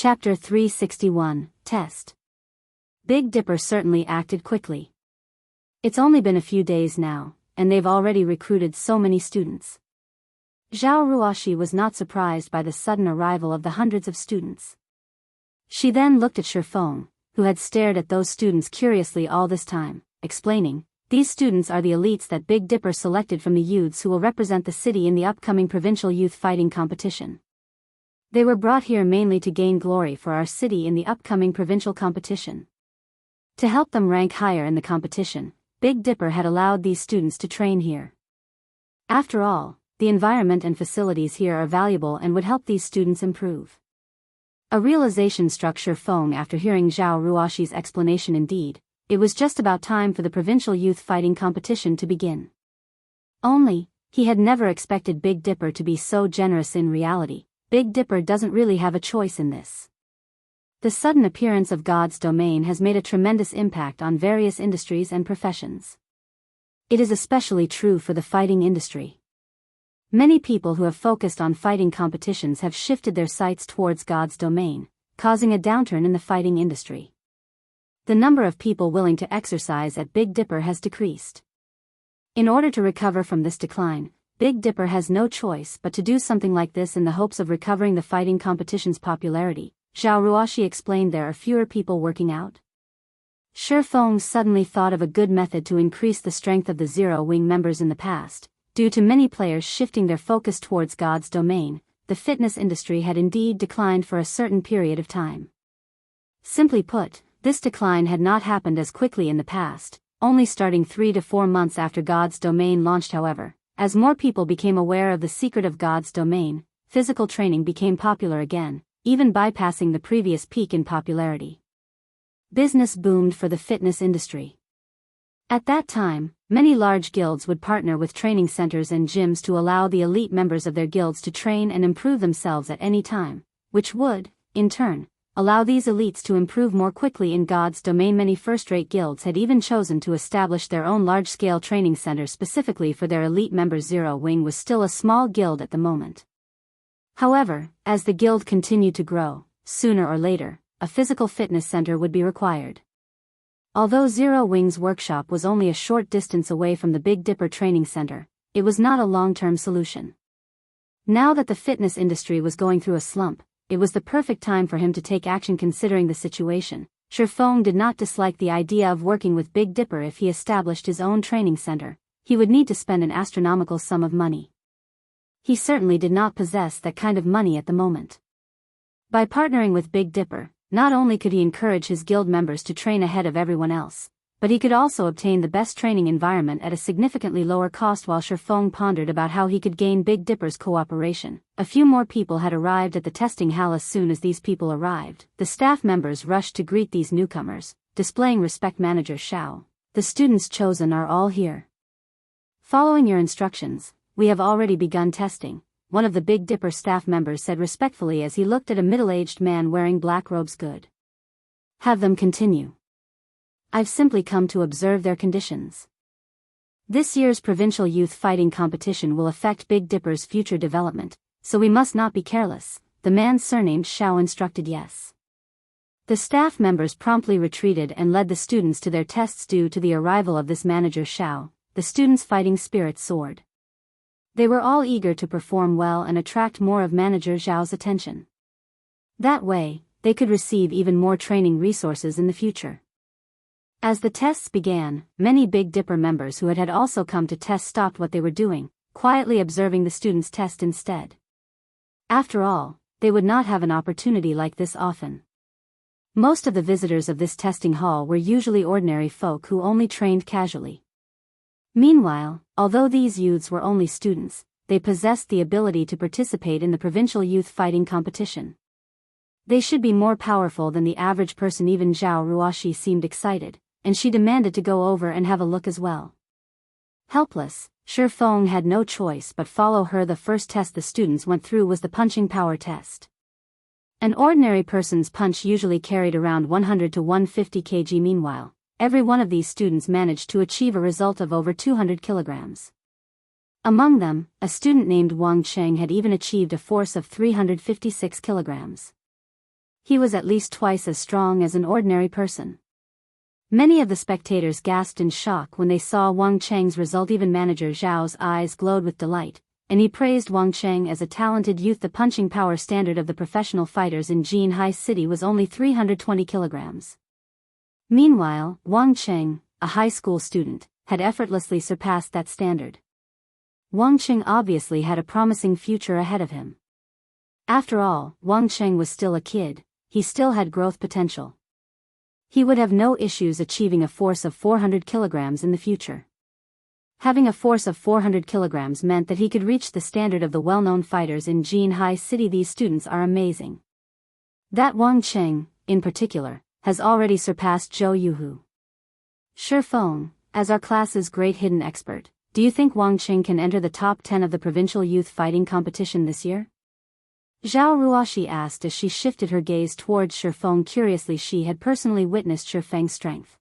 Chapter 361, Test. Big Dipper certainly acted quickly. It's only been a few days now, and they've already recruited so many students. Zhao Ruoxi was not surprised by the sudden arrival of the hundreds of students. She then looked at Shifeng, who had stared at those students curiously all this time, explaining, "These students are the elites that Big Dipper selected from the youths who will represent the city in the upcoming provincial youth fighting competition. They were brought here mainly to gain glory for our city in the upcoming provincial competition. To help them rank higher in the competition, Big Dipper had allowed these students to train here. After all, the environment and facilities here are valuable and would help these students improve." A realization struck Shifeng after hearing Zhao Ruoxi's explanation. Indeed, it was just about time for the provincial youth fighting competition to begin. Only, he had never expected Big Dipper to be so generous. In reality, Big Dipper doesn't really have a choice in this. The sudden appearance of God's domain has made a tremendous impact on various industries and professions. It is especially true for the fighting industry. Many people who have focused on fighting competitions have shifted their sights towards God's domain, causing a downturn in the fighting industry. The number of people willing to exercise at Big Dipper has decreased. In order to recover from this decline, Big Dipper has no choice but to do something like this in the hopes of recovering the fighting competition's popularity. Zhao Ruoxi explained there are fewer people working out. Shifeng suddenly thought of a good method to increase the strength of the Zero Wing members. In the past, due to many players shifting their focus towards God's domain, the fitness industry had indeed declined for a certain period of time. Simply put, this decline had not happened as quickly in the past, only starting 3 to 4 months after God's domain launched. However, as more people became aware of the secret of God's domain, physical training became popular again, even bypassing the previous peak in popularity. Business boomed for the fitness industry. At that time, many large guilds would partner with training centers and gyms to allow the elite members of their guilds to train and improve themselves at any time, which would, in turn, allow these elites to improve more quickly in God's domain. Many first-rate guilds had even chosen to establish their own large-scale training centers specifically for their elite members. Zero Wing was still a small guild at the moment. However, as the guild continued to grow, sooner or later, a physical fitness center would be required. Although Zero Wing's workshop was only a short distance away from the Big Dipper training center, it was not a long-term solution. Now that the fitness industry was going through a slump, it was the perfect time for him to take action. Considering the situation, Shifeng did not dislike the idea of working with Big Dipper. If he established his own training center, he would need to spend an astronomical sum of money. He certainly did not possess that kind of money at the moment. By partnering with Big Dipper, not only could he encourage his guild members to train ahead of everyone else, but he could also obtain the best training environment at a significantly lower cost. While Shifeng pondered about how he could gain Big Dipper's cooperation, a few more people had arrived at the testing hall. As soon as these people arrived, the staff members rushed to greet these newcomers, displaying respect. "Manager Shao, the students chosen are all here. Following your instructions, we have already begun testing," one of the Big Dipper staff members said respectfully as he looked at a middle-aged man wearing black robes. "Good. Have them continue. I've simply come to observe their conditions. This year's provincial youth fighting competition will affect Big Dipper's future development, so we must not be careless," the man surnamed Shao instructed. "Yes." The staff members promptly retreated and led the students to their tests. Due to the arrival of this manager Shao, the students' fighting spirit soared. They were all eager to perform well and attract more of Manager Zhao's attention. That way, they could receive even more training resources in the future. As the tests began, many Big Dipper members who had also come to test stopped what they were doing, quietly observing the students test instead. After all, they would not have an opportunity like this often. Most of the visitors of this testing hall were usually ordinary folk who only trained casually. Meanwhile, although these youths were only students, they possessed the ability to participate in the provincial youth fighting competition. They should be more powerful than the average person. Even Zhao Ruoxi seemed excited, and she demanded to go over and have a look as well. Helpless, Shifeng had no choice but follow her. The first test the students went through was the punching power test. An ordinary person's punch usually carried around 100 to 150 kg. Meanwhile, every one of these students managed to achieve a result of over 200 kilograms. Among them, a student named Wang Cheng had even achieved a force of 356 kilograms. He was at least twice as strong as an ordinary person. Many of the spectators gasped in shock when they saw Wang Cheng's result. Even Manager Zhao's eyes glowed with delight, and he praised Wang Cheng as a talented youth. The punching power standard of the professional fighters in Jinhai City was only 320 kilograms. Meanwhile, Wang Cheng, a high school student, had effortlessly surpassed that standard. Wang Cheng obviously had a promising future ahead of him. After all, Wang Cheng was still a kid, he still had growth potential. He would have no issues achieving a force of 400 kilograms in the future. Having a force of 400 kilograms meant that he could reach the standard of the well-known fighters in Jinhai City. These students are amazing. That Wang Cheng, in particular, has already surpassed Zhou Yuhu. Shi Feng, as our class's great hidden expert, do you think Wang Cheng can enter the top 10 of the provincial youth fighting competition this year? Zhao Ruoxi asked as she shifted her gaze towards Shi Feng. Curiously, she had personally witnessed Shi Feng's strength.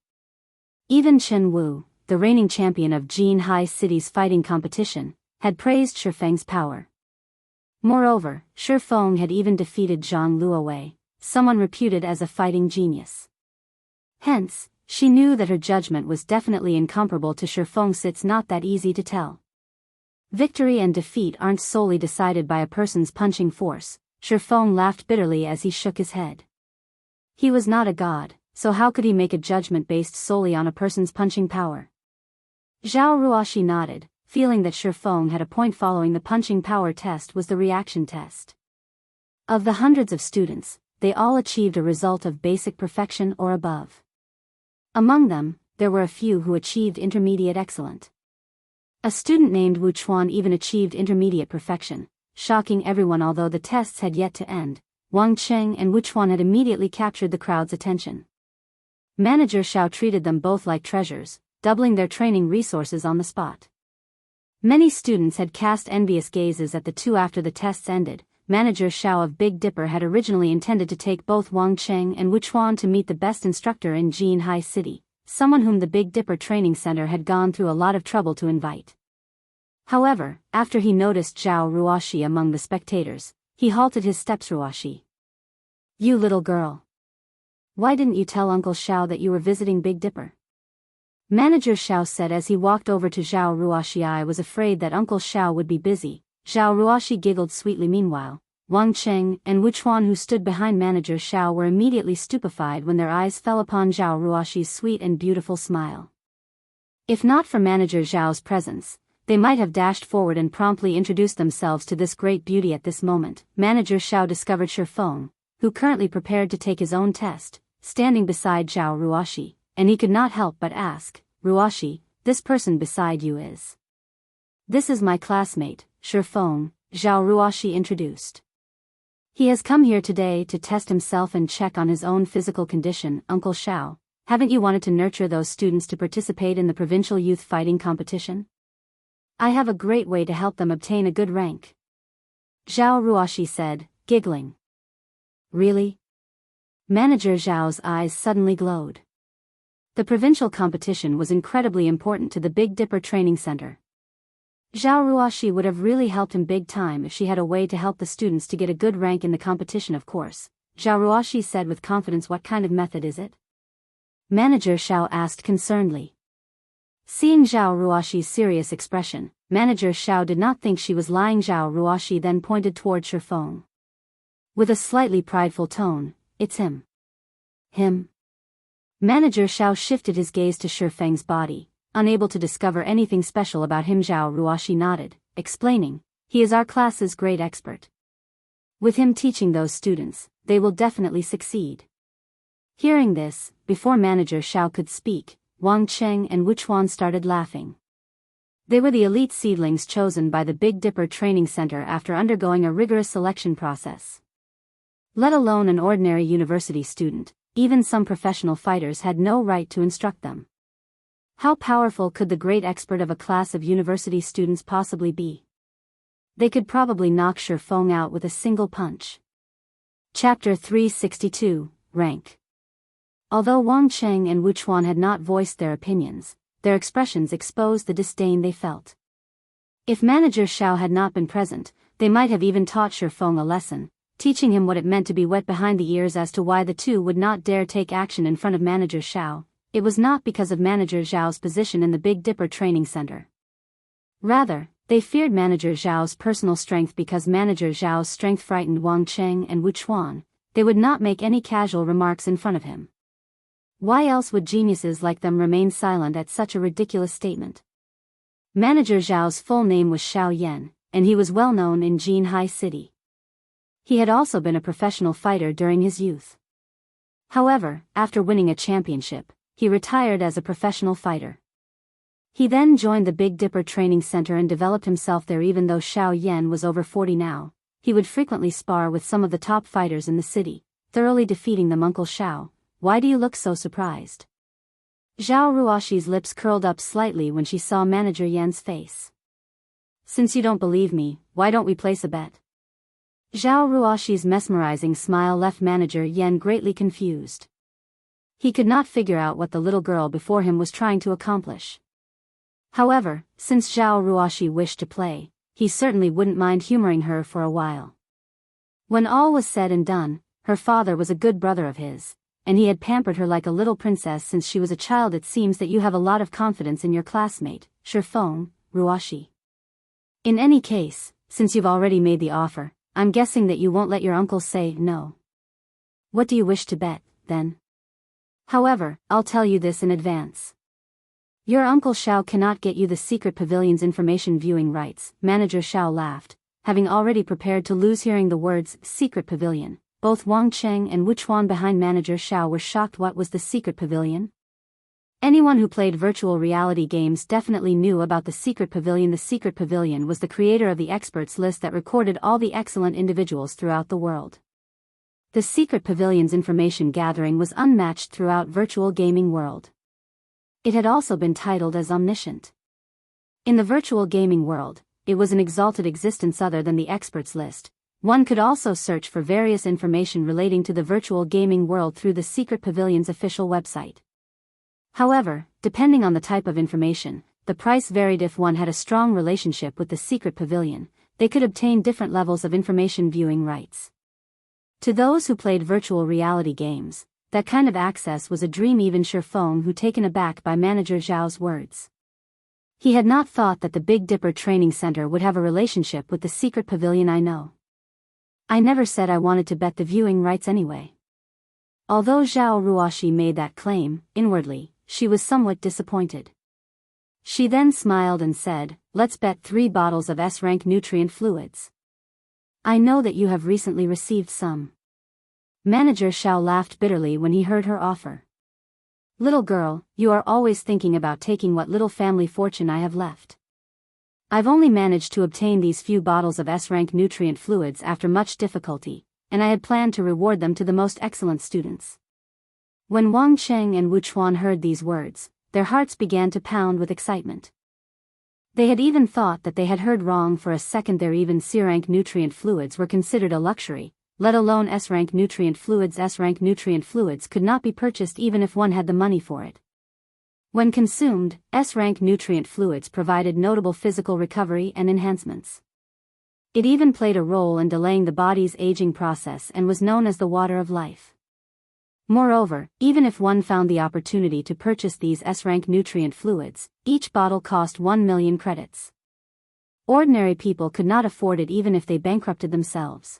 Even Chen Wu, the reigning champion of Jinhai City's fighting competition, had praised Shi Feng's power. Moreover, Shi Feng had even defeated Zhang Luowei, someone reputed as a fighting genius. Hence, she knew that her judgment was definitely incomparable to Shi Feng's. It's not that easy to tell. Victory and defeat aren't solely decided by a person's punching force. Shi Feng laughed bitterly as he shook his head. He was not a god, so how could he make a judgment based solely on a person's punching power? Zhao Ruoxi nodded, feeling that Shi Feng had a point. Following the punching power test was the reaction test. Of the hundreds of students, they all achieved a result of basic perfection or above. Among them, there were a few who achieved intermediate excellent. A student named Wu Chuan even achieved intermediate perfection, shocking everyone. Although the tests had yet to end, Wang Cheng and Wu Chuan had immediately captured the crowd's attention. Manager Xiao treated them both like treasures, doubling their training resources on the spot. Many students had cast envious gazes at the two after the tests ended. Manager Xiao of Big Dipper had originally intended to take both Wang Cheng and Wu Chuan to meet the best instructor in Jinhai City, someone whom the Big Dipper Training Center had gone through a lot of trouble to invite. However, after he noticed Zhao Ruoxi among the spectators, he halted his steps. Ruoxi. You little girl. Why didn't you tell Uncle Xiao that you were visiting Big Dipper? Manager Xiao said as he walked over to Zhao Ruoxi. I was afraid that Uncle Xiao would be busy. Zhao Ruoxi giggled sweetly. Meanwhile, Wang Cheng and Wu Chuan, who stood behind Manager Xiao, were immediately stupefied when their eyes fell upon Zhao Ruoxi's sweet and beautiful smile. If not for Manager Zhao's presence, they might have dashed forward and promptly introduced themselves to this great beauty. At this moment, Manager Xiao discovered Shi Feng, who currently prepared to take his own test, standing beside Zhao Ruoxi, and he could not help but ask, Ruoxi, this person beside you is? This is my classmate, Shi Feng, Zhao Ruoxi introduced. He has come here today to test himself and check on his own physical condition. Uncle Xiao, haven't you wanted to nurture those students to participate in the provincial youth fighting competition? I have a great way to help them obtain a good rank. Zhao Ruoxi said, giggling. Really? Manager Zhao's eyes suddenly glowed. The provincial competition was incredibly important to the Big Dipper Training Center. Zhao Ruoxi would have really helped him big time if she had a way to help the students to get a good rank in the competition. Of course, Zhao Ruoxi said with confidence. What kind of method is it? Manager Xiao asked concernedly. Seeing Zhao Ruoxi's serious expression, Manager Xiao did not think she was lying. Zhao Ruoxi then pointed toward Shi Feng. With a slightly prideful tone, it's him. Him? Manager Xiao shifted his gaze to Shi Feng's body, unable to discover anything special about him. Zhao Ruoxi nodded, explaining, he is our class's great expert. With him teaching those students, they will definitely succeed. Hearing this, before Manager Xiao could speak, Wang Cheng and Wu Chuan started laughing. They were the elite seedlings chosen by the Big Dipper Training Center after undergoing a rigorous selection process. Let alone an ordinary university student, even some professional fighters had no right to instruct them. How powerful could the great expert of a class of university students possibly be? They could probably knock Shi Feng out with a single punch. Chapter 362, Rank. Although Wang Cheng and Wu Chuan had not voiced their opinions, their expressions exposed the disdain they felt. If Manager Xiao had not been present, they might have even taught Shi Feng a lesson, teaching him what it meant to be wet behind the ears as to why the two would not dare take action in front of Manager Xiao. It was not because of Manager Zhao's position in the Big Dipper training center. Rather, they feared Manager Zhao's personal strength because Manager Zhao's strength frightened Wang Cheng and Wu Chuan. They would not make any casual remarks in front of him. Why else would geniuses like them remain silent at such a ridiculous statement? Manager Zhao's full name was Xiao Yan, and he was well known in Jinhai City. He had also been a professional fighter during his youth. However, after winning a championship, he retired as a professional fighter. He then joined the Big Dipper Training Center and developed himself there. Even though Xiao Yan was over 40 now, he would frequently spar with some of the top fighters in the city, thoroughly defeating them. Uncle Xiao, why do you look so surprised? Zhao Ruoshi's lips curled up slightly when she saw Manager Yan's face. Since you don't believe me, why don't we place a bet? Zhao Ruoshi's mesmerizing smile left Manager Yan greatly confused. He could not figure out what the little girl before him was trying to accomplish. However, since Zhao Ruoshi wished to play, he certainly wouldn't mind humoring her for a while. When all was said and done, her father was a good brother of his, and he had pampered her like a little princess since she was a child. It seems that you have a lot of confidence in your classmate, Shifeng, Ruoshi. In any case, since you've already made the offer, I'm guessing that you won't let your uncle say no. What do you wish to bet, then? However, I'll tell you this in advance. Your Uncle Xiao cannot get you the secret pavilion's information viewing rights. Manager Xiao laughed, having already prepared to lose. Hearing the words secret pavilion, both Wang Cheng and Wu Chuan behind Manager Xiao were shocked. What was the secret pavilion? Anyone who played virtual reality games definitely knew about the secret pavilion. The secret pavilion was the creator of the experts list that recorded all the excellent individuals throughout the world. The secret pavilion's information gathering was unmatched throughout virtual gaming world. It had also been titled as omniscient. In the virtual gaming world, it was an exalted existence other than the experts list. One could also search for various information relating to the virtual gaming world through the secret pavilion's official website. However, depending on the type of information, the price varied. If one had a strong relationship with the secret pavilion, they could obtain different levels of information viewing rights. To those who played virtual reality games, that kind of access was a dream. Even Shifeng, who taken aback by Manager Zhao's words. He had not thought that the Big Dipper Training Center would have a relationship with the secret pavilion. I know. I never said I wanted to bet the viewing rights anyway. Although Zhao Ruoshi made that claim, inwardly, she was somewhat disappointed. She then smiled and said, let's bet 3 bottles of S-rank nutrient fluids. I know that you have recently received some. Manager Xiao laughed bitterly when he heard her offer. Little girl, you are always thinking about taking what little family fortune I have left. I've only managed to obtain these few bottles of S-rank nutrient fluids after much difficulty, and I had planned to reward them to the most excellent students. When Wang Cheng and Wu Chuan heard these words, their hearts began to pound with excitement. They had even thought that they had heard wrong for a second. Their even C-rank nutrient fluids were considered a luxury, let alone S-rank nutrient fluids. S-rank nutrient fluids could not be purchased even if one had the money for it. When consumed, S-rank nutrient fluids provided notable physical recovery and enhancements. It even played a role in delaying the body's aging process and was known as the water of life. Moreover, even if one found the opportunity to purchase these S-rank nutrient fluids, each bottle cost 1 million credits. Ordinary people could not afford it even if they bankrupted themselves.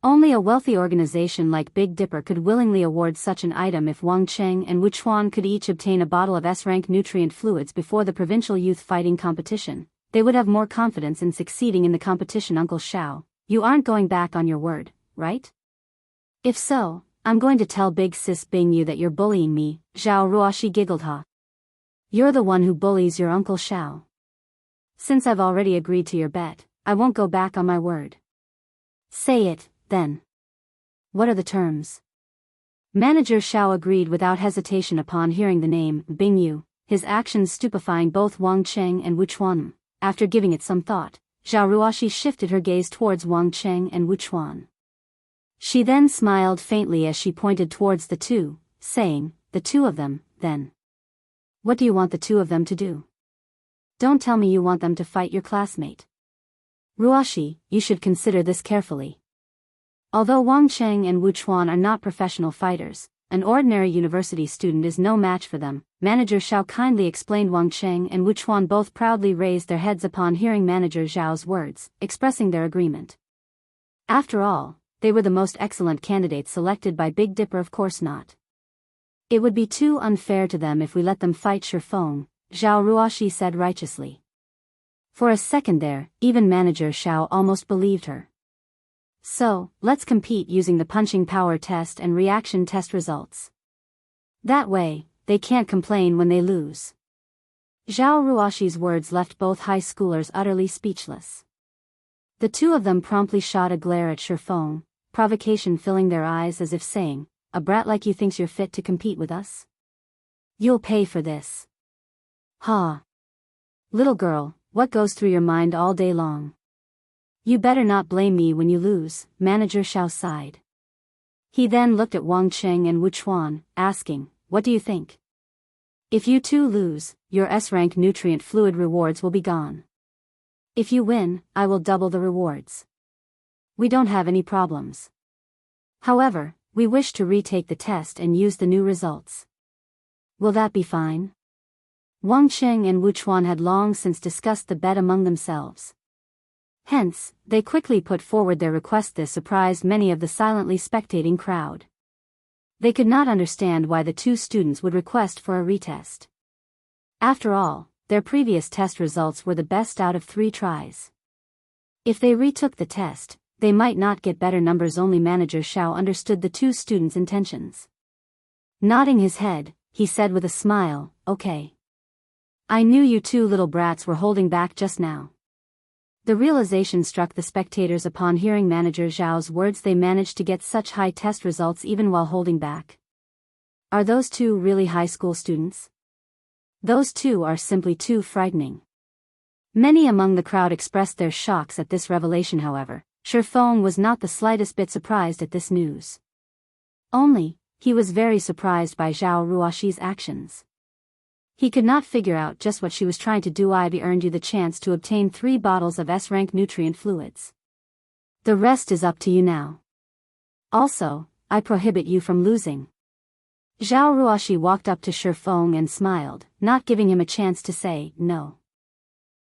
Only a wealthy organization like Big Dipper could willingly award such an item. If Wang Cheng and Wu Chuan could each obtain a bottle of S-rank nutrient fluids before the provincial youth fighting competition, they would have more confidence in succeeding in the competition. Uncle Xiao, you aren't going back on your word, right? If so, I'm going to tell Big Sis Bing you that you're bullying me. Zhao Ruoshi giggled. Ha. You're the one who bullies your Uncle Xiao. Since I've already agreed to your bet, I won't go back on my word. Say it, then. What are the terms? Manager Xiao agreed without hesitation upon hearing the name Bing Yu, his actions stupefying both Wang Cheng and Wu Chuan. After giving it some thought, Zhao Ruoshi shifted her gaze towards Wang Cheng and Wu Chuan. She then smiled faintly as she pointed towards the two, saying, the two of them, then. What do you want the two of them to do? Don't tell me you want them to fight your classmate. Ruoshi, you should consider this carefully. Although Wang Cheng and Wu Chuan are not professional fighters, an ordinary university student is no match for them. Manager Xiao kindly explained. Wang Cheng and Wu Chuan both proudly raised their heads upon hearing Manager Zhao's words, expressing their agreement. After all, they were the most excellent candidates selected by Big Dipper. Of course not. It would be too unfair to them if we let them fight Shifeng, Zhao Ruoxi said righteously. For a second there, even Manager Xiao almost believed her. So, let's compete using the punching power test and reaction test results. That way, they can't complain when they lose. Zhao Ruoxi's words left both high schoolers utterly speechless. The two of them promptly shot a glare at Shifeng, provocation filling their eyes as if saying, "A brat like you thinks you're fit to compete with us? You'll pay for this." Ha! Little girl, what goes through your mind all day long? You better not blame me when you lose, Manager Xiao sighed. He then looked at Wang Cheng and Wu Chuan, asking, "What do you think? If you two lose, your S-rank nutrient fluid rewards will be gone. If you win, I will double the rewards. We don't have any problems. However, we wish to retake the test and use the new results. Will that be fine?" Wang Cheng and Wu Chuan had long since discussed the bet among themselves. Hence, they quickly put forward their request. This surprised many of the silently spectating crowd. They could not understand why the two students would request for a retest. After all, their previous test results were the best out of 3 tries. If they retook the test, they might not get better numbers. Only Manager Xiao understood the two students' intentions. Nodding his head, he said with a smile, "Okay. I knew you two little brats were holding back just now." The realization struck the spectators upon hearing Manager Zhao's words. They managed to get such high test results even while holding back. Are those two really high school students? Those two are simply too frightening. Many among the crowd expressed their shocks at this revelation. However, Shifeng was not the slightest bit surprised at this news. Only, he was very surprised by Zhao Ruoxi's actions. He could not figure out just what she was trying to do. "I've earned you the chance to obtain 3 bottles of S-rank nutrient fluids. The rest is up to you now. Also, I prohibit you from losing." Zhao Ruoxi walked up to Shifeng and smiled, not giving him a chance to say no.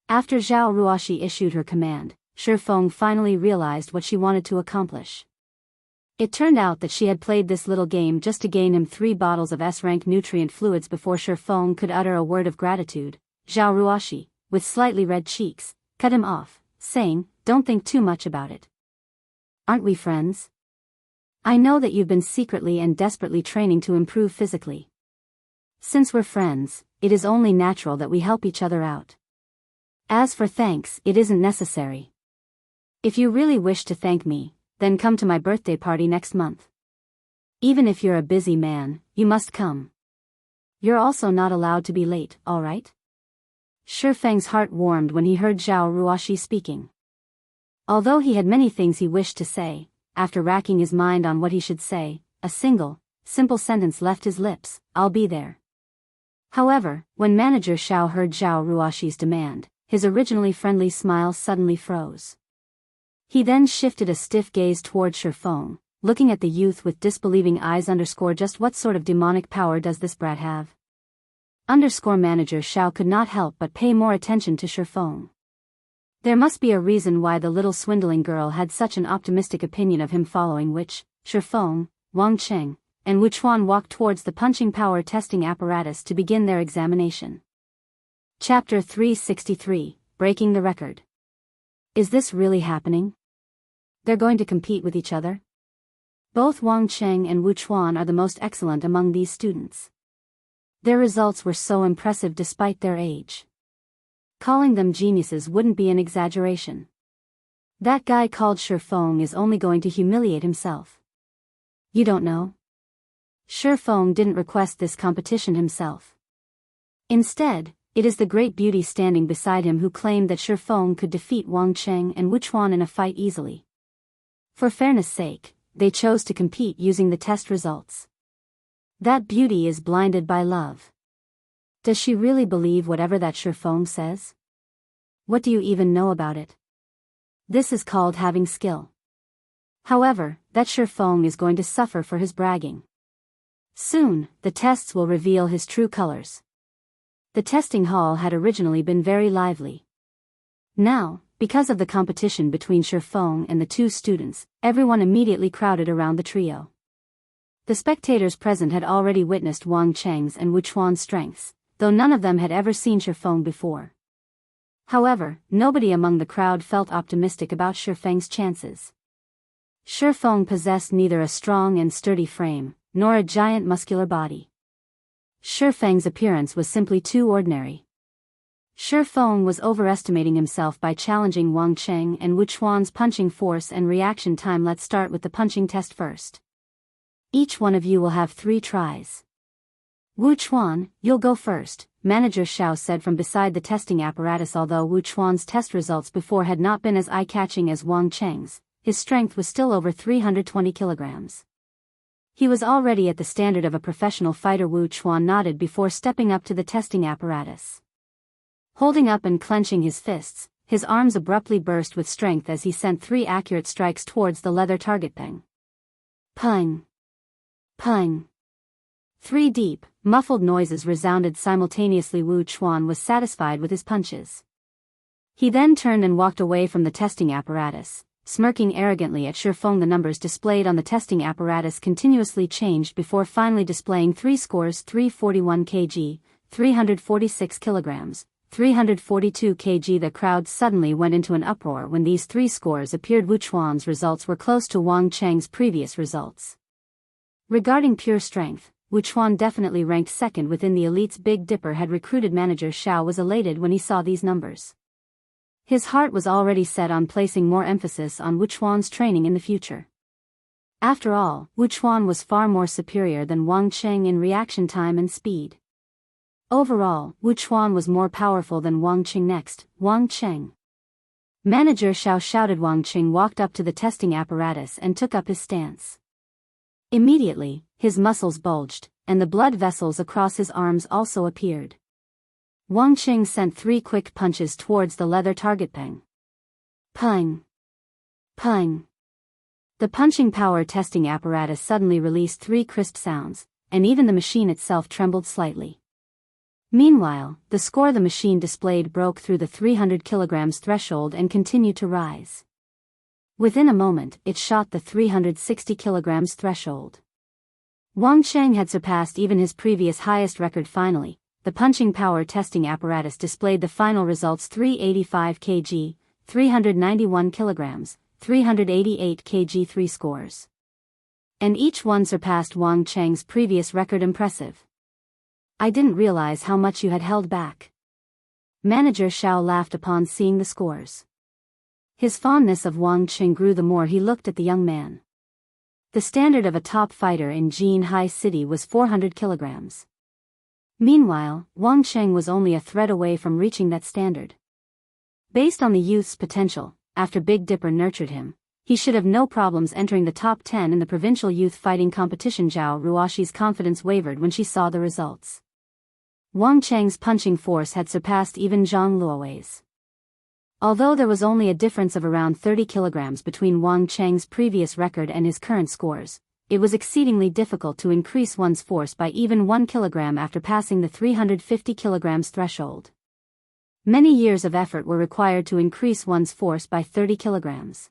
After Zhao Ruoxi issued her command, Shifeng finally realized what she wanted to accomplish. It turned out that she had played this little game just to gain him 3 bottles of S-rank nutrient fluids. Before Shifeng could utter a word of gratitude, Zhao Ruoxi, with slightly red cheeks, cut him off, saying, "Don't think too much about it. Aren't we friends? I know that you've been secretly and desperately training to improve physically. Since we're friends, it is only natural that we help each other out. As for thanks, it isn't necessary. If you really wish to thank me, then come to my birthday party next month. Even if you're a busy man, you must come. You're also not allowed to be late, alright?" Shifeng's heart warmed when he heard Zhao Ruoxi speaking. Although he had many things he wished to say, after racking his mind on what he should say, a simple sentence left his lips: "I'll be there." However, when Manager Xiao heard Zhao Ruoxi's demand, his originally friendly smile suddenly froze. He then shifted a stiff gaze toward Shifeng, looking at the youth with disbelieving eyes. Just what sort of demonic power does this brat have? Manager Xiao could not help but pay more attention to Shifeng. There must be a reason why the little swindling girl had such an optimistic opinion of him. Following which, Shifeng, Wang Cheng, and Wu Chuan walked towards the punching power testing apparatus to begin their examination. Chapter 363, Breaking the Record. Is this really happening? They're going to compete with each other? Both Wang Cheng and Wu Chuan are the most excellent among these students. Their results were so impressive despite their age. Calling them geniuses wouldn't be an exaggeration. That guy called Shifeng is only going to humiliate himself. You don't know? Shifeng didn't request this competition himself. Instead, it is the great beauty standing beside him who claimed that Shifeng could defeat Wang Cheng and Wu Chuan in a fight easily. For fairness' sake, they chose to compete using the test results. That beauty is blinded by love. Does she really believe whatever that Shifeng says? What do you even know about it? This is called having skill. However, that Shifeng is going to suffer for his bragging. Soon, the tests will reveal his true colors. The testing hall had originally been very lively. Now, because of the competition between Shifeng and the two students, everyone immediately crowded around the trio. The spectators present had already witnessed Wang Cheng's and Wu Chuan's strengths, though none of them had ever seen Shifeng before. However, nobody among the crowd felt optimistic about Shifeng's chances. Shifeng possessed neither a strong and sturdy frame, nor a giant muscular body. Shifeng's appearance was simply too ordinary. Shifeng was overestimating himself by challenging Wang Cheng and Wu Chuan's punching force and reaction time. Let's start with the punching test first. Each one of you will have 3 tries. Wu Chuan, you'll go first, Manager Xiao said from beside the testing apparatus. Although Wu Chuan's test results before had not been as eye-catching as Wang Cheng's, his strength was still over 320 kilograms. He was already at the standard of a professional fighter. Wu Chuan nodded before stepping up to the testing apparatus. Holding up and clenching his fists, his arms abruptly burst with strength as he sent 3 accurate strikes towards the leather target. Bang! Pang! Pang! 3 deep, muffled noises resounded simultaneously. Wu Chuan was satisfied with his punches. He then turned and walked away from the testing apparatus, smirking arrogantly at Shifeng. The numbers displayed on the testing apparatus continuously changed before finally displaying 3 scores: 341 kg, 346 kilograms, 342 kg. The crowd suddenly went into an uproar when these 3 scores appeared. Wu Chuan's results were close to Wang Cheng's previous results. Regarding pure strength, Wu Chuan definitely ranked second within the elites. Big Dipper had recruited. Manager Xiao was elated when he saw these numbers. His heart was already set on placing more emphasis on Wu Chuan's training in the future. After all, Wu Chuan was far more superior than Wang Cheng in reaction time and speed. Overall, Wu Chuan was more powerful than Wang Cheng. Next, Wang Cheng. Manager Xiao shouted. Wang Cheng walked up to the testing apparatus and took up his stance. Immediately, his muscles bulged, and the blood vessels across his arms also appeared. Wang Cheng sent 3 quick punches towards the leather target. Pang! Pang! Pang! The punching power testing apparatus suddenly released 3 crisp sounds, and even the machine itself trembled slightly. Meanwhile, the score the machine displayed broke through the 300 kilograms threshold and continued to rise. Within a moment, it shot the 360 kilograms threshold. Wang Cheng had surpassed even his previous highest record. Finally, the punching power testing apparatus displayed the final results: 385 kg, 391 kilograms, 388 kg. 3 scores. And each one surpassed Wang Cheng's previous record. Impressive. I didn't realize how much you had held back. Manager Xiao laughed upon seeing the scores. His fondness of Wang Cheng grew the more he looked at the young man. The standard of a top fighter in Jin High City was 400 kilograms. Meanwhile, Wang Cheng was only a thread away from reaching that standard. Based on the youth's potential, after Big Dipper nurtured him, he should have no problems entering the top 10 in the provincial youth fighting competition. Zhao Ruoshi's confidence wavered when she saw the results. Wang Cheng's punching force had surpassed even Zhang Luowei's. Although there was only a difference of around 30 kilograms between Wang Cheng's previous record and his current scores, it was exceedingly difficult to increase one's force by even 1 kilogram after passing the 350 kilograms threshold. Many years of effort were required to increase one's force by 30 kilograms.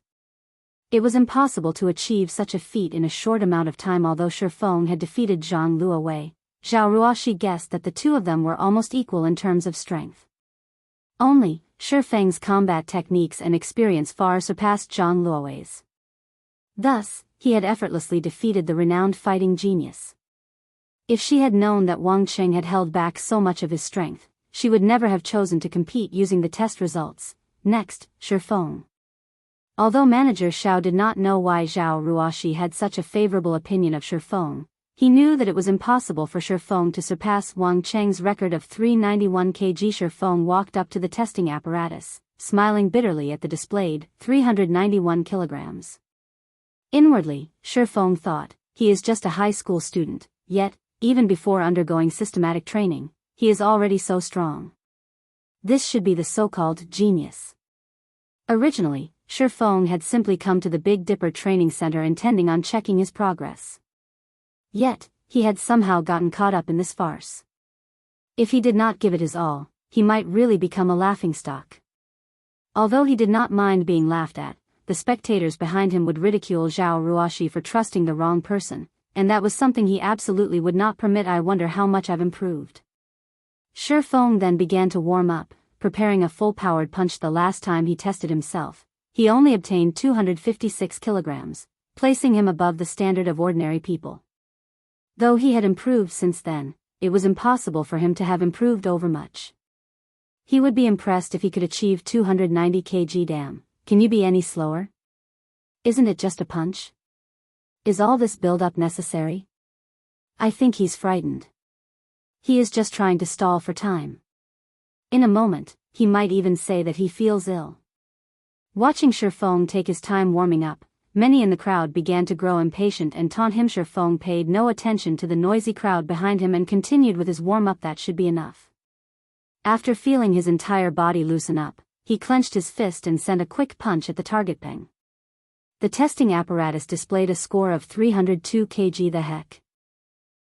It was impossible to achieve such a feat in a short amount of time. Although Shifeng had defeated Zhang Luowei, Zhao Ruoshi guessed that the two of them were almost equal in terms of strength. Only, Shifeng's combat techniques and experience far surpassed Zhang Luowei's. Thus, he had effortlessly defeated the renowned fighting genius. If she had known that Wang Cheng had held back so much of his strength, she would never have chosen to compete using the test results. Next, Shifeng. Although Manager Xiao did not know why Zhao Ruoshi had such a favorable opinion of Shifeng, he knew that it was impossible for Shifeng to surpass Wang Cheng's record of 391 kg. Shifeng walked up to the testing apparatus, smiling bitterly at the displayed 391 kilograms. Inwardly, Shifeng thought, he is just a high school student, yet, even before undergoing systematic training, he is already so strong. This should be the so-called genius. Originally, Shi Feng had simply come to the Big Dipper training center intending on checking his progress. Yet, he had somehow gotten caught up in this farce. If he did not give it his all, he might really become a laughingstock. Although he did not mind being laughed at, the spectators behind him would ridicule Zhao Ruoxi for trusting the wrong person, and that was something he absolutely would not permit. I wonder how much I've improved. Shi Feng then began to warm up, preparing a full-powered punch. The last time he tested himself, he only obtained 256 kilograms, placing him above the standard of ordinary people. Though he had improved since then, it was impossible for him to have improved overmuch. He would be impressed if he could achieve 290 kg. Damn, can you be any slower? Isn't it just a punch? Is all this build-up necessary? I think he's frightened. He is just trying to stall for time. In a moment, he might even say that he feels ill. Watching Shi Feng take his time warming up, many in the crowd began to grow impatient and taunt him. Shi Feng paid no attention to the noisy crowd behind him and continued with his warm-up. That should be enough. After feeling his entire body loosen up, he clenched his fist and sent a quick punch at the target ping. The testing apparatus displayed a score of 302 kg. The heck?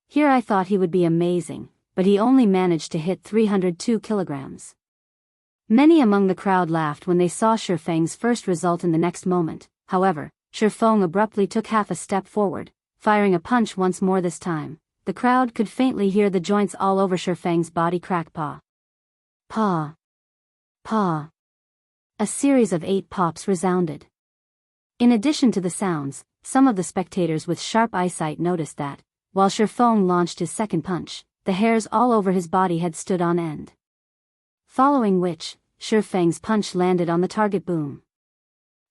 Here I thought he would be amazing, but he only managed to hit 302 kilograms. Many among the crowd laughed when they saw Shi Feng's first result. In the next moment, however, Shi Feng abruptly took half a step forward, firing a punch once more. This time, the crowd could faintly hear the joints all over Shi Feng's body crack. Pa. Pa. Pa. A series of 8 pops resounded. In addition to the sounds, some of the spectators with sharp eyesight noticed that, while Shi Feng launched his second punch, the hairs all over his body had stood on end. Following which, Shi Feng's punch landed on the target. Boom.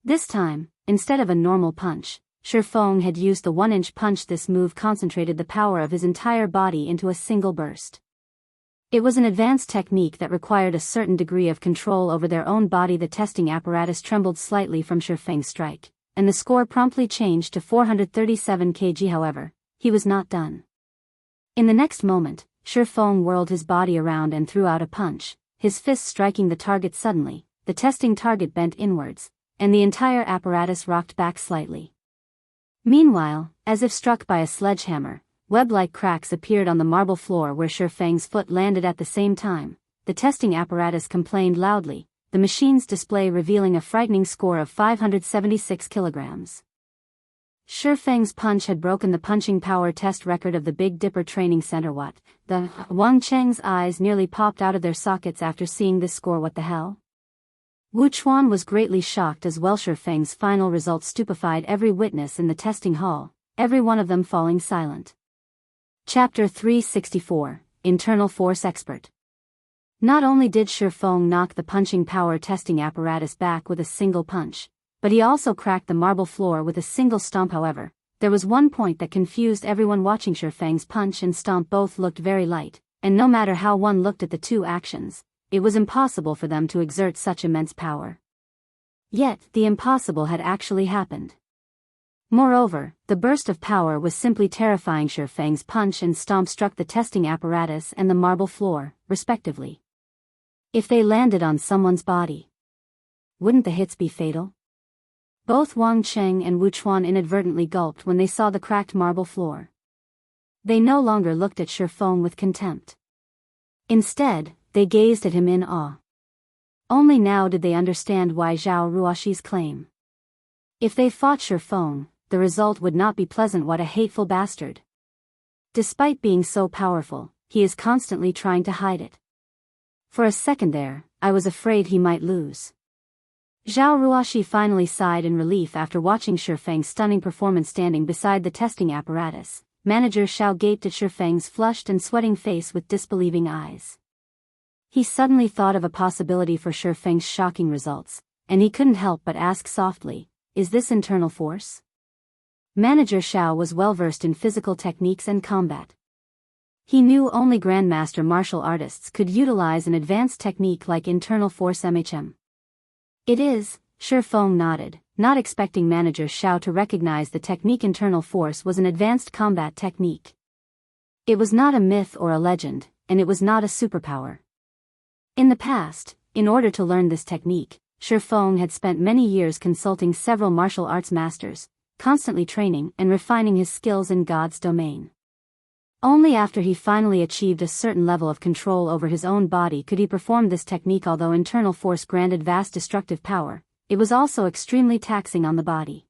This time, instead of a normal punch, Shi Feng had used the 1-inch punch. This move concentrated the power of his entire body into a single burst. It was an advanced technique that required a certain degree of control over their own body. The testing apparatus trembled slightly from Shi Feng's strike, and the score promptly changed to 437 kg. However, he was not done. In the next moment, Shi Feng whirled his body around and threw out a punch, his fist striking the target. Suddenly, the testing target bent inwards, and the entire apparatus rocked back slightly. Meanwhile, as if struck by a sledgehammer, web-like cracks appeared on the marble floor where Shi Feng's foot landed. At the same time, the testing apparatus complained loudly, the machine's display revealing a frightening score of 576 kilograms. Shi Feng's punch had broken the punching power test record of the Big Dipper Training Center. What? The Wang Cheng's eyes nearly popped out of their sockets after seeing this score. What the hell? Wu Chuan was greatly shocked as well. Shi Feng's final result stupefied every witness in the testing hall, every one of them falling silent. Chapter 364, Internal Force Expert. Not only did Shi Feng knock the punching power testing apparatus back with a single punch, but he also cracked the marble floor with a single stomp. However, there was one point that confused everyone watching. Shi Feng's punch and stomp both looked very light, and no matter how one looked at the two actions, it was impossible for them to exert such immense power. Yet, the impossible had actually happened. Moreover, the burst of power was simply terrifying. Shi Feng's punch and stomp struck the testing apparatus and the marble floor, respectively. If they landed on someone's body, wouldn't the hits be fatal? Both Wang Cheng and Wu Chuan inadvertently gulped when they saw the cracked marble floor. They no longer looked at Shi Feng with contempt. Instead, they gazed at him in awe. Only now did they understand why Zhao Ruoxi's claim. If they fought Shi Feng, the result would not be pleasant. What a hateful bastard. Despite being so powerful, he is constantly trying to hide it. For a second there, I was afraid he might lose. Zhao Ruoxi finally sighed in relief after watching Shi Feng's stunning performance. Standing beside the testing apparatus, Manager Xiao gaped at Shi Feng's flushed and sweating face with disbelieving eyes. He suddenly thought of a possibility for Shi Feng's shocking results, and he couldn't help but ask softly, "Is this internal force?" Manager Xiao was well versed in physical techniques and combat. He knew only grandmaster martial artists could utilize an advanced technique like internal force. It is, Shi Feng nodded, not expecting Manager Xiao to recognize the technique. Internal force was an advanced combat technique. It was not a myth or a legend, and it was not a superpower. In the past, in order to learn this technique, Shifeng had spent many years consulting several martial arts masters, constantly training and refining his skills in God's domain. Only after he finally achieved a certain level of control over his own body could he perform this technique. Although internal force granted vast destructive power, it was also extremely taxing on the body.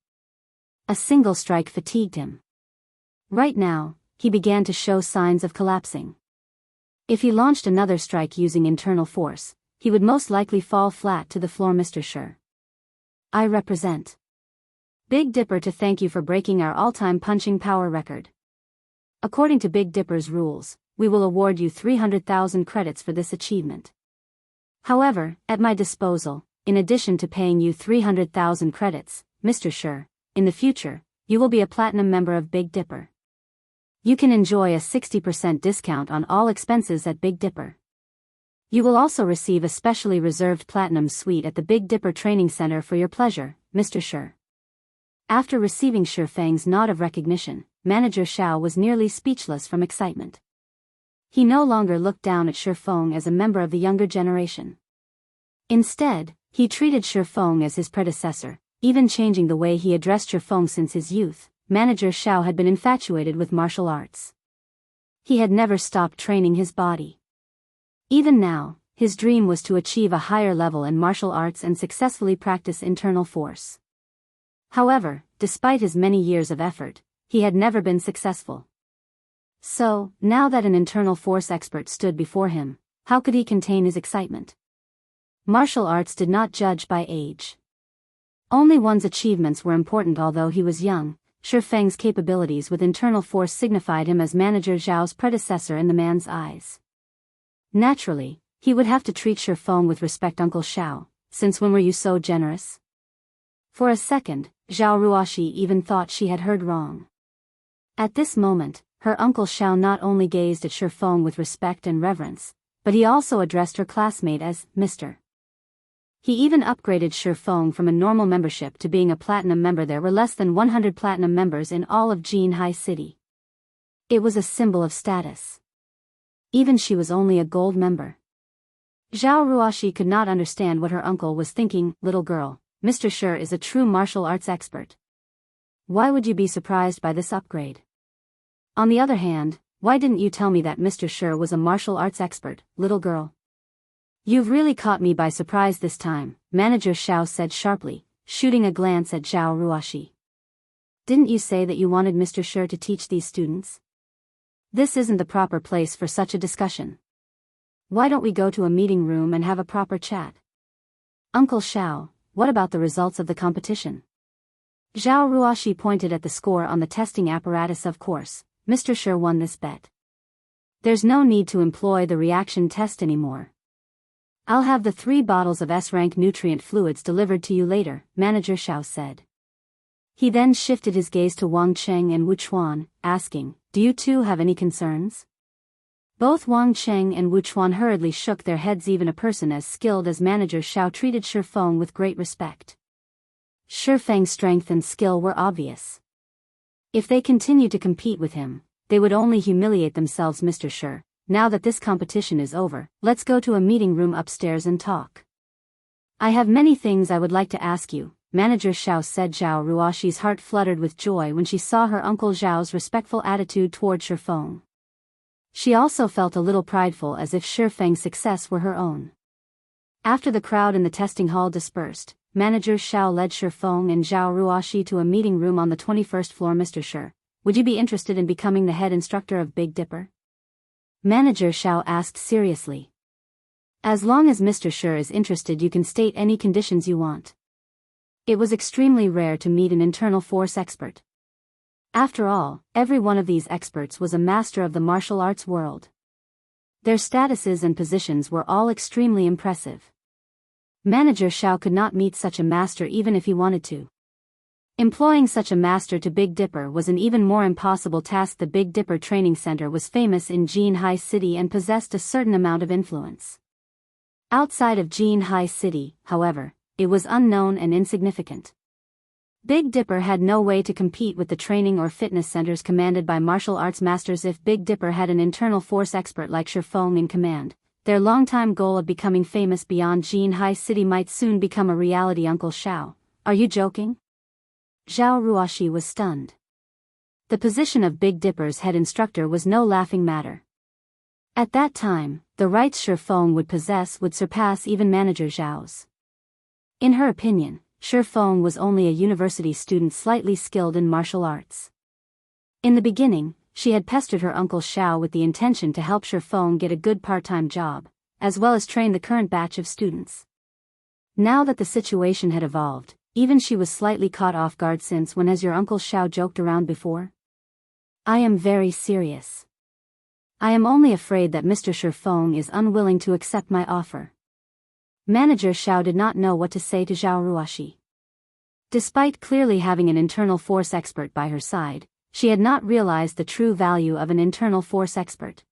A single strike fatigued him. Right now, he began to show signs of collapsing. If he launched another strike using internal force, he would most likely fall flat to the floor. Mr. Sure. I represent Big Dipper to thank you for breaking our all-time punching power record. According to Big Dipper's rules, we will award you 300,000 credits for this achievement. However, at my disposal, in addition to paying you 300,000 credits, Mr. Sure, in the future, you will be a platinum member of Big Dipper. You can enjoy a 60% discount on all expenses at Big Dipper. You will also receive a specially reserved platinum suite at the Big Dipper Training Center for your pleasure, Mr. Sure. After receiving Shifeng's nod of recognition, Manager Xiao was nearly speechless from excitement. He no longer looked down at Shifeng as a member of the younger generation. Instead, he treated Shifeng as his predecessor, even changing the way he addressed Shifeng. Since his youth, Manager Xiao had been infatuated with martial arts. He had never stopped training his body. Even now, his dream was to achieve a higher level in martial arts and successfully practice internal force. However, despite his many years of effort, he had never been successful. So, now that an internal force expert stood before him, how could he contain his excitement? Martial arts did not judge by age. Only one's achievements were important. Although he was young, Shifeng's capabilities with internal force signified him as Manager Zhao's predecessor in the man's eyes. Naturally, he would have to treat Shifeng with respect. Uncle Xiao, since when were you so generous? For a second, Zhao Ruoshi even thought she had heard wrong. At this moment, her Uncle Xiao not only gazed at Shifeng with respect and reverence, but he also addressed her classmate as Mr. He even upgraded Shifeng from a normal membership to being a platinum member. There were less than 100 platinum members in all of Jinhai City. It was a symbol of status. Even she was only a gold member. Zhao Ruoshi could not understand what her uncle was thinking. Little girl, Mr. Sure is a true martial arts expert. Why would you be surprised by this upgrade? On the other hand, why didn't you tell me that Mr. Sure was a martial arts expert, little girl? You've really caught me by surprise this time, Manager Xiao said sharply, shooting a glance at Zhao Ruoshi. Didn't you say that you wanted Mr. Sure to teach these students? This isn't the proper place for such a discussion. Why don't we go to a meeting room and have a proper chat? Uncle Xiao, what about the results of the competition? Zhao Ruoshi pointed at the score on the testing apparatus. Of course, Mr. Sure won this bet. There's no need to employ the reaction test anymore. I'll have the 3 bottles of S-rank nutrient fluids delivered to you later, Manager Xiao said. He then shifted his gaze to Wang Cheng and Wu Chuan, asking, do you two have any concerns? Both Wang Cheng and Wu Chuan hurriedly shook their heads. Even a person as skilled as Manager Xiao treated Shifeng with great respect. Shifeng's strength and skill were obvious. If they continued to compete with him, they would only humiliate themselves. Mr. Sure, now that this competition is over, let's go to a meeting room upstairs and talk. I have many things I would like to ask you, Manager Xiao said. Zhao Ruoshi's heart fluttered with joy when she saw her Uncle Zhao's respectful attitude toward Shifeng. She also felt a little prideful, as if Shifeng's success were her own. After the crowd in the testing hall dispersed, Manager Xiao led Shifeng and Zhao Ruoshi to a meeting room on the 21st floor. Mr. Sure, would you be interested in becoming the head instructor of Big Dipper? Manager Xiao asked seriously. As long as Mr. Sure is interested, you can state any conditions you want. It was extremely rare to meet an internal force expert. After all, every one of these experts was a master of the martial arts world. Their statuses and positions were all extremely impressive. Manager Xiao could not meet such a master even if he wanted to. Employing such a master to Big Dipper was an even more impossible task. The Big Dipper Training Center was famous in Jinhai City and possessed a certain amount of influence. Outside of Jinhai City, however, it was unknown and insignificant. Big Dipper had no way to compete with the training or fitness centers commanded by martial arts masters. If Big Dipper had an internal force expert like Shifeng in command, their longtime goal of becoming famous beyond Jinhai City might soon become a reality. Uncle Xiao, are you joking? Zhao Ruoxi was stunned. The position of Big Dipper's head instructor was no laughing matter. At that time, the rights Shifeng would possess would surpass even Manager Zhao's. In her opinion, Shifeng was only a university student slightly skilled in martial arts. In the beginning, she had pestered her Uncle Xiao with the intention to help Shifeng get a good part-time job, as well as train the current batch of students. Now that the situation had evolved, even she was slightly caught off guard. Since when has your Uncle Xiao joked around before? I am very serious. I am only afraid that Mr. Shifeng is unwilling to accept my offer. Manager Xiao did not know what to say to Zhao Ruoxi. Despite clearly having an internal force expert by her side, she had not realized the true value of an internal force expert.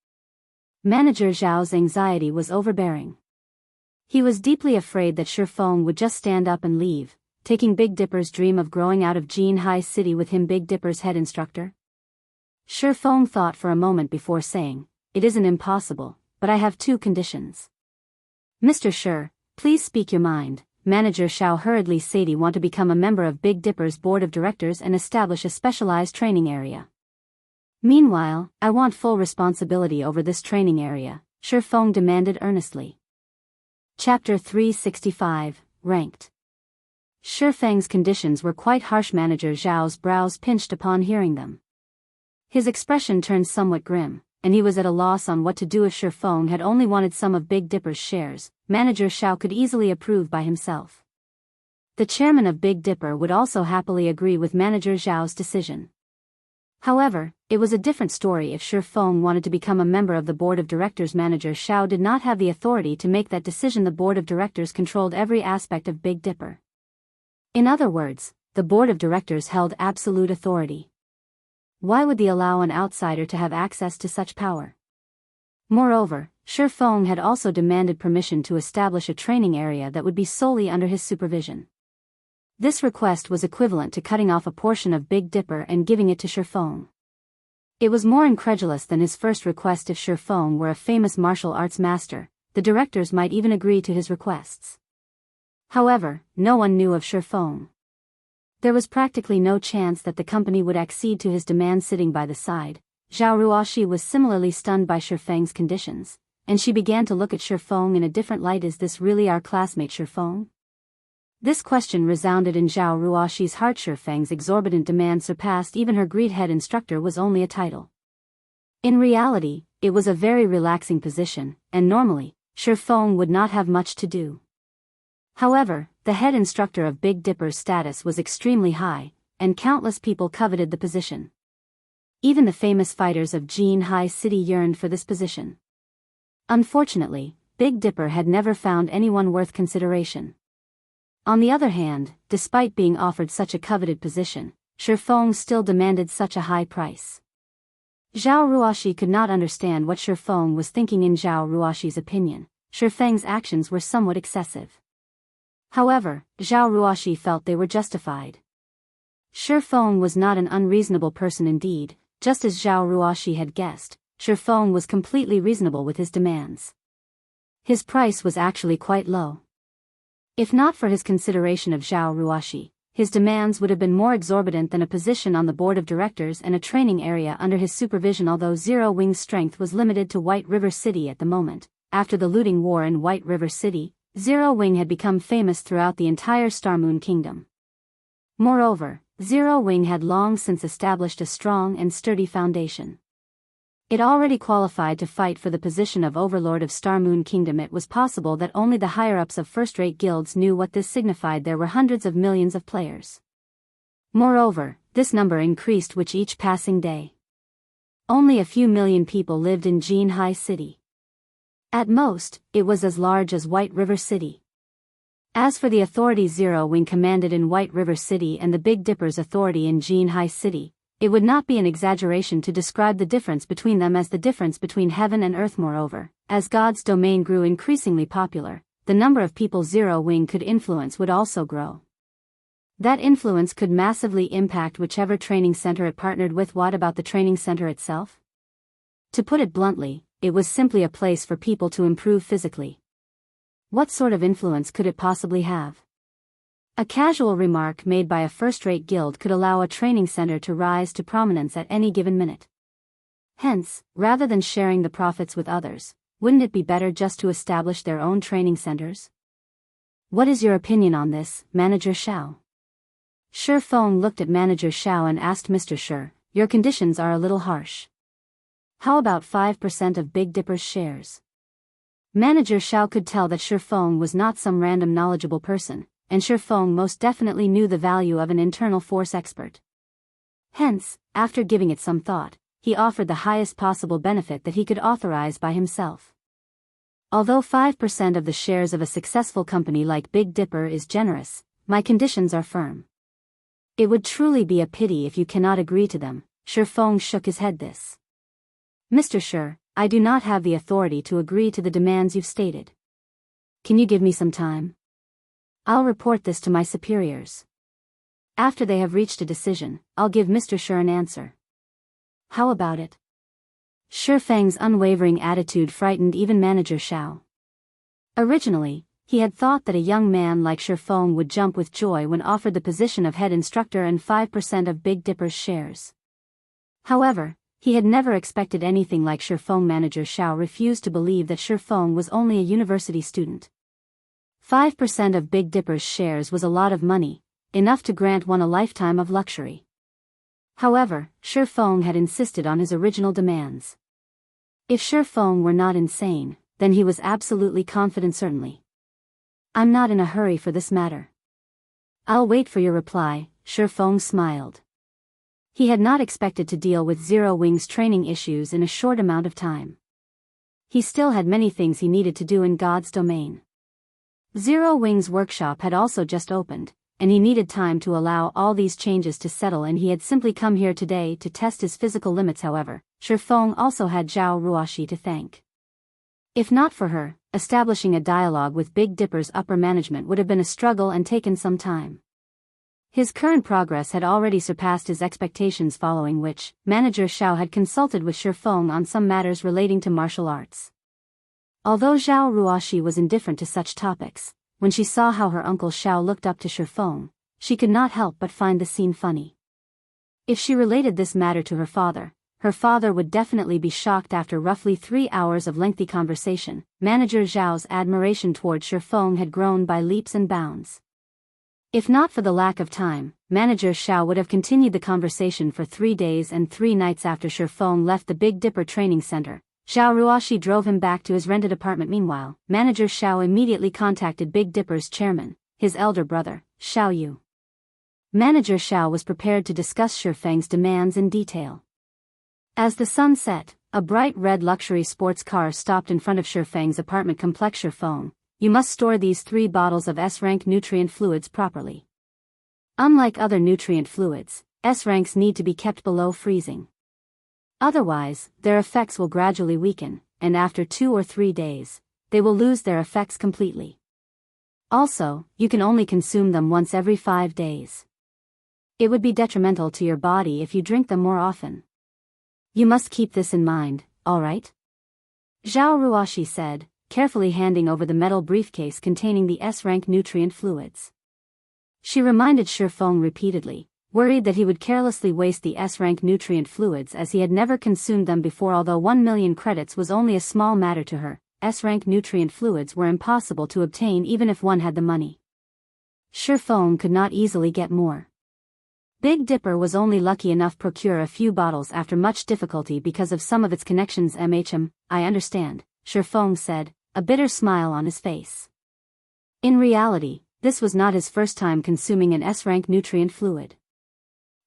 Manager Zhao's anxiety was overbearing. He was deeply afraid that Shifeng would just stand up and leave, taking Big Dipper's dream of growing out of Jinhai City with him. Big Dipper's head instructor? Shifeng thought for a moment before saying, "It isn't impossible, but I have two conditions." "Mr. Shi, please speak your mind," Manager Xiao hurriedly said. "I want to become a member of Big Dipper's board of directors and establish a specialized training area. Meanwhile, I want full responsibility over this training area," Shifeng demanded earnestly. Chapter 365, Ranked. Shifeng's conditions were quite harsh. Manager Zhao's brows pinched upon hearing them. His expression turned somewhat grim, and he was at a loss on what to do. If Shifeng had only wanted some of Big Dipper's shares, Manager Xiao could easily approve by himself. The chairman of Big Dipper would also happily agree with Manager Zhao's decision. However, it was a different story if Shifeng wanted to become a member of the board of directors. Manager Xiao did not have the authority to make that decision. The board of directors controlled every aspect of Big Dipper. In other words, the board of directors held absolute authority. Why would they allow an outsider to have access to such power? Moreover, Shifeng had also demanded permission to establish a training area that would be solely under his supervision. This request was equivalent to cutting off a portion of Big Dipper and giving it to Shifeng. It was more incredulous than his first request. If Shifeng were a famous martial arts master, the directors might even agree to his requests. However, no one knew of Shifeng. There was practically no chance that the company would accede to his demands. Sitting by the side, Zhao Ruoxi was similarly stunned by Shifeng's conditions, and she began to look at Shifeng in a different light. Is this really our classmate Shifeng? This question resounded in Zhao Ruoxi's heart. Shifeng's exorbitant demand surpassed even her greed. Head instructor was only a title. In reality, it was a very relaxing position, and normally, Shifeng would not have much to do. However, the head instructor of Big Dipper's status was extremely high, and countless people coveted the position. Even the famous fighters of Jinhai City yearned for this position. Unfortunately, Big Dipper had never found anyone worth consideration. On the other hand, despite being offered such a coveted position, Shifeng still demanded such a high price. Zhao Ruoxi could not understand what Shifeng was thinking. In Zhao Ruoxi's opinion, Shifeng's actions were somewhat excessive. However, Zhao Ruoxi felt they were justified. Shifeng was not an unreasonable person. Indeed, just as Zhao Ruoxi had guessed, Shifeng was completely reasonable with his demands. His price was actually quite low. If not for his consideration of Zhao Ruoxi, his demands would have been more exorbitant than a position on the board of directors and a training area under his supervision. Although Zero Wing's strength was limited to White River City at the moment, after the looting war in White River City, Zero Wing had become famous throughout the entire Starmoon Kingdom. Moreover, Zero Wing had long since established a strong and sturdy foundation. It already qualified to fight for the position of Overlord of Starmoon Kingdom. It was possible that only the higher-ups of first-rate guilds knew what this signified. There were hundreds of millions of players. Moreover, this number increased with each passing day. Only a few million people lived in Jinhai City. At most, it was as large as White River City. As for the authority Zero Wing commanded in White River City and the Big Dipper's authority in Jinhai City, it would not be an exaggeration to describe the difference between them as the difference between heaven and earth. Moreover, as God's domain grew increasingly popular, the number of people Zero Wing could influence would also grow. That influence could massively impact whichever training center it partnered with. What about the training center itself? To put it bluntly, it was simply a place for people to improve physically. What sort of influence could it possibly have? A casual remark made by a first-rate guild could allow a training center to rise to prominence at any given minute. Hence, rather than sharing the profits with others, wouldn't it be better just to establish their own training centers? What is your opinion on this, Manager Xiao? Shi Feng looked at Manager Xiao and asked Mr. Shi, your conditions are a little harsh. How about 5% of Big Dipper's shares? Manager Xiao could tell that Shi Feng was not some random knowledgeable person, and Shi Feng most definitely knew the value of an internal force expert. Hence, after giving it some thought, he offered the highest possible benefit that he could authorize by himself. Although 5% of the shares of a successful company like Big Dipper is generous, my conditions are firm. It would truly be a pity if you cannot agree to them. Shi Feng shook his head this. Mr. Shi, I do not have the authority to agree to the demands you've stated. Can you give me some time? I'll report this to my superiors. After they have reached a decision, I'll give Mr. Shi an answer. How about it? Shi Feng's unwavering attitude frightened even Manager Xiao. Originally, he had thought that a young man like Shi Feng would jump with joy when offered the position of head instructor and 5% of Big Dipper's shares. However, he had never expected anything like Shi Feng. Manager Xiao refused to believe that Shi Feng was only a university student. 5% of Big Dipper's shares was a lot of money, enough to grant one a lifetime of luxury. However, Shi Feng had insisted on his original demands. If Shi Feng were not insane, then he was absolutely confident. Certainly. I'm not in a hurry for this matter. I'll wait for your reply, Shi Feng smiled. He had not expected to deal with Zero Wing's training issues in a short amount of time. He still had many things he needed to do in God's domain. Zero Wing's workshop had also just opened, and he needed time to allow all these changes to settle, and he had simply come here today to test his physical limits. However, Shi Feng also had Zhao Ruoxi to thank. If not for her, establishing a dialogue with Big Dipper's upper management would have been a struggle and taken some time. His current progress had already surpassed his expectations, following which, Manager Xiao had consulted with Shi Feng on some matters relating to martial arts. Although Zhao Ruoxi was indifferent to such topics, when she saw how her uncle Xiao looked up to Shi Feng, she could not help but find the scene funny. If she related this matter to her father would definitely be shocked. After roughly 3 hours of lengthy conversation, Manager Zhao's admiration toward Shi Feng had grown by leaps and bounds. If not for the lack of time, Manager Xiao would have continued the conversation for 3 days and 3 nights. After Shi Feng left the Big Dipper training center, Zhao Ruoxi drove him back to his rented apartment. Meanwhile, Manager Xiao immediately contacted Big Dipper's chairman, his elder brother, Xiao Yu. Manager Xiao was prepared to discuss Shi Feng's demands in detail. As the sun set, a bright red luxury sports car stopped in front of Shi Feng's apartment complex. Shi Feng, you must store these 3 bottles of S-rank nutrient fluids properly. Unlike other nutrient fluids, S-ranks need to be kept below freezing. Otherwise, their effects will gradually weaken, and after 2 or 3 days, they will lose their effects completely. Also, you can only consume them once every 5 days. It would be detrimental to your body if you drink them more often. You must keep this in mind, alright? Zhao Ruoxi said, carefully handing over the metal briefcase containing the S-rank nutrient fluids. She reminded Shi Feng repeatedly, worried that he would carelessly waste the S-rank nutrient fluids as he had never consumed them before. Although 1 million credits was only a small matter to her, S-rank nutrient fluids were impossible to obtain even if one had the money. Shi Feng could not easily get more. Big Dipper was only lucky enough to procure a few bottles after much difficulty because of some of its connections. I understand, Shi Feng said, a bitter smile on his face. In reality, this was not his first time consuming an S-rank nutrient fluid.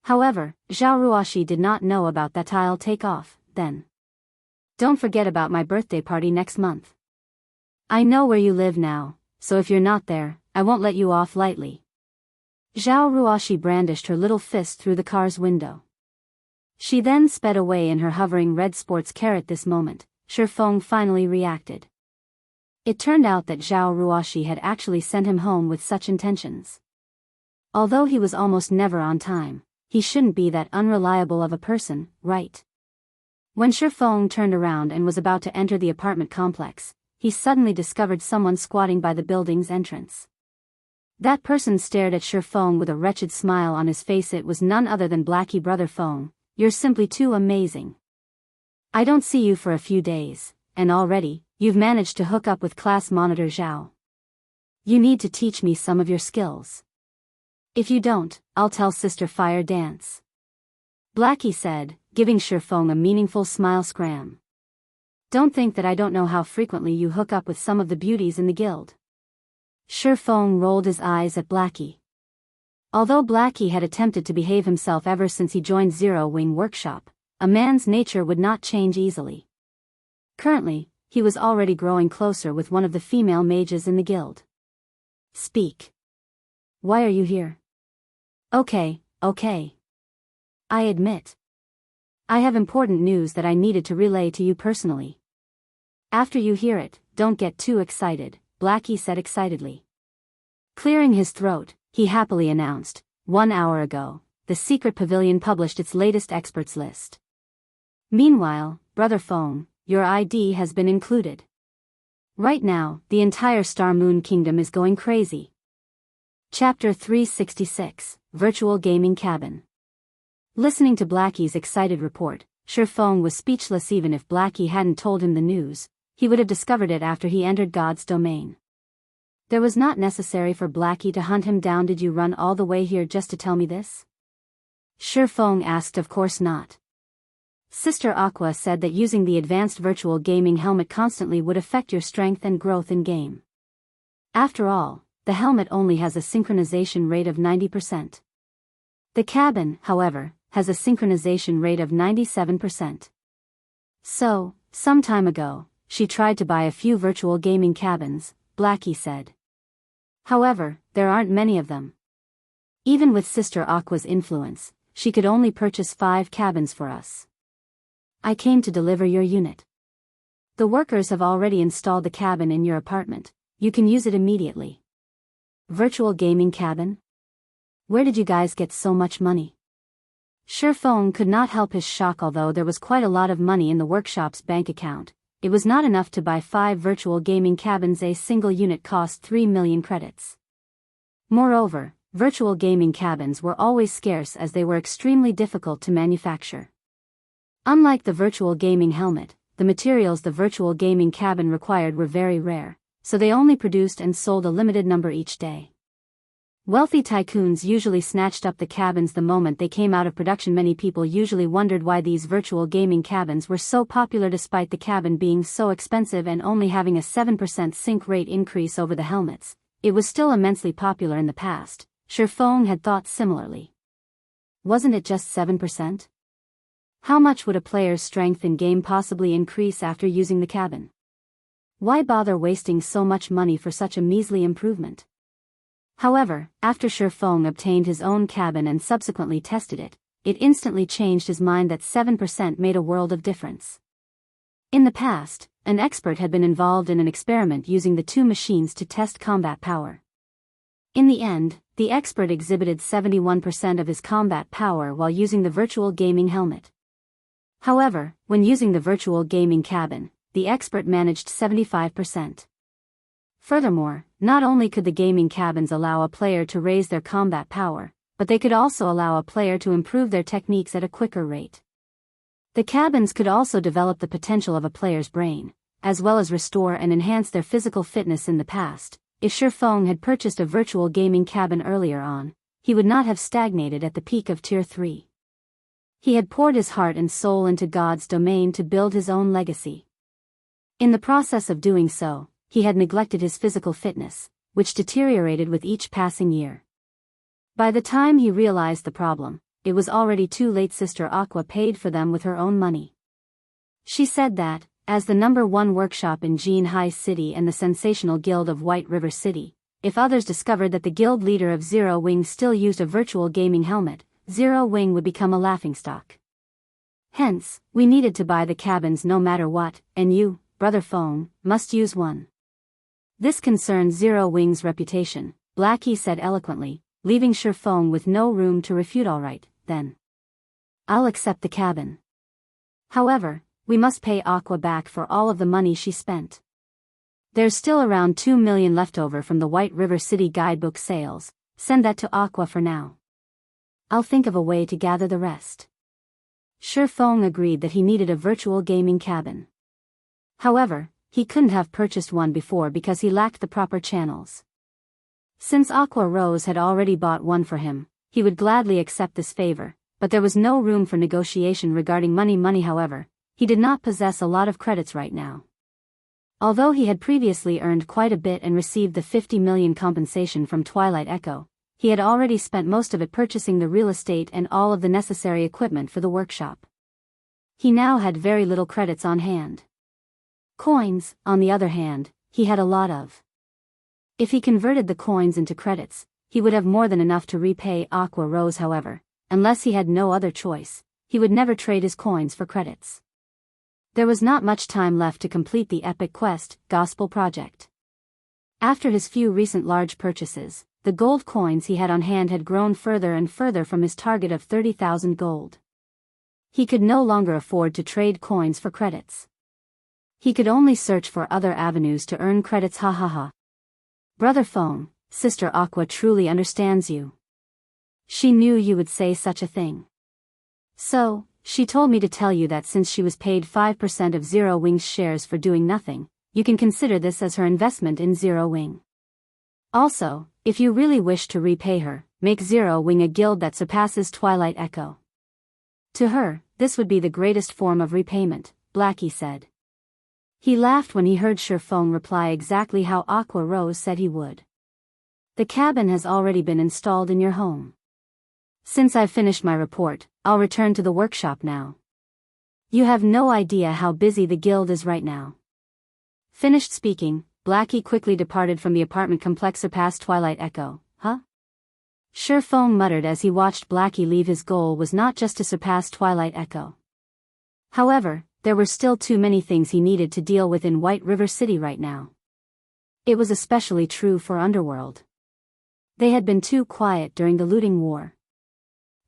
However, Zhao Ruoxi did not know about that. I'll take off, then. Don't forget about my birthday party next month. I know where you live now, so if you're not there, I won't let you off lightly. Zhao Ruoxi brandished her little fist through the car's window. She then sped away in her hovering red sports car. At this moment, Shi Feng finally reacted. It turned out that Zhao Ruoxi had actually sent him home with such intentions. Although he was almost never on time, he shouldn't be that unreliable of a person, right? When Shifeng turned around and was about to enter the apartment complex, he suddenly discovered someone squatting by the building's entrance. That person stared at Shifeng with a wretched smile on his face. It was none other than Blackie. Brother Feng, you're simply too amazing. I don't see you for a few days, and already, you've managed to hook up with class monitor Zhao. You need to teach me some of your skills. If you don't, I'll tell Sister Fire Dance. Blackie said, giving Shifeng a meaningful smile. Scram. Don't think that I don't know how frequently you hook up with some of the beauties in the guild. Shifeng rolled his eyes at Blackie. Although Blackie had attempted to behave himself ever since he joined Zero Wing Workshop, a man's nature would not change easily. Currently, he was already growing closer with one of the female mages in the guild. Speak. Why are you here? Okay. I admit. I have important news that I needed to relay to you personally. After you hear it, don't get too excited, Blackie said excitedly. Clearing his throat, he happily announced, 1 hour ago, the secret pavilion published its latest experts list. Meanwhile, Brother Feng, your ID has been included. Right now, the entire Star Moon Kingdom is going crazy. Chapter 366, Virtual Gaming Cabin. Listening to Blackie's excited report, Shifeng was speechless. Even if Blackie hadn't told him the news, he would have discovered it after he entered God's domain. There was not necessary for Blackie to hunt him down. Did you run all the way here just to tell me this? Shifeng asked. Of course not. Sister Aqua said that using the advanced virtual gaming helmet constantly would affect your strength and growth in game. After all, the helmet only has a synchronization rate of 90%. The cabin, however, has a synchronization rate of 97%. So, some time ago, she tried to buy a few virtual gaming cabins, Blackie said. However, there aren't many of them. Even with Sister Aqua's influence, she could only purchase 5 cabins for us. I came to deliver your unit. The workers have already installed the cabin in your apartment. You can use it immediately. Virtual gaming cabin? Where did you guys get so much money? Shifeng could not help his shock. Although there was quite a lot of money in the workshop's bank account, it was not enough to buy 5 virtual gaming cabins. A single unit cost 3 million credits. Moreover, virtual gaming cabins were always scarce as they were extremely difficult to manufacture. Unlike the virtual gaming helmet, the materials the virtual gaming cabin required were very rare, so they only produced and sold a limited number each day. Wealthy tycoons usually snatched up the cabins the moment they came out of production. Many people usually wondered why these virtual gaming cabins were so popular despite the cabin being so expensive and only having a 7% sync rate increase over the helmets. It was still immensely popular in the past. Shifeng had thought similarly. Wasn't it just 7%? How much would a player's strength in game possibly increase after using the cabin? Why bother wasting so much money for such a measly improvement? However, after Shifeng obtained his own cabin and subsequently tested it, it instantly changed his mind that 7% made a world of difference. In the past, an expert had been involved in an experiment using the 2 machines to test combat power. In the end, the expert exhibited 71% of his combat power while using the virtual gaming helmet. However, when using the virtual gaming cabin, the expert managed 75%. Furthermore, not only could the gaming cabins allow a player to raise their combat power, but they could also allow a player to improve their techniques at a quicker rate. The cabins could also develop the potential of a player's brain, as well as restore and enhance their physical fitness. In the past, if Shifeng had purchased a virtual gaming cabin earlier on, he would not have stagnated at the peak of Tier 3. He had poured his heart and soul into God's domain to build his own legacy. In the process of doing so, he had neglected his physical fitness, which deteriorated with each passing year. By the time he realized the problem, it was already too late. Sister Aqua paid for them with her own money. She said that, as the #1 workshop in Jinhai City and the sensational guild of White River City, if others discovered that the guild leader of Zero Wing still used a virtual gaming helmet, Zero Wing would become a laughingstock. Hence, we needed to buy the cabins no matter what, and you, Brother Feng, must use one. This concerned Zero Wing's reputation, Blackie said eloquently, leaving Shifeng with no room to refute. All right, then. I'll accept the cabin. However, We must pay Aqua back for all of the money she spent. There's still around 2 million left over from the White River City guidebook sales. Send that to Aqua for now. I'll think of a way to gather the rest. Shifeng agreed that he needed a virtual gaming cabin. However, he couldn't have purchased one before because he lacked the proper channels. Since Aqua Rose had already bought one for him, he would gladly accept this favor, but there was no room for negotiation regarding money. However, he did not possess a lot of credits right now. Although he had previously earned quite a bit and received the 50 million compensation from Twilight Echo, he had already spent most of it purchasing the real estate and all of the necessary equipment for the workshop. He now had very little credits on hand. Coins, on the other hand, he had a lot of. If he converted the coins into credits, he would have more than enough to repay Aqua Rose. However, unless he had no other choice, he would never trade his coins for credits. There was not much time left to complete the epic quest, Gospel Project. After his few recent large purchases, the gold coins he had on hand had grown further and further from his target of 30,000 gold. He could no longer afford to trade coins for credits. He could only search for other avenues to earn credits. Brother Feng, Sister Aqua truly understands you. She knew you would say such a thing. So, she told me to tell you that since she was paid 5% of Zero Wing's shares for doing nothing, you can consider this as her investment in Zero Wing. Also, if you really wish to repay her, make Zero Wing a guild that surpasses Twilight Echo. To her, this would be the greatest form of repayment, Blackie said. He laughed when he heard Shifeng reply exactly how Aqua Rose said he would. The cabin has already been installed in your home. Since I've finished my report, I'll return to the workshop now. You have no idea how busy the guild is right now. Finished speaking, Blackie quickly departed from the apartment complex. Surpassed Twilight Echo, huh? Shifeng muttered as he watched Blackie leave. His goal was not just to surpass Twilight Echo. However, there were still too many things he needed to deal with in White River City right now. It was especially true for Underworld. They had been too quiet during the looting war.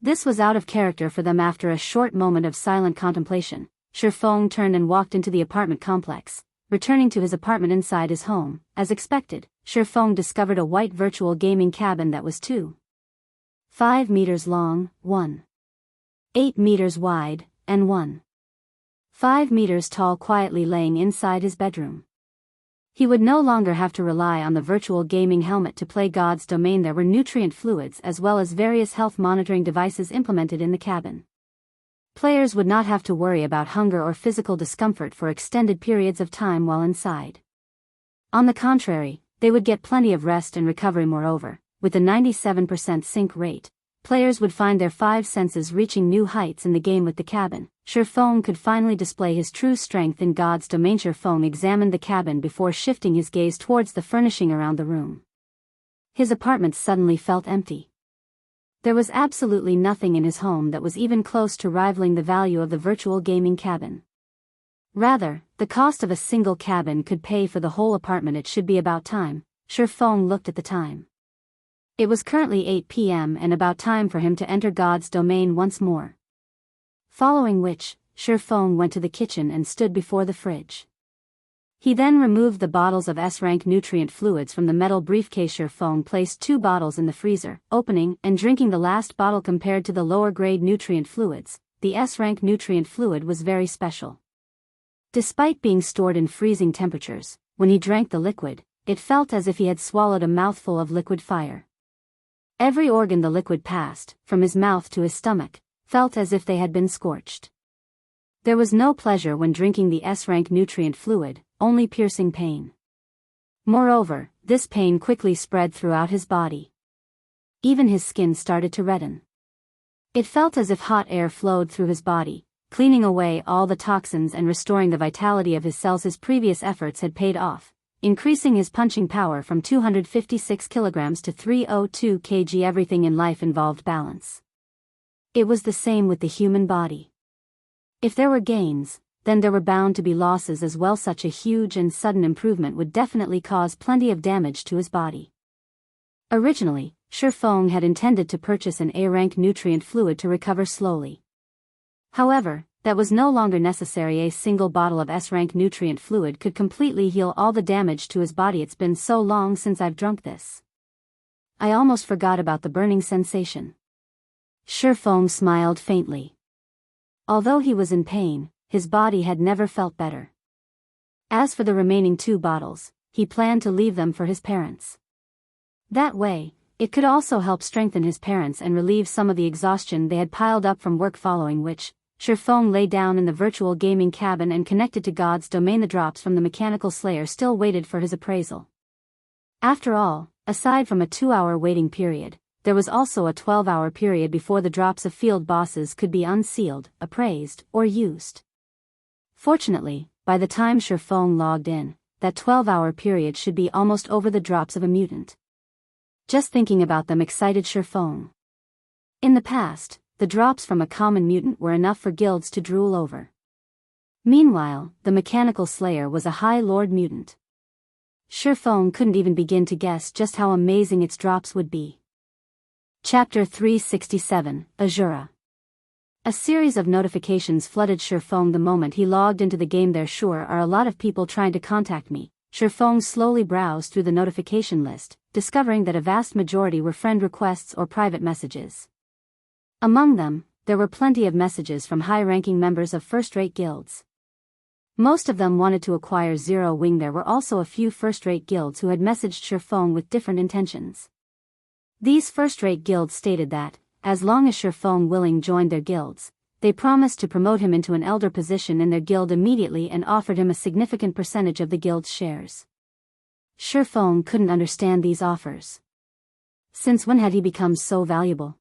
This was out of character for them. After a short moment of silent contemplation, Shifeng turned and walked into the apartment complex. Returning to his apartment inside his home, as expected, Shifeng discovered a white virtual gaming cabin that was 2.5 meters long, 1.8 meters wide, and 1.5 meters tall, quietly laying inside his bedroom. He would no longer have to rely on the virtual gaming helmet to play God's Domain. There were nutrient fluids as well as various health monitoring devices implemented in the cabin. Players would not have to worry about hunger or physical discomfort for extended periods of time while inside. On the contrary, they would get plenty of rest and recovery. Moreover, with a 97% sync rate, players would find their 5 senses reaching new heights in the game. With the cabin, Shifeng could finally display his true strength in God's Domain. Shifeng examined the cabin before shifting his gaze towards the furnishing around the room. His apartment suddenly felt empty. There was absolutely nothing in his home that was even close to rivaling the value of the virtual gaming cabin. Rather, the cost of a single cabin could pay for the whole apartment. It should be about time. Shifeng looked at the time. It was currently 8 p.m. and about time for him to enter God's Domain once more. Following which, Shifeng went to the kitchen and stood before the fridge. He then removed the bottles of S-rank nutrient fluids from the metal briefcase. Shifeng placed 2 bottles in the freezer, opening and drinking the last bottle. Compared to the lower-grade nutrient fluids, the S-rank nutrient fluid was very special. Despite being stored in freezing temperatures, when he drank the liquid, it felt as if he had swallowed a mouthful of liquid fire. Every organ the liquid passed, from his mouth to his stomach, felt as if they had been scorched. There was no pleasure when drinking the S-rank nutrient fluid, only piercing pain. Moreover, this pain quickly spread throughout his body. Even his skin started to redden. It felt as if hot air flowed through his body, cleaning away all the toxins and restoring the vitality of his cells. His previous efforts had paid off, increasing his punching power from 256 kilograms to 302 kg. Everything in life involved balance. It was the same with the human body. If there were gains, then there were bound to be losses as well. Such a huge and sudden improvement would definitely cause plenty of damage to his body. Originally, Shifeng had intended to purchase an A-rank nutrient fluid to recover slowly. However, that was no longer necessary. A single bottle of S-rank nutrient fluid could completely heal all the damage to his body. It's been so long since I've drunk this. I almost forgot about the burning sensation. Shifeng smiled faintly. Although he was in pain, his body had never felt better. As for the remaining 2 bottles, he planned to leave them for his parents. That way, it could also help strengthen his parents and relieve some of the exhaustion they had piled up from work, following which, Shifeng lay down in the virtual gaming cabin and connected to God's domain. The drops from the mechanical slayer still waited for his appraisal. After all, aside from a 2-hour waiting period, there was also a 12-hour period before the drops of field bosses could be unsealed, appraised, or used. Fortunately, by the time Shifeng logged in, that 12-hour period should be almost over. The drops of a mutant. Just thinking about them excited Shifeng. In the past, the drops from a common mutant were enough for guilds to drool over. Meanwhile, the mechanical slayer was a High Lord mutant. Shifeng couldn't even begin to guess just how amazing its drops would be. Chapter 367, Asura. A series of notifications flooded Shifeng the moment he logged into the game. There sure are a lot of people trying to contact me. Shifeng slowly browsed through the notification list, discovering that a vast majority were friend requests or private messages. Among them, there were plenty of messages from high-ranking members of first-rate guilds. Most of them wanted to acquire Zero Wing. There were also a few first-rate guilds who had messaged Shifeng with different intentions. These first-rate guilds stated that, as long as Shifeng willing joined their guilds, they promised to promote him into an elder position in their guild immediately and offered him a significant percentage of the guild's shares. Shifeng couldn't understand these offers. Since when had he become so valuable?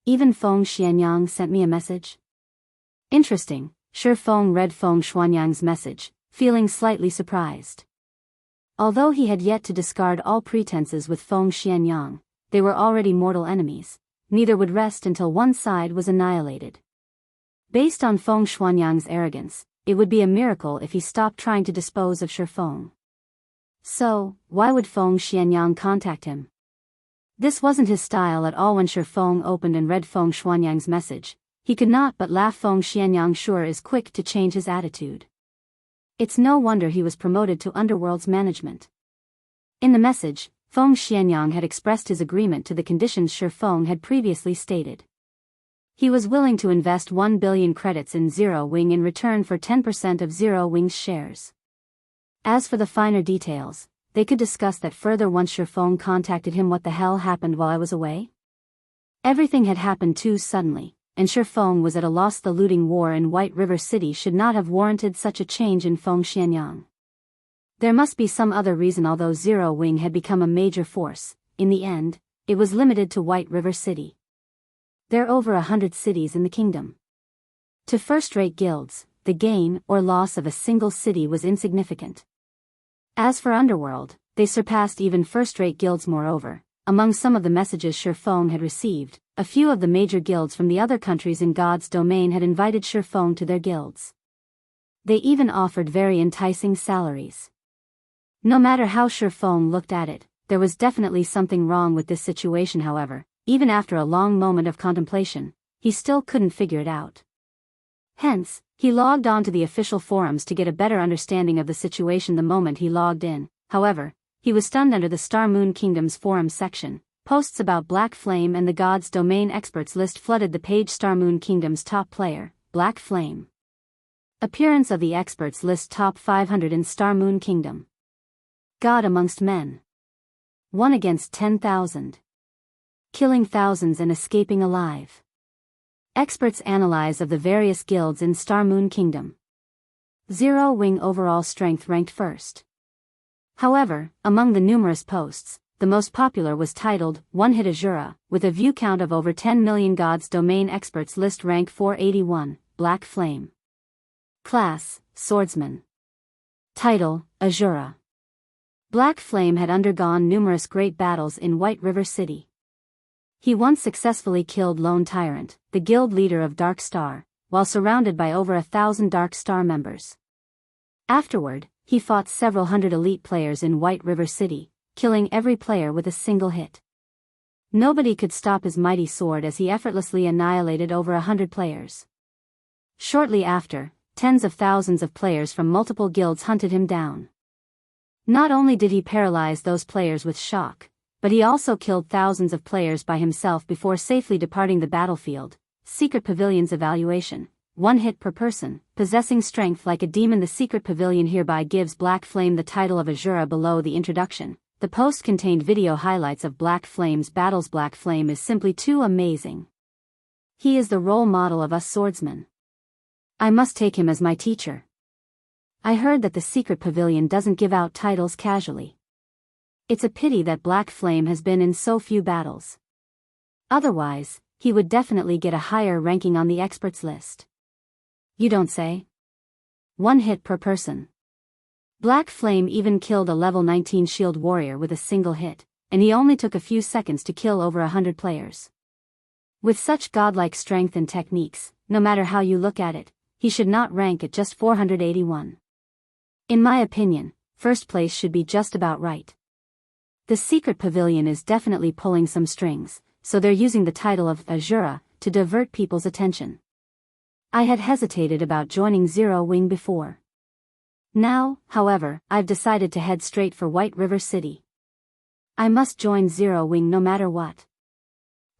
Even Feng Xianyang sent me a message? Interesting. Shifeng read Feng Xuanyang's message, feeling slightly surprised. Although he had yet to discard all pretenses with Feng Xianyang, they were already mortal enemies. Neither would rest until one side was annihilated. Based on Feng Xuanyang's arrogance, it would be a miracle if he stopped trying to dispose of Shifeng. So, why would Feng Xianyang contact him? This wasn't his style at all. When Shifeng opened and read Feng Xuanyang's message, he could not but laugh. Feng Xianyang sure is quick to change his attitude. It's no wonder he was promoted to Underworld's management. In the message, Feng Xianyang had expressed his agreement to the conditions Shifeng had previously stated. He was willing to invest 1 billion credits in Zero Wing in return for 10% of Zero Wing's shares. As for the finer details, they could discuss that further once Shifeng contacted him. What the hell happened while I was away? Everything had happened too suddenly, and Shifeng was at a loss. The looting war in White River City should not have warranted such a change in Feng Xianyang. There must be some other reason. Although Zero Wing had become a major force, in the end, it was limited to White River City. There are over 100 cities in the kingdom. To first-rate guilds, the gain or loss of a single city was insignificant. As for Underworld, they surpassed even first-rate guilds. Moreover, among some of the messages Shifeng had received, a few of the major guilds from the other countries in God's domain had invited Shifeng to their guilds. They even offered very enticing salaries. No matter how Shifeng looked at it, there was definitely something wrong with this situation. However, even after a long moment of contemplation, he still couldn't figure it out. Hence, he logged on to the official forums to get a better understanding of the situation. The moment he logged in, however, he was stunned. Under the Star Moon Kingdom's forum section, posts about Black Flame and the God's Domain experts list flooded the page. Star Moon Kingdom's top player, Black Flame. Appearance of the experts list: top 500 in Star Moon Kingdom. God amongst men. 1 against 10,000. Killing thousands and escaping alive. Experts analyze of the various guilds in Star Moon Kingdom. Zero Wing overall strength ranked first. However, among the numerous posts, the most popular was titled, One Hit Asura, with a view count of over 10 million. God's Domain experts list rank 481, Black Flame. Class, Swordsman. Title, Asura. Black Flame had undergone numerous great battles in White River City. He once successfully killed Lone Tyrant, the guild leader of Dark Star, while surrounded by over 1,000 Dark Star members. Afterward, he fought several hundred elite players in White River City, killing every player with a single hit. Nobody could stop his mighty sword as he effortlessly annihilated over 100 players. Shortly after, tens of thousands of players from multiple guilds hunted him down. Not only did he paralyze those players with shock, but he also killed thousands of players by himself before safely departing the battlefield. Secret Pavilion's evaluation: 1 hit per person, possessing strength like a demon. The Secret Pavilion hereby gives Black Flame the title of Asura. Below the introduction, the post contained video highlights of Black Flame's battles. Black Flame is simply too amazing. He is the role model of us swordsmen. I must take him as my teacher. I heard that the Secret Pavilion doesn't give out titles casually. It's a pity that Black Flame has been in so few battles. Otherwise, he would definitely get a higher ranking on the experts list. You don't say? 1 hit per person. Black Flame even killed a level 19 shield warrior with a single hit, and he only took a few seconds to kill over 100 players. With such godlike strength and techniques, no matter how you look at it, he should not rank at just 481. In my opinion, first place should be just about right. The Secret Pavilion is definitely pulling some strings, so they're using the title of Asura to divert people's attention. I had hesitated about joining Zero Wing before. Now, however, I've decided to head straight for White River City. I must join Zero Wing no matter what.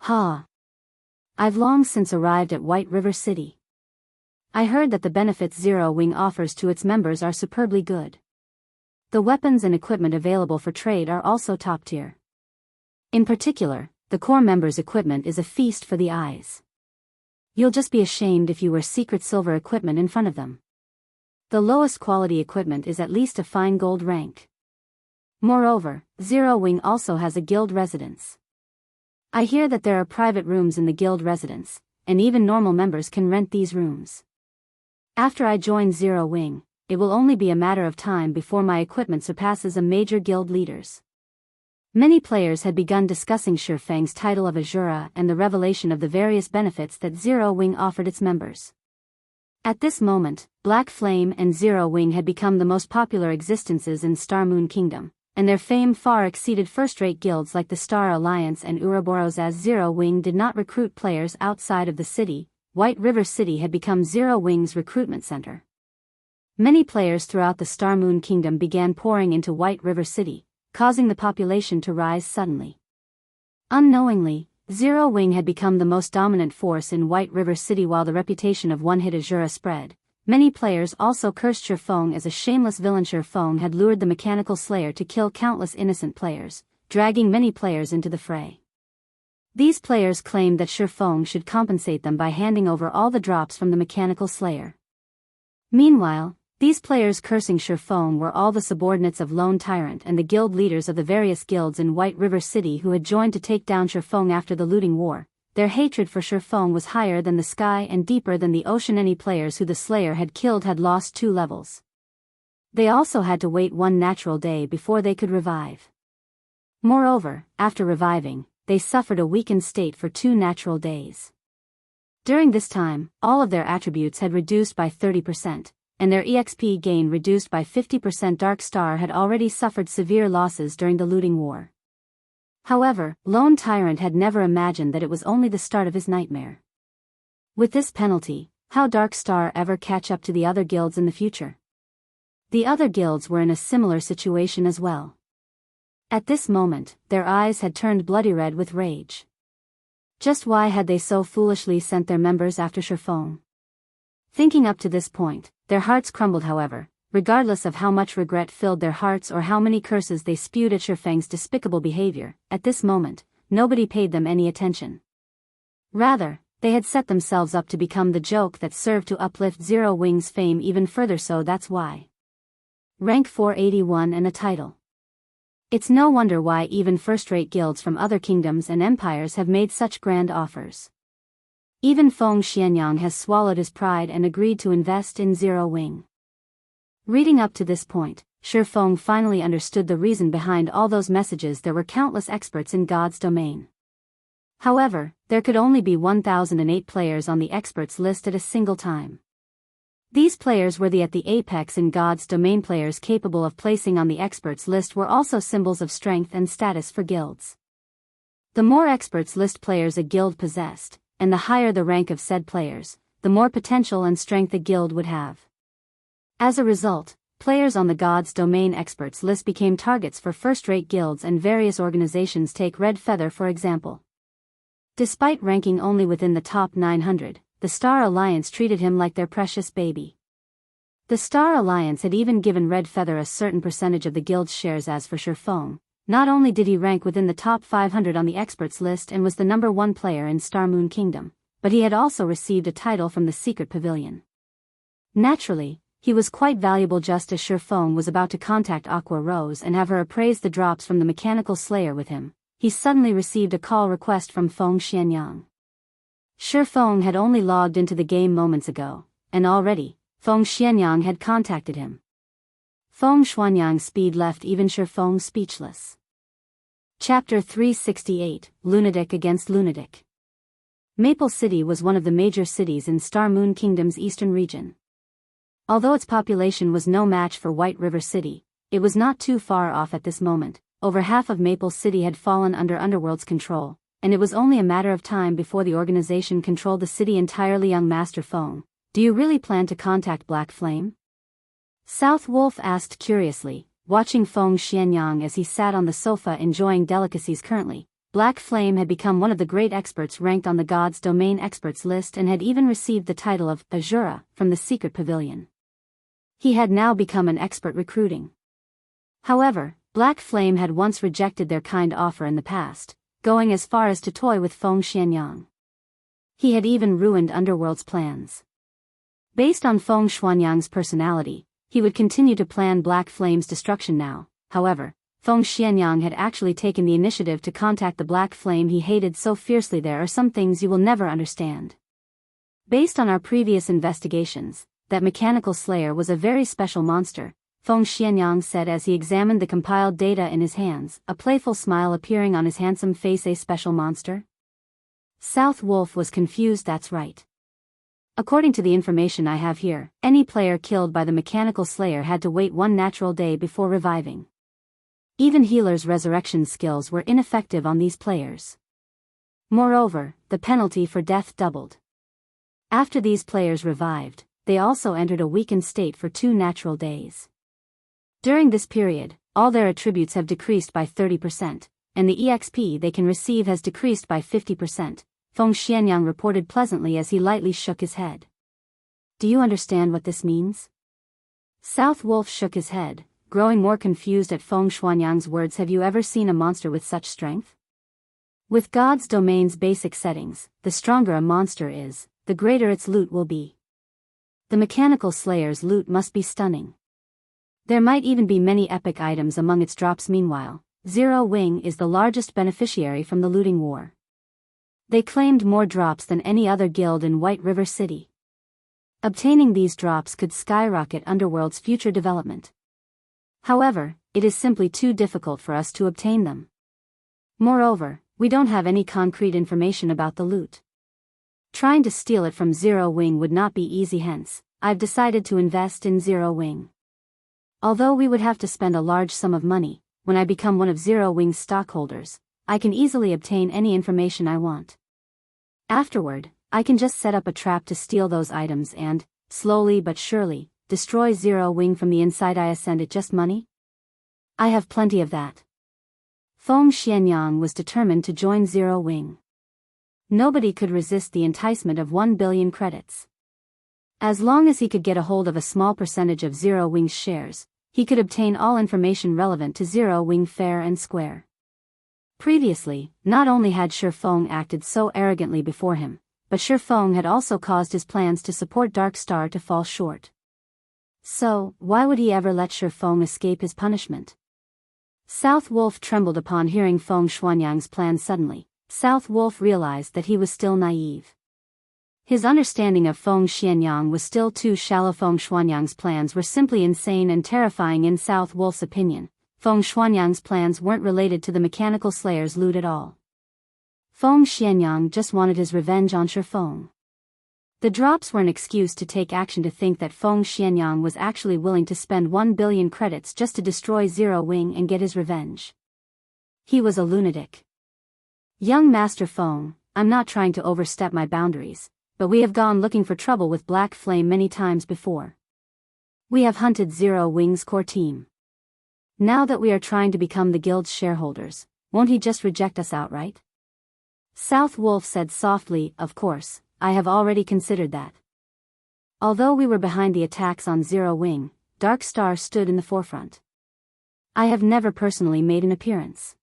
I've long since arrived at White River City. I heard that the benefits Zero Wing offers to its members are superbly good. The weapons and equipment available for trade are also top tier. In particular, the core members' equipment is a feast for the eyes. You'll just be ashamed if you wear secret silver equipment in front of them. The lowest quality equipment is at least a fine gold rank. Moreover, Zero Wing also has a guild residence. I hear that there are private rooms in the guild residence, and even normal members can rent these rooms. After I join Zero Wing, it will only be a matter of time before my equipment surpasses a major guild leader's. Many players had begun discussing Shifeng's title of Asura and the revelation of the various benefits that Zero Wing offered its members. At this moment, Black Flame and Zero Wing had become the most popular existences in Star Moon Kingdom, and their fame far exceeded first-rate guilds like the Star Alliance and Ouroboros. As Zero Wing did not recruit players outside of the city, White River City had become Zero Wing's recruitment center. Many players throughout the Star Moon Kingdom began pouring into White River City, causing the population to rise suddenly. Unknowingly, Zero Wing had become the most dominant force in White River City. While the reputation of one-hit Asura spread, many players also cursed Shifeng as a shameless villain. Shifeng had lured the Mechanical Slayer to kill countless innocent players, dragging many players into the fray. These players claimed that Shifeng should compensate them by handing over all the drops from the Mechanical Slayer. Meanwhile, these players cursing Shifeng were all the subordinates of Lone Tyrant and the guild leaders of the various guilds in White River City who had joined to take down Shifeng after the looting war. Their hatred for Shifeng was higher than the sky and deeper than the ocean. Any players who the Slayer had killed had lost 2 levels. They also had to wait 1 natural day before they could revive. Moreover, after reviving, they suffered a weakened state for 2 natural days. During this time, all of their attributes had reduced by 30%, and their EXP gain reduced by 50%. Dark Star had already suffered severe losses during the looting war. However, Lone Tyrant had never imagined that it was only the start of his nightmare. With this penalty, how Dark Star ever catch up to the other guilds in the future? The other guilds were in a similar situation as well. At this moment, their eyes had turned bloody red with rage. Just why had they so foolishly sent their members after Shifeng? Thinking up to this point, their hearts crumbled. However, regardless of how much regret filled their hearts or how many curses they spewed at Shifeng's despicable behavior, at this moment, nobody paid them any attention. Rather, they had set themselves up to become the joke that served to uplift Zero Wing's fame even further. So that's why. Rank 481 and a title. It's no wonder why even first-rate guilds from other kingdoms and empires have made such grand offers. Even Feng Xianyang has swallowed his pride and agreed to invest in Zero Wing. Reading up to this point, Shifeng finally understood the reason behind all those messages. There were countless experts in God's domain. However, there could only be 1,008 players on the experts list at a single time. These players were at the apex in God's domain. Players capable of placing on the experts list were also symbols of strength and status for guilds. The more experts list players a guild possessed, and the higher the rank of said players, the more potential and strength a guild would have. As a result, players on the God's Domain Experts list became targets for first-rate guilds and various organizations. Take Red Feather for example. Despite ranking only within the top 900, the Star Alliance treated him like their precious baby. The Star Alliance had even given Red Feather a certain percentage of the guild's shares. As for Shurfeng, not only did he rank within the top 500 on the experts list and was the #1 player in Star Moon Kingdom, but he had also received a title from the Secret Pavilion. Naturally, he was quite valuable. Just as Shurfeng was about to contact Aqua Rose and have her appraise the drops from the Mechanical Slayer with him, he suddenly received a call request from Feng Xianyang. Shurfeng had only logged into the game moments ago, and already, Feng Xianyang had contacted him. Feng Xianyang's speed left even Shurfeng speechless. Chapter 368, Lunatic against Lunatic. Maple City was one of the major cities in Star Moon Kingdom's eastern region. Although its population was no match for White River City, it was not too far off at this moment. Over half of Maple City had fallen under Underworld's control, and it was only a matter of time before the organization controlled the city entirely. Young Master Feng, do you really plan to contact Black Flame? South Wolf asked curiously, watching Feng Xianyang as he sat on the sofa enjoying delicacies. Currently, Black Flame had become one of the great experts ranked on the God's Domain Experts list and had even received the title of Asura from the Secret Pavilion. He had now become an expert recruiting. However, Black Flame had once rejected their kind offer in the past, going as far as to toy with Feng Xianyang. He had even ruined Underworld's plans. Based on Feng Xianyang's personality, he would continue to plan Black Flame's destruction now. However, Feng Xianyang had actually taken the initiative to contact the Black Flame he hated so fiercely. There are some things you will never understand. Based on our previous investigations, that Mechanical Slayer was a very special monster, Feng Xianyang said as he examined the compiled data in his hands, a playful smile appearing on his handsome face. A special monster? South Wolf was confused. That's right. According to the information I have here, any player killed by the Mechanical Slayer had to wait 1 natural day before reviving. Even healers' resurrection skills were ineffective on these players. Moreover, the penalty for death doubled. After these players revived, they also entered a weakened state for 2 natural days. During this period, all their attributes have decreased by 30%, and the EXP they can receive has decreased by 50%. Feng Xianyang reported pleasantly as he lightly shook his head. Do you understand what this means? South Wolf shook his head, growing more confused at Feng Xianyang's words. Have you ever seen a monster with such strength? With God's Domain's basic settings, the stronger a monster is, the greater its loot will be. The Mechanical Slayer's loot must be stunning. There might even be many epic items among its drops. Meanwhile, Zero Wing is the largest beneficiary from the looting war. They claimed more drops than any other guild in White River City. Obtaining these drops could skyrocket Underworld's future development. However, it is simply too difficult for us to obtain them. Moreover, we don't have any concrete information about the loot. Trying to steal it from Zero Wing would not be easy, hence, I've decided to invest in Zero Wing. Although we would have to spend a large sum of money, when I become one of Zero Wing's stockholders, I can easily obtain any information I want. Afterward, I can just set up a trap to steal those items and, slowly but surely, destroy Zero Wing from the inside. I ascend it. Just money? I have plenty of that. Feng Xianyang was determined to join Zero Wing. Nobody could resist the enticement of 1 billion credits. As long as he could get a hold of a small percentage of Zero Wing's shares, he could obtain all information relevant to Zero Wing fair and square. Previously, not only had Shurfeng acted so arrogantly before him, but Shurfeng had also caused his plans to support Dark Star to fall short. So, why would he ever let Shurfeng escape his punishment? South Wolf trembled upon hearing Feng Xianyang's plan. Suddenly, South Wolf realized that he was still naive. His understanding of Feng Xianyang was still too shallow. Feng Xianyang's plans were simply insane and terrifying in South Wolf's opinion. Feng Xianyang's plans weren't related to the Mechanical Slayer's loot at all. Feng Xianyang just wanted his revenge on Shurfeng. The drops were an excuse to take action. To think that Feng Xianyang was actually willing to spend 1 billion credits just to destroy Zero Wing and get his revenge. He was a lunatic. Young Master Feng, I'm not trying to overstep my boundaries, but we have gone looking for trouble with Black Flame many times before. We have hunted Zero Wing's core team. Now that we are trying to become the guild's shareholders, won't he just reject us outright? South Wolf said softly, "Of course, I have already considered that." Although we were behind the attacks on Zero Wing, Dark Star stood in the forefront. I have never personally made an appearance.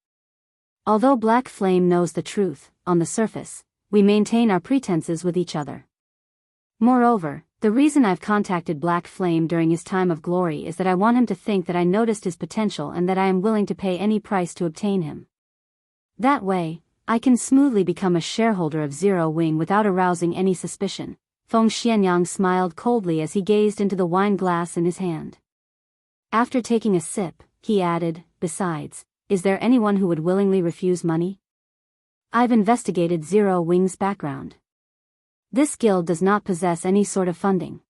Although Black Flame knows the truth, on the surface, we maintain our pretenses with each other. Moreover, the reason I've contacted Black Flame during his time of glory is that I want him to think that I noticed his potential and that I am willing to pay any price to obtain him. That way, I can smoothly become a shareholder of Zero Wing without arousing any suspicion. Feng Xianyang smiled coldly as he gazed into the wine glass in his hand. After taking a sip, he added, "Besides, is there anyone who would willingly refuse money? I've investigated Zero Wing's background. This guild does not possess any sort of funding.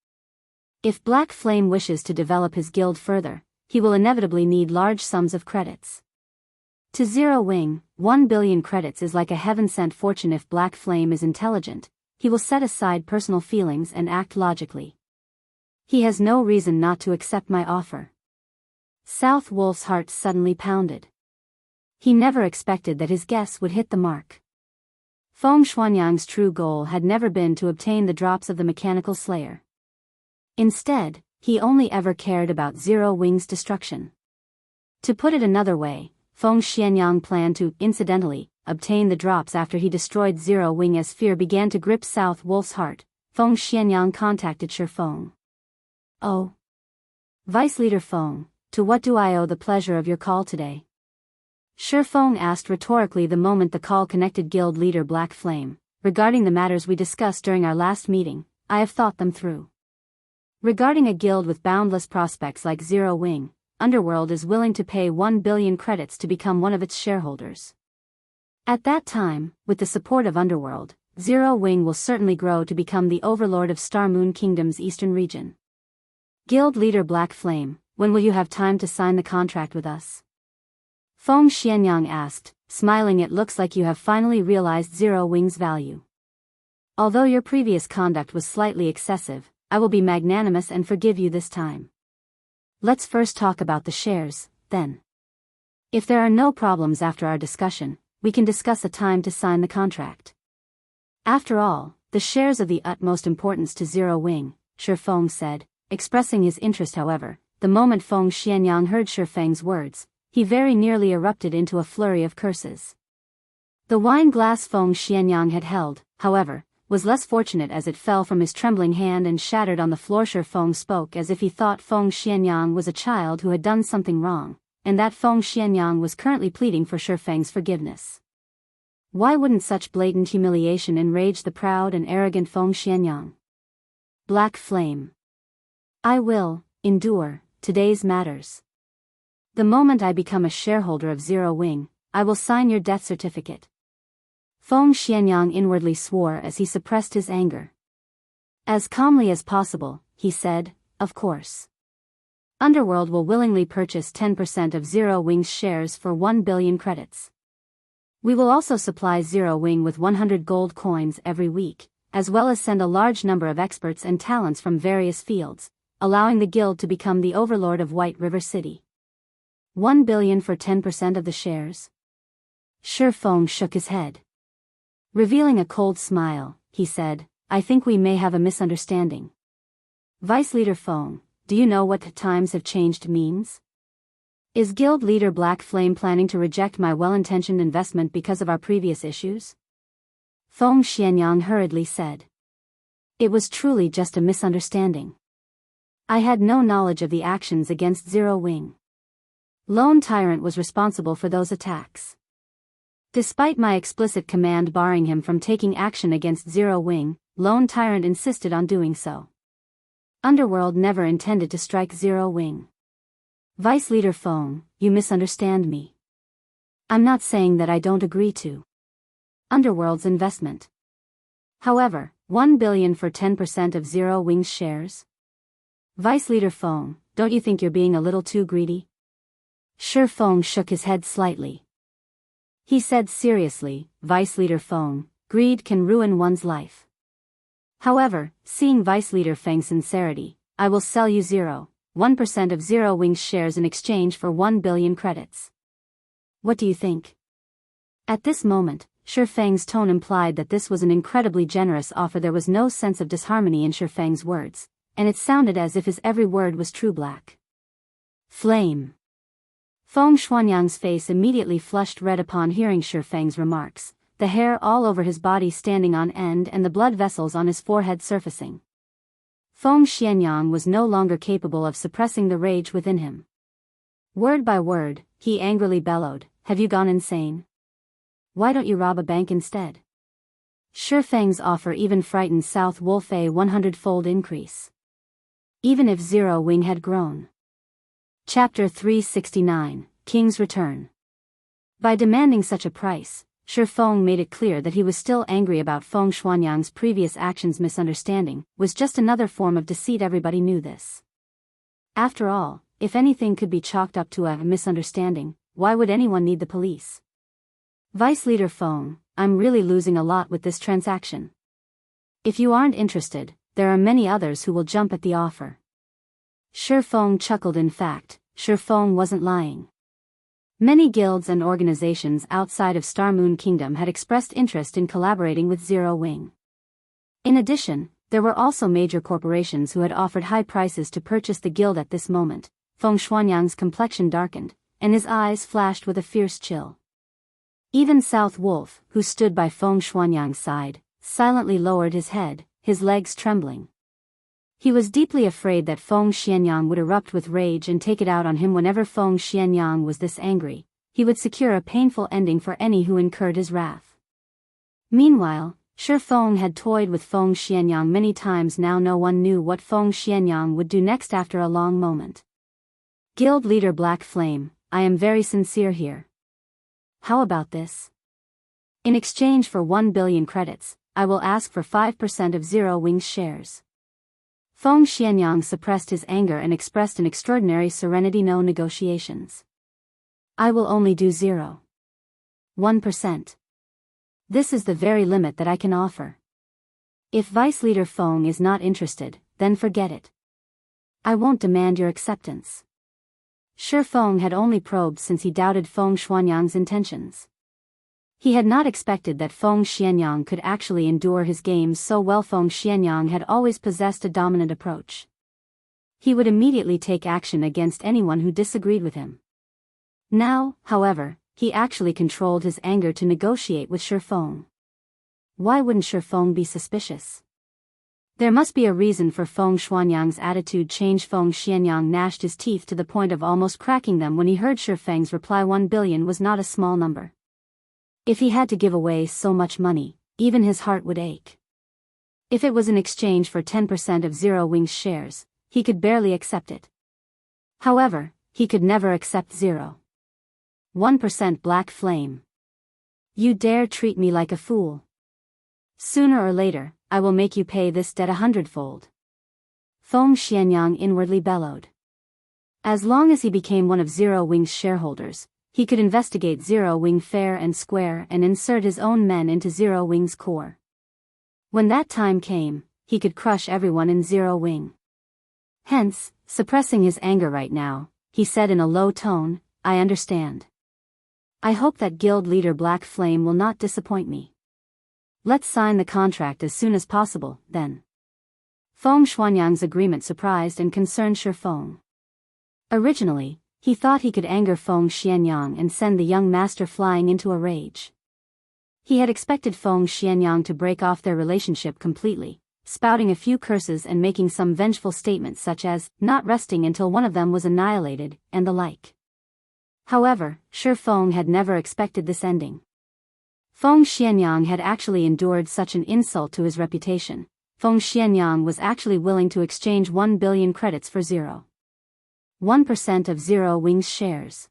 If Black Flame wishes to develop his guild further, he will inevitably need large sums of credits. To Zero Wing, 1 billion credits is like a heaven-sent fortune. If Black Flame is intelligent, he will set aside personal feelings and act logically. He has no reason not to accept my offer." South Wolf's heart suddenly pounded. He never expected that his guess would hit the mark. Feng Xuanyang's true goal had never been to obtain the drops of the mechanical slayer. Instead, he only ever cared about Zero Wing's destruction. To put it another way, Feng Xianyang planned to, incidentally, obtain the drops after he destroyed Zero Wing. As fear began to grip South Wolf's heart, Feng Xianyang contacted Shi Feng. "Oh. Vice Leader Feng, to what do I owe the pleasure of your call today?" Shi Feng asked rhetorically the moment the call connected Guild Leader Black Flame. "Regarding the matters we discussed during our last meeting, I have thought them through. Regarding a guild with boundless prospects like Zero Wing, Underworld is willing to pay 1 billion credits to become one of its shareholders. At that time, with the support of Underworld, Zero Wing will certainly grow to become the overlord of Star Moon Kingdom's eastern region. Guild Leader Black Flame, when will you have time to sign the contract with us?" Feng Xianyang asked, smiling. "It looks like you have finally realized Zero Wing's value. Although your previous conduct was slightly excessive, I will be magnanimous and forgive you this time. Let's first talk about the shares, then. If there are no problems after our discussion, we can discuss a time to sign the contract. After all, the shares are of the utmost importance to Zero Wing," Shi Feng said, expressing his interest. However, the moment Feng Xianyang heard Shi Feng's words, he very nearly erupted into a flurry of curses. The wine glass Feng Xianyang had held, however, was less fortunate as it fell from his trembling hand and shattered on the floor. Shi Feng spoke as if he thought Feng Xianyang was a child who had done something wrong, and that Feng Xianyang was currently pleading for Shi Feng's forgiveness. Why wouldn't such blatant humiliation enrage the proud and arrogant Feng Xianyang? Black Flame. "I will endure today's matters. The moment I become a shareholder of Zero Wing, I will sign your death certificate." Feng Xianyang inwardly swore as he suppressed his anger. As calmly as possible, he said, "Of course. Underworld will willingly purchase 10% of Zero Wing's shares for 1 billion credits. We will also supply Zero Wing with 100 gold coins every week, as well as send a large number of experts and talents from various fields, allowing the guild to become the overlord of White River City. 1 billion for 10% of the shares?" Shi Feng shook his head. Revealing a cold smile, he said, "I think we may have a misunderstanding. Vice Leader Feng, do you know what the times have changed means? Is Guild Leader Black Flame planning to reject my well-intentioned investment because of our previous issues?" Feng Xianyang hurriedly said. "It was truly just a misunderstanding. I had no knowledge of the actions against Zero Wing. Lone Tyrant was responsible for those attacks. Despite my explicit command barring him from taking action against Zero Wing, Lone Tyrant insisted on doing so. Underworld never intended to strike Zero Wing. Vice Leader Feng, you misunderstand me. I'm not saying that I don't agree to Underworld's investment. However, 1 billion for 10% of Zero Wing's shares? Vice Leader Feng, don't you think you're being a little too greedy?" Shi Feng shook his head slightly. He said seriously, "Vice Leader Feng, greed can ruin one's life. However, seeing Vice Leader Feng's sincerity, I will sell you 0.1% of Zero Wings shares in exchange for 1 billion credits. What do you think? At this moment, Shi Feng's tone implied that this was an incredibly generous offer. There was no sense of disharmony in Shi Feng's words, and it sounded as if his every word was true black flame. Feng Xuanyang's face immediately flushed red upon hearing Shi Feng's remarks, the hair all over his body standing on end and the blood vessels on his forehead surfacing. Feng Xianyang was no longer capable of suppressing the rage within him. Word by word, he angrily bellowed, "Have you gone insane? Why don't you rob a bank instead?" Shi Feng's offer even frightened South Wolf a 100-fold increase. Even if Zero Wing had grown. Chapter 369, King's Return. By demanding such a price, Shi Feng made it clear that he was still angry about Feng Xuanyang's previous actions. Misunderstanding was just another form of deceit. Everybody knew this. After all, if anything could be chalked up to a misunderstanding, why would anyone need the police? Vice Leader Feng, I'm really losing a lot with this transaction. If you aren't interested, there are many others who will jump at the offer. Shi Feng chuckled. In fact, Shi Feng wasn't lying. Many guilds and organizations outside of Star Moon Kingdom had expressed interest in collaborating with Zero Wing. In addition, there were also major corporations who had offered high prices to purchase the guild. At this moment, Feng Xuanyang's complexion darkened, and his eyes flashed with a fierce chill. Even South Wolf, who stood by Feng Xuanyang's side, silently lowered his head, his legs trembling. He was deeply afraid that Feng Xianyang would erupt with rage and take it out on him. Whenever Feng Xianyang was this angry, he would secure a painful ending for any who incurred his wrath. Meanwhile, Shi Feng had toyed with Feng Xianyang many times now. No one knew what Feng Xianyang would do next. After a long moment. Guild Leader Black Flame, I am very sincere here. How about this? In exchange for 1 billion credits, I will ask for 5% of Zero Wings shares. Feng Xianyang suppressed his anger and expressed an extraordinary serenity. No negotiations. I will only do 0.1%. This is the very limit that I can offer. If Vice Leader Feng is not interested, then forget it. I won't demand your acceptance. Shi Feng had only probed since he doubted Feng Xuanyang's intentions. He had not expected that Feng Xianyang could actually endure his games so well. Feng Xianyang had always possessed a dominant approach. He would immediately take action against anyone who disagreed with him. Now, however, he actually controlled his anger to negotiate with Shi Feng. Why wouldn't Shi Feng be suspicious? There must be a reason for Feng Xuanyang's attitude change. Feng Xianyang gnashed his teeth to the point of almost cracking them when he heard Shi Feng's reply. 1 billion was not a small number. If he had to give away so much money, even his heart would ache. If it was in exchange for 10% of Zero Wings shares, he could barely accept it. However, he could never accept 0.1% Black Flame. You dare treat me like a fool. Sooner or later, I will make you pay this debt 100-fold. Feng Xianyang inwardly bellowed. As long as he became one of Zero Wing's shareholders, he could investigate Zero Wing fair and square and insert his own men into Zero Wing's core. When that time came, he could crush everyone in Zero Wing. Hence, suppressing his anger right now, he said in a low tone, I understand. I hope that Guild Leader Black Flame will not disappoint me. Let's sign the contract as soon as possible, then. Feng Xuanyang's agreement surprised and concerned Shi Feng. Originally, he thought he could anger Feng Xianyang and send the young master flying into a rage. He had expected Feng Xianyang to break off their relationship completely, spouting a few curses and making some vengeful statements such as, not resting until one of them was annihilated, and the like. However, Shi Feng had never expected this ending. Feng Xianyang had actually endured such an insult to his reputation. Feng Xianyang was actually willing to exchange 1 billion credits for 0.1% of Zero Wings shares.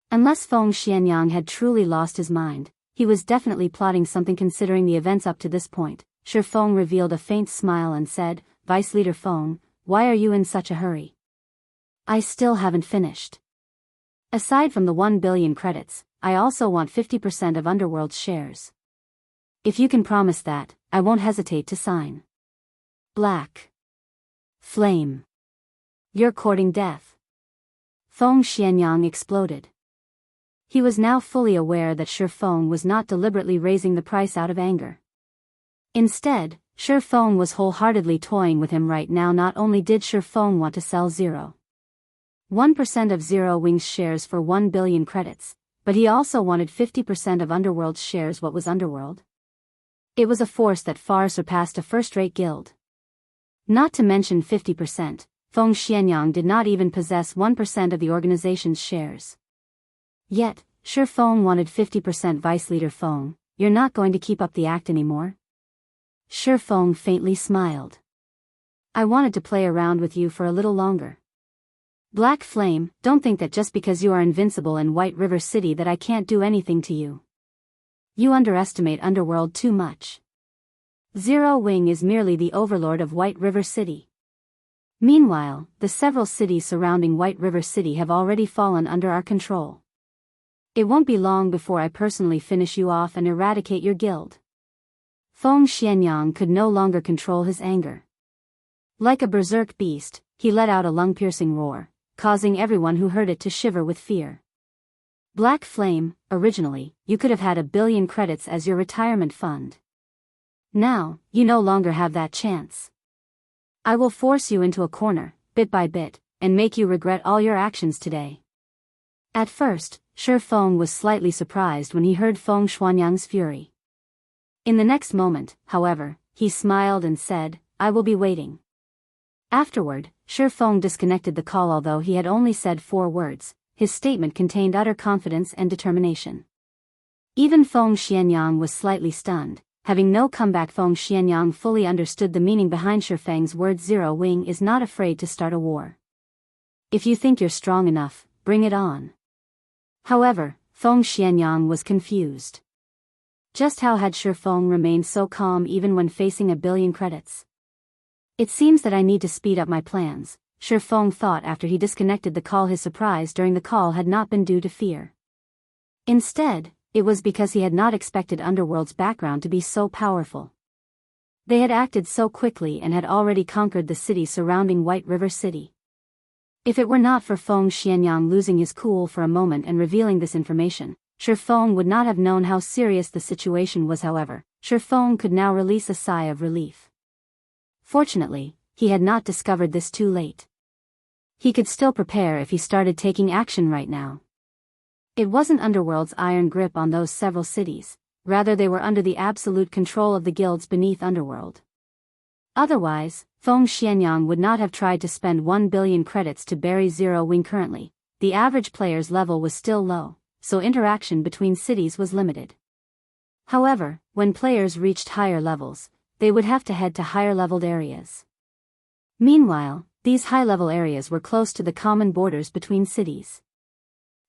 Unless Feng Xianyang had truly lost his mind, he was definitely plotting something considering the events up to this point. Shi Feng revealed a faint smile and said, Vice Leader Feng, why are you in such a hurry? I still haven't finished. Aside from the 1 billion credits, I also want 50% of Underworld's shares. If you can promise that, I won't hesitate to sign. Black Flame. You're courting death. Feng Xianyang exploded. He was now fully aware that Shi Feng was not deliberately raising the price out of anger. Instead, Shi Feng was wholeheartedly toying with him right now. Not only did Shi Feng want to sell 0.1% of Zero Wing's shares for 1 billion credits, but he also wanted 50% of Underworld's shares. What was Underworld? It was a force that far surpassed a first-rate guild. Not to mention 50%, Feng Xianyang did not even possess 1% of the organization's shares. Yet, Shi Feng wanted 50%. Vice Leader Feng, you're not going to keep up the act anymore? Shi Feng faintly smiled. I wanted to play around with you for a little longer. Black Flame, don't think that just because you are invincible in White River City that I can't do anything to you. You underestimate Underworld too much. Zero Wing is merely the overlord of White River City. Meanwhile, the several cities surrounding White River City have already fallen under our control. It won't be long before I personally finish you off and eradicate your guild. Feng Xianyang could no longer control his anger. Like a berserk beast, he let out a lung-piercing roar, causing everyone who heard it to shiver with fear. Black Flame, originally, you could have had 1 billion credits as your retirement fund. Now, you no longer have that chance. I will force you into a corner, bit by bit, and make you regret all your actions today. At first, Shi Feng was slightly surprised when he heard Feng Xianyang's fury. In the next moment, however, he smiled and said, I will be waiting. Afterward, Shi Feng disconnected the call. Although he had only said 4 words, his statement contained utter confidence and determination. Even Feng Xianyang was slightly stunned. Having no comeback, Feng Xianyang fully understood the meaning behind Shi Feng's words. Zero Wing is not afraid to start a war. If you think you're strong enough, bring it on. However, Feng Xianyang was confused. Just how had Shi Feng remained so calm even when facing 1 billion credits? It seems that I need to speed up my plans, Shi Feng thought after he disconnected the call. His surprise during the call had not been due to fear. Instead, it was because he had not expected Underworld's background to be so powerful. They had acted so quickly and had already conquered the city surrounding White River City. If it were not for Feng Xianyang losing his cool for a moment and revealing this information, Shi Feng would not have known how serious the situation was. However, Shi Feng could now release a sigh of relief. Fortunately, he had not discovered this too late. He could still prepare if he started taking action right now. It wasn't Underworld's iron grip on those several cities, rather they were under the absolute control of the guilds beneath Underworld. Otherwise, Feng Xianyang would not have tried to spend 1 billion credits to bury Zero Wing. Currently, the average player's level was still low, so interaction between cities was limited. However, when players reached higher levels, they would have to head to higher-leveled areas. Meanwhile, these high-level areas were close to the common borders between cities.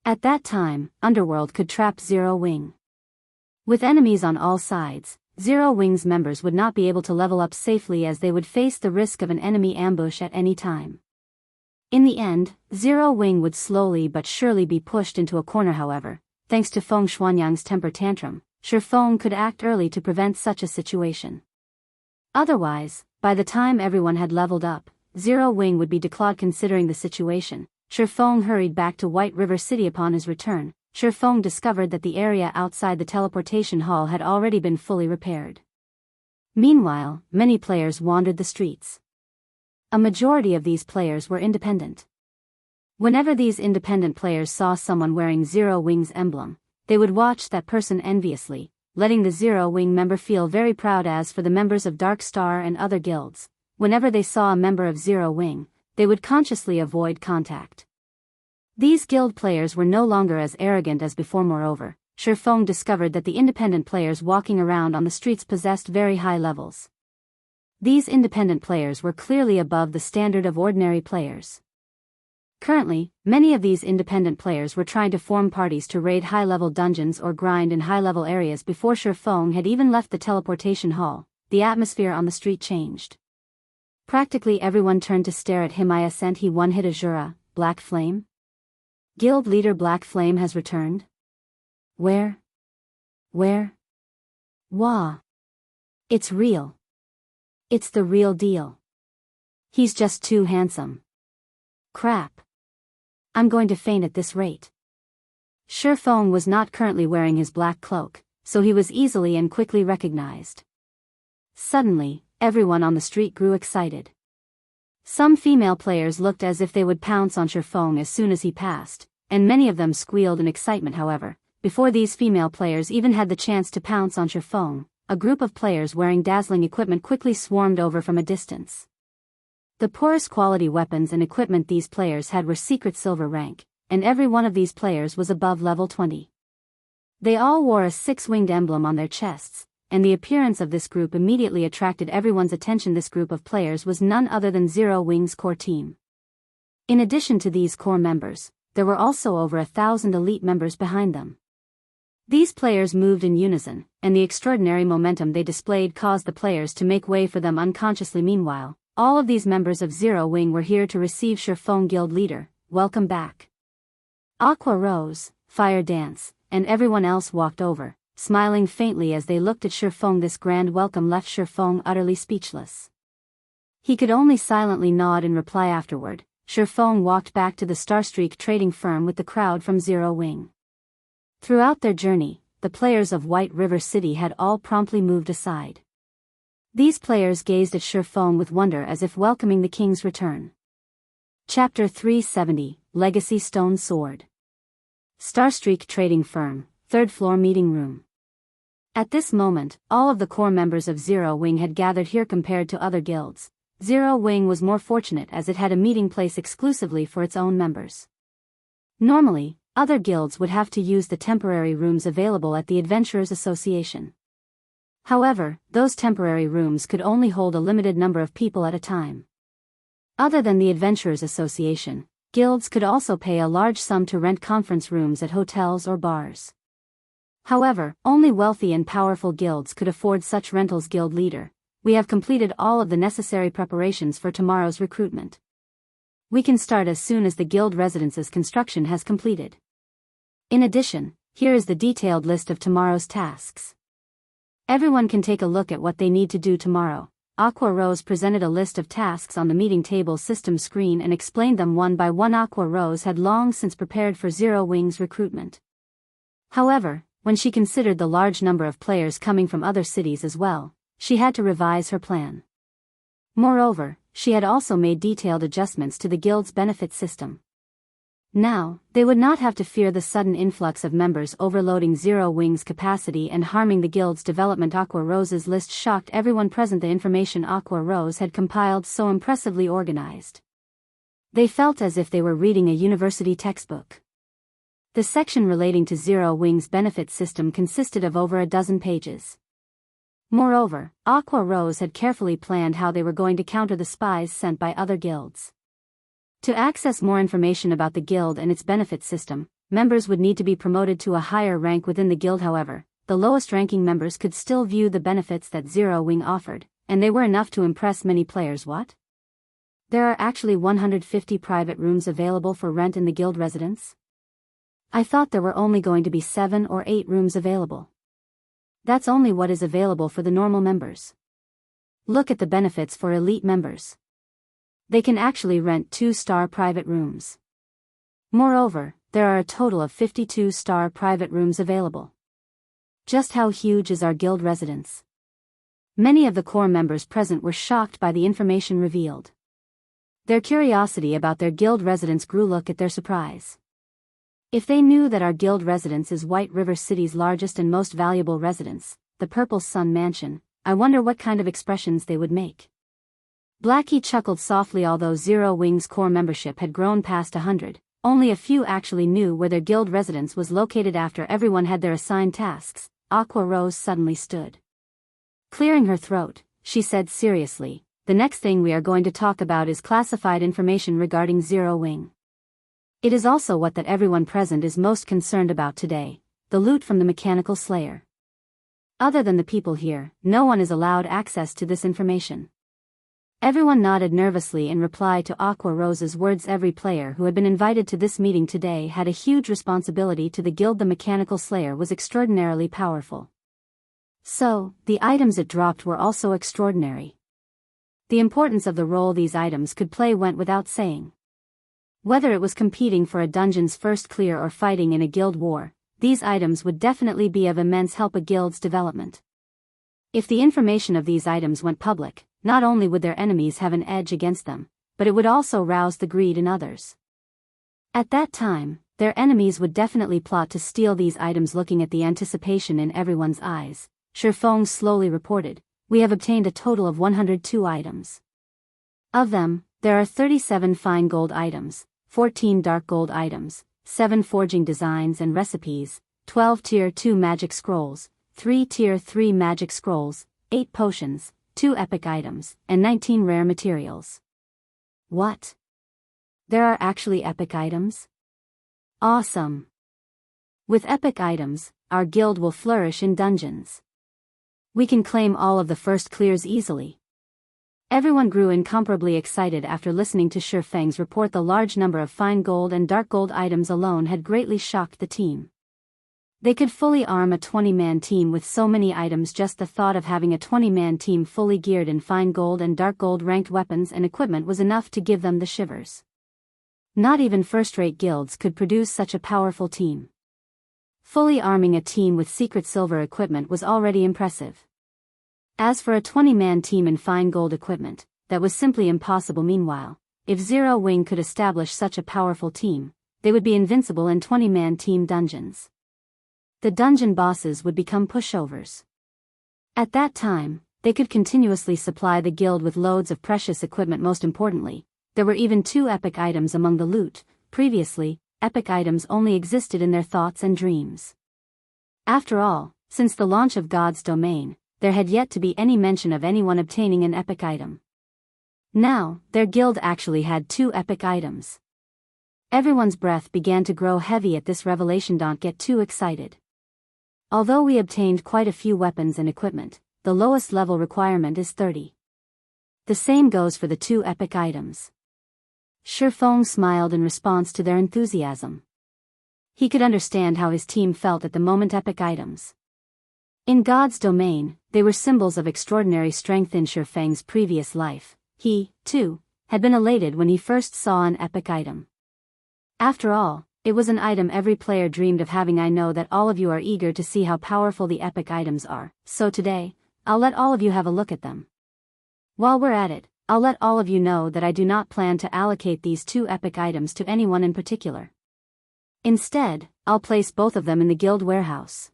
At that time, Underworld could trap Zero Wing. With enemies on all sides, Zero Wing's members would not be able to level up safely as they would face the risk of an enemy ambush at any time. In the end, Zero Wing would slowly but surely be pushed into a corner. However, thanks to Feng Xianyang's temper tantrum, Shi Feng could act early to prevent such a situation. Otherwise, by the time everyone had leveled up, Zero Wing would be declawed. Considering the situation, Shi Feng hurried back to White River City. Upon his return, Shi Feng discovered that the area outside the teleportation hall had already been fully repaired. Meanwhile, many players wandered the streets. A majority of these players were independent. Whenever these independent players saw someone wearing Zero Wing's emblem, they would watch that person enviously, letting the Zero Wing member feel very proud. As for the members of Dark Star and other guilds, whenever they saw a member of Zero Wing, they would consciously avoid contact. These guild players were no longer as arrogant as before. Moreover, Shi Feng discovered that the independent players walking around on the streets possessed very high levels. These independent players were clearly above the standard of ordinary players. Currently, many of these independent players were trying to form parties to raid high-level dungeons or grind in high-level areas. Before Shi Feng had even left the teleportation hall, the atmosphere on the street changed. Practically everyone turned to stare at him. I sent he one-hit Asura, Black Flame? Guild leader Black Flame has returned? Where? Wah. It's real. It's the real deal. He's just too handsome. Crap. I'm going to faint at this rate. Shifeng was not currently wearing his black cloak, so he was easily and quickly recognized. Suddenly, everyone on the street grew excited. Some female players looked as if they would pounce on Shifeng as soon as he passed, and many of them squealed in excitement. However, before these female players even had the chance to pounce on Shifeng, a group of players wearing dazzling equipment quickly swarmed over from a distance. The poorest quality weapons and equipment these players had were secret silver rank, and every one of these players was above level 20. They all wore a six-winged emblem on their chests, and the appearance of this group immediately attracted everyone's attention. This group of players was none other than Zero Wing's core team. In addition to these core members, there were also over 1,000 elite members behind them. These players moved in unison, and the extraordinary momentum they displayed caused the players to make way for them unconsciously. Meanwhile, all of these members of Zero Wing were here to receive Shifeng Guild Leader. Welcome back. Aqua Rose, Fire Dance, and everyone else walked over, smiling faintly as they looked at Shifeng. This grand welcome left Shifeng utterly speechless. He could only silently nod in reply. Afterward, Shifeng walked back to the Starstreak trading firm with the crowd from Zero Wing. Throughout their journey, the players of White River City had all promptly moved aside. These players gazed at Shifeng with wonder as if welcoming the king's return. Chapter 370, Legacy Stone Sword. Starstreak Trading Firm, 3rd floor meeting room. At this moment, all of the core members of Zero Wing had gathered here. Compared to other guilds, Zero Wing was more fortunate as it had a meeting place exclusively for its own members. Normally, other guilds would have to use the temporary rooms available at the Adventurers Association. However, those temporary rooms could only hold a limited number of people at a time. Other than the Adventurers Association, guilds could also pay a large sum to rent conference rooms at hotels or bars. However, only wealthy and powerful guilds could afford such rentals. Guild Leader, we have completed all of the necessary preparations for tomorrow's recruitment. We can start as soon as the guild residence's construction has completed. In addition, here is the detailed list of tomorrow's tasks. Everyone can take a look at what they need to do tomorrow. Aqua Rose presented a list of tasks on the meeting table system screen and explained them one by one. Aqua Rose had long since prepared for Zero Wing's recruitment. However, when she considered the large number of players coming from other cities as well, she had to revise her plan. Moreover, she had also made detailed adjustments to the guild's benefit system. Now, they would not have to fear the sudden influx of members overloading Zero Wing's capacity and harming the guild's development. Aqua Rose's list shocked everyone present. The information Aqua Rose had compiled so impressively organized. They felt as if they were reading a university textbook. The section relating to Zero Wing's benefit system consisted of over a dozen pages. Moreover, Aqua Rose had carefully planned how they were going to counter the spies sent by other guilds. To access more information about the guild and its benefit system, members would need to be promoted to a higher rank within the guild. However, the lowest-ranking members could still view the benefits that Zero Wing offered, and they were enough to impress many players. What? There are actually 150 private rooms available for rent in the guild residence? I thought there were only going to be 7 or 8 rooms available. That's only what is available for the normal members. Look at the benefits for elite members. They can actually rent 2-star private rooms. Moreover, there are a total of 52-star private rooms available. Just how huge is our guild residence? Many of the core members present were shocked by the information revealed. Their curiosity about their guild residence grew. Look at their surprise. If they knew that our guild residence is White River City's largest and most valuable residence, the Purple Sun Mansion, I wonder what kind of expressions they would make. Blackie chuckled softly. Although Zero Wing's core membership had grown past 100, only a few actually knew where their guild residence was located. After everyone had their assigned tasks, Aqua Rose suddenly stood. Clearing her throat, she said seriously, "The next thing we are going to talk about is classified information regarding Zero Wing. It is also what that everyone present is most concerned about today, the loot from the Mechanical Slayer. Other than the people here, no one is allowed access to this information." Everyone nodded nervously in reply to Aqua Rose's words. Every player who had been invited to this meeting today had a huge responsibility to the guild. The Mechanical Slayer was extraordinarily powerful. So, the items it dropped were also extraordinary. the importance of the role these items could play went without saying. Whether it was competing for a dungeon's first clear or fighting in a guild war, these items would definitely be of immense help a guild's development. If the information of these items went public, not only would their enemies have an edge against them, but it would also rouse the greed in others. At that time, their enemies would definitely plot to steal these items. Looking at the anticipation in everyone's eyes, Shifeng slowly reported, "We have obtained a total of 102 items. Of them, there are 37 fine gold items, 14 dark gold items, 7 forging designs and recipes, 12 tier 2 magic scrolls, 3 tier 3 magic scrolls, 8 potions, 2 epic items, and 19 rare materials." What? There are actually epic items? Awesome! With epic items, our guild will flourish in dungeons. We can claim all of the first clears easily. Everyone grew incomparably excited after listening to Shifeng's report. The large number of fine gold and dark gold items alone had greatly shocked the team. They could fully arm a 20-man team with so many items. Just the thought of having a 20-man team fully geared in fine gold and dark gold ranked weapons and equipment was enough to give them the shivers. Not even first-rate guilds could produce such a powerful team. Fully arming a team with secret silver equipment was already impressive. As for a 20-man team in fine gold equipment, that was simply impossible. Meanwhile, if Zero Wing could establish such a powerful team, they would be invincible in 20-man team dungeons. The dungeon bosses would become pushovers. At that time, they could continuously supply the guild with loads of precious equipment. Most importantly, there were even 2 epic items among the loot. Previously, epic items only existed in their thoughts and dreams. After all, since the launch of God's domain, there had yet to be any mention of anyone obtaining an epic item. Now, their guild actually had 2 epic items. Everyone's breath began to grow heavy at this revelation. Don't get too excited. Although we obtained quite a few weapons and equipment, the lowest level requirement is 30. The same goes for the 2 epic items. Shifeng smiled in response to their enthusiasm. He could understand how his team felt at the moment. Epic items. In God's domain, they were symbols of extraordinary strength. In Shifeng's previous life, he, too, had been elated when he first saw an epic item. After all, it was an item every player dreamed of having. I know that all of you are eager to see how powerful the epic items are, so today, I'll let all of you have a look at them. While we're at it, I'll let all of you know that I do not plan to allocate these 2 epic items to anyone in particular. Instead, I'll place both of them in the guild warehouse.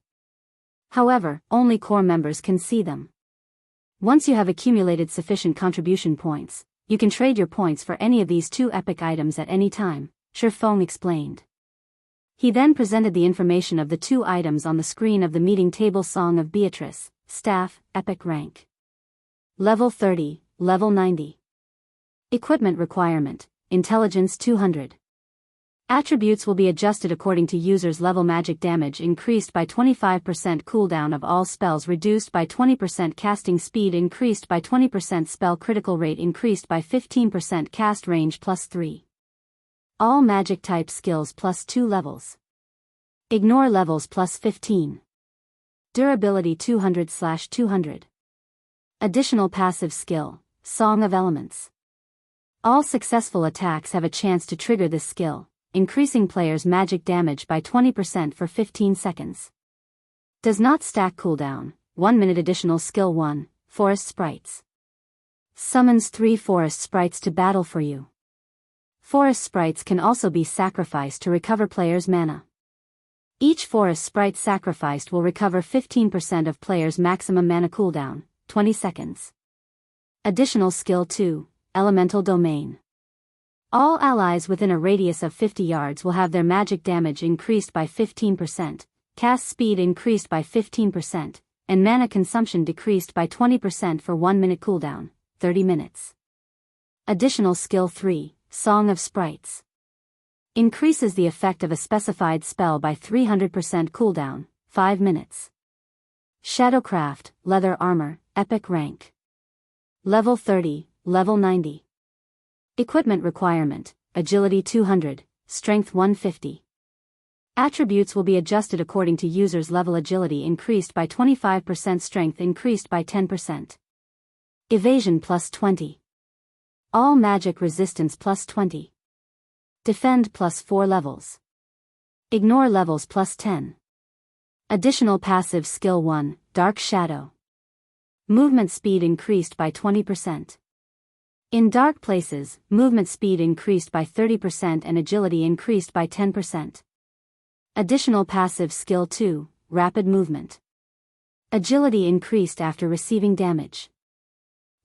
However, only core members can see them. Once you have accumulated sufficient contribution points, you can trade your points for any of these 2 epic items at any time, Shifeng explained. He then presented the information of the 2 items on the screen of the meeting table. Song of Beatrice, Staff, Epic Rank. Level 30, Level 90. Equipment requirement, Intelligence 200. Attributes will be adjusted according to user's level. Magic damage increased by 25%. Cooldown of all spells reduced by 20%. Casting speed increased by 20%. Spell critical rate increased by 15%. Cast range +3. All magic type skills +2 levels. Ignore levels +15. Durability 200/200. Additional passive skill, Song of Elements. All successful attacks have a chance to trigger this skill, increasing players' magic damage by 20% for 15 seconds. Does not stack. Cooldown, 1 minute. Additional skill 1, Forest Sprites. Summons 3 forest sprites to battle for you. Forest sprites can also be sacrificed to recover players' mana. Each forest sprite sacrificed will recover 15% of players' maximum mana. Cooldown, 20 seconds. Additional skill 2, Elemental Domain. All allies within a radius of 50 yards will have their magic damage increased by 15%, cast speed increased by 15%, and mana consumption decreased by 20% for 1 minute. Cooldown, 30 minutes. Additional skill 3, Song of Sprites. Increases the effect of a specified spell by 300%. Cooldown, 5 minutes. Shadowcraft, Leather Armor, Epic Rank. Level 30, Level 90. Equipment requirement, Agility 200, Strength 150. Attributes will be adjusted according to user's level. Agility increased by 25%. Strength increased by 10%. Evasion +20. All magic resistance plus 20. Defend plus 4 levels. Ignore levels plus 10. Additional passive skill 1, Dark Shadow. Movement speed increased by 20%. In dark places, movement speed increased by 30% and agility increased by 10%. Additional passive skill 2, Rapid Movement. Agility increased after receiving damage.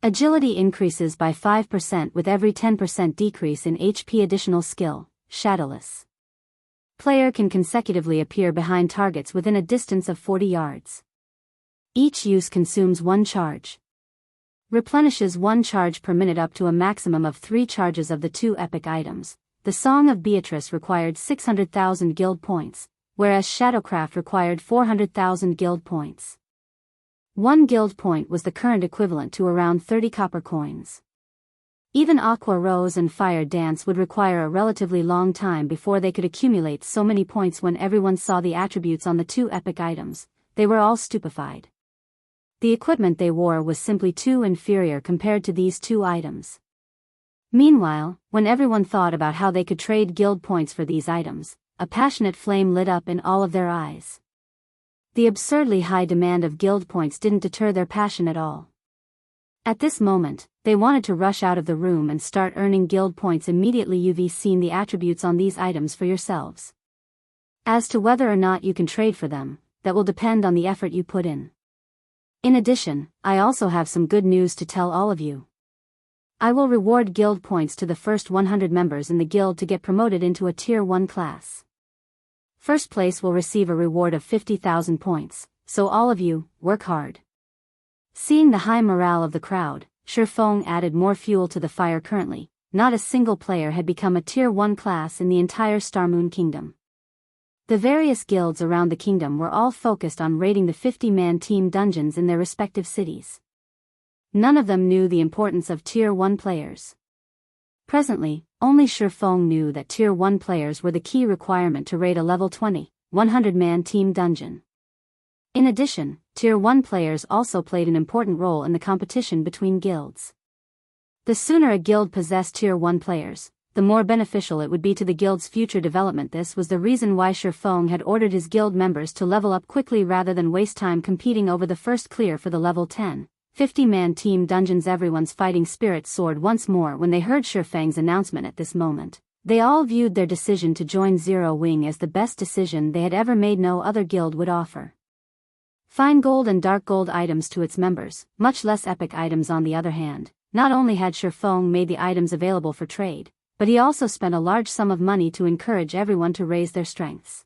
Agility increases by 5% with every 10% decrease in HP. Additional skill, Shadowless. Player can consecutively appear behind targets within a distance of 40 yards. Each use consumes 1 charge. Replenishes 1 charge per minute up to a maximum of 3 charges of the 2 epic items. The Song of Beatrice required 600,000 guild points, whereas Shadowcraft required 400,000 guild points. 1 guild point was the current equivalent to around 30 copper coins. Even Aqua Rose and Fire Dance would require a relatively long time before they could accumulate so many points. When everyone saw the attributes on the 2 epic items, they were all stupefied. The equipment they wore was simply too inferior compared to these 2 items. Meanwhile, when everyone thought about how they could trade guild points for these items, a passionate flame lit up in all of their eyes. The absurdly high demand of guild points didn't deter their passion at all. At this moment, they wanted to rush out of the room and start earning guild points immediately. You've seen the attributes on these items for yourselves. As to whether or not you can trade for them, that will depend on the effort you put in. In addition, I also have some good news to tell all of you. I will reward guild points to the first 100 members in the guild to get promoted into a tier 1 class. First place will receive a reward of 50,000 points, so all of you, work hard. Seeing the high morale of the crowd, Shifeng added more fuel to the fire. Currently, not a single player had become a tier 1 class in the entire Starmoon Kingdom. The various guilds around the kingdom were all focused on raiding the 50-man team dungeons in their respective cities. None of them knew the importance of tier 1 players. Presently, only Shifeng knew that tier 1 players were the key requirement to raid a level 20, 100-man team dungeon. In addition, tier 1 players also played an important role in the competition between guilds. The sooner a guild possessed tier 1 players, the more beneficial it would be to the guild's future development. This was the reason why Shifeng had ordered his guild members to level up quickly rather than waste time competing over the first clear for the level 10, 50-man team dungeons. Everyone's fighting spirit soared once more when they heard Shifeng's announcement. At this moment, they all viewed their decision to join Zero Wing as the best decision they had ever made. No other guild would offer fine gold and dark gold items to its members, much less epic items. On the other hand, not only had Shifeng made the items available for trade, but he also spent a large sum of money to encourage everyone to raise their strengths.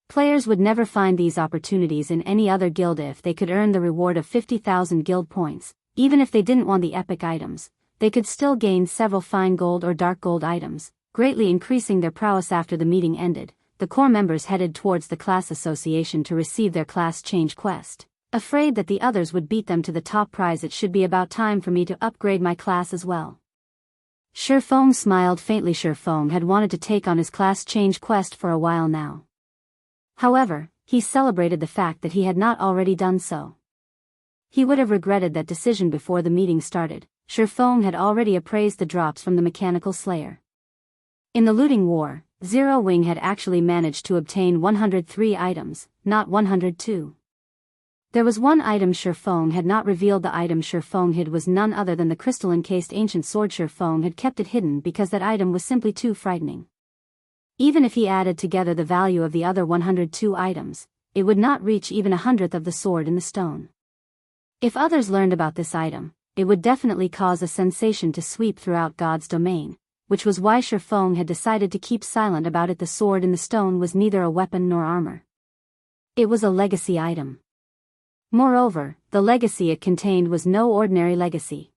Players would never find these opportunities in any other guild. If they could earn the reward of 50,000 guild points, even if they didn't want the epic items, they could still gain several fine gold or dark gold items, greatly increasing their prowess. After the meeting ended, the core members headed towards the class association to receive their class change quest, afraid that the others would beat them to the top prize. It should be about time for me to upgrade my class as well. Shifeng smiled faintly. Shifeng had wanted to take on his class change quest for a while now. However, he celebrated the fact that he had not already done so. He would have regretted that decision before the meeting started. Shifeng had already appraised the drops from the Mechanical Slayer. In the looting war, Zero Wing had actually managed to obtain 103 items, not 102. There was one item Shifeng had not revealed. The item Shifeng hid was none other than the crystal-encased ancient sword. Shifeng had kept it hidden because that item was simply too frightening. Even if he added together the value of the other 102 items, it would not reach even 1/100th of the sword in the stone. If others learned about this item, it would definitely cause a sensation to sweep throughout God's domain, which was why Shifeng had decided to keep silent about it. The sword in the stone was neither a weapon nor armor. It was a legacy item. Moreover, the legacy it contained was no ordinary legacy.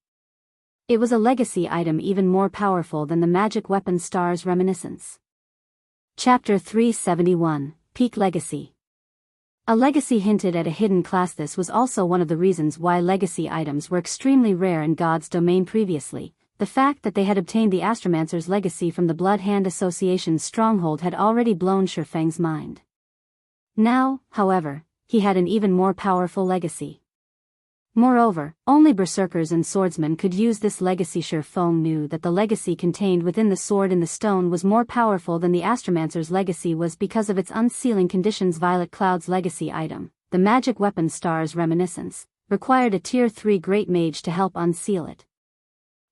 It was a legacy item even more powerful than the magic weapon Star's Reminiscence. Chapter 371, Peak Legacy. A legacy hinted at a hidden class. This was also one of the reasons why legacy items were extremely rare in God's domain previously. The fact that they had obtained the Astromancer's legacy from the Blood Hand Association's stronghold had already blown Shifeng's mind. Now, however, he had an even more powerful legacy. Moreover, only berserkers and swordsmen could use this legacy. Shi Feng knew that the legacy contained within the sword in the stone was more powerful than the Astromancer's legacy was because of its unsealing conditions. Violet Cloud's legacy item, the magic weapon Star's Reminiscence, required a Tier 3 Great Mage to help unseal it.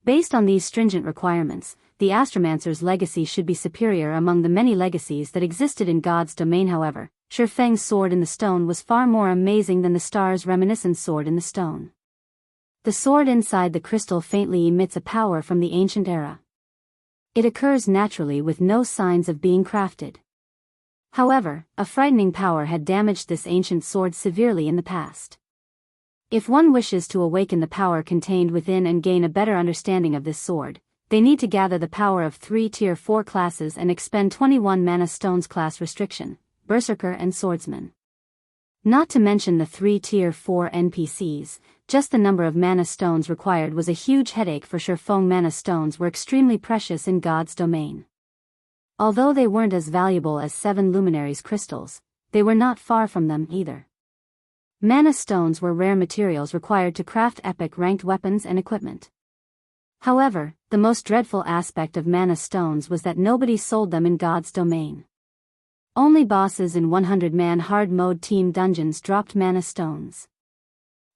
Based on these stringent requirements, the Astromancer's legacy should be superior among the many legacies that existed in God's domain. However, Shi Feng's sword in the stone was far more amazing than the Star's Reminiscence sword in the stone. The sword inside the crystal faintly emits a power from the ancient era. It occurs naturally with no signs of being crafted. However, a frightening power had damaged this ancient sword severely in the past. If one wishes to awaken the power contained within and gain a better understanding of this sword, they need to gather the power of 3 Tier 4 classes and expend 21 mana stones. Class restriction: Berserker and Swordsman. Not to mention the 3 Tier 4 NPCs, just the number of mana stones required was a huge headache for Shi Feng. Mana stones were extremely precious in God's domain. Although they weren't as valuable as 7 luminaries crystals, they were not far from them either. Mana stones were rare materials required to craft epic ranked weapons and equipment. However, the most dreadful aspect of mana stones was that nobody sold them in God's domain. Only bosses in 100-man hard mode team dungeons dropped mana stones.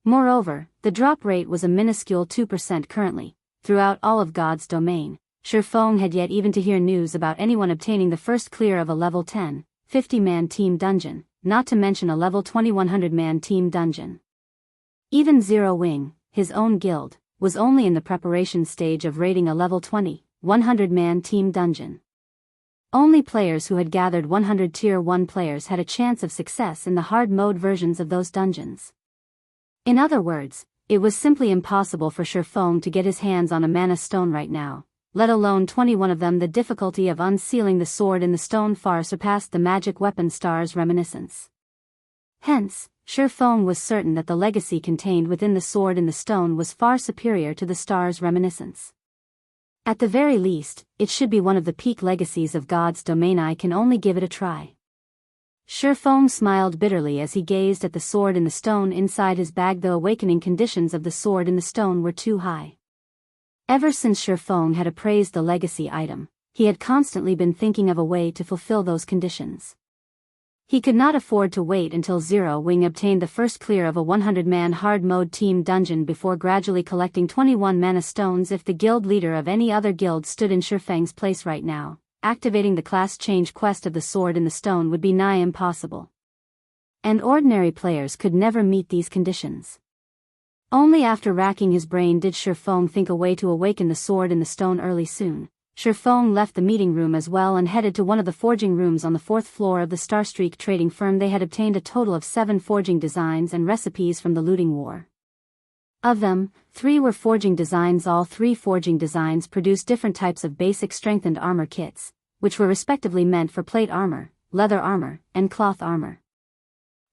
Moreover, the drop rate was a minuscule 2% currently. Throughout all of God's domain, Shi Feng had yet even to hear news about anyone obtaining the first clear of a level 10, 50-man team dungeon, not to mention a level 20 100-man team dungeon. Even Zero Wing, his own guild, was only in the preparation stage of raiding a level 20, 100-man team dungeon. Only players who had gathered 100 Tier 1 players had a chance of success in the hard mode versions of those dungeons. In other words, it was simply impossible for Shi Feng to get his hands on a mana stone right now, let alone 21 of them. The difficulty of unsealing the sword in the stone far surpassed the magic weapon Star's Reminiscence. Hence, Shi Feng was certain that the legacy contained within the sword in the stone was far superior to the Star's Reminiscence. At the very least, it should be one of the peak legacies of God's domain. I can only give it a try. Shi Feng smiled bitterly as he gazed at the sword in the stone inside his bag. The awakening conditions of the sword in the stone were too high. Ever since Shi Feng had appraised the legacy item, he had constantly been thinking of a way to fulfill those conditions. He could not afford to wait until Zero Wing obtained the first clear of a 100-man hard mode team dungeon before gradually collecting 21 mana stones. If the guild leader of any other guild stood in Shi Feng's place right now, activating the class change quest of the sword in the stone would be nigh impossible. And ordinary players could never meet these conditions. Only after racking his brain did Shi Feng think a way to awaken the sword in the stone. Early soon, Shi Feng left the meeting room as well and headed to one of the forging rooms on the 4th floor of the Starstreak trading firm. They had obtained a total of 7 forging designs and recipes from the looting war. Of them, 3 were forging designs. All 3 forging designs produced different types of basic strengthened armor kits, which were respectively meant for plate armor, leather armor, and cloth armor.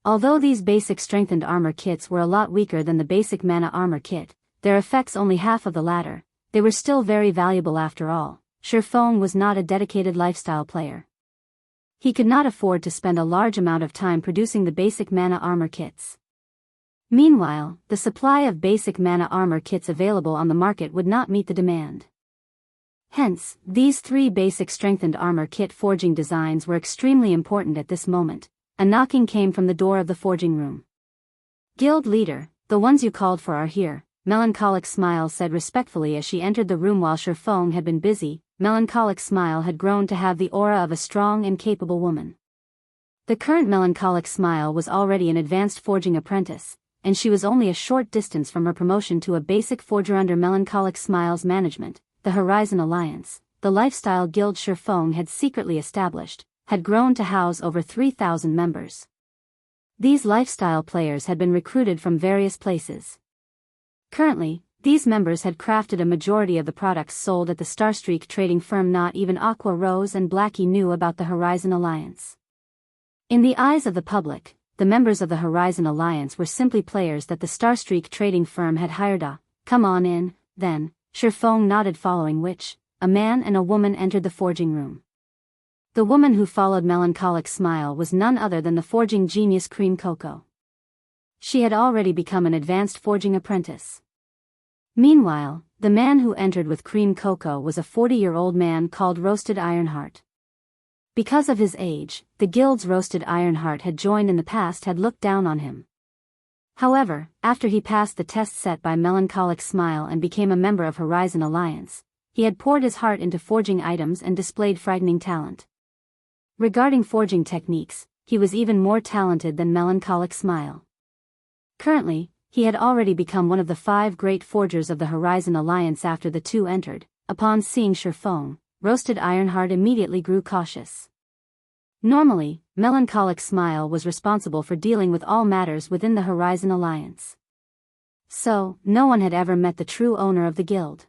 Although these basic strengthened armor kits were a lot weaker than the basic mana armor kit, their effects only half of the latter, they were still very valuable after all. Shi Feng was not a dedicated lifestyle player. He could not afford to spend a large amount of time producing the basic mana armor kits. Meanwhile, the supply of basic mana armor kits available on the market would not meet the demand. Hence, these 3 basic strengthened armor kit forging designs were extremely important at this moment. A knocking came from the door of the forging room. "Guild leader, the ones you called for are here," Melancholic Smile said respectfully as she entered the room. While Shi Feng had been busy, Melancholic Smile had grown to have the aura of a strong and capable woman. The current Melancholic Smile was already an advanced forging apprentice, and she was only a short distance from her promotion to a basic forger. Under Melancholic Smile's management, the Horizon Alliance, the lifestyle guild Shi Feng had secretly established, had grown to house over 3,000 members. These lifestyle players had been recruited from various places. Currently, these members had crafted a majority of the products sold at the Starstreak trading firm. Not even Aqua Rose and Blackie knew about the Horizon Alliance. In the eyes of the public, the members of the Horizon Alliance were simply players that the Starstreak trading firm had hired. "Come on in, then," Shi Feng nodded, following which, a man and a woman entered the forging room. The woman who followed Melancholic Smile was none other than the forging genius Cream Coco. She had already become an advanced forging apprentice. Meanwhile, the man who entered with cream cocoa was a 40-year-old man called Roasted Ironheart. Because of his age, the guild's Roasted Ironheart had joined in the past had looked down on him. However, after he passed the test set by Melancholic Smile and became a member of Horizon Alliance, he had poured his heart into forging items and displayed frightening talent. Regarding forging techniques, he was even more talented than Melancholic Smile. Currently, he had already become one of the 5 great forgers of the Horizon Alliance after the two entered. Upon seeing Shifeng, Roasted Ironheart immediately grew cautious. Normally, Melancholic Smile was responsible for dealing with all matters within the Horizon Alliance. So, no one had ever met the true owner of the guild.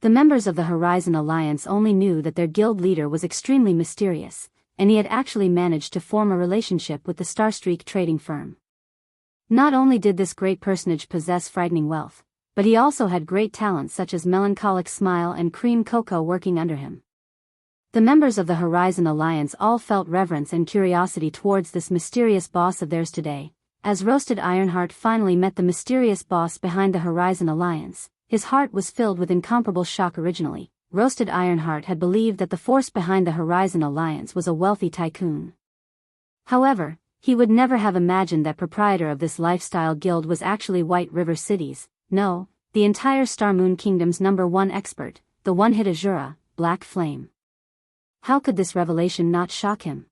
The members of the Horizon Alliance only knew that their guild leader was extremely mysterious, and he had actually managed to form a relationship with the Starstreak trading firm. Not only did this great personage possess frightening wealth, but he also had great talents such as Melancholic Smile and Cream Cocoa working under him. The members of the Horizon Alliance all felt reverence and curiosity towards this mysterious boss of theirs today. As Roasted Ironheart finally met the mysterious boss behind the Horizon Alliance, his heart was filled with incomparable shock. Originally, Roasted Ironheart had believed that the force behind the Horizon Alliance was a wealthy tycoon. However, he would never have imagined that proprietor of this lifestyle guild was actually White River City's, no, the entire Star Moon Kingdom's #1 expert, the one-hit Asura, Black Flame. How could this revelation not shock him?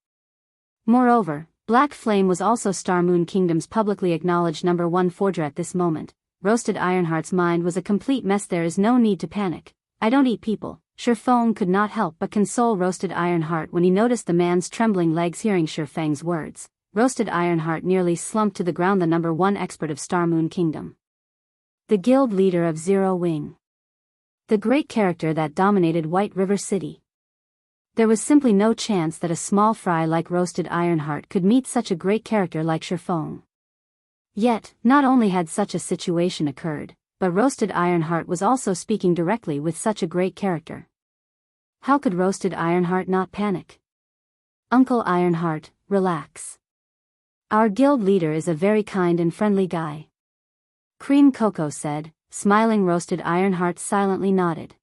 Moreover, Black Flame was also Star Moon Kingdom's publicly acknowledged #1 forger at this moment. Roasted Ironheart's mind was a complete mess. There is no need to panic. I don't eat people. Shifeng could not help but console Roasted Ironheart when he noticed the man's trembling legs. Hearing Shifeng's words, Roasted Ironheart nearly slumped to the ground. The #1 expert of Star Moon Kingdom. The guild leader of Zero Wing. The great character that dominated White River City. There was simply no chance that a small fry like Roasted Ironheart could meet such a great character like Shifeng. Yet, not only had such a situation occurred, but Roasted Ironheart was also speaking directly with such a great character. How could Roasted Ironheart not panic? Uncle Ironheart, relax. Our guild leader is a very kind and friendly guy. Cream Cocoa said, smiling. Roasted Ironheart silently nodded.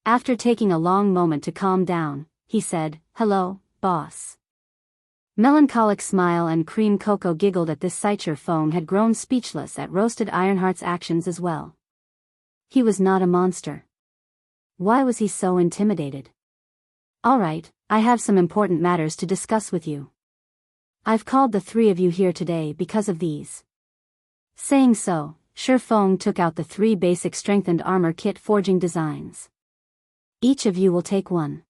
After taking a long moment to calm down, he said, "Hello, boss." Melancholic Smile and Cream Cocoa giggled at this sight. Shifeng had grown speechless at Roasted Ironheart's actions as well. He was not a monster. Why was he so intimidated? Alright, I have some important matters to discuss with you. I've called the 3 of you here today because of these. Saying so, Shifeng took out the 3 basic strengthened armor kit forging designs. Each of you will take one.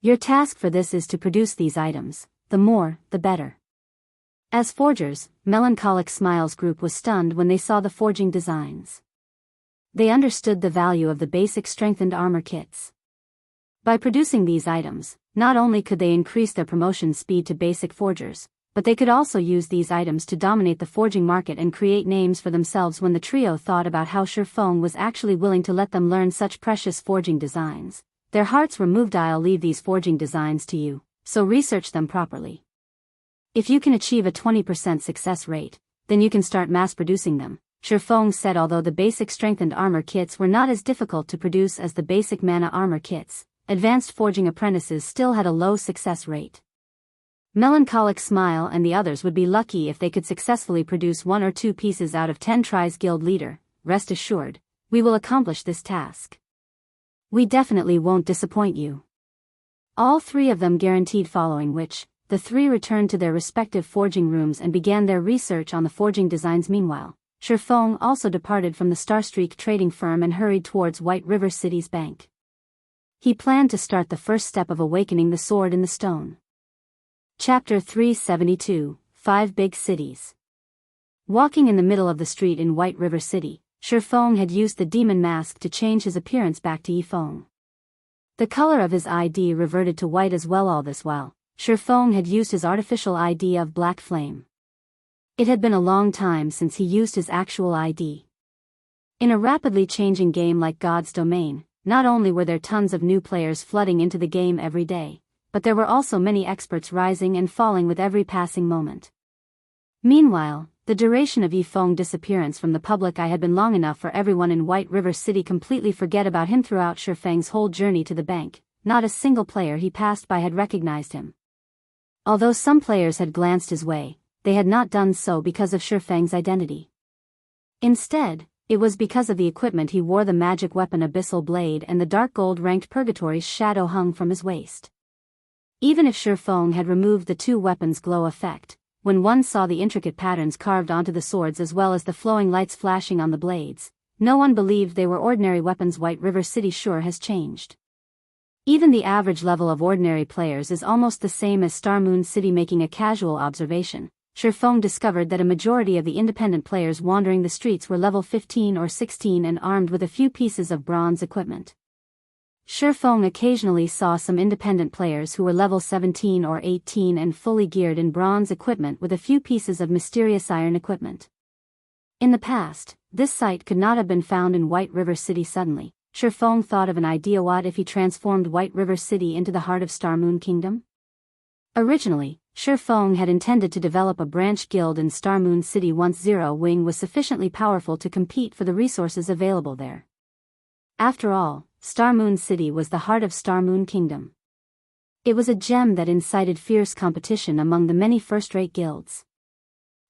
Your task for this is to produce these items. The more, the better. As forgers, Melancholic Smile's group was stunned when they saw the forging designs. They understood the value of the basic strengthened armor kits. By producing these items, not only could they increase their promotion speed to basic forgers, but they could also use these items to dominate the forging market and create names for themselves. When the trio thought about how Shifeng was actually willing to let them learn such precious forging designs, their hearts were moved. I'll leave these forging designs to you, so research them properly. If you can achieve a 20% success rate, then you can start mass producing them, Shifeng said. Although the basic strengthened armor kits were not as difficult to produce as the basic mana armor kits, advanced forging apprentices still had a low success rate. Melancholic Smile and the others would be lucky if they could successfully produce 1 or 2 pieces out of 10 tries. Guild leader, rest assured, we will accomplish this task. We definitely won't disappoint you. All 3 of them guaranteed, following which, the 3 returned to their respective forging rooms and began their research on the forging designs. Meanwhile, Shifeng also departed from the Starstreak trading firm and hurried towards White River City's bank. He planned to start the first step of awakening the sword in the stone. Chapter 372, 5 Big Cities. Walking in the middle of the street in White River City, Shifeng had used the demon mask to change his appearance back to Yifeng. The color of his ID reverted to white as well. All this while, Shifeng had used his artificial ID of Black Flame. It had been a long time since he used his actual ID. In a rapidly changing game like God's Domain, not only were there tons of new players flooding into the game every day, but there were also many experts rising and falling with every passing moment. Meanwhile, The duration of Yifeng's disappearance from the public eye had been long enough for everyone in White River City completely forget about him. Throughout Shifeng's whole journey to the bank, not a single player he passed by had recognized him. Although some players had glanced his way, they had not done so because of Shifeng's identity. Instead, it was because of the equipment he wore: the magic weapon Abyssal Blade and the dark gold-ranked Purgatory's shadow hung from his waist. Even if Shifeng had removed the two weapons' glow effect, when one saw the intricate patterns carved onto the swords as well as the flowing lights flashing on the blades, no one believed they were ordinary weapons. White River City sure has changed. Even the average level of ordinary players is almost the same as Star Moon City. Making a casual observation, Shifeng discovered that a majority of the independent players wandering the streets were level 15 or 16 and armed with a few pieces of bronze equipment. Shifeng occasionally saw some independent players who were level 17 or 18 and fully geared in bronze equipment with a few pieces of mysterious iron equipment. In the past, this sight could not have been found in White River City. Suddenly, Shifeng thought of an idea. What if he transformed White River City into the heart of Star Moon Kingdom? Originally, Shifeng had intended to develop a branch guild in Star Moon City once Zero Wing was sufficiently powerful to compete for the resources available there. After all, Star Moon City was the heart of Star Moon Kingdom. It was a gem that incited fierce competition among the many first-rate guilds.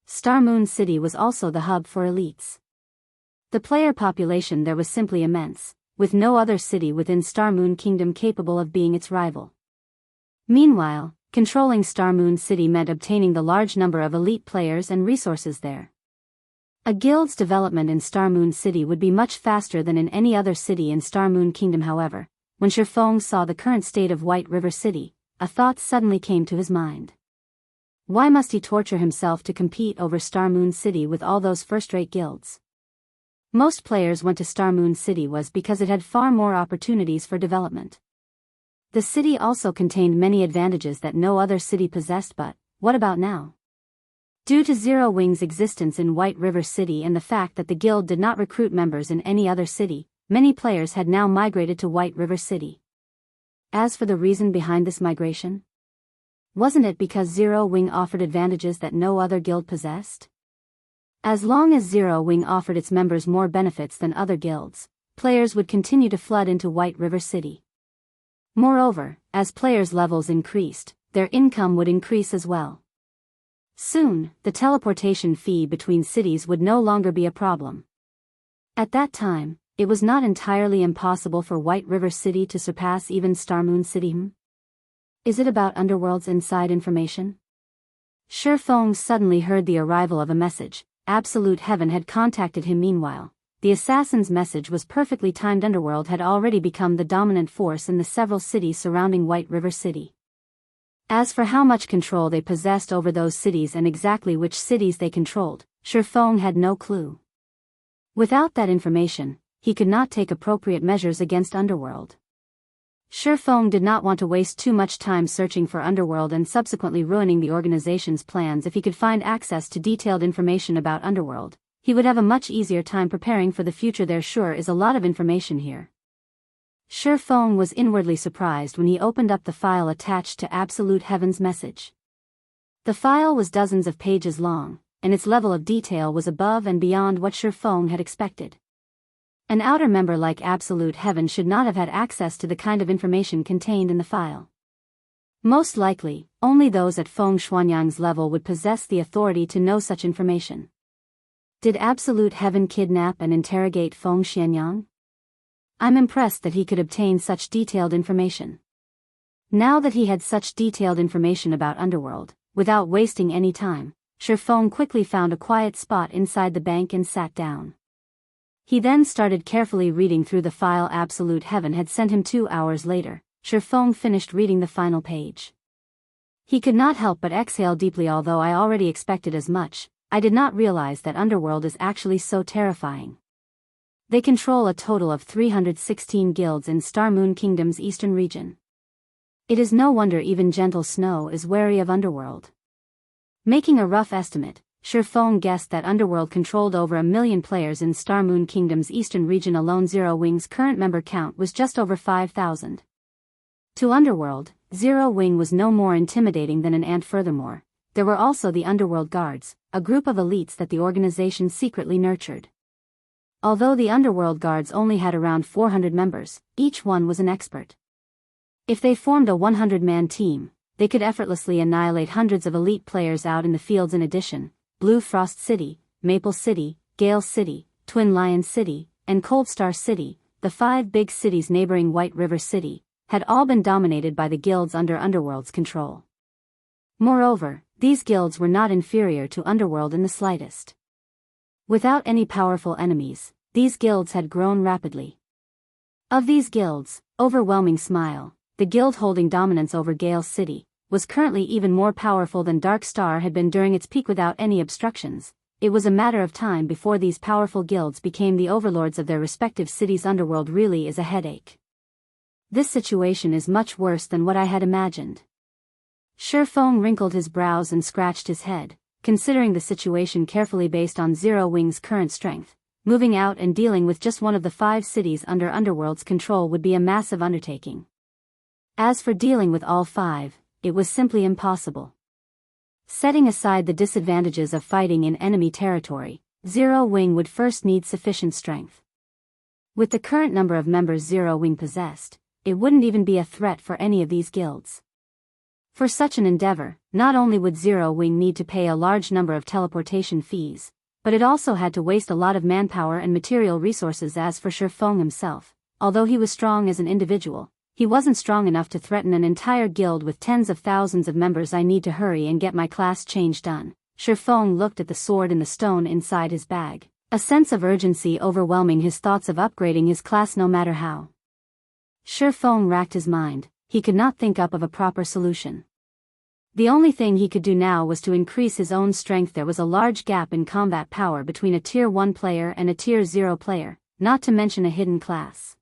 Star Moon City was also the hub for elites. The player population there was simply immense, with no other city within Star Moon Kingdom capable of being its rival. Meanwhile, controlling Star Moon City meant obtaining the large number of elite players and resources there. A guild's development in Star Moon City would be much faster than in any other city in Star Moon Kingdom. However, when Shifeng saw the current state of White River City, a thought suddenly came to his mind. Why must he torture himself to compete over Star Moon City with all those first-rate guilds? Most players went to Star Moon City was because it had far more opportunities for development. The city also contained many advantages that no other city possessed. But what about now? Due to Zero Wing's existence in White River City and the fact that the guild did not recruit members in any other city, many players had now migrated to White River City. As for the reason behind this migration, wasn't it because Zero Wing offered advantages that no other guild possessed? As long as Zero Wing offered its members more benefits than other guilds, players would continue to flood into White River City. Moreover, as players' levels increased, their income would increase as well. Soon, the teleportation fee between cities would no longer be a problem. At that time, it was not entirely impossible for White River City to surpass even Star Moon City. Is it about Underworld's inside information? Shifeng suddenly heard the arrival of a message. Absolute Heaven had contacted him. Meanwhile, the assassin's message was perfectly timed. Underworld had already become the dominant force in the several cities surrounding White River City. As for how much control they possessed over those cities and exactly which cities they controlled, Shifeng had no clue. Without that information, he could not take appropriate measures against Underworld. Shifeng did not want to waste too much time searching for Underworld and subsequently ruining the organization's plans. If he could find access to detailed information about Underworld, he would have a much easier time preparing for the future. There sure is a lot of information here. Shifeng was inwardly surprised when he opened up the file attached to Absolute Heaven's message. The file was dozens of pages long, and its level of detail was above and beyond what Shifeng had expected. An outer member like Absolute Heaven should not have had access to the kind of information contained in the file. Most likely, only those at Feng Xuanyang's level would possess the authority to know such information. Did Absolute Heaven kidnap and interrogate Feng Xuanyang? I'm impressed that he could obtain such detailed information. Now that he had such detailed information about Underworld, without wasting any time, Shifeng quickly found a quiet spot inside the bank and sat down. He then started carefully reading through the file Absolute Heaven had sent him 2 hours later. Shifeng finished reading the final page. He could not help but exhale deeply. Although I already expected as much, I did not realize that Underworld is actually so terrifying. They control a total of 316 guilds in Star Moon Kingdom's eastern region. It is no wonder even Gentle Snow is wary of Underworld. Making a rough estimate, Shifeng guessed that Underworld controlled over 1 million players in Star Moon Kingdom's eastern region alone. Zero Wing's current member count was just over 5,000. To Underworld, Zero Wing was no more intimidating than an ant. Furthermore, there were also the Underworld Guards, a group of elites that the organization secretly nurtured. Although the Underworld Guards only had around 400 members, each one was an expert. If they formed a 100-man team, they could effortlessly annihilate hundreds of elite players out in the fields. In addition, Blue Frost City, Maple City, Gale City, Twin Lion City, and Cold Star City, the 5 big cities neighboring White River City, had all been dominated by the guilds under Underworld's control. Moreover, these guilds were not inferior to Underworld in the slightest. Without any powerful enemies, these guilds had grown rapidly. Of these guilds, Overwhelming Smile, the guild holding dominance over Gale City, was currently even more powerful than Dark Star had been during its peak. Without any obstructions, it was a matter of time before these powerful guilds became the overlords of their respective cities. Underworld really is a headache. This situation is much worse than what I had imagined. Shifeng wrinkled his brows and scratched his head, considering the situation carefully. Based on Zero Wing's current strength, moving out and dealing with just one of the 5 cities under Underworld's control would be a massive undertaking. As for dealing with all 5, it was simply impossible. Setting aside the disadvantages of fighting in enemy territory, Zero Wing would first need sufficient strength. With the current number of members Zero Wing possessed, it wouldn't even be a threat for any of these guilds. For such an endeavor, not only would Zero Wing need to pay a large number of teleportation fees, but it also had to waste a lot of manpower and material resources. As for Shifeng himself, although he was strong as an individual, he wasn't strong enough to threaten an entire guild with tens of thousands of members. I need to hurry and get my class change done. Shifeng looked at the sword in the stone inside his bag, a sense of urgency overwhelming his thoughts of upgrading his class no matter how. Shifeng racked his mind. He could not think up of a proper solution. The only thing he could do now was to increase his own strength. There was a large gap in combat power between a Tier 1 player and a Tier 0 player, not to mention a hidden class.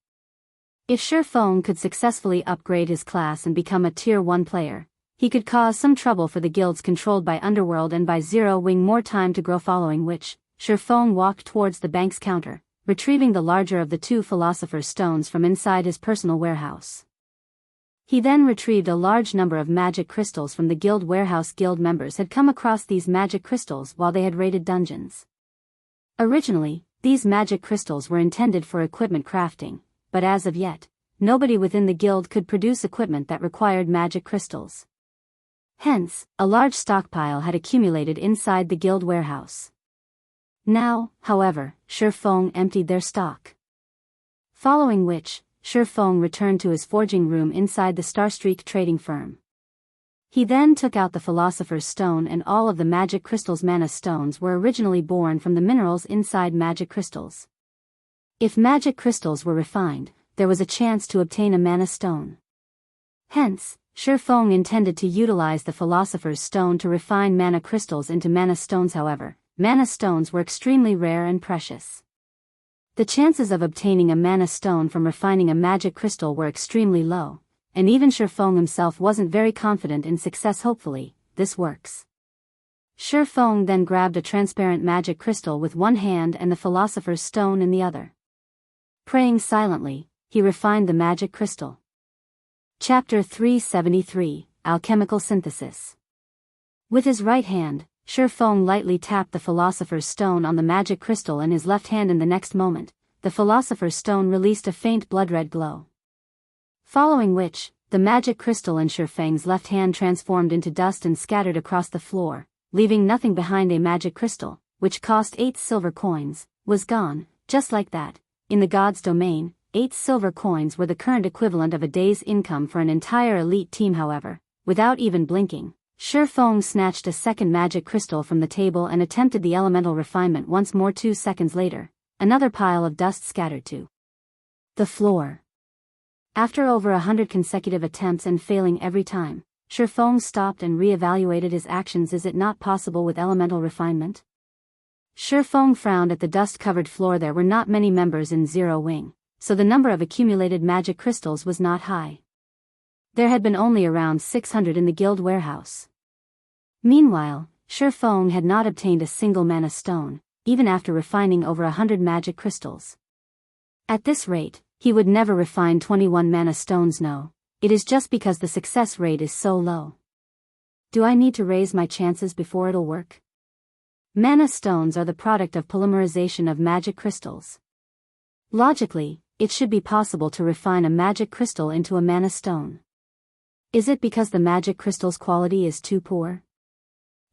If Shifeng could successfully upgrade his class and become a Tier 1 player, he could cause some trouble for the guilds controlled by Underworld and by Zero Wing. More time to grow. Following which, Shifeng walked towards the bank's counter, retrieving the larger of the 2 Philosopher's Stones from inside his personal warehouse. He then retrieved a large number of magic crystals from the guild warehouse. Guild members had come across these magic crystals while they had raided dungeons. Originally, these magic crystals were intended for equipment crafting, but as of yet, nobody within the guild could produce equipment that required magic crystals. Hence, a large stockpile had accumulated inside the guild warehouse. Now, however, Shifeng emptied their stock. Following which, Shifeng returned to his forging room inside the Starstreak trading firm. He then took out the Philosopher's Stone and all of the magic crystals. Mana stones were originally born from the minerals inside magic crystals. If magic crystals were refined, there was a chance to obtain a mana stone. Hence, Shifeng intended to utilize the Philosopher's Stone to refine mana crystals into mana stones. However, mana stones were extremely rare and precious. The chances of obtaining a mana stone from refining a magic crystal were extremely low, and even Shifeng himself wasn't very confident in success. Hopefully, this works. Shifeng then grabbed a transparent magic crystal with one hand and the Philosopher's Stone in the other. Praying silently, he refined the magic crystal. Chapter 373, Alchemical Synthesis. With his right hand, Shifeng lightly tapped the Philosopher's Stone on the magic crystal in his left hand. In the next moment, the Philosopher's Stone released a faint blood-red glow. Following which, the magic crystal in Shifeng's left hand transformed into dust and scattered across the floor, leaving nothing behind. A magic crystal, which cost 8 silver coins, was gone, just like that. In the god's domain, 8 silver coins were the current equivalent of a day's income for an entire elite team. However, without even blinking, Shifeng snatched a second magic crystal from the table and attempted the elemental refinement once more. 2 seconds later, another pile of dust scattered to the floor. After over 100 consecutive attempts and failing every time, Shifeng stopped and re-evaluated his actions. Is it not possible with elemental refinement? Shifeng frowned at the dust-covered floor. There were not many members in Zero Wing, so the number of accumulated magic crystals was not high. There had been only around 600 in the guild warehouse. Meanwhile, Shifeng had not obtained a single mana stone, even after refining over 100 magic crystals. At this rate, he would never refine 21 mana stones. No, it is just because the success rate is so low. Do I need to raise my chances before it'll work? Mana stones are the product of polymerization of magic crystals. Logically, it should be possible to refine a magic crystal into a mana stone. Is it because the magic crystal's quality is too poor?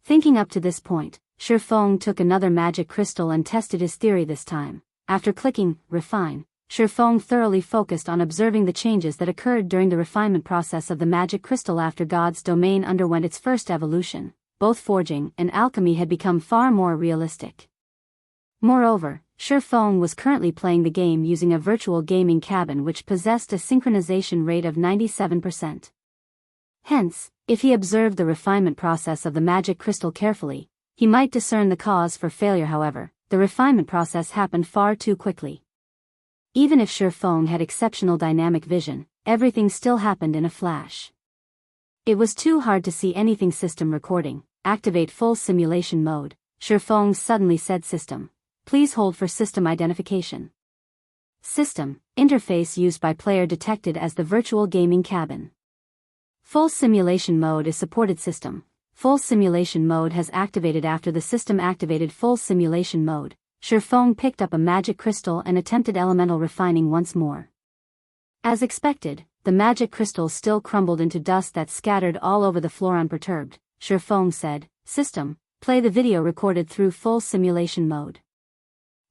Thinking up to this point, Shifeng took another magic crystal and tested his theory this time. After clicking Refine, Shifeng thoroughly focused on observing the changes that occurred during the refinement process of the magic crystal after God's domain underwent its first evolution. Both forging and alchemy had become far more realistic. Moreover, Shifeng was currently playing the game using a virtual gaming cabin which possessed a synchronization rate of 97%. Hence, if he observed the refinement process of the magic crystal carefully, he might discern the cause for failure. However, the refinement process happened far too quickly. Even if Shifeng had exceptional dynamic vision, everything still happened in a flash. It was too hard to see anything. System recording. Activate full simulation mode. Shifeng suddenly said, "System, please hold for system identification." System, interface used by player detected as the virtual gaming cabin. Full simulation mode is supported. System, full simulation mode has activated. After the system activated full simulation mode, Shifeng picked up a magic crystal and attempted elemental refining once more. As expected, the magic crystal still crumbled into dust that scattered all over the floor. Unperturbed, Shifeng said, "System, play the video recorded through full simulation mode."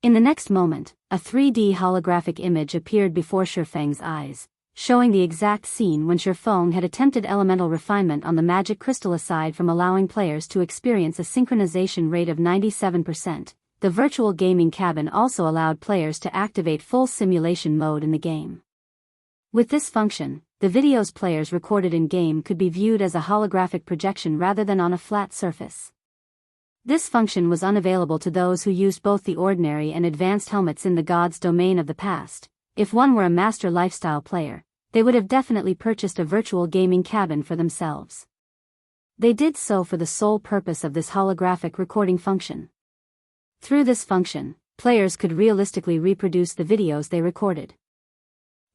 In the next moment, a 3D holographic image appeared before Shifeng's eyes, showing the exact scene when Shifeng had attempted elemental refinement on the magic crystal. Aside from allowing players to experience a synchronization rate of 97%, the virtual gaming cabin also allowed players to activate full simulation mode in the game. With this function, the videos players recorded in-game could be viewed as a holographic projection rather than on a flat surface. This function was unavailable to those who used both the ordinary and advanced helmets in the God's domain of the past. If one were a master lifestyle player, they would have definitely purchased a virtual gaming cabin for themselves. They did so for the sole purpose of this holographic recording function. Through this function, players could realistically reproduce the videos they recorded.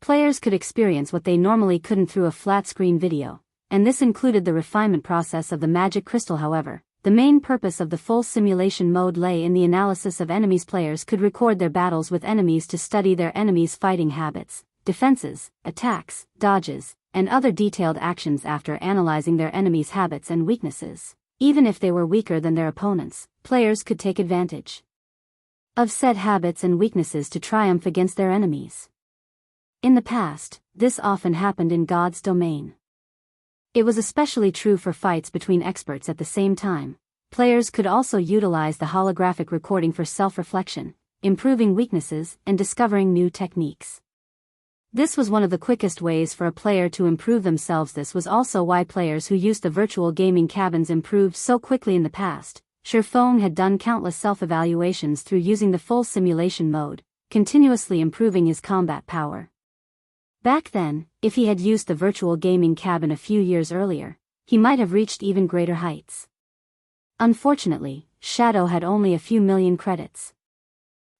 Players could experience what they normally couldn't through a flat-screen video, and this included the refinement process of the magic crystal. However, the main purpose of the full simulation mode lay in the analysis of enemies. Players could record their battles with enemies to study their enemies' fighting habits, defenses, attacks, dodges, and other detailed actions. After analyzing their enemies' habits and weaknesses, even if they were weaker than their opponents, players could take advantage of said habits and weaknesses to triumph against their enemies. In the past, this often happened in God's domain. It was especially true for fights between experts. At the same time, players could also utilize the holographic recording for self-reflection, improving weaknesses, and discovering new techniques. This was one of the quickest ways for a player to improve themselves. This was also why players who used the virtual gaming cabins improved so quickly in the past. Shifeng had done countless self-evaluations through using the full simulation mode, continuously improving his combat power. Back then, if he had used the virtual gaming cabin a few years earlier, he might have reached even greater heights. Unfortunately, Shadow had only a few million credits.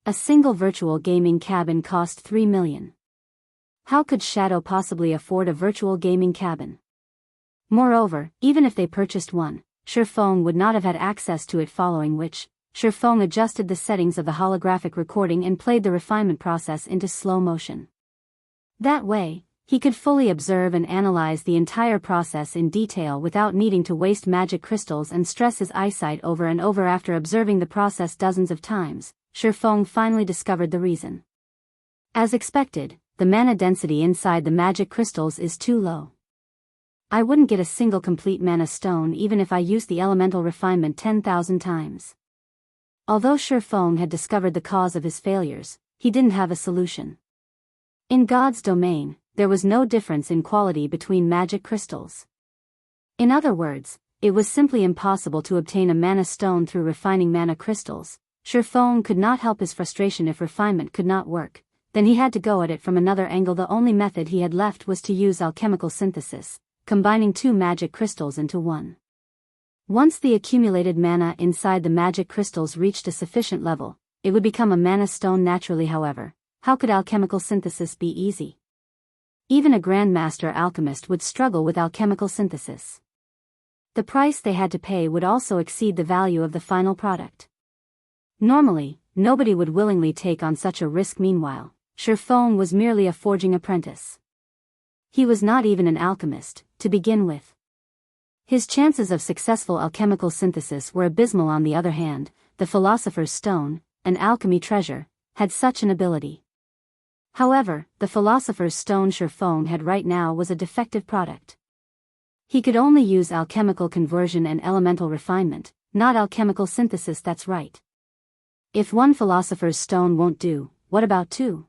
A single virtual gaming cabin cost 3 million. How could Shadow possibly afford a virtual gaming cabin? Moreover, even if they purchased one, Shifeng would not have had access to it. Following which, Shifeng adjusted the settings of the holographic recording and played the refinement process into slow motion. That way, he could fully observe and analyze the entire process in detail without needing to waste magic crystals and stress his eyesight over and over. After observing the process dozens of times, Shifeng finally discovered the reason. As expected, the mana density inside the magic crystals is too low. I wouldn't get a single complete mana stone even if I used the elemental refinement 10,000 times. Although Shifeng had discovered the cause of his failures, he didn't have a solution. In God's domain, there was no difference in quality between magic crystals. In other words, it was simply impossible to obtain a mana stone through refining mana crystals. Shifeng could not help his frustration. If refinement could not work, then he had to go at it from another angle. The only method he had left was to use alchemical synthesis, combining two magic crystals into one. Once the accumulated mana inside the magic crystals reached a sufficient level, it would become a mana stone naturally. However, how could alchemical synthesis be easy? Even a grandmaster alchemist would struggle with alchemical synthesis. The price they had to pay would also exceed the value of the final product. Normally, nobody would willingly take on such a risk. Meanwhile, Shifeng was merely a forging apprentice. He was not even an alchemist, to begin with. His chances of successful alchemical synthesis were abysmal. On the other hand, the Philosopher's Stone, an alchemy treasure, had such an ability. However, the Philosopher's Stone Shifeng had right now was a defective product. He could only use alchemical conversion and elemental refinement, not alchemical synthesis. That's right. If one Philosopher's Stone won't do, what about two?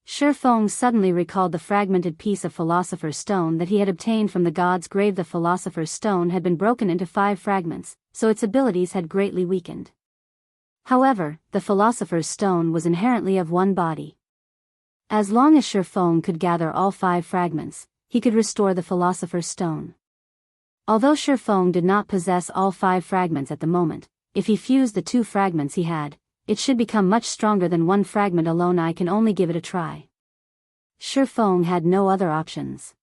Shifeng suddenly recalled the fragmented piece of Philosopher's Stone that he had obtained from the god's grave. The Philosopher's Stone had been broken into 5 fragments, so its abilities had greatly weakened. However, the Philosopher's Stone was inherently of one body. As long as Shifeng could gather all 5 fragments, he could restore the Philosopher's Stone. Although Shifeng did not possess all 5 fragments at the moment, if he fused the 2 fragments he had, it should become much stronger than 1 fragment alone. I can only give it a try. Shifeng had no other options.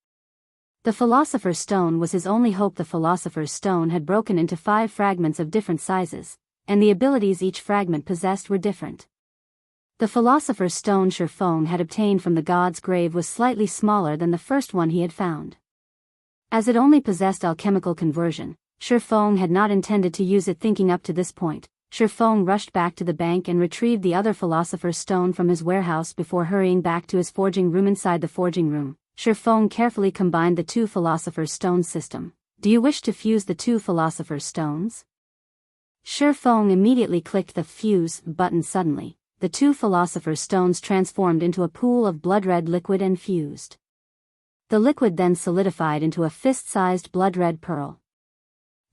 The Philosopher's Stone was his only hope. The Philosopher's Stone had broken into 5 fragments of different sizes, and the abilities each fragment possessed were different. The Philosopher's Stone Shifeng had obtained from the god's grave was slightly smaller than the first one he had found. As it only possessed alchemical conversion, Shifeng had not intended to use it. Thinking up to this point, Shifeng rushed back to the bank and retrieved the other Philosopher's Stone from his warehouse before hurrying back to his forging room. Inside the forging room, Shifeng carefully combined the 2 Philosopher's Stones system. Do you wish to fuse the 2 Philosopher's Stones? Shifeng immediately clicked the fuse button. Suddenly, the 2 Philosopher's Stones transformed into a pool of blood-red liquid and fused. The liquid then solidified into a fist-sized blood-red pearl.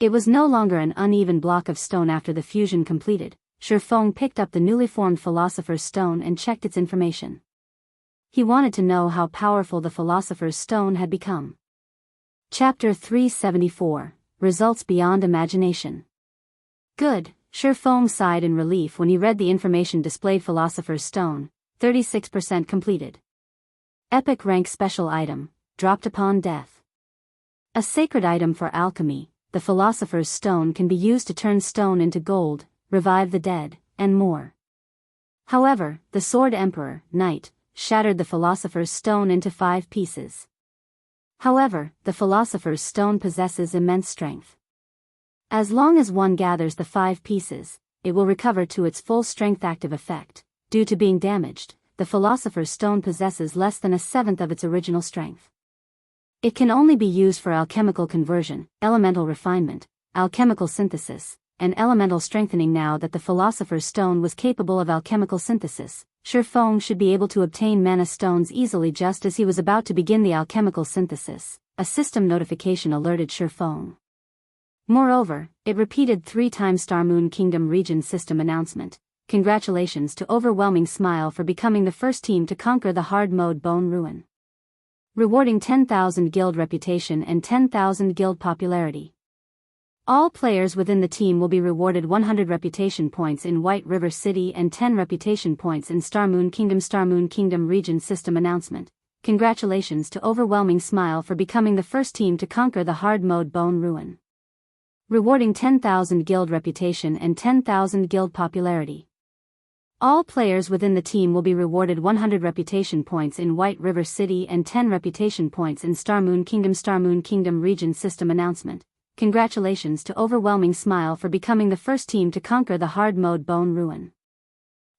It was no longer an uneven block of stone. After the fusion completed, Shifeng picked up the newly formed Philosopher's Stone and checked its information. He wanted to know how powerful the Philosopher's Stone had become. Chapter 374, Results Beyond Imagination. Good, Shifeng sighed in relief when he read the information displayed. Philosopher's Stone, 36% completed. Epic rank special item, dropped upon death. A sacred item for alchemy, the Philosopher's Stone can be used to turn stone into gold, revive the dead, and more. However, the Sword Emperor, Knight, shattered the Philosopher's Stone into 5 pieces. However, the Philosopher's Stone possesses immense strength. As long as one gathers the 5 pieces, it will recover to its full strength. Active effect. Due to being damaged, the Philosopher's Stone possesses less than a 1/7 of its original strength. It can only be used for alchemical conversion, elemental refinement, alchemical synthesis, and elemental strengthening. Now that the Philosopher's Stone was capable of alchemical synthesis, Shifeng should be able to obtain mana stones easily. Just as he was about to begin the alchemical synthesis, a system notification alerted Shifeng. Moreover, it repeated 3 times Starmoon Kingdom Region System announcement. Congratulations to Overwhelming Smile for becoming the first team to conquer the hard mode Bone Ruin. Rewarding 10,000 guild reputation and 10,000 guild popularity. All players within the team will be rewarded 100 reputation points in White River City and 10 reputation points in Starmoon Kingdom Region System announcement. Congratulations to Overwhelming Smile for becoming the first team to conquer the hard mode Bone Ruin. Rewarding 10,000 guild reputation and 10,000 guild popularity. All players within the team will be rewarded 100 reputation points in White River City and 10 reputation points in Starmoon Kingdom Region System announcement. Congratulations to Overwhelming Smile for becoming the first team to conquer the hard mode Bone Ruin.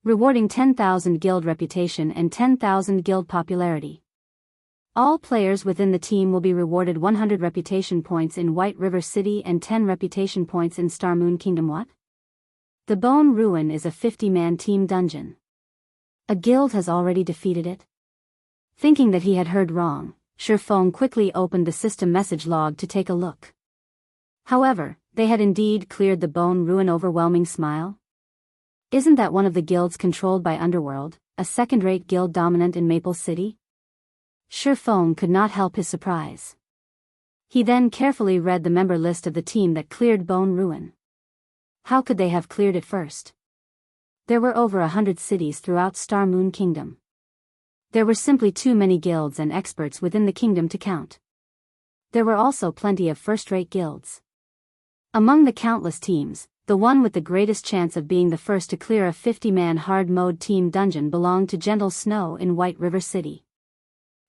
Rewarding 10,000 guild reputation and 10,000 guild popularity. All players within the team will be rewarded 100 reputation points in White River City and 10 reputation points in Starmoon Kingdom. What? The Bone Ruin is a 50-man team dungeon. A guild has already defeated it? Thinking that he had heard wrong, Shifeng quickly opened the system message log to take a look. However, they had indeed cleared the Bone Ruin. Overwhelming Smile? Isn't that one of the guilds controlled by Underworld, a second-rate guild dominant in Maple City? Shifeng could not help his surprise. He then carefully read the member list of the team that cleared Bone Ruin. How could they have cleared it first? There were over 100 cities throughout Starmoon Kingdom. There were simply too many guilds and experts within the kingdom to count. There were also plenty of first-rate guilds. Among the countless teams, the one with the greatest chance of being the first to clear a 50-man hard mode team dungeon belonged to Gentle Snow in White River City.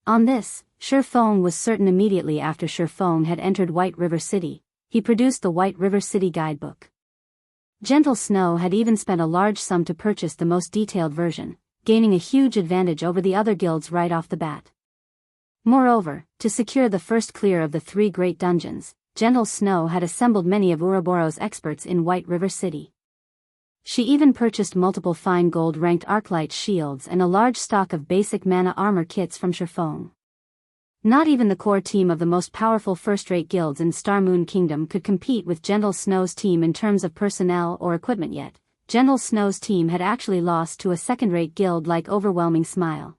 On this, Shifeng was certain immediately after Shifeng had entered White River City. He produced the White River City guidebook. Gentle Snow had even spent a large sum to purchase the most detailed version, gaining a huge advantage over the other guilds right off the bat. Moreover, to secure the first clear of the 3 great dungeons, Gentle Snow had assembled many of Ouroboros's experts in White River City. She even purchased multiple fine gold-ranked arclight shields and a large stock of basic mana armor kits from Shifeng. Not even the core team of the most powerful first-rate guilds in Star Moon Kingdom could compete with Gentle Snow's team in terms of personnel or equipment yet. Gentle Snow's team had actually lost to a second-rate guild like Overwhelming Smile.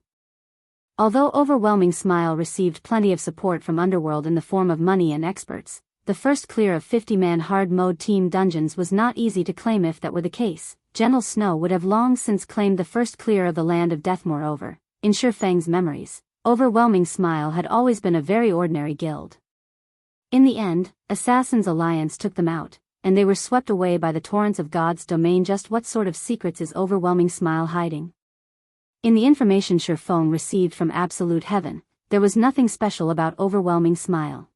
Although Overwhelming Smile received plenty of support from Underworld in the form of money and experts, the first clear of 50-man hard mode team dungeons was not easy to claim. If that were the case, Gentle Snow would have long since claimed the first clear of the Land of Death. Moreover, in Shifeng's memories, Overwhelming Smile had always been a very ordinary guild. In the end, Assassin's Alliance took them out, and they were swept away by the torrents of God's domain. Just what sort of secrets is Overwhelming Smile hiding? In the information Shifeng received from Absolute Heaven, there was nothing special about Overwhelming Smile.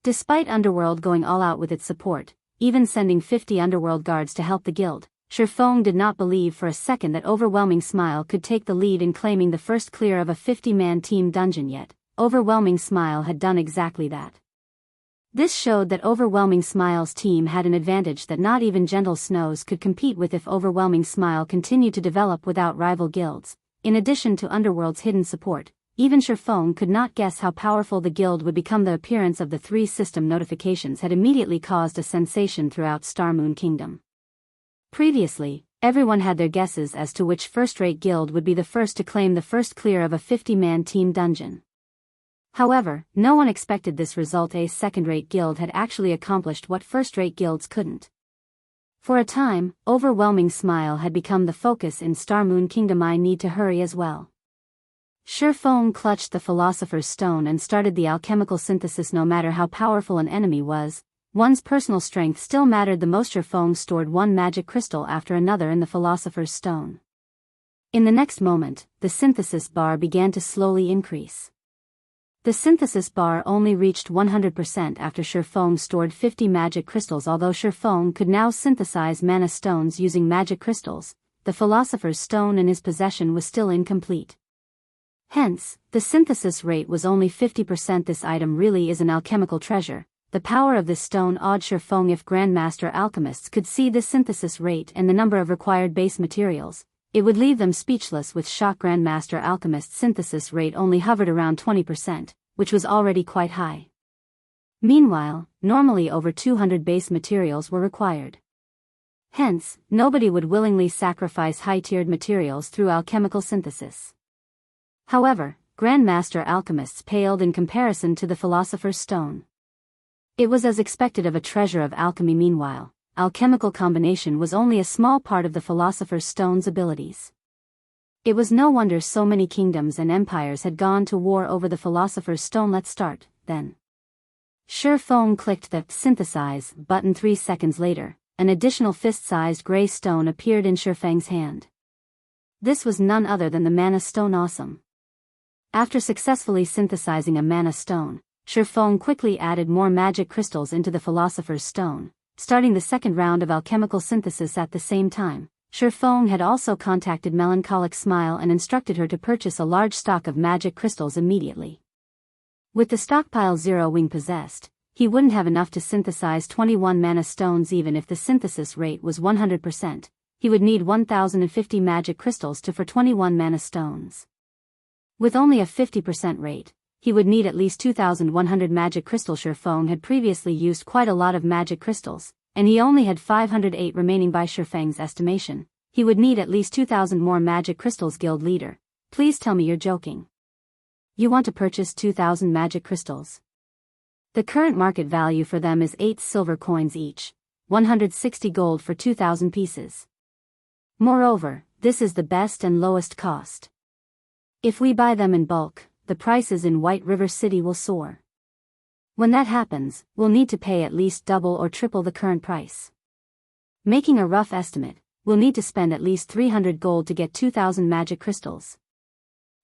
Despite Underworld going all out with its support, even sending 50 Underworld guards to help the guild, Shifeng did not believe for a second that Overwhelming Smile could take the lead in claiming the first clear of a 50-man team dungeon. Yet Overwhelming Smile had done exactly that. This showed that Overwhelming Smile's team had an advantage that not even Gentle Snow's could compete with if Overwhelming Smile continued to develop without rival guilds. In addition to Underworld's hidden support, even Shifeng could not guess how powerful the guild would become. The appearance of the 3 system notifications had immediately caused a sensation throughout Star Moon Kingdom. Previously, everyone had their guesses as to which first-rate guild would be the first to claim the first clear of a 50-man team dungeon. However, no one expected this result. A second-rate guild had actually accomplished what first-rate guilds couldn't. For a time, Overwhelming Smile had become the focus in Star Moon Kingdom. I need to hurry as well. Shifeng clutched the Philosopher's Stone and started the alchemical synthesis. No matter how powerful an enemy was, one's personal strength still mattered the most. Shifeng stored one magic crystal after another in the Philosopher's Stone. In the next moment, the synthesis bar began to slowly increase. The synthesis bar only reached 100% after Shifeng stored 50 magic crystals. Although Shifeng could now synthesize mana stones using magic crystals, the Philosopher's Stone in his possession was still incomplete. Hence, the synthesis rate was only 50%. This item really is an alchemical treasure. The power of this stone awed Shifeng. If Grandmaster alchemists could see the synthesis rate and the number of required base materials, it would leave them speechless with shock. Grandmaster alchemist's synthesis rate only hovered around 20%, which was already quite high. Meanwhile, normally over 200 base materials were required. Hence, nobody would willingly sacrifice high-tiered materials through alchemical synthesis. However, Grandmaster alchemists paled in comparison to the Philosopher's Stone. It was as expected of a treasure of alchemy. Meanwhile, alchemical combination was only a small part of the Philosopher's Stone's abilities. It was no wonder so many kingdoms and empires had gone to war over the Philosopher's Stone. Let's start, then. Shifeng clicked the synthesize button. 3 seconds later, an additional fist-sized gray stone appeared in Shifeng's hand. This was none other than the Mana Stone. Awesome. After successfully synthesizing a Mana Stone, Shifeng quickly added more magic crystals into the Philosopher's Stone, starting the second round of alchemical synthesis at the same time. Shifeng had also contacted Melancholic Smile and instructed her to purchase a large stock of magic crystals immediately. With the stockpile Zero Wing possessed, he wouldn't have enough to synthesize 21 mana stones. Even if the synthesis rate was 100%, he would need 1050 magic crystals for 21 mana stones. With only a 50% rate, he would need at least 2,100 magic crystals. Shifeng had previously used quite a lot of magic crystals, and he only had 508 remaining. By Shifeng's estimation, he would need at least 2,000 more magic crystals. Guild leader, please tell me you're joking. You want to purchase 2,000 magic crystals? The current market value for them is 8 silver coins each, 160 gold for 2,000 pieces. Moreover, this is the best and lowest cost. If we buy them in bulk, the prices in White River City will soar. When that happens, we'll need to pay at least double or triple the current price. Making a rough estimate, we'll need to spend at least 300 gold to get 2,000 magic crystals.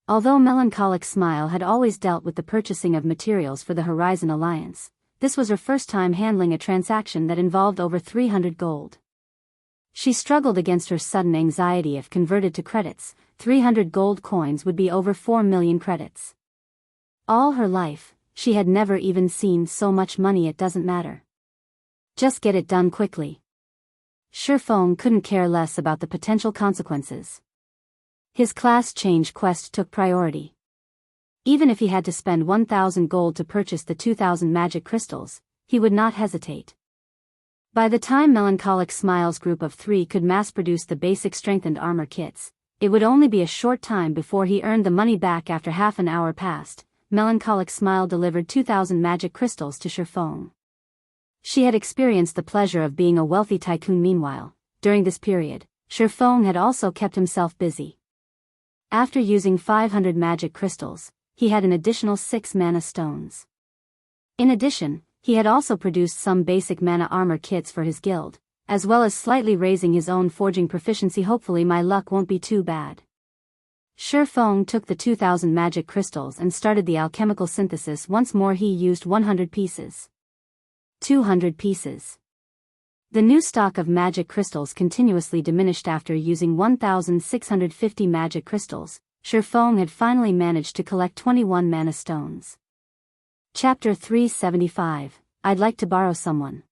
Although Melancholic Smile had always dealt with the purchasing of materials for the Horizon Alliance, this was her first time handling a transaction that involved over 300 gold. She struggled against her sudden anxiety. If converted to credits, 300 gold coins would be over 4 million credits. All her life, she had never even seen so much money. It doesn't matter. Just get it done quickly. Shifeng couldn't care less about the potential consequences. His class change quest took priority. Even if he had to spend 1,000 gold to purchase the 2,000 magic crystals, he would not hesitate. By the time Melancholic Smile's group of 3 could mass-produce the basic strengthened armor kits, it would only be a short time before he earned the money back. After half an hour passed, Melancholic Smile delivered 2,000 magic crystals to Shifeng. She had experienced the pleasure of being a wealthy tycoon. Meanwhile, during this period, Shifeng had also kept himself busy. After using 500 magic crystals, he had an additional 6 mana stones. In addition, he had also produced some basic mana armor kits for his guild, as well as slightly raising his own forging proficiency. Hopefully my luck won't be too bad. Shifeng took the 2,000 magic crystals and started the alchemical synthesis. Once more he used 100 pieces. 200 pieces. The new stock of magic crystals continuously diminished. After using 1,650 magic crystals, Shifeng had finally managed to collect 21 mana stones. Chapter 375, I'd like to borrow someone.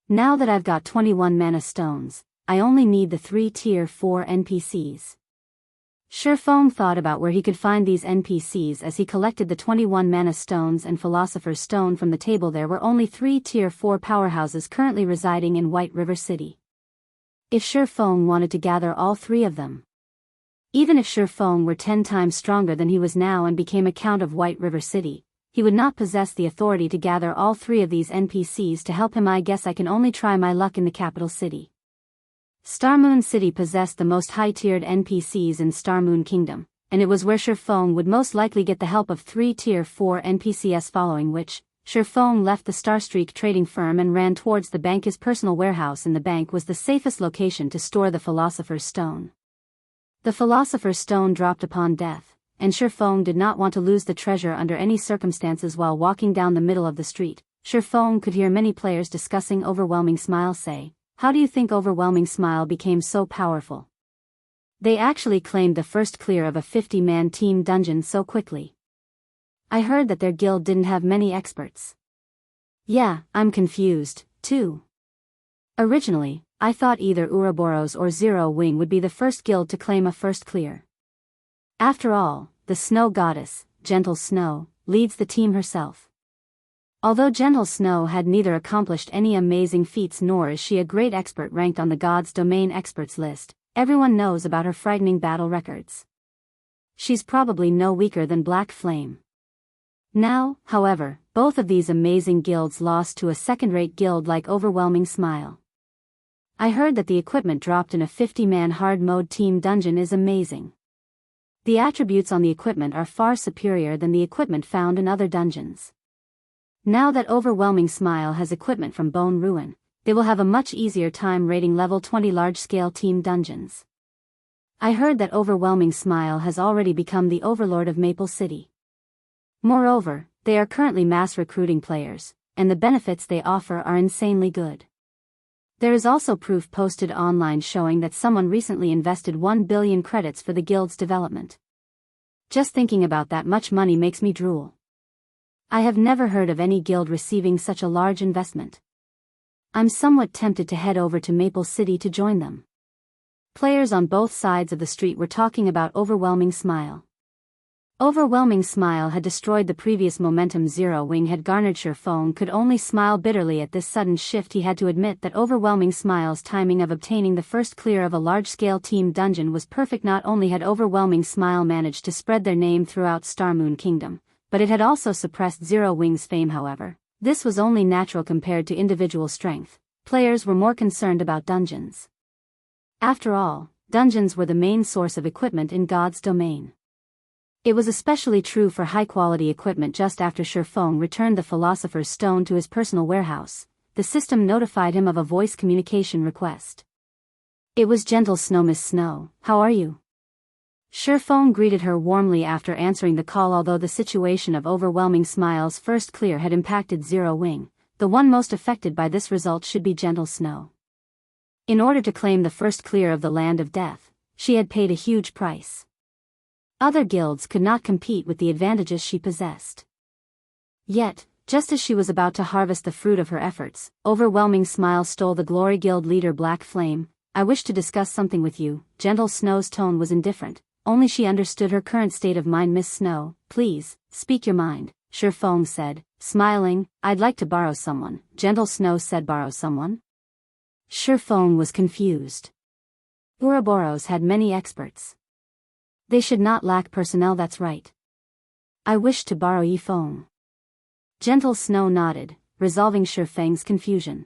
Now that I've got 21 mana stones, I only need the 3 tier 4 NPCs. Shifeng thought about where he could find these NPCs as he collected the 21 mana stones and Philosopher's Stone from the table. There were only 3 tier 4 powerhouses currently residing in White River City. If Shifeng wanted to gather all 3 of them. Even if Shifeng were 10 times stronger than he was now and became a count of White River City, he would not possess the authority to gather all 3 of these NPCs to help him. I guess I can only try my luck in the capital city. Starmoon City possessed the most high-tiered NPCs in Starmoon Kingdom, and it was where Shifeng would most likely get the help of 3 tier 4 NPCs, following which, Shifeng left the Starstreak trading firm and ran towards the bank. His personal warehouse in the bank was the safest location to store the Philosopher's Stone. The Philosopher's Stone dropped upon death, and Shifeng did not want to lose the treasure under any circumstances. While walking down the middle of the street, Shifeng could hear many players discussing Overwhelming Smile. Say, how do you think Overwhelming Smile became so powerful? They actually claimed the first clear of a 50-man team dungeon so quickly. I heard that their guild didn't have many experts. Yeah, I'm confused, too. Originally, I thought either Ouroboros or Zero Wing would be the first guild to claim a first clear. After all, the snow goddess, Gentle Snow, leads the team herself. Although Gentle Snow had neither accomplished any amazing feats nor is she a great expert ranked on the God's Domain experts list, everyone knows about her frightening battle records. She's probably no weaker than Black Flame. Now, however, both of these amazing guilds lost to a second-rate guild like Overwhelming Smile. I heard that the equipment dropped in a 50-man hard mode team dungeon is amazing. The attributes on the equipment are far superior than the equipment found in other dungeons. Now that Overwhelming Smile has equipment from Bone Ruin, they will have a much easier time raiding level 20 large-scale team dungeons. I heard that Overwhelming Smile has already become the overlord of Maple City. Moreover, they are currently mass recruiting players, and the benefits they offer are insanely good. There is also proof posted online showing that someone recently invested 1 billion credits for the guild's development. Just thinking about that much money makes me drool. I have never heard of any guild receiving such a large investment. I'm somewhat tempted to head over to Maple City to join them. Players on both sides of the street were talking about Overwhelming Smile. Overwhelming Smile had destroyed the previous momentum. Zero Wing had garnered. Shifeng could only smile bitterly at this sudden shift. He had to admit that Overwhelming Smile's timing of obtaining the first clear of a large-scale team dungeon was perfect. Not only had Overwhelming Smile managed to spread their name throughout Starmoon Kingdom, but it had also suppressed Zero Wing's fame. However, this was only natural compared to individual strength. Players were more concerned about dungeons. After all, dungeons were the main source of equipment in God's Domain. It was especially true for high-quality equipment. Just after Shifeng returned the Philosopher's Stone to his personal warehouse, the system notified him of a voice communication request. It was Gentle Snow. Miss Snow, how are you? Shurfeng greeted her warmly after answering the call. Although the situation of overwhelming Smile's first clear had impacted Zero Wing, the one most affected by this result should be Gentle Snow. In order to claim the first clear of the Land of Death, she had paid a huge price. Other guilds could not compete with the advantages she possessed. Yet, just as she was about to harvest the fruit of her efforts, overwhelming Smile stole the Glory Guild leader Black Flame. I wish to discuss something with you. Gentle Snow's tone was indifferent, only she understood her current state of mind. Miss Snow, please, speak your mind, Shurfeng said, smiling. I'd like to borrow someone. Gentle Snow said. Borrow someone? Shurfeng was confused. Ouroboros had many experts. They should not lack personnel. That's right. I wish to borrow Yifeng. Gentle Snow nodded, resolving Shurfeng's confusion.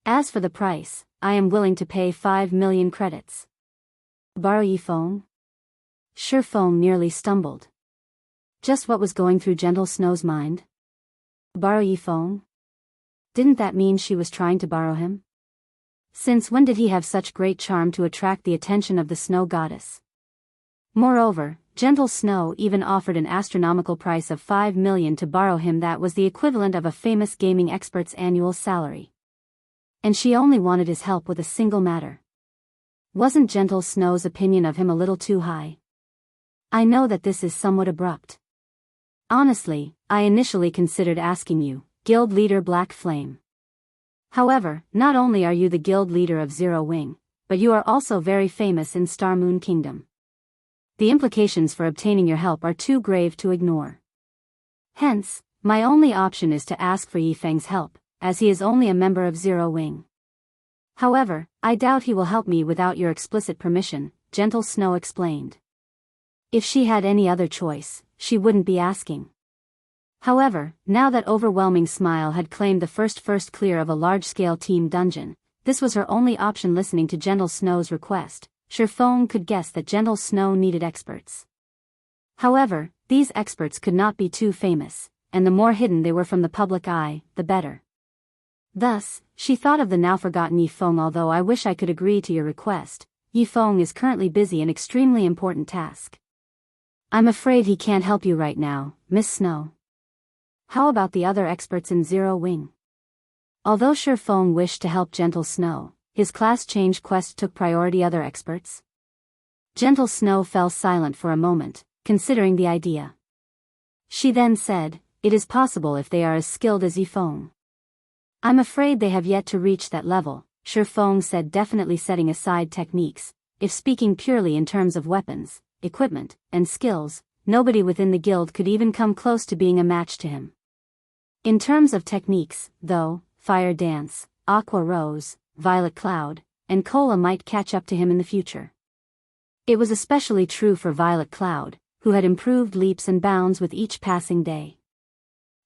As for the price, I am willing to pay 5 million credits. Borrow Yifeng? Shurfeng nearly stumbled. Just what was going through Gentle Snow's mind? Borrow Yifeng? Didn't that mean she was trying to borrow him? Since when did he have such great charm to attract the attention of the Snow Goddess? Moreover, Gentle Snow even offered an astronomical price of 5 million to borrow him. That was the equivalent of a famous gaming expert's annual salary. And she only wanted his help with a single matter. Wasn't Gentle Snow's opinion of him a little too high? I know that this is somewhat abrupt. Honestly, I initially considered asking you, Guild Leader Black Flame. However, not only are you the Guild Leader of Zero Wing, but you are also very famous in Star Moon Kingdom. The implications for obtaining your help are too grave to ignore. Hence, my only option is to ask for Yifeng's help, as he is only a member of Zero Wing. However, I doubt he will help me without your explicit permission, Gentle Snow explained. If she had any other choice, she wouldn't be asking. However, now that Overwhelming Smile had claimed the first clear of a large-scale team dungeon, this was her only option. Listening to Gentle Snow's request, Shurfeng could guess that Gentle Snow needed experts. However, these experts could not be too famous, and the more hidden they were from the public eye, the better. Thus, she thought of the now-forgotten Yifeng. Although I wish I could agree to your request, Yifeng is currently busy in extremely important task. I'm afraid he can't help you right now, Miss Snow. How about the other experts in Zero Wing? Although Shurfeng wished to help Gentle Snow, his class change quest took priority. Other experts? Gentle Snow fell silent for a moment, considering the idea. She then said, it is possible if they are as skilled as Yifeng. I'm afraid they have yet to reach that level, Shurfeng said, definitely setting aside techniques. If speaking purely in terms of weapons, equipment, and skills, nobody within the guild could even come close to being a match to him. In terms of techniques, though, Fire Dance, Aqua Rose, Violet Cloud, and Cola might catch up to him in the future. It was especially true for Violet Cloud, who had improved leaps and bounds with each passing day.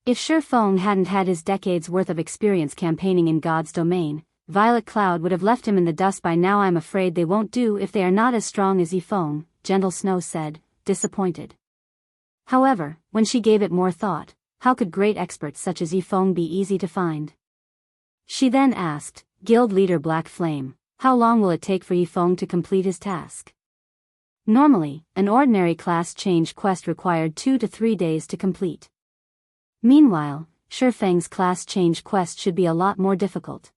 If Shurfeng hadn't had his decades worth of experience campaigning in God's domain, Violet Cloud would have left him in the dust by now. I'm afraid they won't do if they are not as strong as Yifeng, Gentle Snow said, disappointed. However, when she gave it more thought, how could great experts such as Yifeng be easy to find? She then asked, Guild Leader Black Flame, how long will it take for Yifeng to complete his task? Normally, an ordinary class change quest required 2 to 3 days to complete. Meanwhile, Shurfeng's class change quest should be a lot more difficult.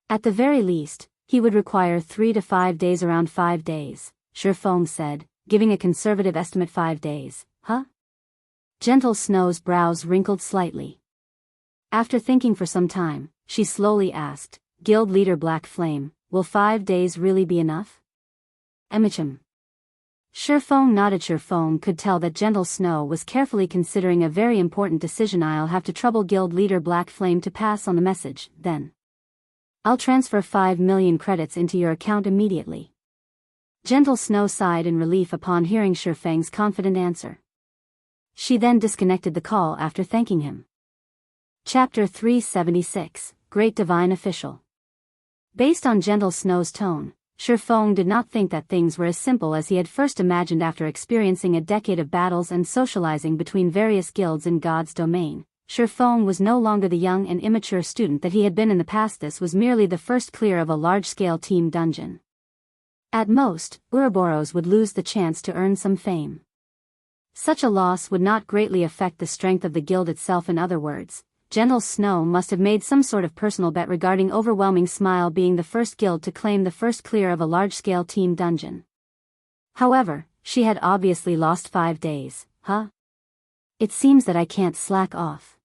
At the very least, he would require 3 to 5 days. Around 5 days, Shurfeng said, giving a conservative estimate. 5 days, huh? Gentle Snow's brows wrinkled slightly. After thinking for some time, she slowly asked, Guild Leader Black Flame, will 5 days really be enough? Emicham. Shurfeng nodded. Shurfeng could tell that Gentle Snow was carefully considering a very important decision. I'll have to trouble Guild Leader Black Flame to pass on the message, then. I'll transfer 5 million credits into your account immediately. Gentle Snow sighed in relief upon hearing Shurfeng's confident answer. She then disconnected the call after thanking him. Chapter 376, Great Divine Official. Based on Gentle Snow's tone, Shurfeng did not think that things were as simple as he had first imagined. After experiencing a decade of battles and socializing between various guilds in God's domain, Shifeng was no longer the young and immature student that he had been in the past. This was merely the first clear of a large-scale team dungeon. At most, Ouroboros would lose the chance to earn some fame. Such a loss would not greatly affect the strength of the guild itself. In other words, Gentle Snow must have made some sort of personal bet regarding Overwhelming Smile being the first guild to claim the first clear of a large-scale team dungeon. However, she had obviously lost 5 days, huh? It seems that I can't slack off.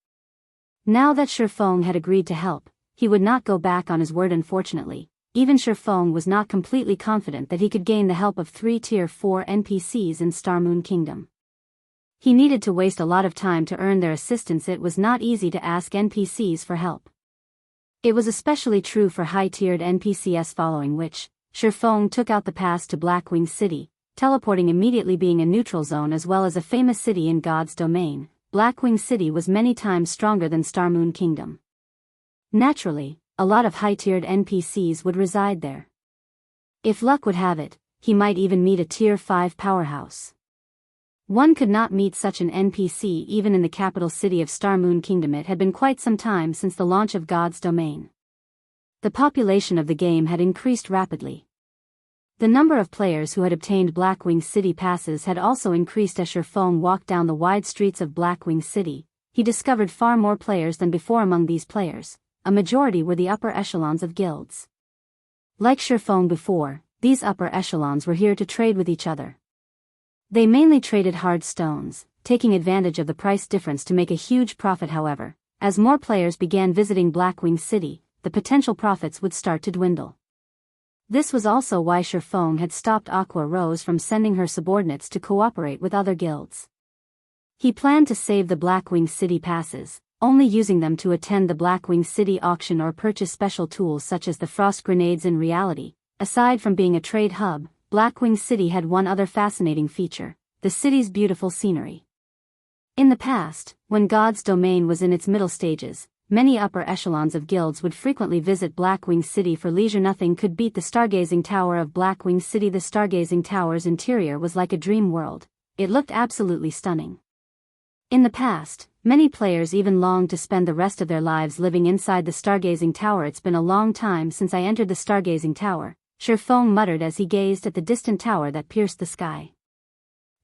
Now that Shifeng had agreed to help, he would not go back on his word. Unfortunately, even Shifeng was not completely confident that he could gain the help of 3 Tier 4 NPCs in Starmoon Kingdom. He needed to waste a lot of time to earn their assistance. It was not easy to ask NPCs for help. It was especially true for high-tiered NPCs, following which, Shifeng took out the pass to Blackwing City, teleporting immediately. Being a neutral zone as well as a famous city in God's domain, Blackwing City was many times stronger than Starmoon Kingdom. Naturally, a lot of high-tiered NPCs would reside there. If luck would have it, he might even meet a Tier 5 powerhouse. One could not meet such an NPC even in the capital city of Starmoon Kingdom. It had been quite some time since the launch of God's domain. The population of the game had increased rapidly. The number of players who had obtained Blackwing City passes had also increased. As Shifeng walked down the wide streets of Blackwing City, he discovered far more players than before. Among these players, a majority were the upper echelons of guilds. Like Shifeng before, these upper echelons were here to trade with each other. They mainly traded hard stones, taking advantage of the price difference to make a huge profit. However, as more players began visiting Blackwing City, the potential profits would start to dwindle. This was also why Shifeng had stopped Aqua Rose from sending her subordinates to cooperate with other guilds. He planned to save the Blackwing City passes, only using them to attend the Blackwing City auction or purchase special tools such as the frost grenades. In reality, aside from being a trade hub, Blackwing City had one other fascinating feature: the city's beautiful scenery. In the past, when God's domain was in its middle stages, many upper echelons of guilds would frequently visit Blackwing City for leisure. Nothing could beat the stargazing tower of Blackwing City. The stargazing tower's interior was like a dream world. It looked absolutely stunning. In the past, many players even longed to spend the rest of their lives living inside the stargazing tower. It's been a long time since I entered the stargazing tower, Shifeng muttered as he gazed at the distant tower that pierced the sky.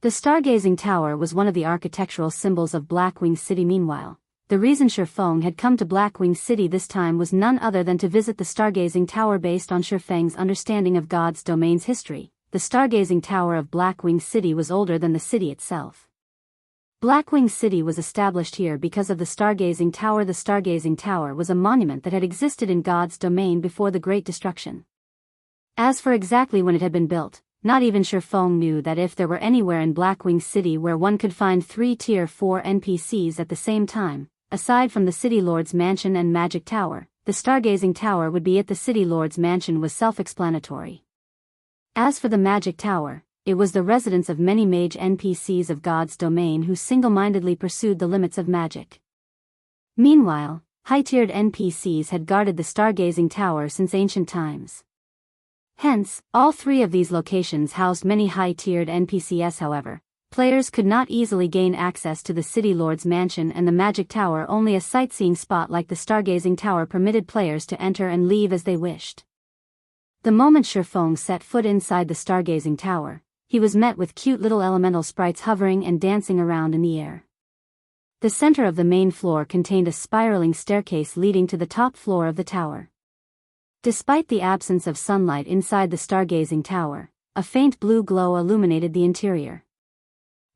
The stargazing tower was one of the architectural symbols of Blackwing City. Meanwhile, the reason Shifeng had come to Blackwing City this time was none other than to visit the stargazing tower. Based on Shifeng's understanding of God's domain's history, the stargazing tower of Blackwing City was older than the city itself. Blackwing City was established here because of the stargazing tower. The stargazing tower was a monument that had existed in God's domain before the Great Destruction. As for exactly when it had been built, not even Shifeng knew. That if there were anywhere in Blackwing City where one could find 3 Tier 4 NPCs at the same time, aside from the City Lord's Mansion and Magic Tower, the Stargazing Tower would be it. The City Lord's Mansion was self-explanatory. As for the Magic Tower, it was the residence of many mage NPCs of God's domain who single-mindedly pursued the limits of magic. Meanwhile, high-tiered NPCs had guarded the Stargazing Tower since ancient times. Hence, all 3 of these locations housed many high-tiered NPCs. However, players could not easily gain access to the City Lord's Mansion and the Magic Tower. Only a sightseeing spot like the Stargazing Tower permitted players to enter and leave as they wished. The moment Shifeng set foot inside the Stargazing Tower, he was met with cute little elemental sprites hovering and dancing around in the air. The center of the main floor contained a spiraling staircase leading to the top floor of the tower. Despite the absence of sunlight inside the Stargazing Tower, a faint blue glow illuminated the interior.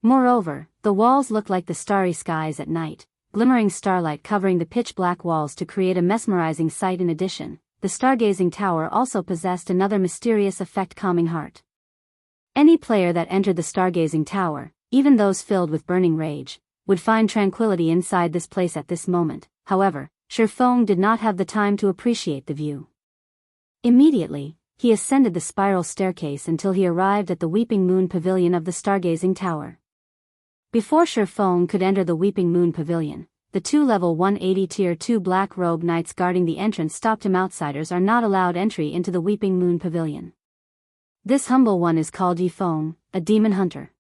Moreover, the walls looked like the starry skies at night, glimmering starlight covering the pitch-black walls to create a mesmerizing sight. In addition, the Stargazing Tower also possessed another mysterious effect: calming heart. Any player that entered the Stargazing Tower, even those filled with burning rage, would find tranquility inside this place at this moment. However, Shifeng did not have the time to appreciate the view. Immediately, he ascended the spiral staircase until he arrived at the Weeping Moon Pavilion of the Stargazing Tower. Before Shifeng could enter the Weeping Moon Pavilion, the 2 level 180 Tier 2 Black Robe Knights guarding the entrance stopped him. Outsiders are not allowed entry into the Weeping Moon Pavilion. This humble one is called Yifeng, a demon hunter.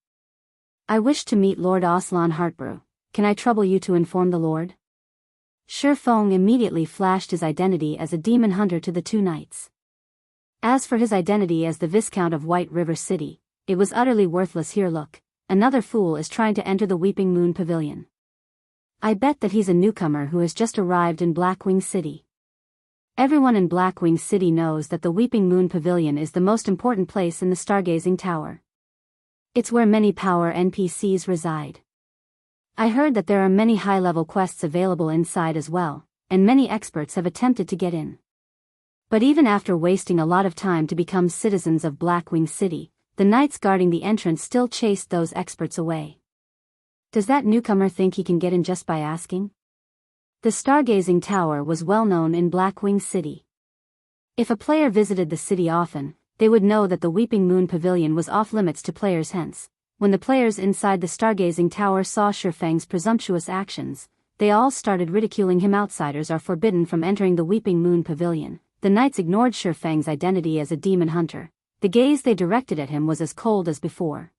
I wish to meet Lord Aslan Heartbrew. Can I trouble you to inform the Lord? Feng immediately flashed his identity as a demon hunter to the two knights. As for his identity as the Viscount of White River City, it was utterly worthless. Here look, another fool is trying to enter the Weeping Moon Pavilion. I bet that he's a newcomer who has just arrived in Blackwing City. Everyone in Blackwing City knows that the Weeping Moon Pavilion is the most important place in the Stargazing Tower. It's where many power NPCs reside. I heard that there are many high-level quests available inside as well, and many experts have attempted to get in. But even after wasting a lot of time to become citizens of Blackwing City, the knights guarding the entrance still chased those experts away. Does that newcomer think he can get in just by asking? The Stargazing Tower was well known in Blackwing City. If a player visited the city often, they would know that the Weeping Moon Pavilion was off-limits to players. Hence, when the players inside the Stargazing Tower saw Feng's presumptuous actions, they all started ridiculing him. Outsiders are forbidden from entering the Weeping Moon Pavilion. The knights ignored Feng's identity as a demon hunter. The gaze they directed at him was as cold as before.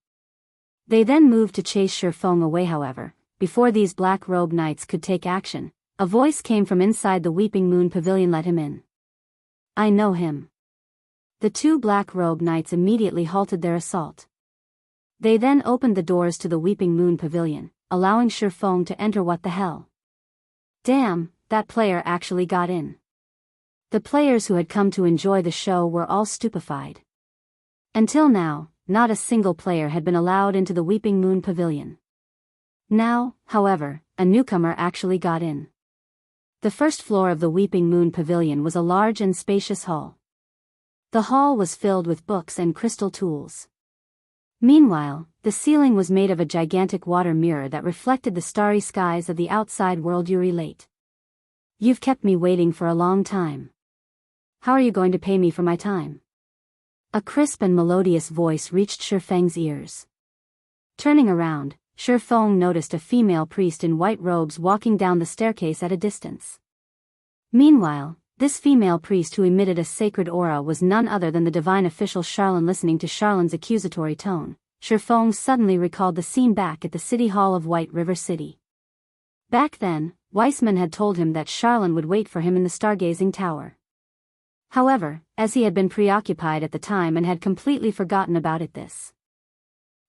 They then moved to chase Feng away. However, before these black-robed knights could take action, a voice came from inside the Weeping Moon Pavilion. Let him in. I know him. The two black-robed knights immediately halted their assault. They then opened the doors to the Weeping Moon Pavilion, allowing Feng to enter. What the hell? Damn, that player actually got in. The players who had come to enjoy the show were all stupefied. Until now, not a single player had been allowed into the Weeping Moon Pavilion. Now, however, a newcomer actually got in. The first floor of the Weeping Moon Pavilion was a large and spacious hall. The hall was filled with books and crystal tools. Meanwhile, the ceiling was made of a gigantic water mirror that reflected the starry skies of the outside world. You relate. You've kept me waiting for a long time. How are you going to pay me for my time? A crisp and melodious voice reached Feng's ears. Turning around, Feng noticed a female priest in white robes walking down the staircase at a distance. Meanwhile, this female priest who emitted a sacred aura was none other than the divine official Charlene. Listening to Charlene's accusatory tone, Feng suddenly recalled the scene back at the City Hall of White River City. Back then, Weissman had told him that Charlene would wait for him in the Stargazing Tower. However, as he had been preoccupied at the time and had completely forgotten about it.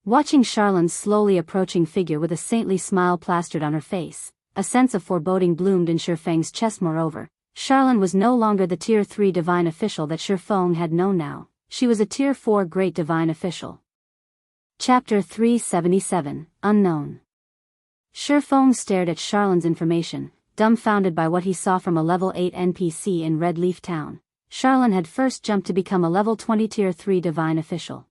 Watching Charlene's slowly approaching figure with a saintly smile plastered on her face, a sense of foreboding bloomed in Feng's chest. Moreover, Charlene was no longer the Tier 3 divine official that Feng had known. Now, she was a Tier 4 great divine official. Chapter 377, Unknown. Feng stared at Charlene's information, dumbfounded by what he saw from a level 8 NPC in Red Leaf Town. Charlene had first jumped to become a level 20 Tier 3 divine official.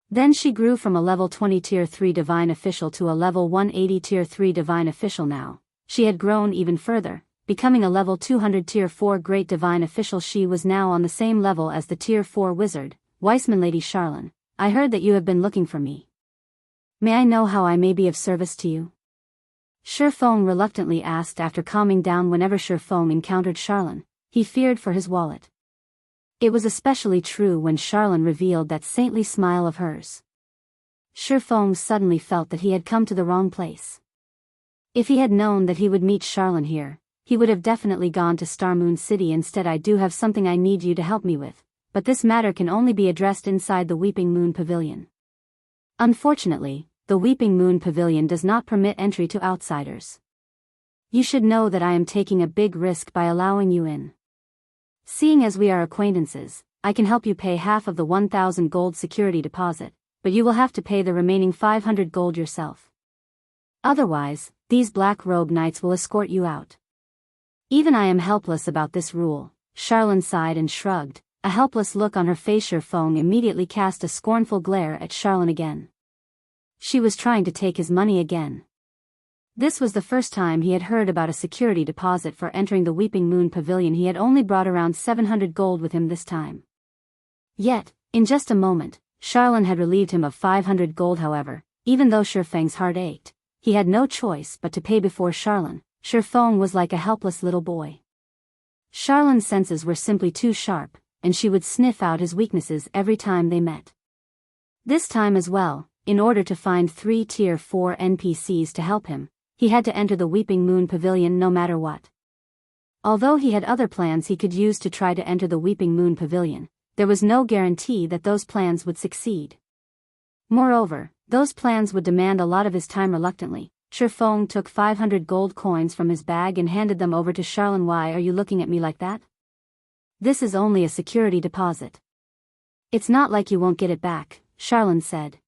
Then she grew from a level 20 Tier 3 divine official to a level 180 Tier 3 divine official. Now, she had grown even further, becoming a level 200 Tier 4 great divine official. She was now on the same level as the Tier 4 wizard, Weissman. Lady Charlene, I heard that you have been looking for me. May I know how I may be of service to you? Feng reluctantly asked after calming down. Whenever Feng encountered Charlene, he feared for his wallet. It was especially true when Charlene revealed that saintly smile of hers. Feng suddenly felt that he had come to the wrong place. If he had known that he would meet Charlene here, he would have definitely gone to Starmoon City instead. I do have something I need you to help me with, but this matter can only be addressed inside the Weeping Moon Pavilion. Unfortunately, the Weeping Moon Pavilion does not permit entry to outsiders. You should know that I am taking a big risk by allowing you in. Seeing as we are acquaintances, I can help you pay half of the 1,000 gold security deposit, but you will have to pay the remaining 500 gold yourself. Otherwise, these black-robed knights will escort you out. Even I am helpless about this rule. Charlene sighed and shrugged, a helpless look on her face. Feng immediately cast a scornful glare at Charlene again. She was trying to take his money again. This was the first time he had heard about a security deposit for entering the Weeping Moon Pavilion. He had only brought around 700 gold with him this time. Yet, in just a moment, Charlene had relieved him of 500 gold. However, even though Feng's heart ached, he had no choice but to pay before Charlene. Feng was like a helpless little boy. Charlene's senses were simply too sharp, and she would sniff out his weaknesses every time they met. This time as well, in order to find 3 Tier 4 NPCs to help him, he had to enter the Weeping Moon Pavilion no matter what. Although he had other plans he could use to try to enter the Weeping Moon Pavilion, there was no guarantee that those plans would succeed. Moreover, those plans would demand a lot of his time. Reluctantly, Shifeng took 500 gold coins from his bag and handed them over to Charlene. Why are you looking at me like that? This is only a security deposit. It's not like you won't get it back, Charlene said.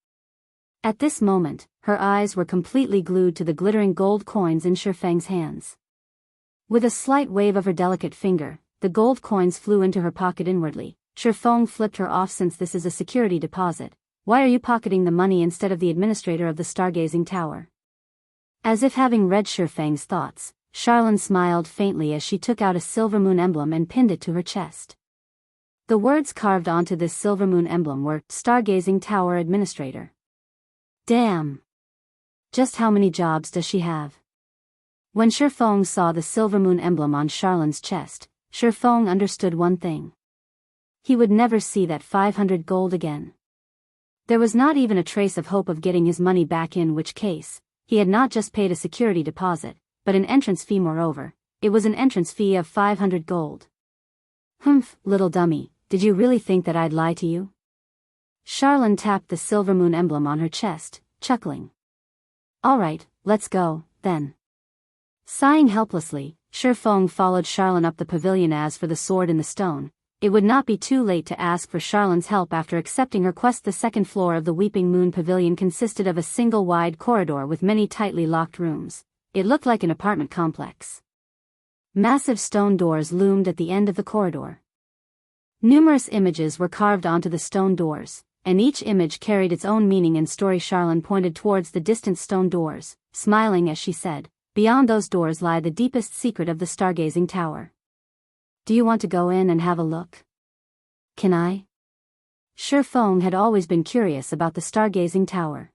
At this moment, her eyes were completely glued to the glittering gold coins in Shifeng's hands. With a slight wave of her delicate finger, the gold coins flew into her pocket. Inwardly, Shifeng flipped her off. Since this is a security deposit, why are you pocketing the money instead of the administrator of the Stargazing Tower? As if having read Shifeng's thoughts, Charlene smiled faintly as she took out a silver moon emblem and pinned it to her chest. The words carved onto this silver moon emblem were, Stargazing Tower Administrator. Damn! Just how many jobs does she have? When Shifeng saw the silver moon emblem on Charlene's chest, Shifeng understood one thing. He would never see that 500 gold again. There was not even a trace of hope of getting his money back, in which case, he had not just paid a security deposit, but an entrance fee. Moreover, it was an entrance fee of 500 gold. Humph, little dummy, did you really think that I'd lie to you? Charlene tapped the silver moon emblem on her chest, chuckling. Alright, let's go, then. Sighing helplessly, Shifeng followed Charlene up the pavilion. As for the sword in the stone, it would not be too late to ask for Charlene's help after accepting her quest. The second floor of the Weeping Moon Pavilion consisted of a single wide corridor with many tightly locked rooms. It looked like an apartment complex. Massive stone doors loomed at the end of the corridor. Numerous images were carved onto the stone doors, and each image carried its own meaning and story. Charlene pointed towards the distant stone doors, smiling as she said, beyond those doors lie the deepest secret of the Stargazing Tower. Do you want to go in and have a look? Can I? Shifeng had always been curious about the Stargazing Tower.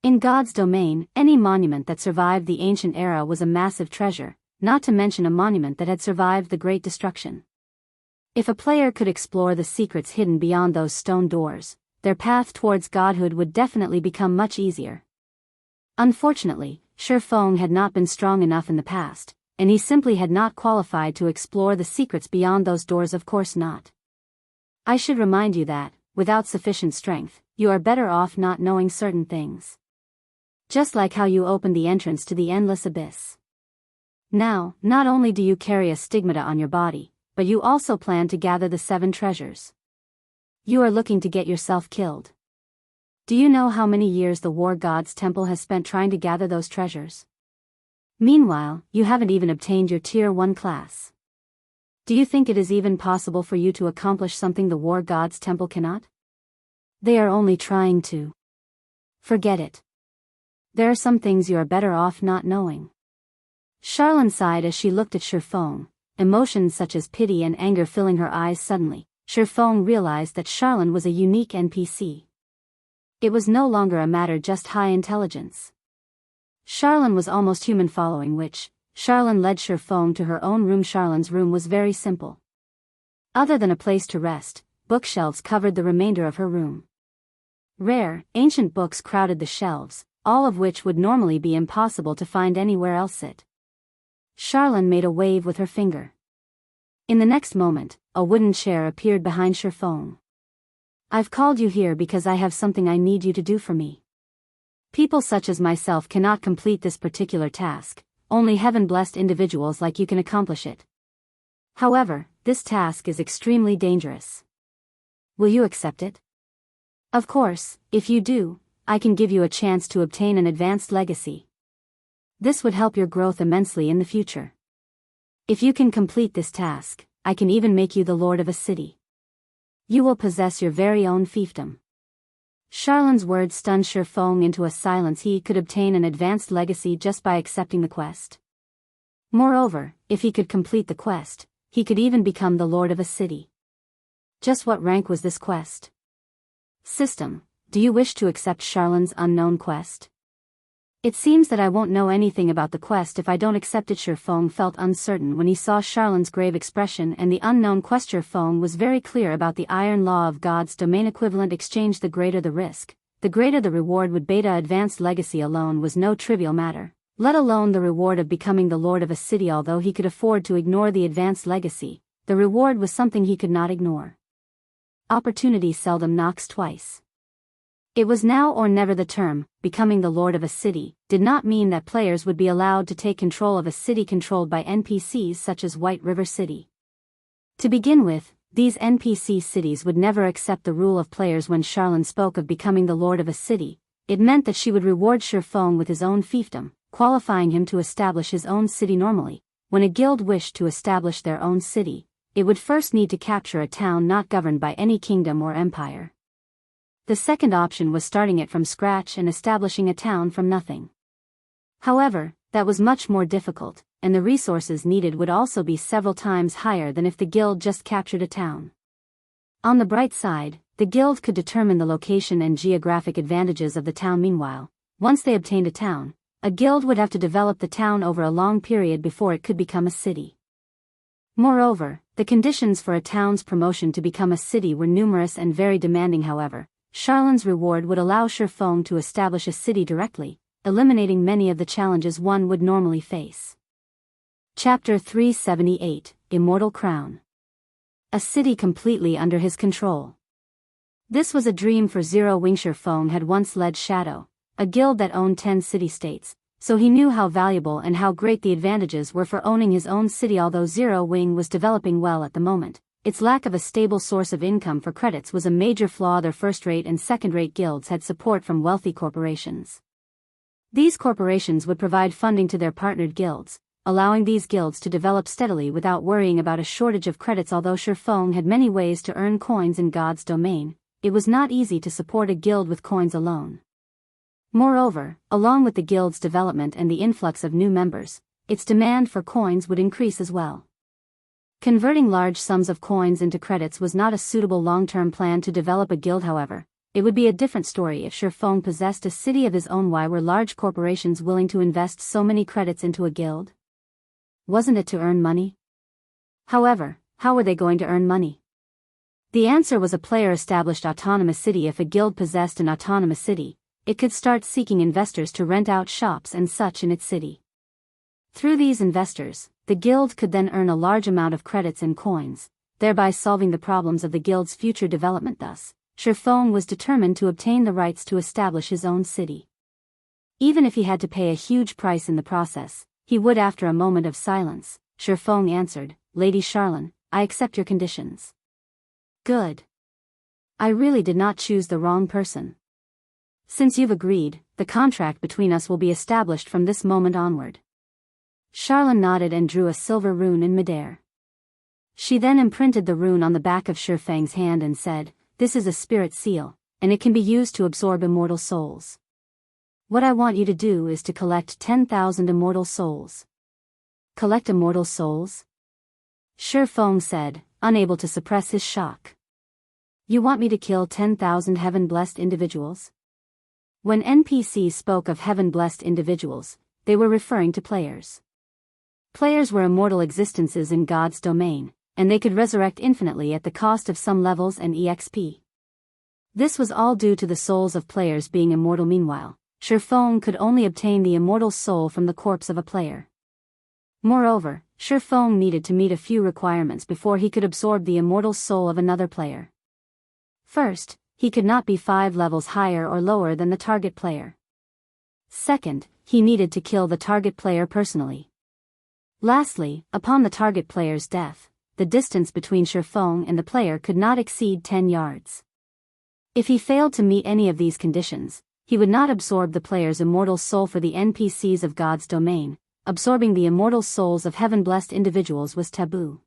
In God's domain, any monument that survived the ancient era was a massive treasure, not to mention a monument that had survived the Great Destruction. If a player could explore the secrets hidden beyond those stone doors, their path towards godhood would definitely become much easier. Unfortunately, Shifeng had not been strong enough in the past, and he simply had not qualified to explore the secrets beyond those doors. Of course not. I should remind you that, without sufficient strength, you are better off not knowing certain things. Just like how you opened the entrance to the endless abyss. Now, not only do you carry a stigmata on your body, but you also plan to gather the 7 treasures. You are looking to get yourself killed. Do you know how many years the War God's Temple has spent trying to gather those treasures? Meanwhile, you haven't even obtained your Tier 1 class. Do you think it is even possible for you to accomplish something the War God's Temple cannot? They are only trying to. Forget it. There are some things you are better off not knowing. Charlene sighed as she looked at Shifeng, emotions such as pity and anger filling her eyes. Suddenly, Shifeng realized that Charlene was a unique NPC. It was no longer a matter just high intelligence. Charlene was almost human. Following which, Charlene led Shifeng to her own room. Charlene's room was very simple. Other than a place to rest, bookshelves covered the remainder of her room. Rare, ancient books crowded the shelves, all of which would normally be impossible to find anywhere else. Charlene made a wave with her finger. In the next moment, a wooden chair appeared behind Shifeng. I've called you here because I have something I need you to do for me. People such as myself cannot complete this particular task, only heaven-blessed individuals like you can accomplish it. However, this task is extremely dangerous. Will you accept it? Of course, if you do, I can give you a chance to obtain an advanced legacy. This would help your growth immensely in the future. If you can complete this task, I can even make you the lord of a city. You will possess your very own fiefdom. Charlene's words stunned Shifeng into a silence. He could obtain an advanced legacy just by accepting the quest. Moreover, if he could complete the quest, he could even become the lord of a city. Just what rank was this quest? System, do you wish to accept Charlene's unknown quest? It seems that I won't know anything about the quest if I don't accept it. Shifeng felt uncertain when he saw Charlene's grave expression and the unknown quest. Shifeng was very clear about the iron law of God's domain equivalent exchange. The greater the risk, the greater the reward would. Beta advanced legacy alone was no trivial matter. Let alone the reward of becoming the lord of a city. Although he could afford to ignore the advanced legacy, the reward was something he could not ignore. Opportunity seldom knocks twice. It was now or never. The term, becoming the lord of a city, did not mean that players would be allowed to take control of a city controlled by NPCs such as White River City. To begin with, these NPC cities would never accept the rule of players. When Charlene spoke of becoming the lord of a city, it meant that she would reward Shifeng with his own fiefdom, qualifying him to establish his own city. Normally, when a guild wished to establish their own city, it would first need to capture a town not governed by any kingdom or empire. The second option was starting it from scratch and establishing a town from nothing. However, that was much more difficult, and the resources needed would also be several times higher than if the guild just captured a town. On the bright side, the guild could determine the location and geographic advantages of the town. Meanwhile, once they obtained a town, a guild would have to develop the town over a long period before it could become a city. Moreover, the conditions for a town's promotion to become a city were numerous and very demanding. However, Charlene's reward would allow Shifeng to establish a city directly, eliminating many of the challenges one would normally face. Chapter 378, Immortal Crown. A city completely under his control. This was a dream for Zero Wing. Shifeng had once led Shadow, a guild that owned 10 city-states, so he knew how valuable and how great the advantages were for owning his own city. Although Zero Wing was developing well at the moment, its lack of a stable source of income for credits was a major flaw. Their first-rate and second-rate guilds had support from wealthy corporations. These corporations would provide funding to their partnered guilds, allowing these guilds to develop steadily without worrying about a shortage of credits. Although Shifeng had many ways to earn coins in God's domain, it was not easy to support a guild with coins alone. Moreover, along with the guild's development and the influx of new members, its demand for coins would increase as well. Converting large sums of coins into credits was not a suitable long-term plan to develop a guild. However, it would be a different story if Shifeng possessed a city of his own. Why were large corporations willing to invest so many credits into a guild? Wasn't it to earn money? However, how were they going to earn money? The answer was a player-established autonomous city. If a guild possessed an autonomous city, it could start seeking investors to rent out shops and such in its city. Through these investors, the guild could then earn a large amount of credits and coins, thereby solving the problems of the guild's future development. Thus, Shifeng was determined to obtain the rights to establish his own city. Even if he had to pay a huge price in the process, he would. After a moment of silence, Shifeng answered, "Lady Charlene, I accept your conditions." "Good. I really did not choose the wrong person. Since you've agreed, the contract between us will be established from this moment onward." Charlene nodded and drew a silver rune in midair. She then imprinted the rune on the back of Shifeng's hand and said, "This is a spirit seal, and it can be used to absorb immortal souls. What I want you to do is to collect 10,000 immortal souls." "Collect immortal souls?" Shifeng said, unable to suppress his shock. "You want me to kill 10,000 heaven-blessed individuals?" When NPCs spoke of heaven-blessed individuals, they were referring to players. Players were immortal existences in God's domain, and they could resurrect infinitely at the cost of some levels and EXP. This was all due to the souls of players being immortal. Meanwhile, Shifeng could only obtain the immortal soul from the corpse of a player. Moreover, Shifeng needed to meet a few requirements before he could absorb the immortal soul of another player. First, he could not be 5 levels higher or lower than the target player. Second, he needed to kill the target player personally. Lastly, upon the target player's death, the distance between Shifeng and the player could not exceed 10 yards. If he failed to meet any of these conditions, he would not absorb the player's immortal soul. For the NPCs of God's domain, absorbing the immortal souls of heaven-blessed individuals was taboo.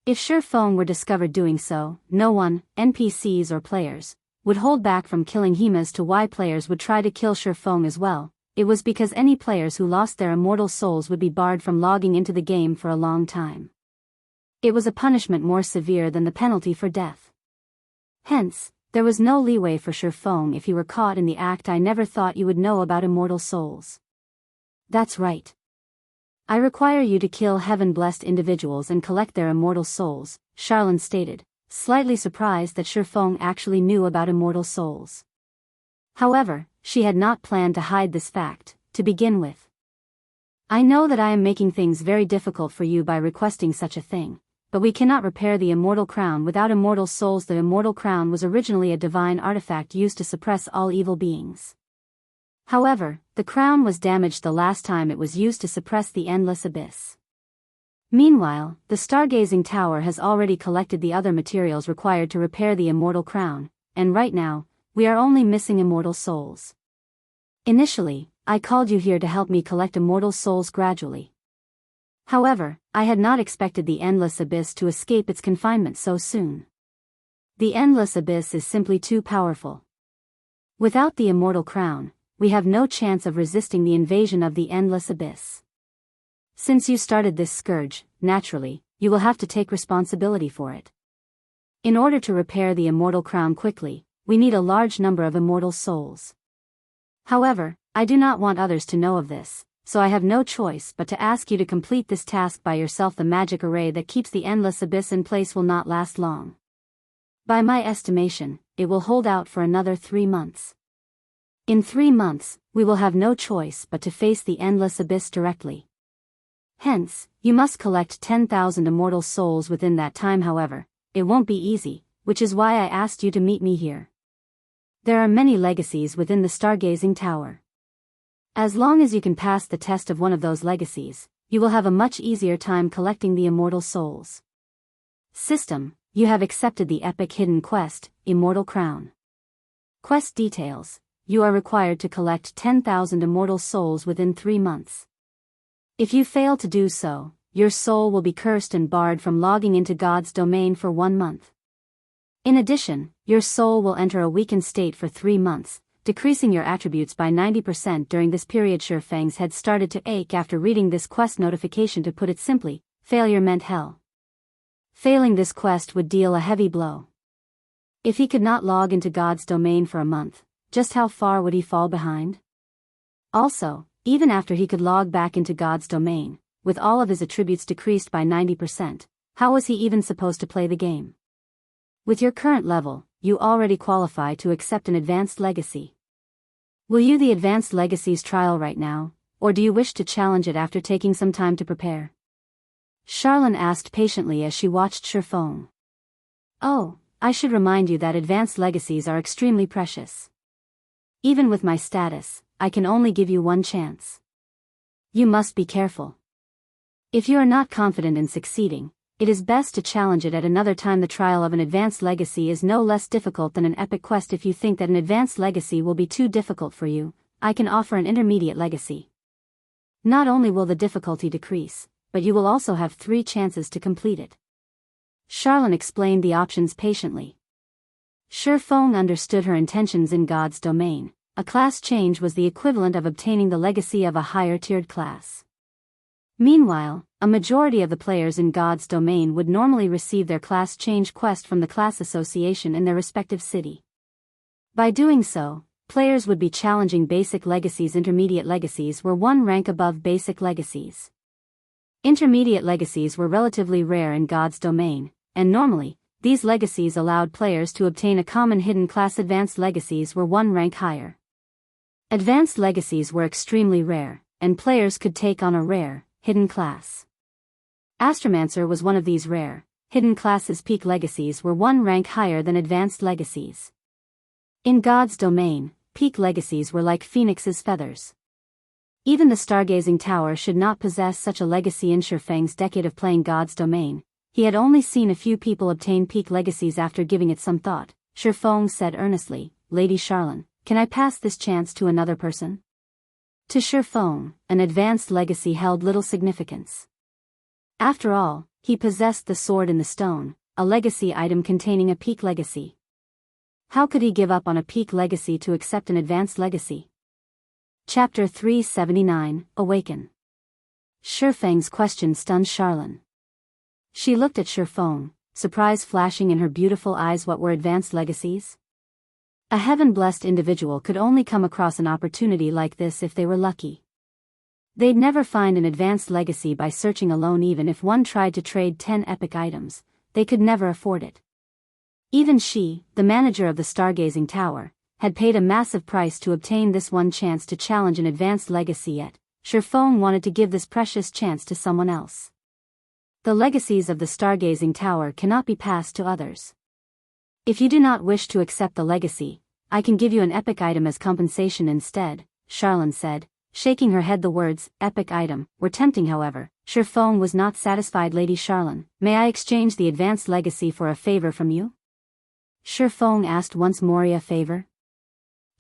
If Shifeng were discovered doing so, no one, NPCs or players, would hold back from killing him. As to why players would try to kill Shifeng as well, it was because any players who lost their immortal souls would be barred from logging into the game for a long time. It was a punishment more severe than the penalty for death. Hence, there was no leeway for Shifeng if he were caught in the act. "I never thought you would know about immortal souls." "That's right. I require you to kill heaven-blessed individuals and collect their immortal souls," Charlene stated, slightly surprised that Shifeng actually knew about immortal souls. However, she had not planned to hide this fact, to begin with. I know that I am making things very difficult for you by requesting such a thing, but we cannot repair the immortal crown without immortal souls. The immortal crown was originally a divine artifact used to suppress all evil beings. However, the crown was damaged the last time it was used to suppress the endless abyss. Meanwhile, the stargazing tower has already collected the other materials required to repair the immortal crown, and right now, we are only missing immortal souls. Initially, I called you here to help me collect immortal souls gradually. However, I had not expected the endless abyss to escape its confinement so soon. The endless abyss is simply too powerful. Without the immortal crown, we have no chance of resisting the invasion of the endless abyss. Since you started this scourge, naturally, you will have to take responsibility for it. In order to repair the immortal crown quickly, we need a large number of immortal souls. However, I do not want others to know of this, so I have no choice but to ask you to complete this task by yourself. The magic array that keeps the endless abyss in place will not last long. By my estimation, it will hold out for another 3 months. In 3 months, we will have no choice but to face the endless abyss directly. Hence, you must collect 10,000 immortal souls within that time. However, it won't be easy, which is why I asked you to meet me here. There are many legacies within the stargazing tower. As long as you can pass the test of one of those legacies, you will have a much easier time collecting the immortal souls. System: you have accepted the epic hidden quest, Immortal Crown. Quest details: you are required to collect 10,000 immortal souls within 3 months. If you fail to do so, your soul will be cursed and barred from logging into God's domain for 1 month. In addition, your soul will enter a weakened state for 3 months, decreasing your attributes by 90% during this period. Shurfang's head started to ache after reading this quest notification. To put it simply, failure meant hell. Failing this quest would deal a heavy blow. If he could not log into God's domain for a month, just how far would he fall behind? Also, even after he could log back into God's domain, with all of his attributes decreased by 90%, how was he even supposed to play the game? With your current level, you already qualify to accept an advanced legacy. Will you the advanced legacies trial right now, or do you wish to challenge it after taking some time to prepare? Charlene asked patiently as she watched Shurfang. Oh, I should remind you that advanced legacies are extremely precious. Even with my status, I can only give you 1 chance. You must be careful. If you are not confident in succeeding, it is best to challenge it at another time. The trial of an advanced legacy is no less difficult than an epic quest. If you think that an advanced legacy will be too difficult for you, I can offer an intermediate legacy. Not only will the difficulty decrease, but you will also have 3 chances to complete it. Charlene explained the options patiently. Shurfang understood her intentions. In God's domain, a class change was the equivalent of obtaining the legacy of a higher-tiered class. Meanwhile, a majority of the players in God's domain would normally receive their class change quest from the class association in their respective city. By doing so, players would be challenging basic legacies. Intermediate legacies were 1 rank above basic legacies. Intermediate legacies were relatively rare in God's domain, and normally, these legacies allowed players to obtain a common hidden class. Advanced legacies were 1 rank higher. Advanced legacies were extremely rare, and players could take on a rare, hidden class. Astromancer was one of these rare, hidden classes. Peak legacies were 1 rank higher than advanced legacies. In God's domain, peak legacies were like phoenix's feathers. Even the stargazing tower should not possess such a legacy. In Shurfang's decade of playing God's domain, he had only seen a few people obtain peak legacies. After giving it some thought, Shurfang said earnestly, Lady Charlene, can I pass this chance to another person? To Shurfang, an advanced legacy held little significance. After all, he possessed the sword in the stone, a legacy item containing a peak legacy. How could he give up on a peak legacy to accept an advanced legacy? Chapter 379, Awaken. Shurfang's question stunned Charlene. She looked at Shurfang, surprise flashing in her beautiful eyes. What were advanced legacies? A heaven-blessed individual could only come across an opportunity like this if they were lucky. They'd never find an advanced legacy by searching alone. Even if one tried to trade 10 epic items, they could never afford it. Even she, the manager of the stargazing tower, had paid a massive price to obtain this 1 chance to challenge an advanced legacy. Yet, Shifeng wanted to give this precious chance to someone else. The legacies of the stargazing tower cannot be passed to others. If you do not wish to accept the legacy, I can give you an epic item as compensation instead, Charlene said, shaking her head. The words, epic item, were tempting. However, Shifeng was not satisfied. Lady Charlene, may I exchange the advanced legacy for a favor from you? Shifeng asked once more. A favor?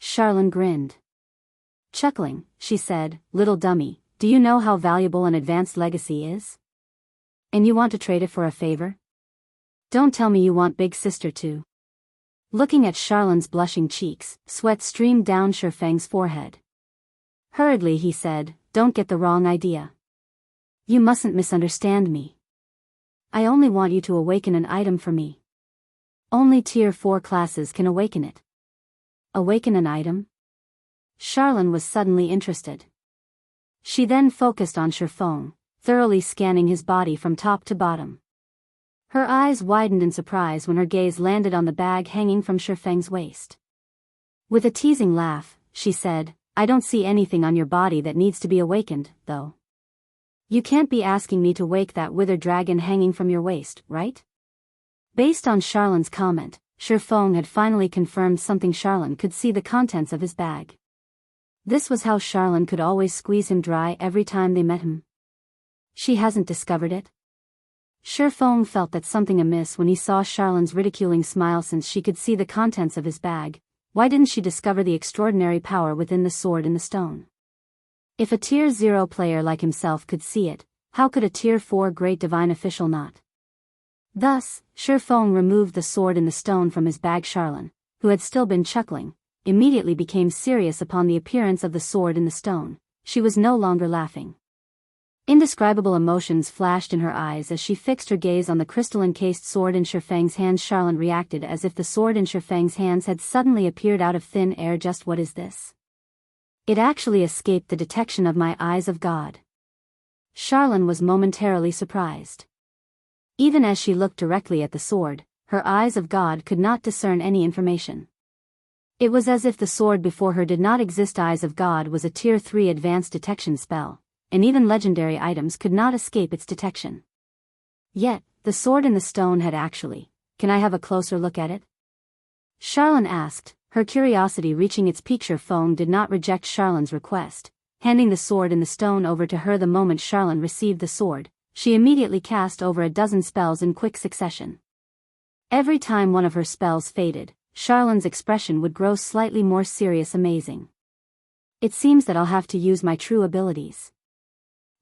Charlene grinned. Chuckling, she said, little dummy, do you know how valuable an advanced legacy is? And you want to trade it for a favor? Don't tell me you want big sister too. Looking at Charlene's blushing cheeks, sweat streamed down Shifeng's forehead. Hurriedly he said, don't get the wrong idea. You mustn't misunderstand me. I only want you to awaken an item for me. Only tier 4 classes can awaken it. Awaken an item? Charlene was suddenly interested. She then focused on Shifeng, thoroughly scanning his body from top to bottom. Her eyes widened in surprise when her gaze landed on the bag hanging from Shifeng's waist. With a teasing laugh, she said, I don't see anything on your body that needs to be awakened, though. You can't be asking me to wake that withered dragon hanging from your waist, right? Based on Charlene's comment, Shifeng had finally confirmed something. Charlene could see the contents of his bag. This was how Charlene could always squeeze him dry every time they met him. She hasn't discovered it? Shifeng felt that something amiss when he saw Charlene's ridiculing smile. Since she could see the contents of his bag, why didn't she discover the extraordinary power within the sword in the stone? If a tier 0 player like himself could see it, how could a tier 4 great divine official not? Thus, Shifeng removed the sword in the stone from his bag. Charlene, who had still been chuckling, immediately became serious upon the appearance of the sword in the stone. She was no longer laughing. Indescribable emotions flashed in her eyes as she fixed her gaze on the crystal-encased sword in Shifeng's hands. Charlene reacted as if the sword in Shifeng's hands had suddenly appeared out of thin air. Just what is this? It actually escaped the detection of my eyes of God. Charlene was momentarily surprised. Even as she looked directly at the sword, her eyes of God could not discern any information. It was as if the sword before her did not exist. Eyes of God was a tier 3 advanced detection spell, and even legendary items could not escape its detection. Yet, the sword in the stone had actually. Can I have a closer look at it? Charlene asked, her curiosity reaching its peak. Shifeng did not reject Charlene's request, handing the sword in the stone over to her. The moment Charlene received the sword, she immediately cast over a dozen spells in quick succession. Every time one of her spells faded, Charlene's expression would grow slightly more serious. Amazing. It seems that I'll have to use my true abilities.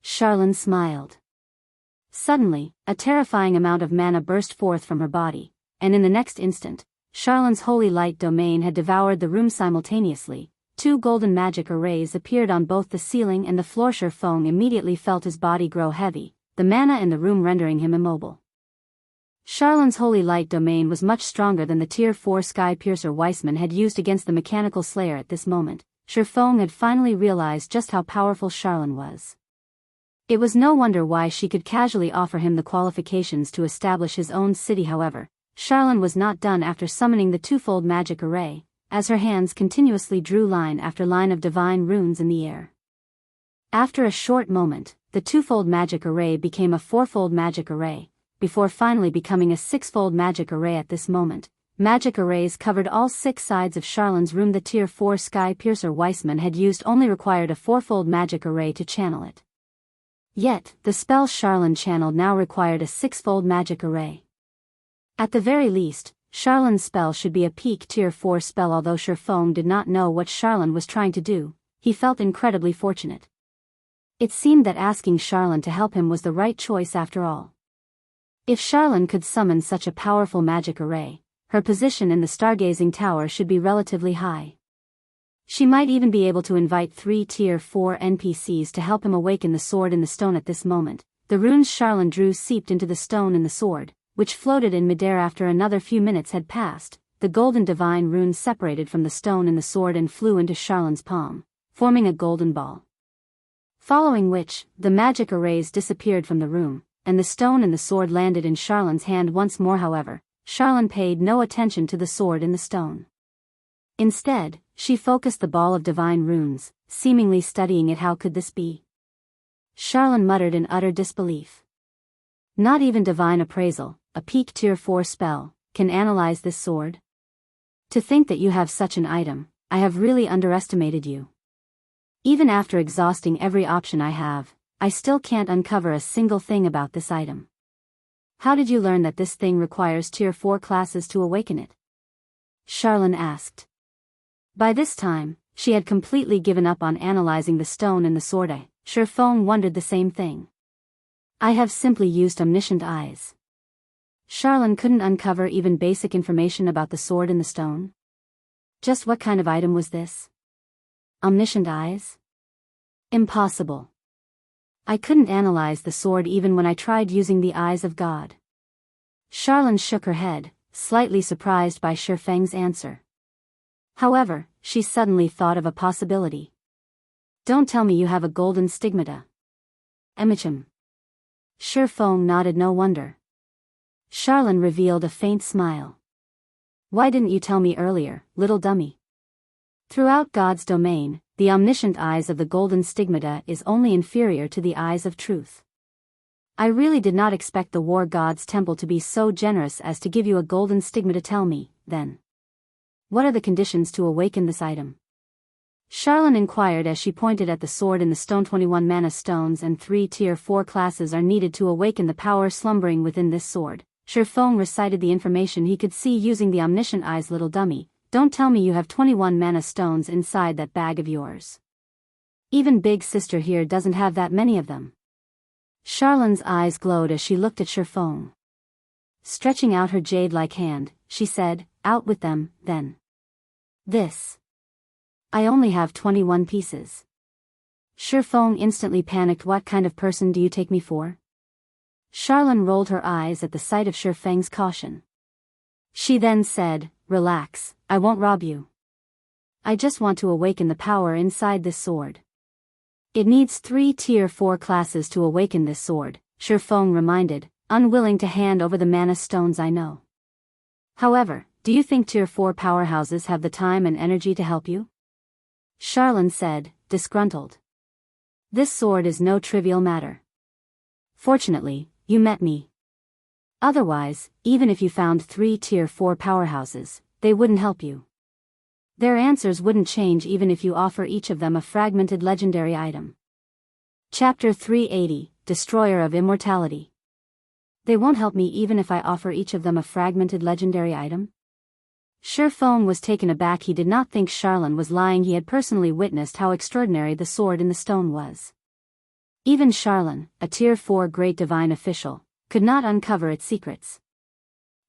Charlene smiled. Suddenly, a terrifying amount of mana burst forth from her body, and in the next instant, Charlene's holy light domain had devoured the room simultaneously. 2 golden magic arrays appeared on both the ceiling and the floor. Shifeng immediately felt his body grow heavy, the mana in the room rendering him immobile. Charlene's holy light domain was much stronger than the tier 4 sky piercer Weissman had used against the mechanical slayer. At this moment, Shifeng had finally realized just how powerful Charlene was. It was no wonder why she could casually offer him the qualifications to establish his own city. However, Charlene was not done after summoning the twofold magic array, as her hands continuously drew line after line of divine runes in the air. After a short moment, the twofold magic array became a fourfold magic array, before finally becoming a sixfold magic array. At this moment, magic arrays covered all 6 sides of Charlene's room. The tier 4 sky piercer Weissman had used only required a fourfold magic array to channel it. Yet, the spell Charlene channeled now required a 6-fold magic array. At the very least, Charlene's spell should be a peak tier 4 spell. Although Shifeng did not know what Charlene was trying to do, he felt incredibly fortunate. It seemed that asking Charlene to help him was the right choice after all. If Charlene could summon such a powerful magic array, her position in the stargazing tower should be relatively high. She might even be able to invite 3 tier 4 NPCs to help him awaken the sword in the stone. At this moment, the runes Charlene drew seeped into the stone in the sword, which floated in midair. After another few minutes had passed, the golden divine runes separated from the stone in the sword and flew into Charlene's palm, forming a golden ball. Following which, the magic arrays disappeared from the room, and the stone and the sword landed in Charlene's hand once more. However, Charlene paid no attention to the sword in the stone. Instead, she focused the ball of divine runes, seemingly studying it. How could this be? Charlene muttered in utter disbelief. Not even divine appraisal, a peak tier 4 spell, can analyze this sword? To think that you have such an item, I have really underestimated you. Even after exhausting every option I have, I still can't uncover a single thing about this item. How did you learn that this thing requires tier 4 classes to awaken it? Charlene asked. By this time, she had completely given up on analyzing the stone and the sword. Shifeng wondered the same thing. I have simply used omniscient eyes. Charlene couldn't uncover even basic information about the sword and the stone. Just what kind of item was this? Omniscient eyes? Impossible. I couldn't analyze the sword even when I tried using the eyes of God. Charlene shook her head, slightly surprised by Shifeng's answer. However, she suddenly thought of a possibility. Don't tell me you have a golden stigmata. Emichim. Shifeng nodded no wonder. Charlene revealed a faint smile. Why didn't you tell me earlier, little dummy? Throughout God's domain, the omniscient eyes of the golden stigmata is only inferior to the eyes of truth. I really did not expect the war god's temple to be so generous as to give you a golden stigmata. Tell me, then. What are the conditions to awaken this item? Charlene inquired as she pointed at the sword and the stone. 21 mana stones and 3 tier 4 classes are needed to awaken the power slumbering within this sword. Shifeng recited the information he could see using the omniscient eyes. Little dummy, don't tell me you have 21 mana stones inside that bag of yours. Even big sister here doesn't have that many of them. Charlene's eyes glowed as she looked at Shifeng. Stretching out her jade-like hand, she said, out with them, then. This. I only have 21 pieces. Shifeng instantly panicked. What kind of person do you take me for? Charlene rolled her eyes at the sight of Shifeng's caution. She then said, relax, I won't rob you. I just want to awaken the power inside this sword. It needs 3 tier 4 classes to awaken this sword, Shifeng reminded, unwilling to hand over the mana stones. I know. However, do you think tier 4 powerhouses have the time and energy to help you? Charlene said, disgruntled. This sword is no trivial matter. Fortunately, you met me. Otherwise, even if you found 3 tier 4 powerhouses, they wouldn't help you. Their answers wouldn't change even if you offer each of them a fragmented legendary item. Chapter 380, Destroyer of Immortality. They won't help me even if I offer each of them a fragmented legendary item? Shifeng was taken aback. He did not think Charlene was lying. He had personally witnessed how extraordinary the sword in the stone was. Even Charlene, a tier 4 great divine official, could not uncover its secrets.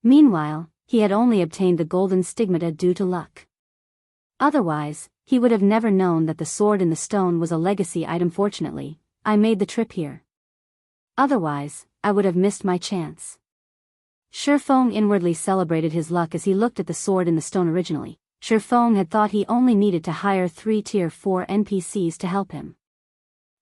Meanwhile, he had only obtained the golden stigmata due to luck. Otherwise, he would have never known that the sword in the stone was a legacy item. Fortunately, I made the trip here. Otherwise, I would have missed my chance. Shifeng inwardly celebrated his luck as he looked at the sword in the stone. Originally, Shifeng had thought he only needed to hire 3 tier 4 NPCs to help him.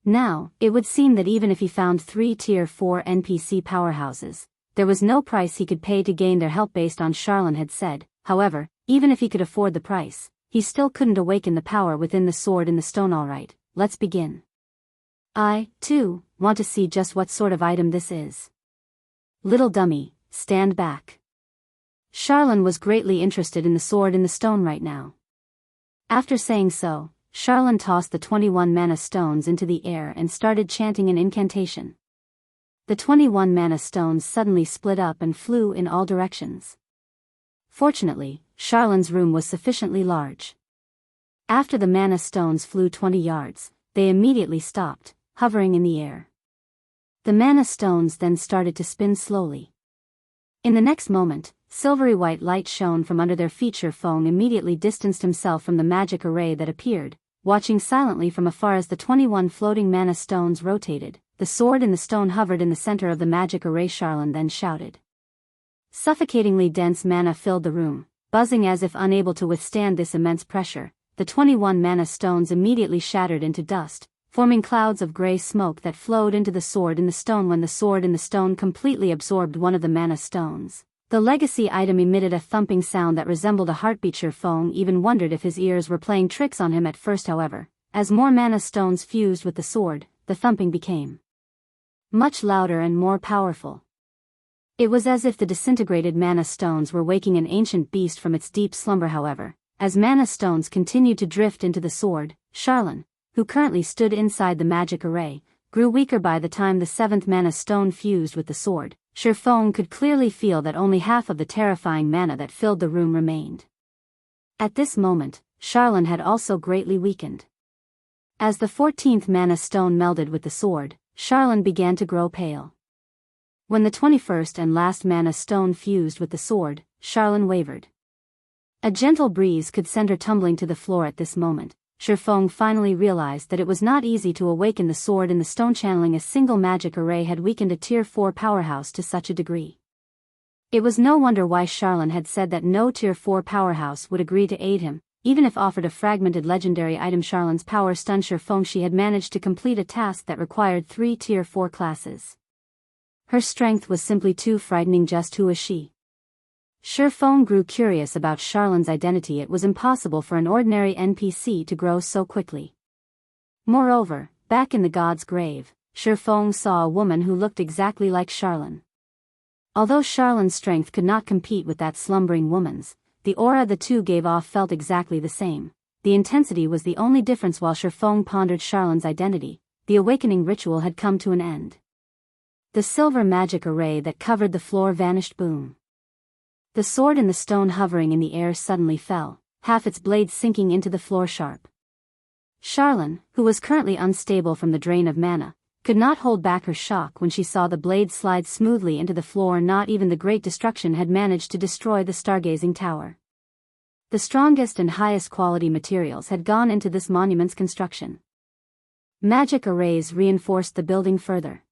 Now, it would seem that even if he found 3 tier 4 NPC powerhouses, there was no price he could pay to gain their help. Based on Charlene had said, however, even if he could afford the price, he still couldn't awaken the power within the sword in the stone. Alright, let's begin. I, too, want to see just what sort of item this is. Little dummy, stand back. Charlene was greatly interested in the sword in the stone right now. After saying so, Charlene tossed the 21 mana stones into the air and started chanting an incantation. The 21 mana stones suddenly split up and flew in all directions. Fortunately, Charlene's room was sufficiently large. After the mana stones flew 20 yards, they immediately stopped, hovering in the air. The mana stones then started to spin slowly. In the next moment, silvery white light shone from under their feet. Shifeng immediately distanced himself from the magic array that appeared, watching silently from afar as the 21 floating mana stones rotated. The sword in the stone hovered in the center of the magic array. Charlene then shouted. Suffocatingly dense mana filled the room, buzzing as if unable to withstand this immense pressure. The 21 mana stones immediately shattered into dust, forming clouds of gray smoke that flowed into the sword in the stone. When the sword in the stone completely absorbed one of the mana stones, the legacy item emitted a thumping sound that resembled a heartbeat. Shifeng even wondered if his ears were playing tricks on him at first. However, as more mana stones fused with the sword, the thumping became much louder and more powerful. It was as if the disintegrated mana stones were waking an ancient beast from its deep slumber. However, as mana stones continued to drift into the sword, Charlene, who currently stood inside the magic array, grew weaker. By the time the 7th mana stone fused with the sword, Shifeng could clearly feel that only half of the terrifying mana that filled the room remained. At this moment, Charlene had also greatly weakened. As the 14th mana stone melded with the sword, Charlene began to grow pale. When the 21st and last mana stone fused with the sword, Charlene wavered. A gentle breeze could send her tumbling to the floor. At this moment, Shifeng finally realized that it was not easy to awaken the sword in the stone. Channeling a single magic array had weakened a Tier 4 powerhouse to such a degree. It was no wonder why Charlene had said that no Tier 4 powerhouse would agree to aid him, even if offered a fragmented legendary item. Charlene's power stunned Shifeng. She had managed to complete a task that required 3 Tier 4 classes. Her strength was simply too frightening. Just who was she? Shifeng grew curious about Charlene's identity. It was impossible for an ordinary NPC to grow so quickly. Moreover, back in the god's grave, Shifeng saw a woman who looked exactly like Charlene. Although Charlene's strength could not compete with that slumbering woman's, the aura the two gave off felt exactly the same. The intensity was the only difference. While Shifeng pondered Charlene's identity, the awakening ritual had come to an end. The silver magic array that covered the floor vanished. Boom. The sword in the stone hovering in the air suddenly fell, half its blade sinking into the floor sharp. Charlene, who was currently unstable from the drain of mana, could not hold back her shock when she saw the blade slide smoothly into the floor. Not even the great destruction had managed to destroy the stargazing tower. The strongest and highest quality materials had gone into this monument's construction. Magic arrays reinforced the building further.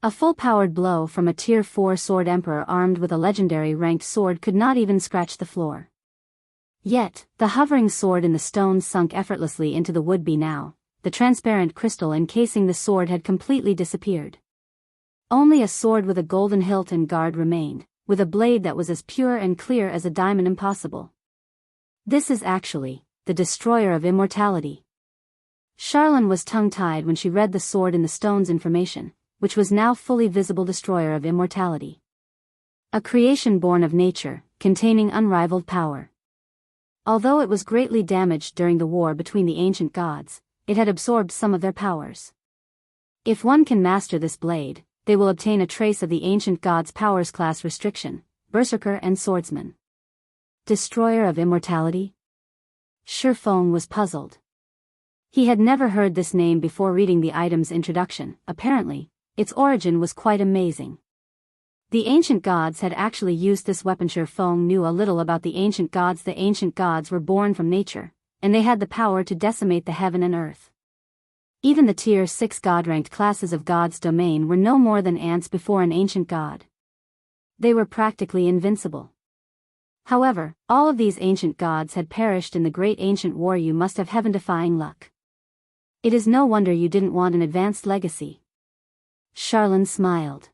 A full-powered blow from a Tier 4 sword emperor armed with a legendary ranked sword could not even scratch the floor. Yet, the hovering sword in the stone sunk effortlessly into the would-be. Now, the transparent crystal encasing the sword had completely disappeared. Only a sword with a golden hilt and guard remained, with a blade that was as pure and clear as a diamond. Impossible. This is actually the destroyer of immortality. Charlene was tongue-tied when she read the sword in the stone's information, which was now fully visible. Destroyer of immortality. A creation born of nature, containing unrivaled power. Although it was greatly damaged during the war between the ancient gods, it had absorbed some of their powers. If one can master this blade, they will obtain a trace of the ancient gods' powers. Class restriction: Berserker and Swordsman. Destroyer of immortality? Shifeng was puzzled. He had never heard this name before reading the item's introduction. Apparently, its origin was quite amazing. The ancient gods had actually used this weapon. Shifeng knew a little about the ancient gods. The ancient gods were born from nature, and they had the power to decimate the heaven and earth. Even the Tier 6 god-ranked classes of God's domain were no more than ants before an ancient god. They were practically invincible. However, all of these ancient gods had perished in the great ancient war. You must have heaven-defying luck. It is no wonder you didn't want an advanced legacy. Charlene smiled.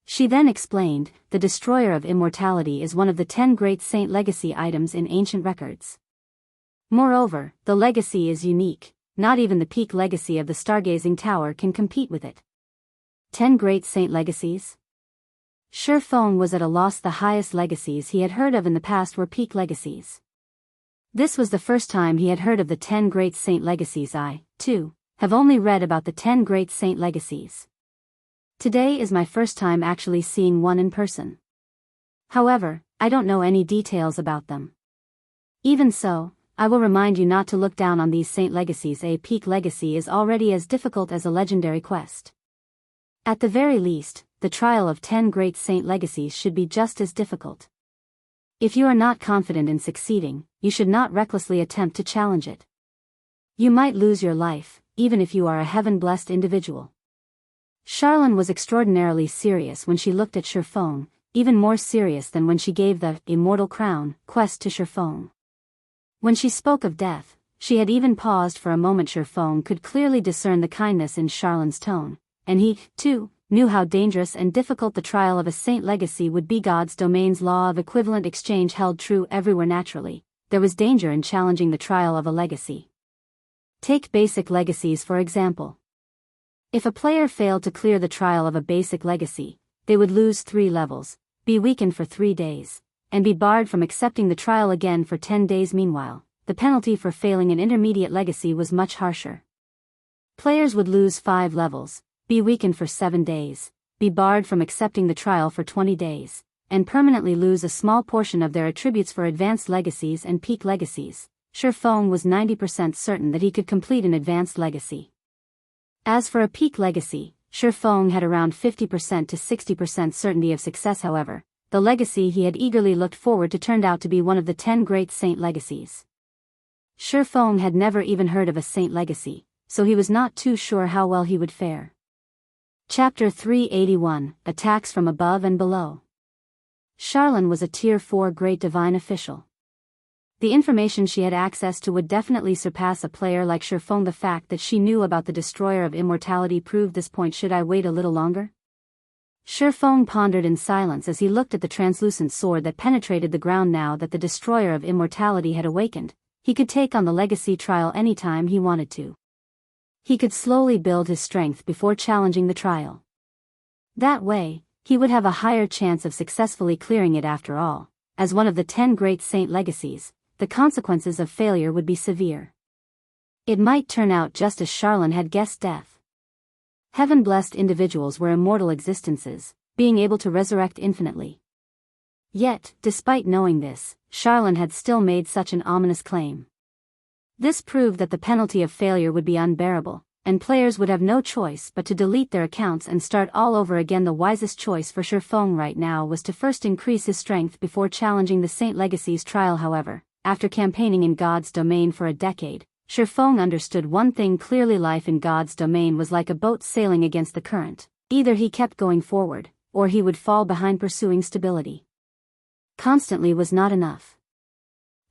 She then explained, the Destroyer of Immortality is one of the 10 great saint legacy items in ancient records. Moreover, the legacy is unique. Not even the peak legacy of the Stargazing Tower can compete with it. 10 great saint legacies? Shifeng was at a loss. The highest legacies he had heard of in the past were peak legacies. This was the first time he had heard of the 10 great saint legacies. I, too, have only read about the 10 great saint legacies. Today is my first time actually seeing one in person. However, I don't know any details about them. Even so, I will remind you not to look down on these saint legacies. A peak legacy is already as difficult as a legendary quest. At the very least, the trial of 10 great saint legacies should be just as difficult. If you are not confident in succeeding, you should not recklessly attempt to challenge it. You might lose your life, even if you are a heaven-blessed individual. Charlene was extraordinarily serious when she looked at Shifeng, even more serious than when she gave the Immortal Crown quest to Shifeng. When she spoke of death, she had even paused for a moment. Shifeng could clearly discern the kindness in Charlene's tone, and he, too, knew how dangerous and difficult the trial of a saint legacy would be. God's domain's law of equivalent exchange held true everywhere. Naturally, there was danger in challenging the trial of a legacy. Take basic legacies for example. If a player failed to clear the trial of a basic legacy, they would lose 3 levels, be weakened for 3 days, and be barred from accepting the trial again for 10 days. Meanwhile, the penalty for failing an intermediate legacy was much harsher. Players would lose 5 levels, be weakened for 7 days, be barred from accepting the trial for 20 days, and permanently lose a small portion of their attributes for advanced legacies and peak legacies. Shifeng was 90% certain that he could complete an advanced legacy. As for a peak legacy, Shifeng had around 50% to 60% certainty of success. However, the legacy he had eagerly looked forward to turned out to be one of the 10 great saint legacies. Shifeng had never even heard of a saint legacy, so he was not too sure how well he would fare. Chapter 381, Attacks from Above and Below. Charlene was a Tier 4 Great Divine official. The information she had access to would definitely surpass a player like Shifeng. The fact that she knew about the Destroyer of Immortality proved this point. Should I wait a little longer? Shifeng pondered in silence as he looked at the translucent sword that penetrated the ground. Now that the Destroyer of Immortality had awakened, he could take on the legacy trial anytime he wanted to. He could slowly build his strength before challenging the trial. That way, he would have a higher chance of successfully clearing it. After all, as one of the 10 great saint legacies, the consequences of failure would be severe. It might turn out just as Charlene had guessed. Death. Heaven-blessed individuals were immortal existences, being able to resurrect infinitely. Yet, despite knowing this, Charlene had still made such an ominous claim. This proved that the penalty of failure would be unbearable, and players would have no choice but to delete their accounts and start all over again. The wisest choice for Shifeng right now was to first increase his strength before challenging the Saint Legacy's trial. However, after campaigning in God's domain for a decade, Shifeng understood one thing clearly: life in God's domain was like a boat sailing against the current. Either he kept going forward, or he would fall behind. Pursuing stability constantly was not enough.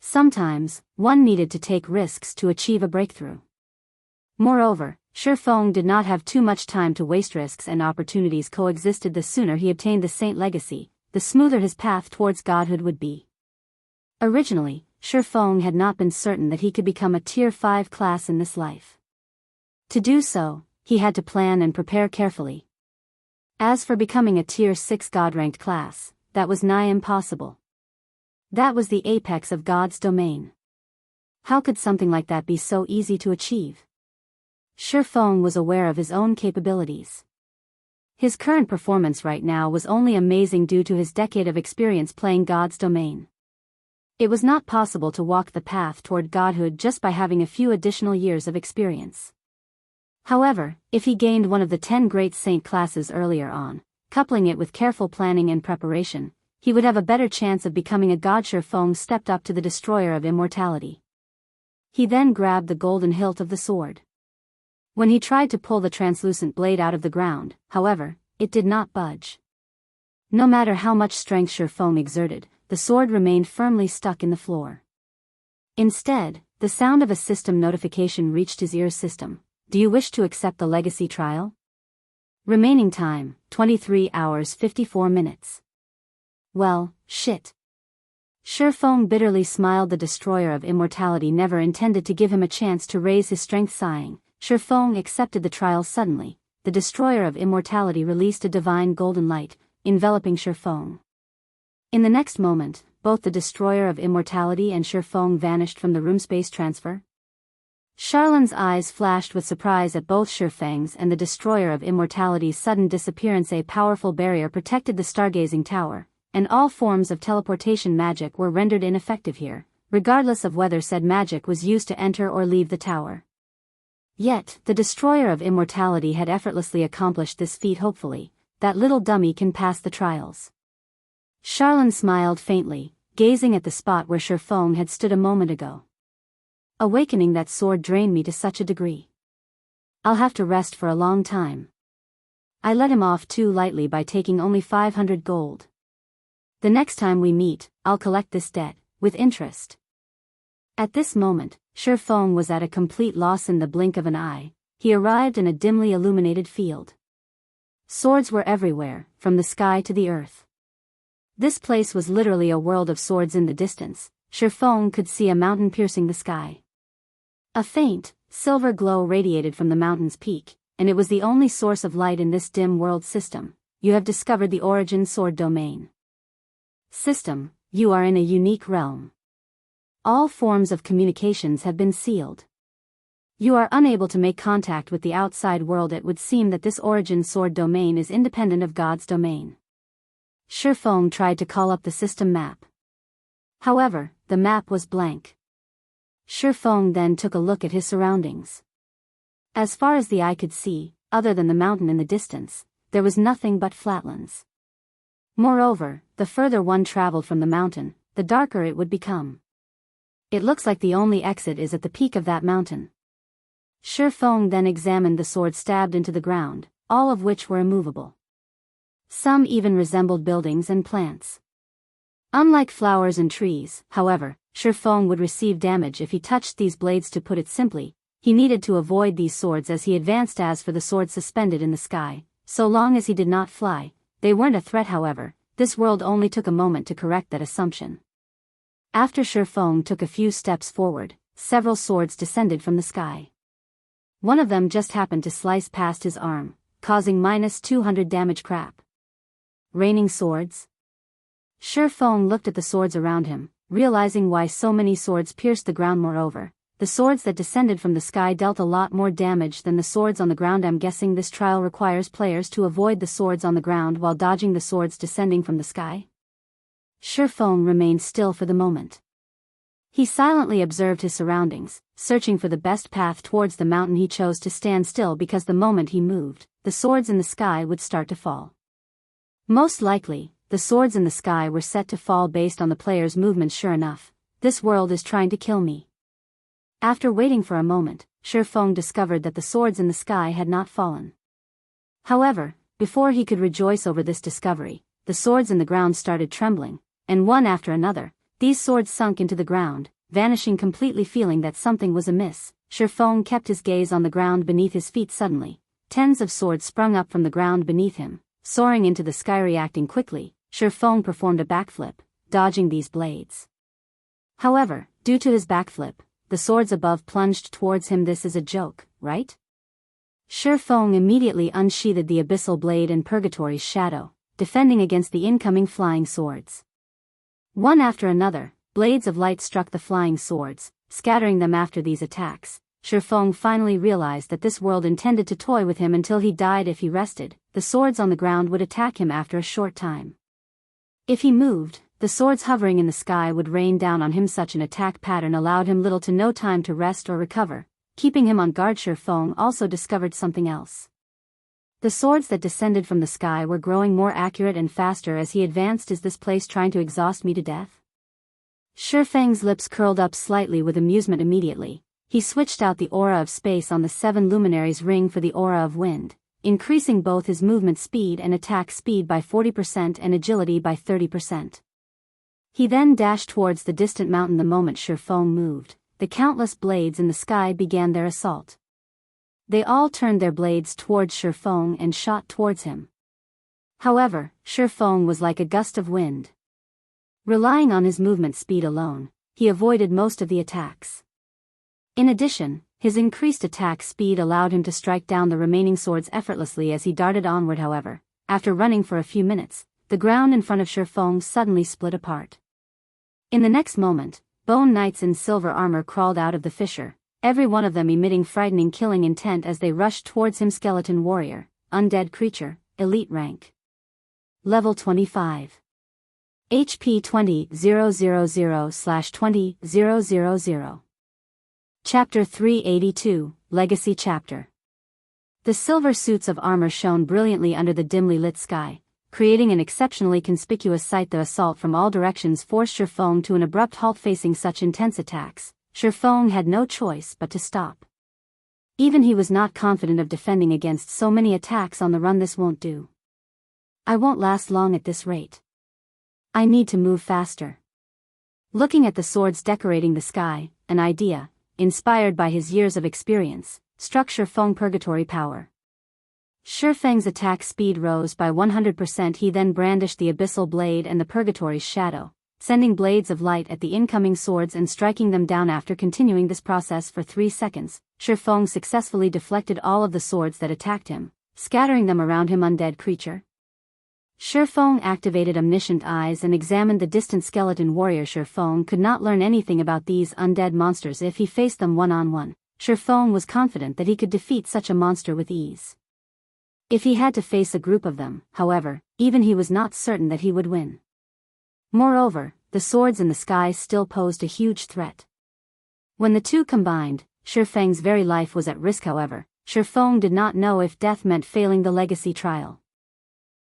Sometimes, one needed to take risks to achieve a breakthrough. Moreover, Shifeng did not have too much time to waste. Risks and opportunities coexisted. The sooner he obtained the Saint Legacy, the smoother his path towards godhood would be. Originally, Shifeng had not been certain that he could become a Tier 5 class in this life. To do so, he had to plan and prepare carefully. As for becoming a Tier 6 God-ranked class, that was nigh impossible. That was the apex of God's domain. How could something like that be so easy to achieve? Shifeng was aware of his own capabilities. His current performance right now was only amazing due to his decade of experience playing God's domain. It was not possible to walk the path toward godhood just by having a few additional years of experience. However, if he gained one of the 10 great saint classes earlier on, coupling it with careful planning and preparation, he would have a better chance of becoming a god. Shifeng stepped up to the Destroyer of Immortality. He then grabbed the golden hilt of the sword. When he tried to pull the translucent blade out of the ground, however, it did not budge. No matter how much strength Shifeng exerted, the sword remained firmly stuck in the floor. Instead, the sound of a system notification reached his ears. System, do you wish to accept the legacy trial? Remaining time, 23 hours 54 minutes. Well, shit. Shifeng bitterly smiled. The Destroyer of Immortality never intended to give him a chance to raise his strength. Sighing, Shifeng accepted the trial. Suddenly, the Destroyer of Immortality released a divine golden light, enveloping Shifeng. In the next moment, both the Destroyer of Immortality and Shifeng vanished from the room. Space transfer? Charlene's eyes flashed with surprise at both Shifeng's and the Destroyer of Immortality's sudden disappearance. A powerful barrier protected the stargazing tower, and all forms of teleportation magic were rendered ineffective here, regardless of whether said magic was used to enter or leave the tower. Yet, the Destroyer of Immortality had effortlessly accomplished this feat. Hopefully, that little dummy can pass the trials. Charlene smiled faintly, gazing at the spot where Shifeng had stood a moment ago. Awakening that sword drained me to such a degree. I'll have to rest for a long time. I let him off too lightly by taking only 500 gold. The next time we meet, I'll collect this debt, with interest. At this moment, Shifeng was at a complete loss. In the blink of an eye, he arrived in a dimly illuminated field. Swords were everywhere, from the sky to the earth. This place was literally a world of swords. In the distance, Shifeng could see a mountain piercing the sky. A faint, silver glow radiated from the mountain's peak, and it was the only source of light in this dim world system. You have discovered the origin sword domain. System, you are in a unique realm. All forms of communications have been sealed. You are unable to make contact with the outside world. It would seem that this origin sword domain is independent of God's domain. Shifeng tried to call up the system map. However, the map was blank. Shifeng then took a look at his surroundings. As far as the eye could see, other than the mountain in the distance, there was nothing but flatlands. Moreover, the further one traveled from the mountain, the darker it would become. It looks like the only exit is at the peak of that mountain. Shifeng then examined the sword stabbed into the ground, all of which were immovable. Some even resembled buildings and plants. Unlike flowers and trees, however, Shifeng would receive damage if he touched these blades. To put it simply, he needed to avoid these swords as he advanced. As for the swords suspended in the sky, so long as he did not fly, they weren't a threat. However, this world only took a moment to correct that assumption. After Shifeng took a few steps forward, several swords descended from the sky. One of them just happened to slice past his arm, causing -200 damage. Crap. Raining swords? Shifeng looked at the swords around him, realizing why so many swords pierced the ground. Moreover, the swords that descended from the sky dealt a lot more damage than the swords on the ground. I'm guessing this trial requires players to avoid the swords on the ground while dodging the swords descending from the sky. Shifeng remained still for the moment. He silently observed his surroundings, searching for the best path towards the mountain. He chose to stand still because the moment he moved, the swords in the sky would start to fall. Most likely, the swords in the sky were set to fall based on the player's movements. Sure enough, this world is trying to kill me. After waiting for a moment, Shifeng discovered that the swords in the sky had not fallen. However, before he could rejoice over this discovery, the swords in the ground started trembling, and one after another, these swords sunk into the ground, vanishing completely. Feeling that something was amiss, Shifeng kept his gaze on the ground beneath his feet. Suddenly, tens of swords sprung up from the ground beneath him, soaring into the sky. Reacting quickly, Shifeng performed a backflip, dodging these blades. However, due to his backflip, the swords above plunged towards him. This is a joke, right? Shifeng immediately unsheathed the abyssal blade and Purgatory's shadow, defending against the incoming flying swords. One after another, blades of light struck the flying swords, scattering them. After these attacks, Shifeng finally realized that this world intended to toy with him until he died. If he rested, the swords on the ground would attack him after a short time. If he moved, the swords hovering in the sky would rain down on him. Such an attack pattern allowed him little to no time to rest or recover, keeping him on guard. Shifeng also discovered something else. The swords that descended from the sky were growing more accurate and faster as he advanced. Is this place trying to exhaust me to death? Shifeng's lips curled up slightly with amusement. Immediately, he switched out the aura of space on the 7 luminaries ring for the aura of wind, increasing both his movement speed and attack speed by 40% and agility by 30%. He then dashed towards the distant mountain. The moment Shifeng moved, the countless blades in the sky began their assault. They all turned their blades towards Shifeng and shot towards him. However, Shifeng was like a gust of wind. Relying on his movement speed alone, he avoided most of the attacks. In addition, his increased attack speed allowed him to strike down the remaining swords effortlessly as he darted onward. However, after running for a few minutes, the ground in front of Shifeng suddenly split apart. In the next moment, bone knights in silver armor crawled out of the fissure, every one of them emitting frightening killing intent as they rushed towards him. Skeleton warrior, undead creature, elite rank. Level 25. HP 20,000/20,000. Chapter 382, Legacy Chapter. The silver suits of armor shone brilliantly under the dimly lit sky, creating an exceptionally conspicuous sight. The assault from all directions forced Shifeng to an abrupt halt. Facing such intense attacks, Shifeng had no choice but to stop. Even he was not confident of defending against so many attacks on the run. This won't do. I won't last long at this rate. I need to move faster. Looking at the swords decorating the sky, an idea, inspired by his years of experience, struck Shifeng. Purgatory power. Shifeng's attack speed rose by 100%. He then brandished the abyssal blade and the Purgatory's shadow, sending blades of light at the incoming swords and striking them down. After continuing this process for 3 seconds, Shifeng successfully deflected all of the swords that attacked him, scattering them around him. Undead creature. Shifeng activated omniscient eyes and examined the distant skeleton warrior. Shifeng could not learn anything about these undead monsters if he faced them one-on-one. Shifeng was confident that he could defeat such a monster with ease. If he had to face a group of them, however, even he was not certain that he would win. Moreover, the swords in the sky still posed a huge threat. When the two combined, Shifeng's very life was at risk. However, Shifeng did not know if death meant failing the legacy trial.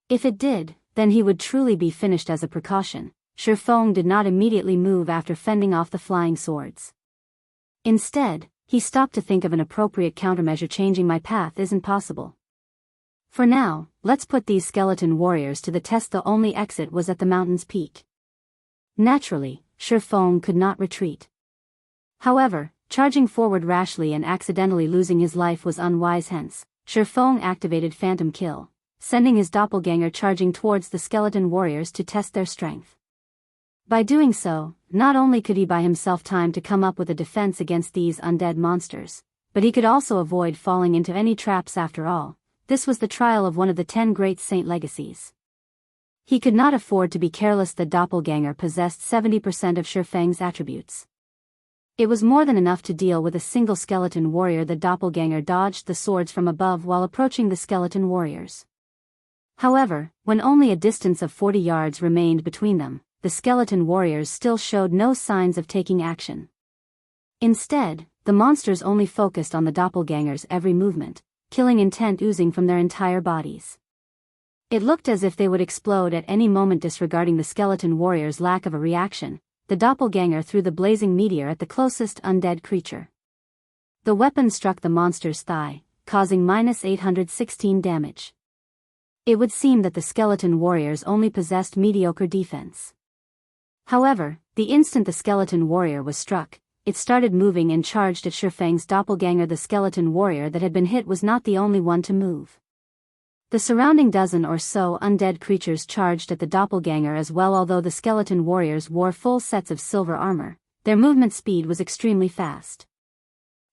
If it did, then he would truly be finished. As a precaution, Shifeng did not immediately move after fending off the flying swords. Instead, he stopped to think of an appropriate countermeasure. Changing my path isn't possible. For now, let's put these skeleton warriors to the test. The only exit was at the mountain's peak. Naturally, Shifeng could not retreat. However, charging forward rashly and accidentally losing his life was unwise. Hence, Shifeng activated Phantom Kill, sending his doppelganger charging towards the skeleton warriors to test their strength. By doing so, not only could he buy himself time to come up with a defense against these undead monsters, but he could also avoid falling into any traps. After all, this was the trial of one of the 10 great saint legacies. He could not afford to be careless. The doppelganger possessed 70% of Shifeng's attributes. It was more than enough to deal with a single skeleton warrior. The doppelganger dodged the swords from above while approaching the skeleton warriors. However, when only a distance of 40 yards remained between them, the skeleton warriors still showed no signs of taking action. Instead, the monsters only focused on the doppelganger's every movement, killing intent oozing from their entire bodies. It looked as if they would explode at any moment. Disregarding the skeleton warrior's lack of a reaction, the doppelganger threw the blazing meteor at the closest undead creature. The weapon struck the monster's thigh, causing -816 damage. It would seem that the skeleton warriors only possessed mediocre defense. However, the instant the skeleton warrior was struck, it started moving and charged at Shifeng's doppelganger. The skeleton warrior that had been hit was not the only one to move. The surrounding dozen or so undead creatures charged at the doppelganger as well. Although the skeleton warriors wore full sets of silver armor, their movement speed was extremely fast.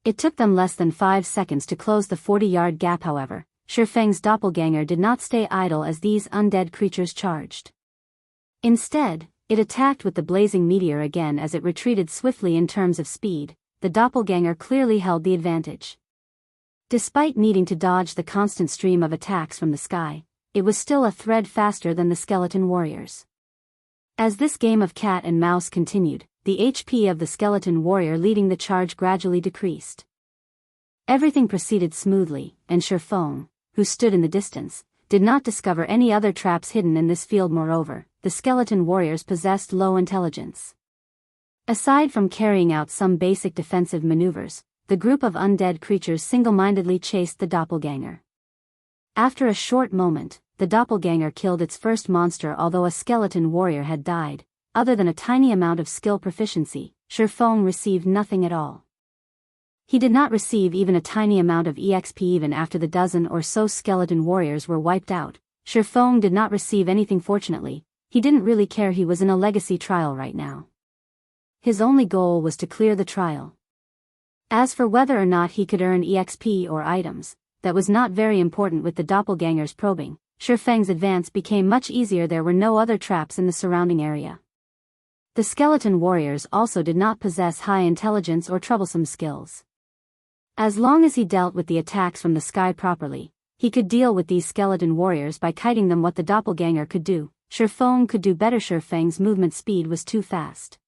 It took them less than 5 seconds to close the 40-yard gap. However, Shifeng's doppelganger did not stay idle as these undead creatures charged. Instead, it attacked with the blazing meteor again. As it retreated swiftly in terms of speed, the doppelganger clearly held the advantage. Despite needing to dodge the constant stream of attacks from the sky, it was still a thread faster than the skeleton warriors. As this game of cat and mouse continued, the HP of the skeleton warrior leading the charge gradually decreased. Everything proceeded smoothly, and Shifeng, who stood in the distance, did not discover any other traps hidden in this field. Moreover, the skeleton warriors possessed low intelligence. Aside from carrying out some basic defensive maneuvers, the group of undead creatures single-mindedly chased the doppelganger. After a short moment, the doppelganger killed its first monster. Although a skeleton warrior had died, other than a tiny amount of skill proficiency, Shifeng received nothing at all. He did not receive even a tiny amount of EXP. Even after the dozen or so skeleton warriors were wiped out, Shifeng did not receive anything. Fortunately, he didn't really care. He was in a legacy trial right now. His only goal was to clear the trial. As for whether or not he could earn EXP or items, that was not very important. With the doppelganger's probing, Shifeng's advance became much easier. There were no other traps in the surrounding area. The skeleton warriors also did not possess high intelligence or troublesome skills. As long as he dealt with the attacks from the sky properly, he could deal with these skeleton warriors by kiting them. What the doppelganger could do, Shifeng could do better. Shifeng's movement speed was too fast.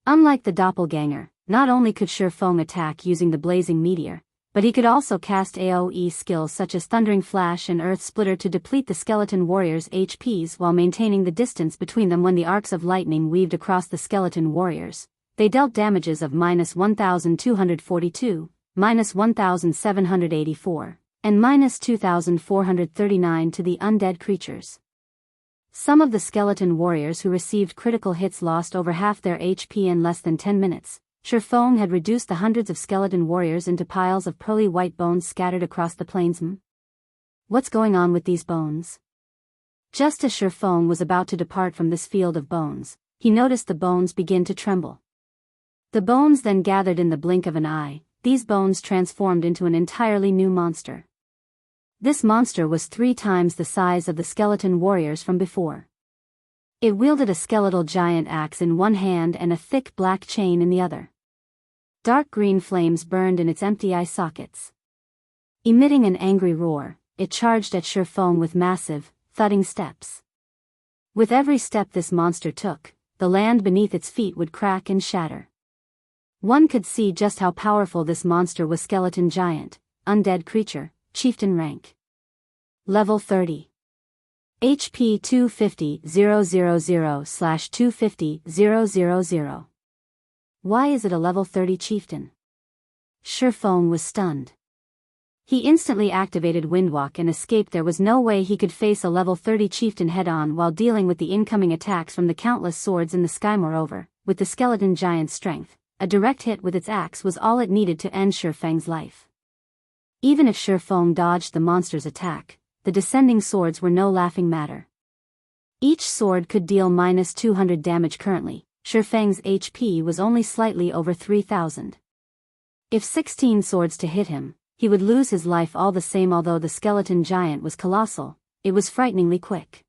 Unlike the doppelganger, not only could Shifeng attack using the blazing meteor, but he could also cast AoE skills such as Thundering Flash and Earth Splitter to deplete the skeleton warriors' HPs while maintaining the distance between them. When the arcs of lightning weaved across the skeleton warriors, they dealt damages of -1,242, -1,784, and -2,439 to the undead creatures. Some of the skeleton warriors who received critical hits lost over half their HP in less than 10 minutes. Shifeng had reduced the hundreds of skeleton warriors into piles of pearly white bones scattered across the plains. What's going on with these bones? Just as Shifeng was about to depart from this field of bones, he noticed the bones begin to tremble. The bones then gathered in the blink of an eye. These bones transformed into an entirely new monster. This monster was 3 times the size of the skeleton warriors from before. It wielded a skeletal giant axe in one hand and a thick black chain in the other. Dark green flames burned in its empty eye sockets. Emitting an angry roar, it charged at Shifeng with massive, thudding steps. With every step this monster took, the land beneath its feet would crack and shatter. One could see just how powerful this monster was. Skeleton giant, undead creature, chieftain rank. Level 30. HP 250,000/250,000. Why is it a level 30 chieftain? Shifeng was stunned. He instantly activated Windwalk and escaped. There was no way he could face a level 30 chieftain head-on while dealing with the incoming attacks from the countless swords in the sky. Moreover, with the skeleton giant's strength, a direct hit with its axe was all it needed to end Shifeng's life. Even if Shifeng dodged the monster's attack, the descending swords were no laughing matter. Each sword could deal -200 damage. Currently, Shifeng's HP was only slightly over 3,000. If 16 swords to hit him, he would lose his life all the same. Although the skeleton giant was colossal, it was frighteningly quick.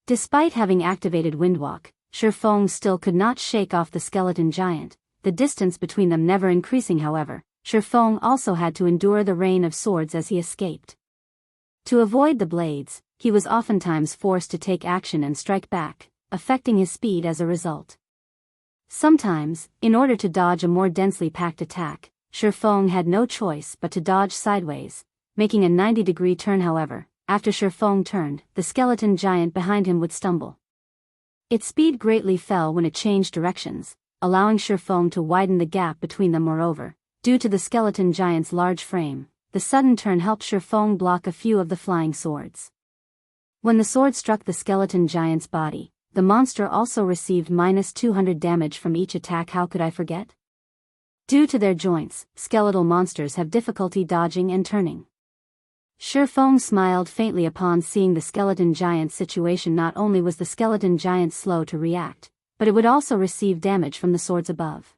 Despite having activated Windwalk, Shifeng still could not shake off the skeleton giant, the distance between them never increasing. However, Shifeng also had to endure the rain of swords as he escaped. To avoid the blades, he was oftentimes forced to take action and strike back, affecting his speed as a result. Sometimes, in order to dodge a more densely packed attack, Shifeng had no choice but to dodge sideways, making a 90-degree turn. However, after Shifeng turned, the skeleton giant behind him would stumble. Its speed greatly fell when it changed directions, allowing Shifeng to widen the gap between them. Moreover, due to the skeleton giant's large frame, the sudden turn helped Shifeng block a few of the flying swords. When the sword struck the skeleton giant's body, the monster also received -200 damage from each attack. How could I forget? Due to their joints, skeletal monsters have difficulty dodging and turning. Shifeng smiled faintly upon seeing the skeleton giant's situation. Not only was the skeleton giant slow to react, but it would also receive damage from the swords above.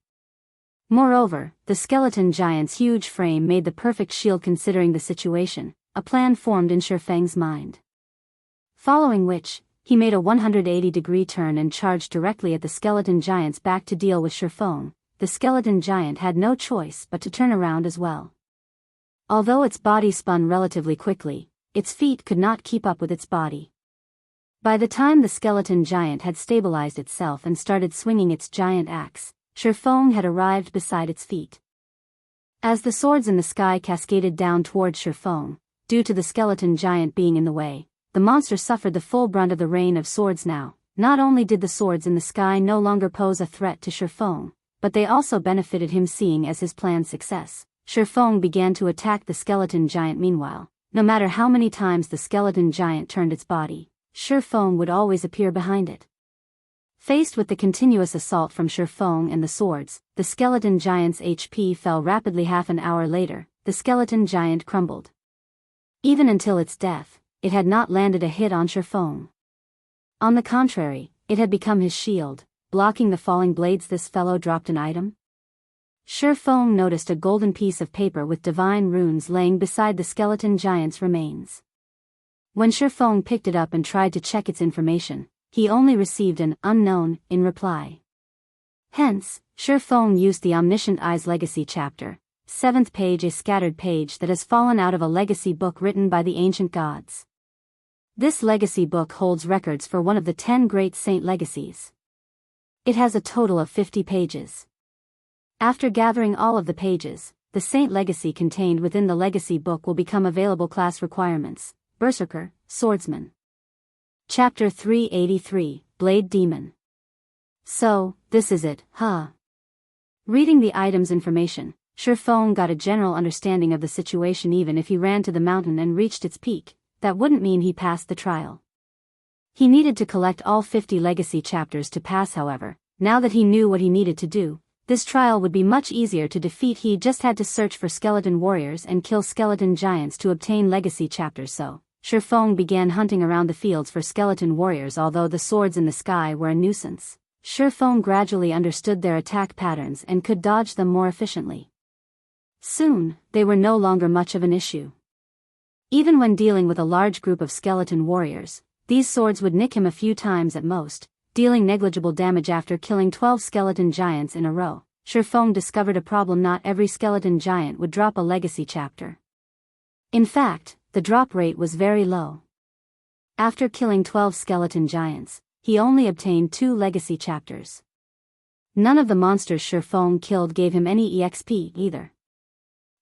Moreover, the skeleton giant's huge frame made the perfect shield. Considering the situation, a plan formed in Shifeng's mind. Following which, he made a 180-degree turn and charged directly at the skeleton giant's back to deal with Shifeng. The skeleton giant had no choice but to turn around as well. Although its body spun relatively quickly, its feet could not keep up with its body. By the time the skeleton giant had stabilized itself and started swinging its giant axe, Shifeng had arrived beside its feet. As the swords in the sky cascaded down toward Shifeng, due to the skeleton giant being in the way, the monster suffered the full brunt of the rain of swords. Now, not only did the swords in the sky no longer pose a threat to Shifeng, but they also benefited him. Seeing as his plan's success, Shifeng began to attack the skeleton giant. Meanwhile, no matter how many times the skeleton giant turned its body, Shifeng would always appear behind it. Faced with the continuous assault from Shifeng and the swords, the skeleton giant's HP fell rapidly. Half an hour later, the skeleton giant crumbled. Even until its death, it had not landed a hit on Shifeng. On the contrary, it had become his shield, blocking the falling blades. This fellow dropped an item? Shifeng noticed a golden piece of paper with divine runes laying beside the skeleton giant's remains. When Shifeng picked it up and tried to check its information, he only received an unknown in reply. Hence, Shifeng used the Omniscient Eye's Legacy chapter, 7th page, a scattered page that has fallen out of a legacy book written by the ancient gods. This legacy book holds records for one of the 10 great saint legacies. It has a total of 50 pages. After gathering all of the pages, the saint legacy contained within the legacy book will become available. Class requirements: Berserker, Swordsman. Chapter 383, Blade Demon. So, this is it, huh? Reading the item's information, Shifeng got a general understanding of the situation. Even if he ran to the mountain and reached its peak, that wouldn't mean he passed the trial. He needed to collect all 50 legacy chapters to pass. However, now that he knew what he needed to do, this trial would be much easier to defeat. He just had to search for skeleton warriors and kill skeleton giants to obtain legacy chapters. So, Shifeng began hunting around the fields for skeleton warriors. Although the swords in the sky were a nuisance, Shifeng gradually understood their attack patterns and could dodge them more efficiently. Soon, they were no longer much of an issue. Even when dealing with a large group of skeleton warriors, these swords would nick him a few times at most, dealing negligible damage. After killing 12 skeleton giants in a row, Shifeng discovered a problem: not every skeleton giant would drop a legacy chapter. In fact, the drop rate was very low. After killing 12 skeleton giants, he only obtained 2 legacy chapters. None of the monsters Shifeng killed gave him any EXP either.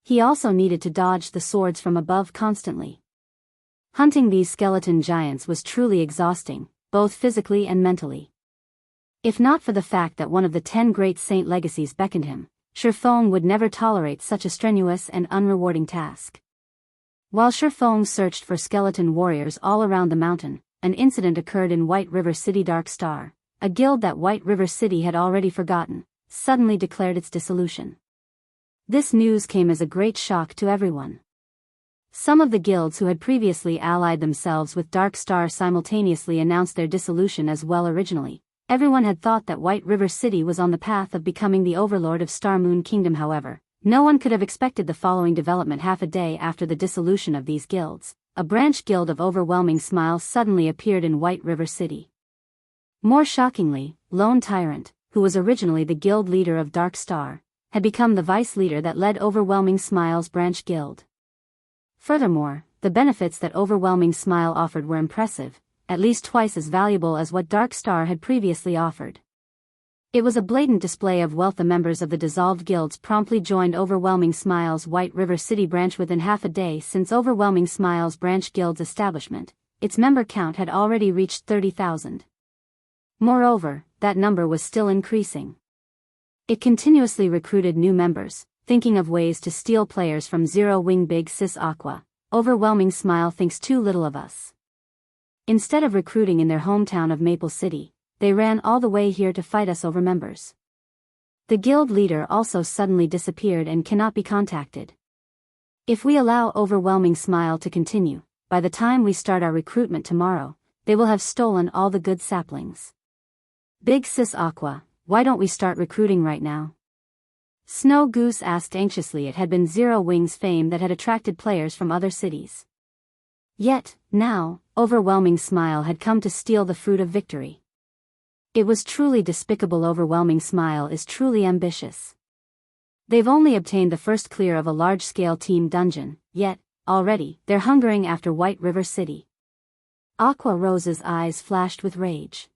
He also needed to dodge the swords from above constantly. Hunting these skeleton giants was truly exhausting, both physically and mentally. If not for the fact that one of the 10 great saint legacies beckoned him, Shifeng would never tolerate such a strenuous and unrewarding task. While Shifeng searched for skeleton warriors all around the mountain, an incident occurred in White River City. Dark Star, a guild that White River City had already forgotten, suddenly declared its dissolution. This news came as a great shock to everyone. Some of the guilds who had previously allied themselves with Dark Star simultaneously announced their dissolution as well. Originally, everyone had thought that White River City was on the path of becoming the overlord of Star Moon Kingdom. However, no one could have expected the following development. Half a day after the dissolution of these guilds, a branch guild of Overwhelming Smile suddenly appeared in White River City. More shockingly, Lone Tyrant, who was originally the guild leader of Dark Star, had become the vice leader that led Overwhelming Smile's branch guild. Furthermore, the benefits that Overwhelming Smile offered were impressive, at least twice as valuable as what Dark Star had previously offered. It was a blatant display of wealth. The members of the dissolved guilds promptly joined Overwhelming Smile's White River City branch. Within half a day since Overwhelming Smile's branch guild's establishment, its member count had already reached 30,000. Moreover, that number was still increasing. It continuously recruited new members, thinking of ways to steal players from Zero Wing. Big Sis Aqua, Overwhelming Smile thinks too little of us. Instead of recruiting in their hometown of Maple City, they ran all the way here to fight us over members. The guild leader also suddenly disappeared and cannot be contacted. If we allow Overwhelming Smile to continue, by the time we start our recruitment tomorrow, they will have stolen all the good saplings. Big Sis Aqua, why don't we start recruiting right now? Snow Goose asked anxiously. It had been Zero Wing's fame that had attracted players from other cities. Yet, now, Overwhelming Smile had come to steal the fruit of victory. It was truly despicable. Overwhelming Smile is truly ambitious. They've only obtained the first clear of a large-scale team dungeon, yet, already, they're hungering after White River City. Aqua Rose's eyes flashed with rage.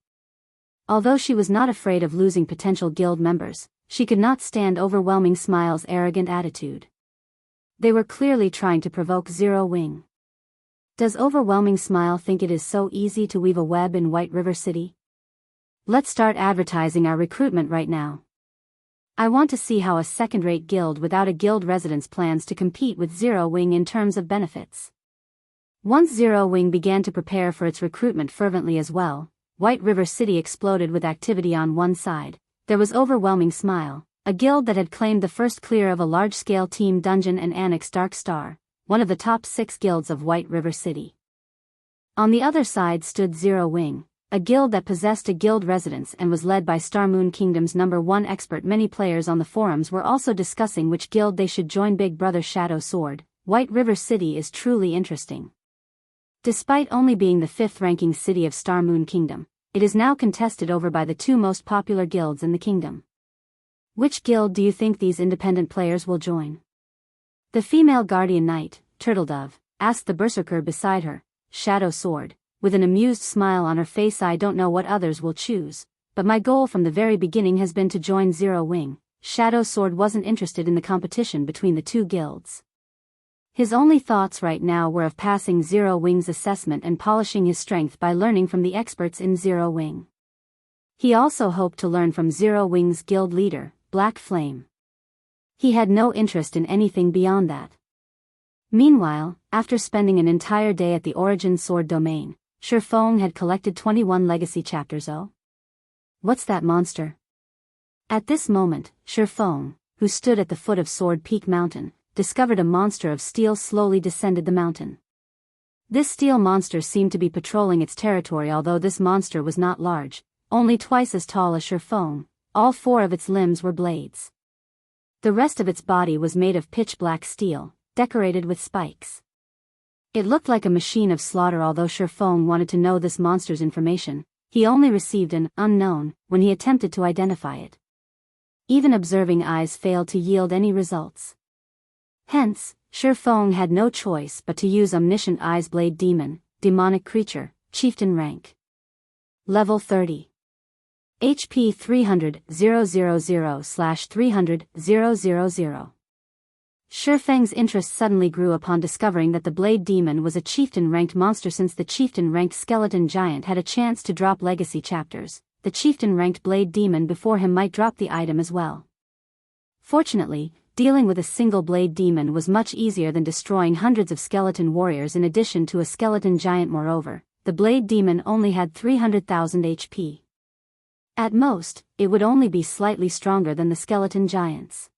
Although she was not afraid of losing potential guild members, she could not stand Overwhelming Smile's arrogant attitude. They were clearly trying to provoke Zero Wing. Does Overwhelming Smile think it is so easy to weave a web in White River City? Let's start advertising our recruitment right now. I want to see how a second-rate guild without a guild residence plans to compete with Zero Wing in terms of benefits. Once Zero Wing began to prepare for its recruitment fervently as well, White River City exploded with activity. On one side, there was Overwhelming Smile, a guild that had claimed the first clear of a large-scale team dungeon and annexed Dark Star, one of the top 6 guilds of White River City. On the other side stood Zero Wing, a guild that possessed a guild residence and was led by Star Moon Kingdom's #1 expert. Many players on the forums were also discussing which guild they should join. Big Brother Shadow Sword, White River City is truly interesting. Despite only being the 5th-ranking city of Star Moon Kingdom, it is now contested over by the 2 most popular guilds in the kingdom. Which guild do you think these independent players will join? The female guardian knight, Turtledove, asked the berserker beside her, Shadow Sword, with an amused smile on her face. I don't know what others will choose, but my goal from the very beginning has been to join Zero Wing. Shadow Sword wasn't interested in the competition between the 2 guilds. His only thoughts right now were of passing Zero Wing's assessment and polishing his strength by learning from the experts in Zero Wing. He also hoped to learn from Zero Wing's guild leader, Black Flame. He had no interest in anything beyond that. Meanwhile, after spending an entire day at the Origin Sword domain, Shifeng had collected 21 legacy chapters. Oh? What's that monster? At this moment, Shifeng, who stood at the foot of Sword Peak Mountain, discovered a monster of steel slowly descended the mountain. This steel monster seemed to be patrolling its territory. Although this monster was not large, only twice as tall as Shifeng. All 4 of its limbs were blades. The rest of its body was made of pitch-black steel, decorated with spikes. It looked like a machine of slaughter. Although Shifeng wanted to know this monster's information, he only received an unknown when he attempted to identify it. Even observing eyes failed to yield any results. Hence, Shifeng had no choice but to use Omniscient Eyes Blade Demon, demonic creature, chieftain rank. Level 30. HP 300,000/300,000. Shifeng's interest suddenly grew upon discovering that the Blade Demon was a chieftain-ranked monster. Since the chieftain-ranked skeleton giant had a chance to drop legacy chapters, the chieftain-ranked Blade Demon before him might drop the item as well. Fortunately, dealing with a single Blade Demon was much easier than destroying hundreds of skeleton warriors in addition to a skeleton giant. Moreover, the Blade Demon only had 300,000 HP. At most, it would only be slightly stronger than the skeleton giants.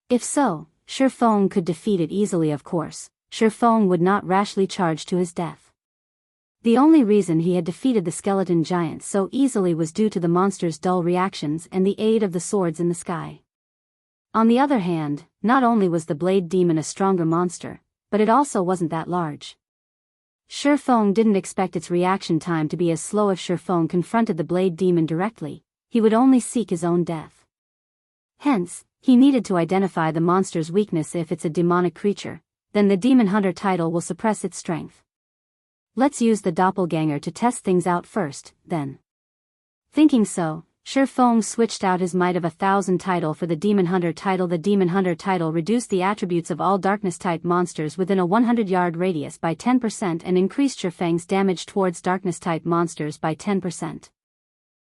If so, Shifeng could defeat it easily. Of course, Shifeng would not rashly charge to his death. The only reason he had defeated the skeleton giants so easily was due to the monster's dull reactions and the aid of the swords in the sky. On the other hand, not only was the Blade Demon a stronger monster, but it also wasn't that large. Shifeng didn't expect its reaction time to be as slow. If Shifeng confronted the Blade Demon directly, he would only seek his own death. Hence, he needed to identify the monster's weakness. If it's a demonic creature, then the Demon Hunter title will suppress its strength. Let's use the doppelganger to test things out first, then. Thinking so, Shifeng switched out his Might of 1,000 title for the Demon Hunter title. The Demon Hunter title reduced the attributes of all darkness-type monsters within a 100-yard radius by 10% and increased Shifeng's damage towards darkness-type monsters by 10%.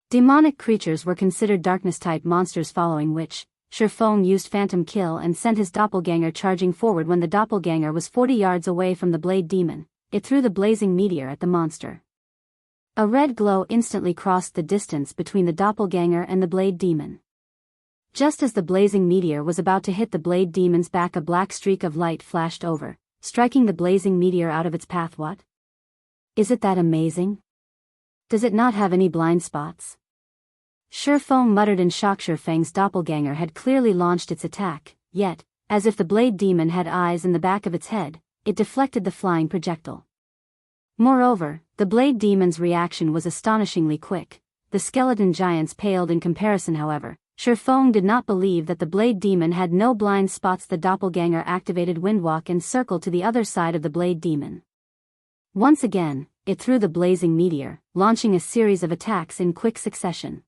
Demonic creatures were considered darkness-type monsters, following which, Shifeng used Phantom Kill and sent his doppelganger charging forward. When the doppelganger was 40 yards away from the Blade Demon, it threw the blazing meteor at the monster. A red glow instantly crossed the distance between the doppelganger and the Blade Demon. Just as the blazing meteor was about to hit the Blade Demon's back, a black streak of light flashed over, striking the blazing meteor out of its path. What? Is it that amazing? Does it not have any blind spots? Shifeng muttered in shock. Shifeng's doppelganger had clearly launched its attack, yet, as if the Blade Demon had eyes in the back of its head, it deflected the flying projectile. Moreover, the Blade Demon's reaction was astonishingly quick. The skeleton giants paled in comparison. However, Shifeng did not believe that the Blade Demon had no blind spots. The doppelganger activated Windwalk and circled to the other side of the Blade Demon. Once again, it threw the blazing meteor, launching a series of attacks in quick succession.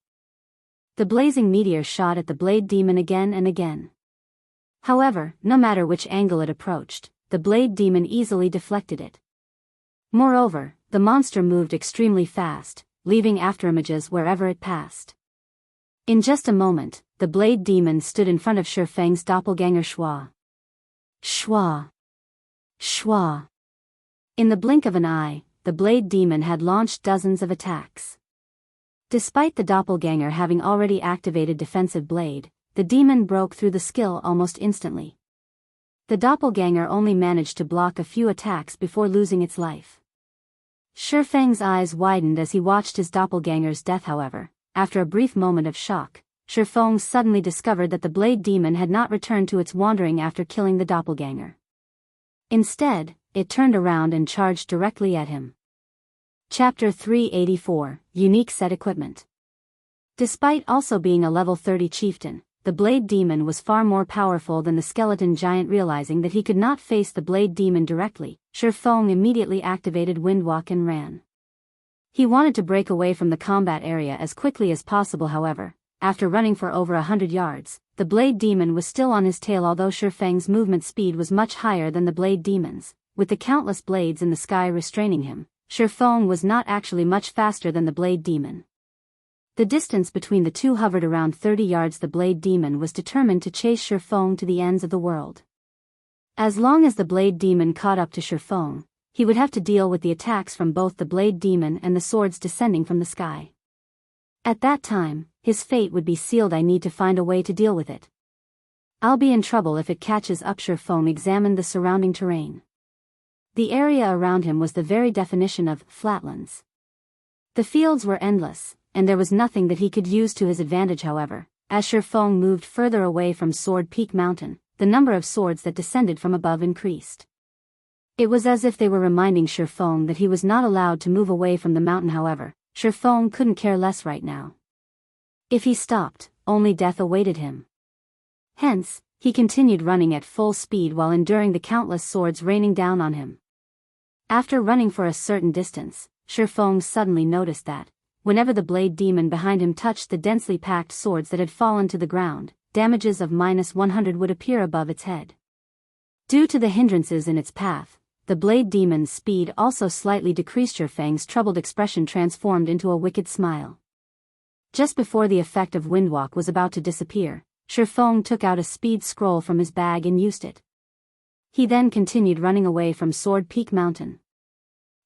The blazing meteor shot at the Blade Demon again and again. However, no matter which angle it approached, the Blade Demon easily deflected it. Moreover, the monster moved extremely fast, leaving afterimages wherever it passed. In just a moment, the Blade Demon stood in front of Shifeng's doppelganger. Shwa. Shwa. Shwa. In the blink of an eye, the Blade Demon had launched dozens of attacks. Despite the doppelganger having already activated Defensive Blade, the demon broke through the skill almost instantly. The doppelganger only managed to block a few attacks before losing its life. Shifeng's eyes widened as he watched his doppelganger's death. However, after a brief moment of shock, Shifeng suddenly discovered that the Blade Demon had not returned to its wandering after killing the doppelganger. Instead, it turned around and charged directly at him. Chapter 384, Unique Set Equipment. Despite also being a level 30 chieftain, the Blade Demon was far more powerful than the skeleton giant. Realizing that he could not face the Blade Demon directly, Shifeng immediately activated Windwalk and ran. He wanted to break away from the combat area as quickly as possible. However, after running for over 100 yards, the Blade Demon was still on his tail. Although Shifeng's movement speed was much higher than the Blade Demon's, with the countless blades in the sky restraining him, Shifeng was not actually much faster than the Blade Demon. The distance between the two hovered around 30 yards. The Blade Demon was determined to chase Shifeng to the ends of the world. As long as the Blade Demon caught up to Shifeng, he would have to deal with the attacks from both the Blade Demon and the swords descending from the sky. At that time, his fate would be sealed. I need to find a way to deal with it. I'll be in trouble if it catches up. Shifeng examined the surrounding terrain. The area around him was the very definition of flatlands. The fields were endless, and there was nothing that he could use to his advantage. However, as Shifeng moved further away from Sword Peak Mountain, the number of swords that descended from above increased. It was as if they were reminding Shifeng that he was not allowed to move away from the mountain. However, Shifeng couldn't care less right now. If he stopped, only death awaited him. Hence, he continued running at full speed while enduring the countless swords raining down on him. After running for a certain distance, Shifeng suddenly noticed that, whenever the blade demon behind him touched the densely packed swords that had fallen to the ground, damages of -100 would appear above its head. Due to the hindrances in its path, the blade demon's speed also slightly decreased. Shifeng's troubled expression transformed into a wicked smile. Just before the effect of Windwalk was about to disappear, Shifeng took out a speed scroll from his bag and used it. He then continued running away from Sword Peak Mountain.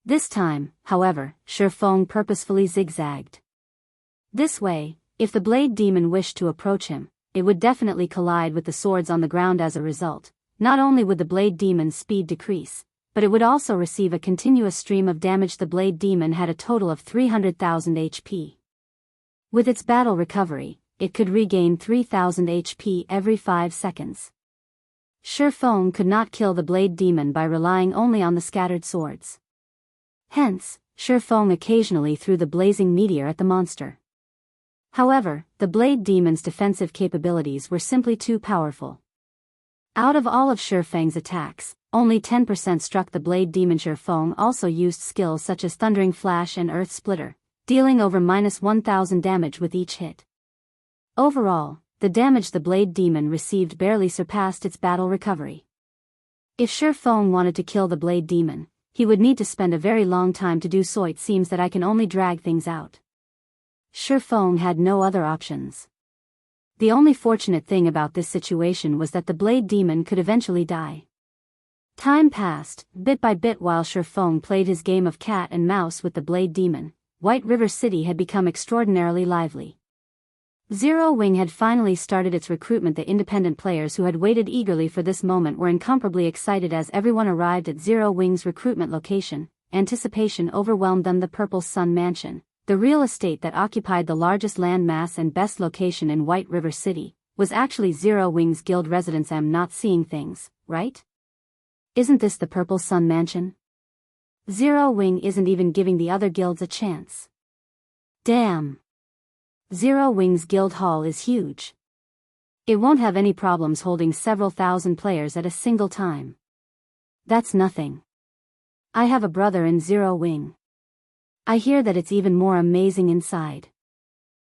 This time, however, Shifeng purposefully zigzagged. This way, if the blade demon wished to approach him, it would definitely collide with the swords on the ground. As a result, not only would the blade demon's speed decrease, but it would also receive a continuous stream of damage. The blade demon had a total of 300,000 HP. With its battle recovery, it could regain 3,000 HP every 5 seconds. Shifeng could not kill the blade demon by relying only on the scattered swords. Hence, Shifeng occasionally threw the blazing meteor at the monster. However, the blade demon's defensive capabilities were simply too powerful. Out of all of Shifeng's attacks, only 10% struck the blade demon. Shifeng also used skills such as Thundering Flash and Earth Splitter, dealing over -1,000 damage with each hit. Overall, the damage the blade demon received barely surpassed its battle recovery. If Shifeng wanted to kill the blade demon, he would need to spend a very long time to do so. It seems that I can only drag things out. Shifeng had no other options. The only fortunate thing about this situation was that the blade demon could eventually die. Time passed, bit by bit, while Shifeng played his game of cat and mouse with the blade demon. White River City had become extraordinarily lively. Zero Wing had finally started its recruitment. The independent players who had waited eagerly for this moment were incomparably excited as everyone arrived at Zero Wing's recruitment location. Anticipation overwhelmed them. The Purple Sun Mansion, the real estate that occupied the largest land mass and best location in White River City, was actually Zero Wing's guild residence. I'm not seeing things, right? Isn't this the Purple Sun Mansion? Zero Wing isn't even giving the other guilds a chance. Damn. Zero Wing's guild hall is huge. It won't have any problems holding several thousand players at a single time. That's nothing. I have a brother in Zero Wing. I hear that it's even more amazing inside.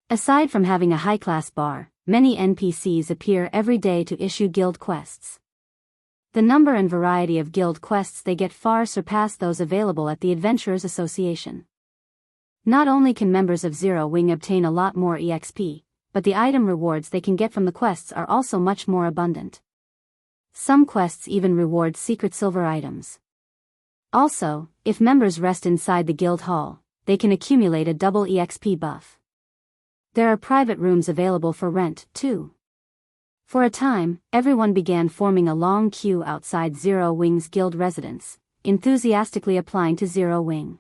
Aside from having a high-class bar, many NPCs appear every day to issue guild quests. The number and variety of guild quests they get far surpass those available at the Adventurers Association. Not only can members of Zero Wing obtain a lot more EXP, but the item rewards they can get from the quests are also much more abundant. Some quests even reward secret silver items. Also, if members rest inside the guild hall, they can accumulate a double EXP buff. There are private rooms available for rent, too. For a time, everyone began forming a long queue outside Zero Wing's guild residence, enthusiastically applying to Zero Wing.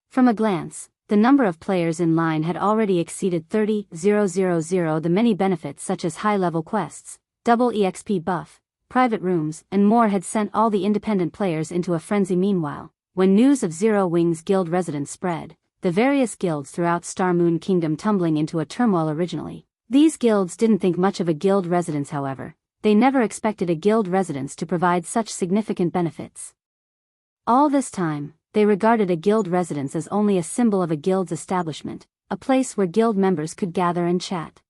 From a glance, the number of players in line had already exceeded 30,000. The many benefits such as high-level quests, double EXP buff, private rooms, and more had sent all the independent players into a frenzy. Meanwhile, when news of Zero Wing's guild residence spread, the various guilds throughout Star Moon Kingdom tumbling into a turmoil. Originally, these guilds didn't think much of a guild residence. However, they never expected a guild residence to provide such significant benefits. All this time, they regarded a guild residence as only a symbol of a guild's establishment, a place where guild members could gather and chat.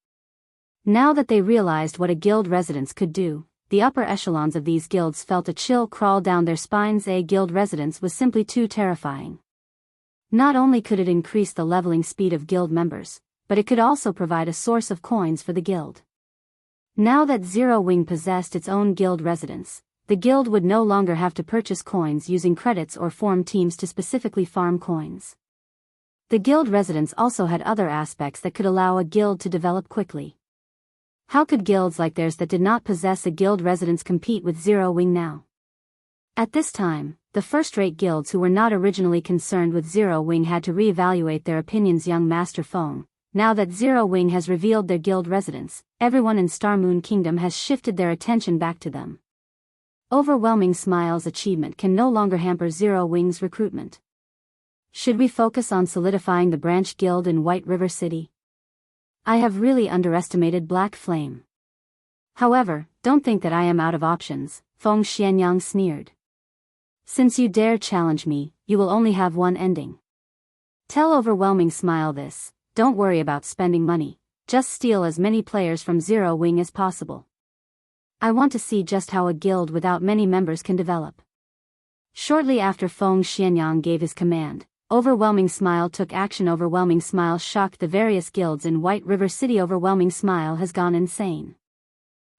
Now that they realized what a guild residence could do, the upper echelons of these guilds felt a chill crawl down their spines. A guild residence was simply too terrifying. Not only could it increase the leveling speed of guild members, but it could also provide a source of coins for the guild. Now that Zero Wing possessed its own guild residence, the guild would no longer have to purchase coins using credits or form teams to specifically farm coins. The guild residence also had other aspects that could allow a guild to develop quickly. How could guilds like theirs that did not possess a guild residence compete with Zero Wing now? At this time, the first-rate guilds who were not originally concerned with Zero Wing had to re-evaluate their opinions. Young Master Feng, now that Zero Wing has revealed their guild residence, everyone in Star Moon Kingdom has shifted their attention back to them. Overwhelming Smile's achievement can no longer hamper Zero Wing's recruitment. Should we focus on solidifying the branch guild in White River City? I have really underestimated Black Flame. However, don't think that I am out of options, Feng Xianyang sneered. Since you dare challenge me, you will only have one ending. Tell Overwhelming Smile this, don't worry about spending money, just steal as many players from Zero Wing as possible. I want to see just how a guild without many members can develop. Shortly after Feng Xianyang gave his command, Overwhelming Smile took action. Overwhelming Smile shocked the various guilds in White River City. Overwhelming Smile has gone insane.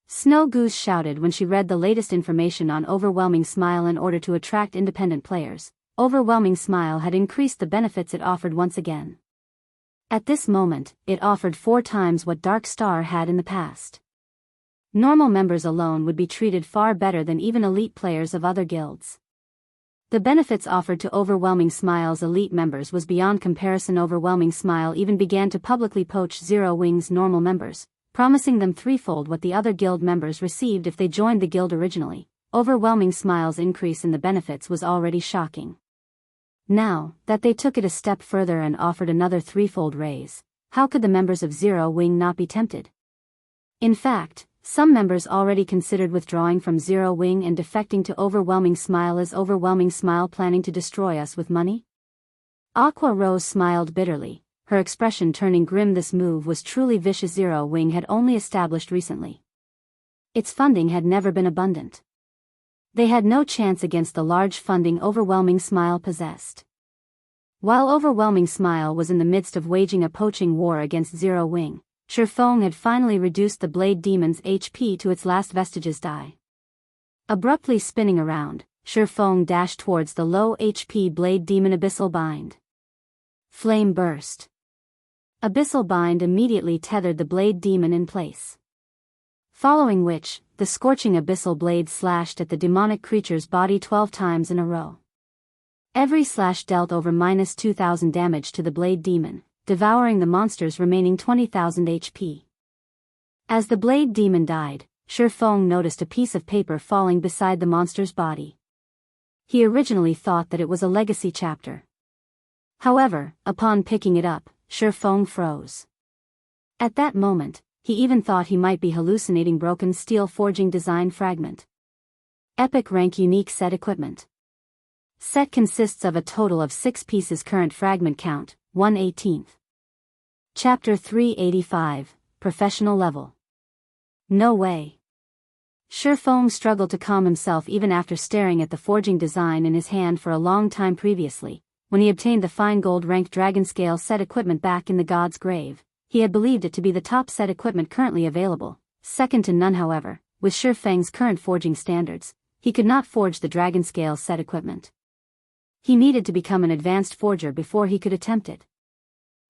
Snow Goose shouted when she read the latest information on Overwhelming Smile. In order to attract independent players, Overwhelming Smile had increased the benefits it offered once again. At this moment, it offered 4 times what Dark Star had in the past. Normal members alone would be treated far better than even elite players of other guilds. The benefits offered to Overwhelming Smile's elite members was beyond comparison. Overwhelming Smile even began to publicly poach Zero Wing's normal members, promising them threefold what the other guild members received if they joined the guild originally. Overwhelming Smile's increase in the benefits was already shocking. Now that they took it a step further and offered another threefold raise, how could the members of Zero Wing not be tempted? In fact, some members already considered withdrawing from Zero Wing and defecting to Overwhelming Smile. Is Overwhelming Smile planning to destroy us with money? Aqua Rose smiled bitterly, her expression turning grim. This move was truly vicious. Zero Wing had only established recently. Its funding had never been abundant. They had no chance against the large funding Overwhelming Smile possessed. While Overwhelming Smile was in the midst of waging a poaching war against Zero Wing, Shifeng had finally reduced the Blade Demon's HP to its last vestiges die. Abruptly spinning around, Shifeng dashed towards the low HP Blade Demon. Abyssal Bind. Flame burst. Abyssal Bind immediately tethered the Blade Demon in place. Following which, the scorching abyssal blade slashed at the demonic creature's body 12 times in a row. Every slash dealt over -2,000 damage to the Blade Demon, devouring the monster's remaining 20,000 HP. As the Blade Demon died, Shifeng noticed a piece of paper falling beside the monster's body. He originally thought that it was a legacy chapter. However, upon picking it up, Shifeng froze. At that moment, he even thought he might be hallucinating. Broken Steel Forging Design Fragment. Epic Rank Unique Set Equipment. Set consists of a total of 6 pieces. Current fragment count, 1/18. Chapter 385, Professional Level. No way. Shifeng struggled to calm himself even after staring at the forging design in his hand for a long time previously. When he obtained the fine gold ranked dragon scale set equipment back in the God's Grave, he had believed it to be the top set equipment currently available, second to none. However, with Shifeng's current forging standards, he could not forge the dragon scale set equipment. He needed to become an advanced forger before he could attempt it.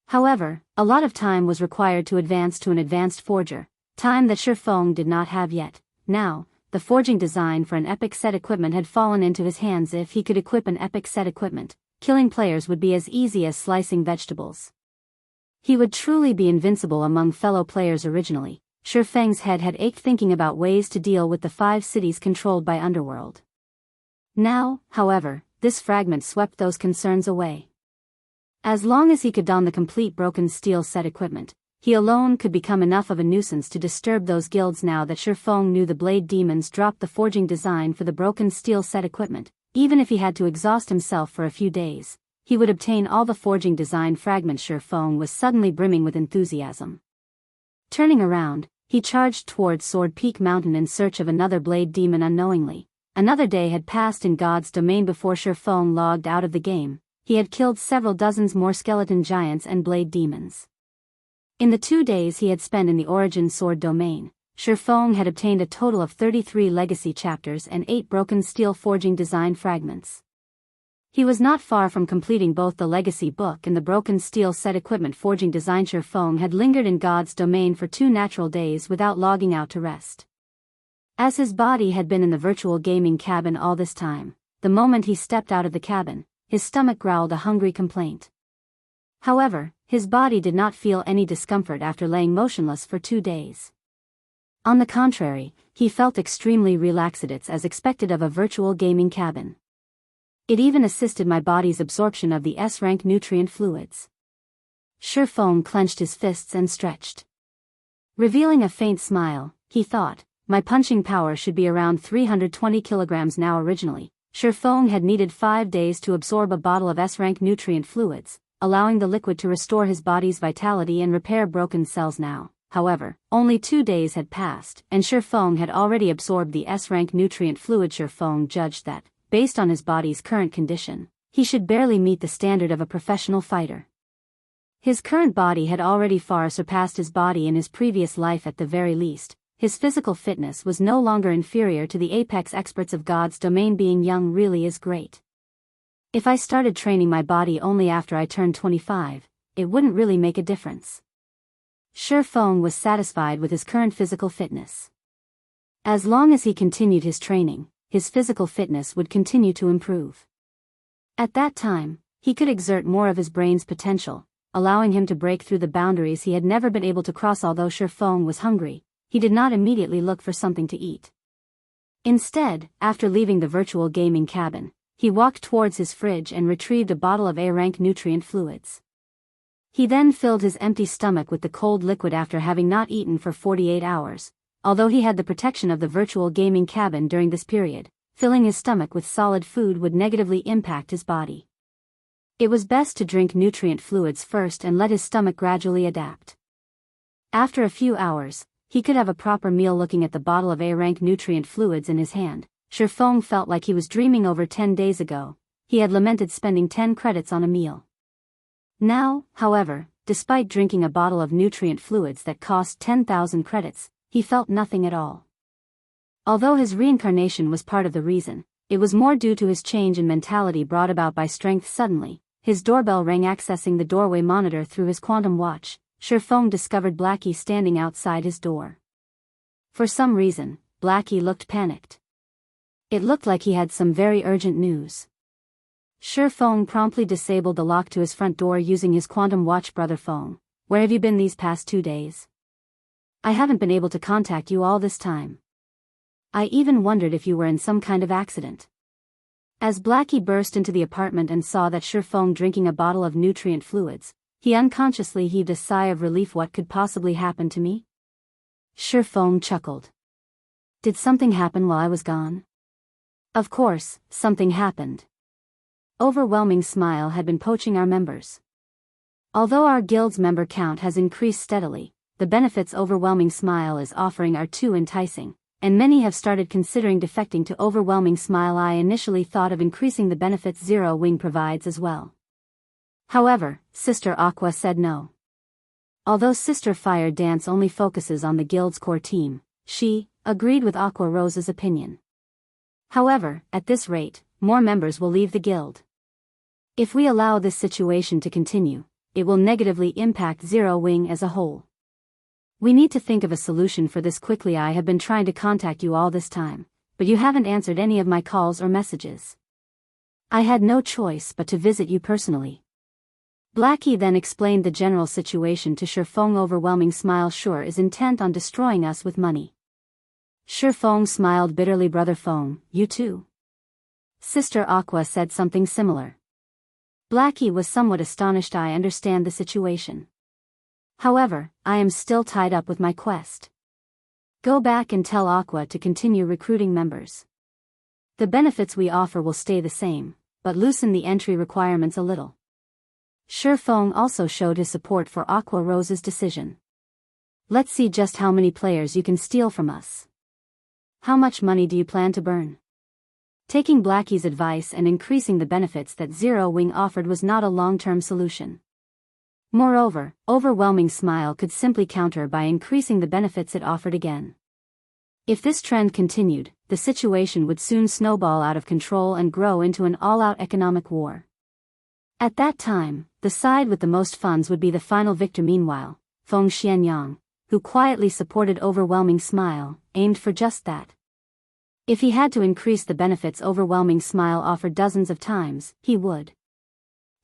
However, a lot of time was required to advance to an advanced forger, time that Shifeng did not have yet. Now, the forging design for an epic set equipment had fallen into his hands. If he could equip an epic set equipment, killing players would be as easy as slicing vegetables. He would truly be invincible among fellow players. Originally, Shifeng's head had ached thinking about ways to deal with the 5 cities controlled by Underworld. Now, however, this fragment swept those concerns away. As long as he could don the complete broken steel set equipment, he alone could become enough of a nuisance to disturb those guilds. Now that Shifeng knew the Blade Demons dropped the forging design for the broken steel set equipment, even if he had to exhaust himself for a few days, he would obtain all the forging design fragments. Shifeng was suddenly brimming with enthusiasm. Turning around, he charged towards Sword Peak Mountain in search of another Blade Demon. Unknowingly, another day had passed in God's domain before Shifeng logged out of the game. He had killed several dozens more skeleton giants and blade demons. In the 2 days he had spent in the Origin Sword domain, Shifeng had obtained a total of 33 legacy chapters and 8 broken steel forging design fragments. He was not far from completing both the legacy book and the broken steel set equipment forging design. Shifeng had lingered in God's domain for 2 natural days without logging out to rest. As his body had been in the virtual gaming cabin all this time, the moment he stepped out of the cabin, his stomach growled a hungry complaint. However, his body did not feel any discomfort after laying motionless for 2 days. On the contrary, he felt extremely relaxed as expected of a virtual gaming cabin. It even assisted my body's absorption of the S-rank nutrient fluids. Shifeng clenched his fists and stretched. Revealing a faint smile, he thought, my punching power should be around 320 kilograms now. Originally, Shifeng had needed 5 days to absorb a bottle of S-rank nutrient fluids, allowing the liquid to restore his body's vitality and repair broken cells. Now, however, only 2 days had passed, and Shifeng had already absorbed the S-rank nutrient fluid. Shifeng judged that, based on his body's current condition, he should barely meet the standard of a professional fighter. His current body had already far surpassed his body in his previous life. At the very least, his physical fitness was no longer inferior to the apex experts of God's domain. Being young really is great. If I started training my body only after I turned 25, it wouldn't really make a difference. Shifeng was satisfied with his current physical fitness. As long as he continued his training, his physical fitness would continue to improve. At that time, he could exert more of his brain's potential, allowing him to break through the boundaries he had never been able to cross. Although Shifeng was hungry, he did not immediately look for something to eat. Instead, after leaving the virtual gaming cabin, he walked towards his fridge and retrieved a bottle of A-rank nutrient fluids. He then filled his empty stomach with the cold liquid after having not eaten for 48 hours. Although he had the protection of the virtual gaming cabin during this period, filling his stomach with solid food would negatively impact his body. It was best to drink nutrient fluids first and let his stomach gradually adapt. After a few hours, he could have a proper meal. Looking at the bottle of A-rank nutrient fluids in his hand, Shifeng felt like he was dreaming. Over 10 days ago, he had lamented spending 10 credits on a meal. Now, however, despite drinking a bottle of nutrient fluids that cost 10,000 credits, he felt nothing at all. Although his reincarnation was part of the reason, it was more due to his change in mentality brought about by strength. Suddenly, his doorbell rang. Accessing the doorway monitor through his quantum watch, Shifeng discovered Blackie standing outside his door. For some reason, Blackie looked panicked. It looked like he had some very urgent news. Shifeng promptly disabled the lock to his front door using his quantum watch. Brother Feng, where have you been these past 2 days? I haven't been able to contact you all this time. I even wondered if you were in some kind of accident. As Blackie burst into the apartment and saw that Shifeng drinking a bottle of nutrient fluids, he unconsciously heaved a sigh of relief. What could possibly happen to me? Shifeng chuckled. Did something happen while I was gone? Of course, something happened. Overwhelming Smile had been poaching our members. Although our guild's member count has increased steadily, the benefits Overwhelming Smile is offering are too enticing, and many have started considering defecting to Overwhelming Smile. I initially thought of increasing the benefits Zero Wing provides as well. However, Sister Aqua said no. Although Sister Fire Dance only focuses on the guild's core team, she agreed with Aqua Rose's opinion. However, at this rate, more members will leave the guild. If we allow this situation to continue, it will negatively impact Zero Wing as a whole. We need to think of a solution for this quickly. I have been trying to contact you all this time, but you haven't answered any of my calls or messages. I had no choice but to visit you personally. Blackie then explained the general situation to Shifeng. Overwhelming Smile sure is intent on destroying us with money. Shifeng smiled bitterly. Brother Feng, you too? Sister Aqua said something similar. Blackie was somewhat astonished. I understand the situation. However, I am still tied up with my quest. Go back and tell Aqua to continue recruiting members. The benefits we offer will stay the same, but loosen the entry requirements a little. Shifeng also showed his support for Aqua Rose's decision. Let's see just how many players you can steal from us. How much money do you plan to burn? Taking Blackie's advice and increasing the benefits that Zero Wing offered was not a long-term solution. Moreover, Overwhelming Smile could simply counter by increasing the benefits it offered again. If this trend continued, the situation would soon snowball out of control and grow into an all-out economic war. At that time, the side with the most funds would be the final victor. Meanwhile, Feng Xianyang, who quietly supported Overwhelming Smile, aimed for just that. If he had to increase the benefits Overwhelming Smile offered dozens of times, he would.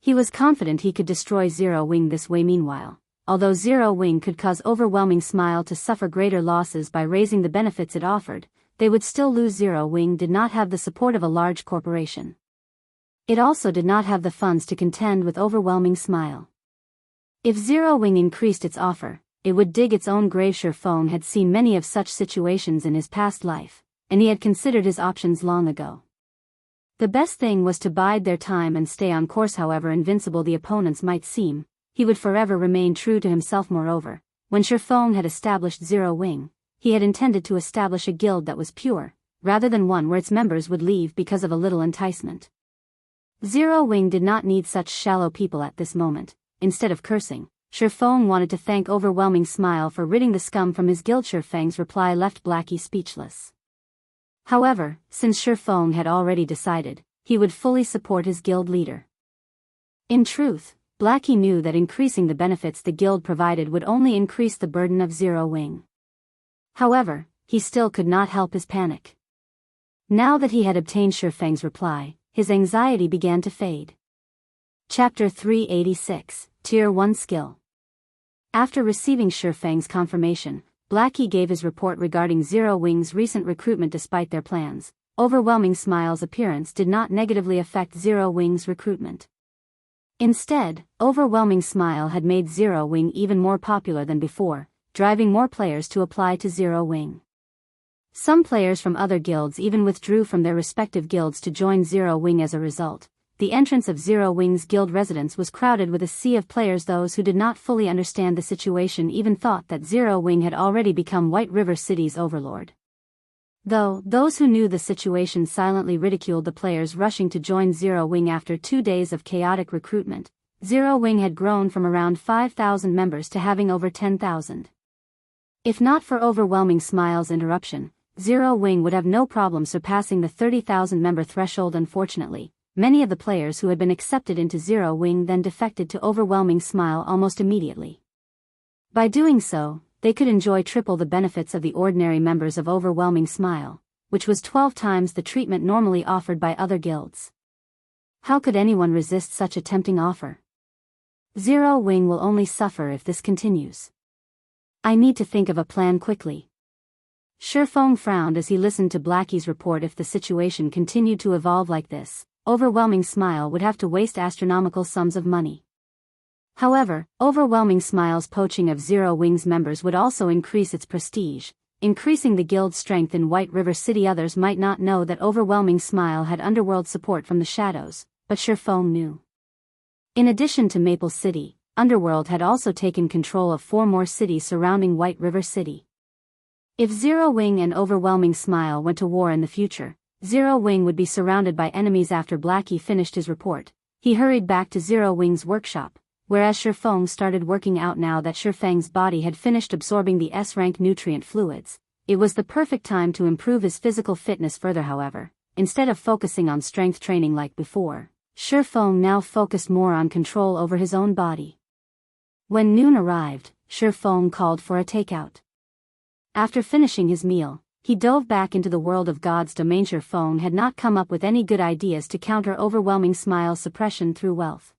He was confident he could destroy Zero Wing this way. Meanwhile, although Zero Wing could cause Overwhelming Smile to suffer greater losses by raising the benefits it offered, they would still lose. Zero Wing did not have the support of a large corporation. It also did not have the funds to contend with Overwhelming Smile. If Zero Wing increased its offer, it would dig its own grave. Shifeng had seen many of such situations in his past life, and he had considered his options long ago. The best thing was to bide their time and stay on course. However invincible the opponents might seem, he would forever remain true to himself. Moreover, when Shifeng had established Zero Wing, he had intended to establish a guild that was pure, rather than one where its members would leave because of a little enticement. Zero Wing did not need such shallow people at this moment. Instead of cursing, Shifeng wanted to thank Overwhelming Smile for ridding the scum from his guild. Shifeng's reply left Blackie speechless. However, since Shifeng had already decided, he would fully support his guild leader. In truth, Blackie knew that increasing the benefits the guild provided would only increase the burden of Zero Wing. However, he still could not help his panic. Now that he had obtained Shifeng's reply, his anxiety began to fade. Chapter 386, Tier 1 Skill. After receiving Shifeng's confirmation, Blackie gave his report regarding Zero Wing's recent recruitment. Despite their plans, Overwhelming Smile's appearance did not negatively affect Zero Wing's recruitment. Instead, Overwhelming Smile had made Zero Wing even more popular than before, driving more players to apply to Zero Wing. Some players from other guilds even withdrew from their respective guilds to join Zero Wing. As a result, the entrance of Zero Wing's guild residence was crowded with a sea of players. Those who did not fully understand the situation even thought that Zero Wing had already become White River City's overlord. Though those who knew the situation silently ridiculed the players rushing to join Zero Wing. After 2 days of chaotic recruitment, Zero Wing had grown from around 5,000 members to having over 10,000. If not for Overwhelming Smile's interruption, Zero Wing would have no problem surpassing the 30,000 member threshold. Unfortunately, many of the players who had been accepted into Zero Wing then defected to Overwhelming Smile almost immediately. By doing so, they could enjoy triple the benefits of the ordinary members of Overwhelming Smile, which was 12 times the treatment normally offered by other guilds. How could anyone resist such a tempting offer? Zero Wing will only suffer if this continues. I need to think of a plan quickly. Shifeng frowned as he listened to Blackie's report. If the situation continued to evolve like this, Overwhelming Smile would have to waste astronomical sums of money. However, Overwhelming Smile's poaching of Zero Wing's members would also increase its prestige, increasing the guild's strength in White River City. Others might not know that Overwhelming Smile had underworld support from the shadows, but Shifeng knew. In addition to Maple City, Underworld had also taken control of 4 more cities surrounding White River City. If Zero Wing and Overwhelming Smile went to war in the future, Zero Wing would be surrounded by enemies. After Blackie finished his report, he hurried back to Zero Wing's workshop, whereas Shifeng started working out. Now that Shifeng's body had finished absorbing the S-rank nutrient fluids, it was the perfect time to improve his physical fitness further. However, instead of focusing on strength training like before, Shifeng now focused more on control over his own body. When noon arrived, Shifeng called for a takeout. After finishing his meal, he dove back into the world of God's domain. Shifeng had not come up with any good ideas to counter Overwhelming Smile's suppression through wealth.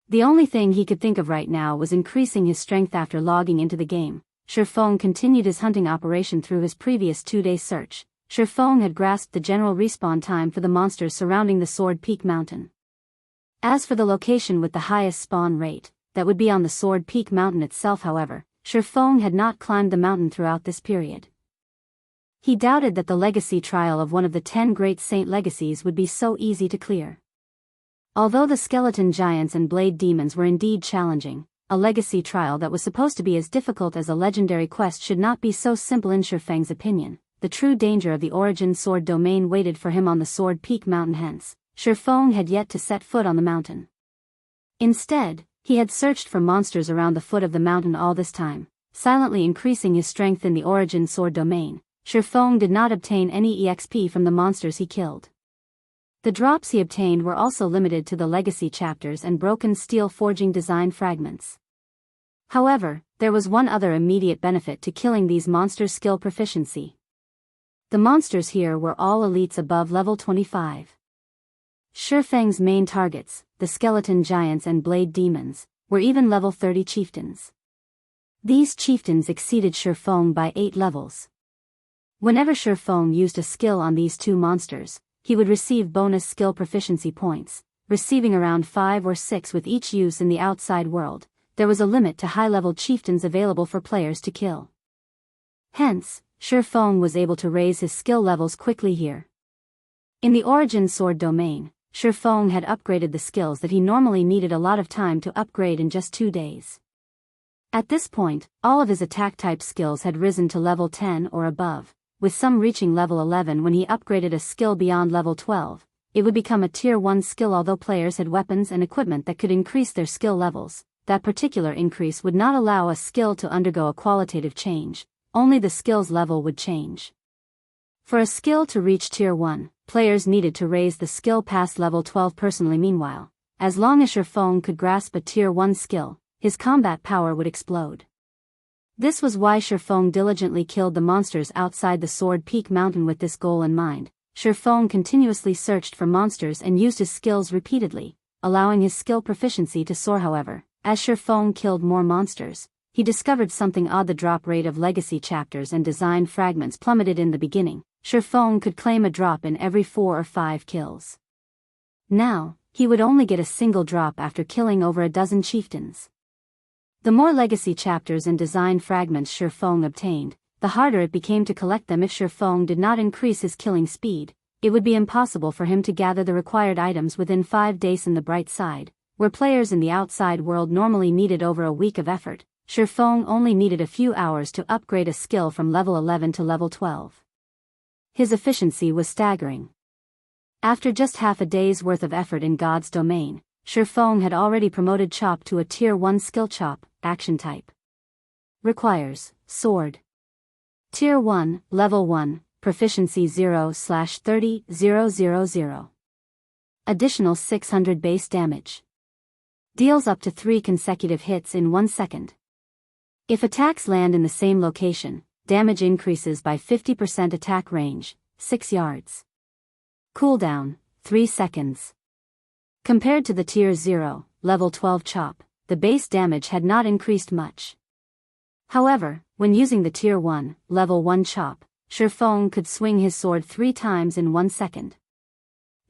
The only thing he could think of right now was increasing his strength. After logging into the game, Shifeng continued his hunting operation. Through his previous 2-day search, Shifeng had grasped the general respawn time for the monsters surrounding the Sword Peak Mountain. As for the location with the highest spawn rate, that would be on the Sword Peak Mountain itself. However, Shifeng had not climbed the mountain throughout this period. He doubted that the legacy trial of one of the 10 great saint legacies would be so easy to clear. Although the skeleton giants and blade demons were indeed challenging, a legacy trial that was supposed to be as difficult as a legendary quest should not be so simple. In Shifeng's opinion, the true danger of the Origin Sword domain waited for him on the Sword Peak Mountain. Hence, Shifeng had yet to set foot on the mountain. Instead, he had searched for monsters around the foot of the mountain all this time, silently increasing his strength in the Origin Sword domain. Shifeng did not obtain any EXP from the monsters he killed. The drops he obtained were also limited to the legacy chapters and broken steel forging design fragments. However, there was one other immediate benefit to killing these monsters: skill proficiency. The monsters here were all elites above level 25. Shifeng's main targets, the skeleton giants and blade demons, were even level 30 chieftains. These chieftains exceeded Shifeng by 8 levels. Whenever Shifeng used a skill on these two monsters, he would receive bonus skill proficiency points, receiving around 5 or 6 with each use in the outside world. There was a limit to high-level chieftains available for players to kill. Hence, Shifeng was able to raise his skill levels quickly here. In the Origin Sword domain, Shifeng had upgraded the skills that he normally needed a lot of time to upgrade in just 2 days. At this point, all of his attack-type skills had risen to level 10 or above, with some reaching level 11 when he upgraded a skill beyond level 12. It would become a tier 1 skill. Although players had weapons and equipment that could increase their skill levels, that particular increase would not allow a skill to undergo a qualitative change, only the skill's level would change. For a skill to reach tier 1, players needed to raise the skill past level 12 personally. Meanwhile, as long as Shifeng could grasp a tier 1 skill, his combat power would explode. This was why Shifeng diligently killed the monsters outside the Sword Peak Mountain. With this goal in mind, Shifeng continuously searched for monsters and used his skills repeatedly, allowing his skill proficiency to soar. However, as Shifeng killed more monsters, he discovered something odd. The drop rate of legacy chapters and design fragments plummeted. In the beginning, Shifeng could claim a drop in every 4 or 5 kills. Now, he would only get a single drop after killing over a dozen chieftains. The more legacy chapters and design fragments Shifeng obtained, the harder it became to collect them. If Shifeng did not increase his killing speed, it would be impossible for him to gather the required items within 5 days. On the bright side, where players in the outside world normally needed over a week of effort, Shifeng only needed a few hours to upgrade a skill from level 11 to level 12. His efficiency was staggering. After just half a day's worth of effort in God's domain, Shifeng had already promoted Chop to a tier 1 skill. Chop, action type. Requires, sword. Tier 1, level 1, proficiency 0/30,000. Additional 600 base damage. Deals up to 3 consecutive hits in 1 second. If attacks land in the same location, damage increases by 50%. Attack range, 6 yards. Cooldown, 3 seconds. Compared to the tier 0, level 12 Chop, the base damage had not increased much. However, when using the tier 1, level 1 Chop, Shifeng could swing his sword 3 times in 1 second.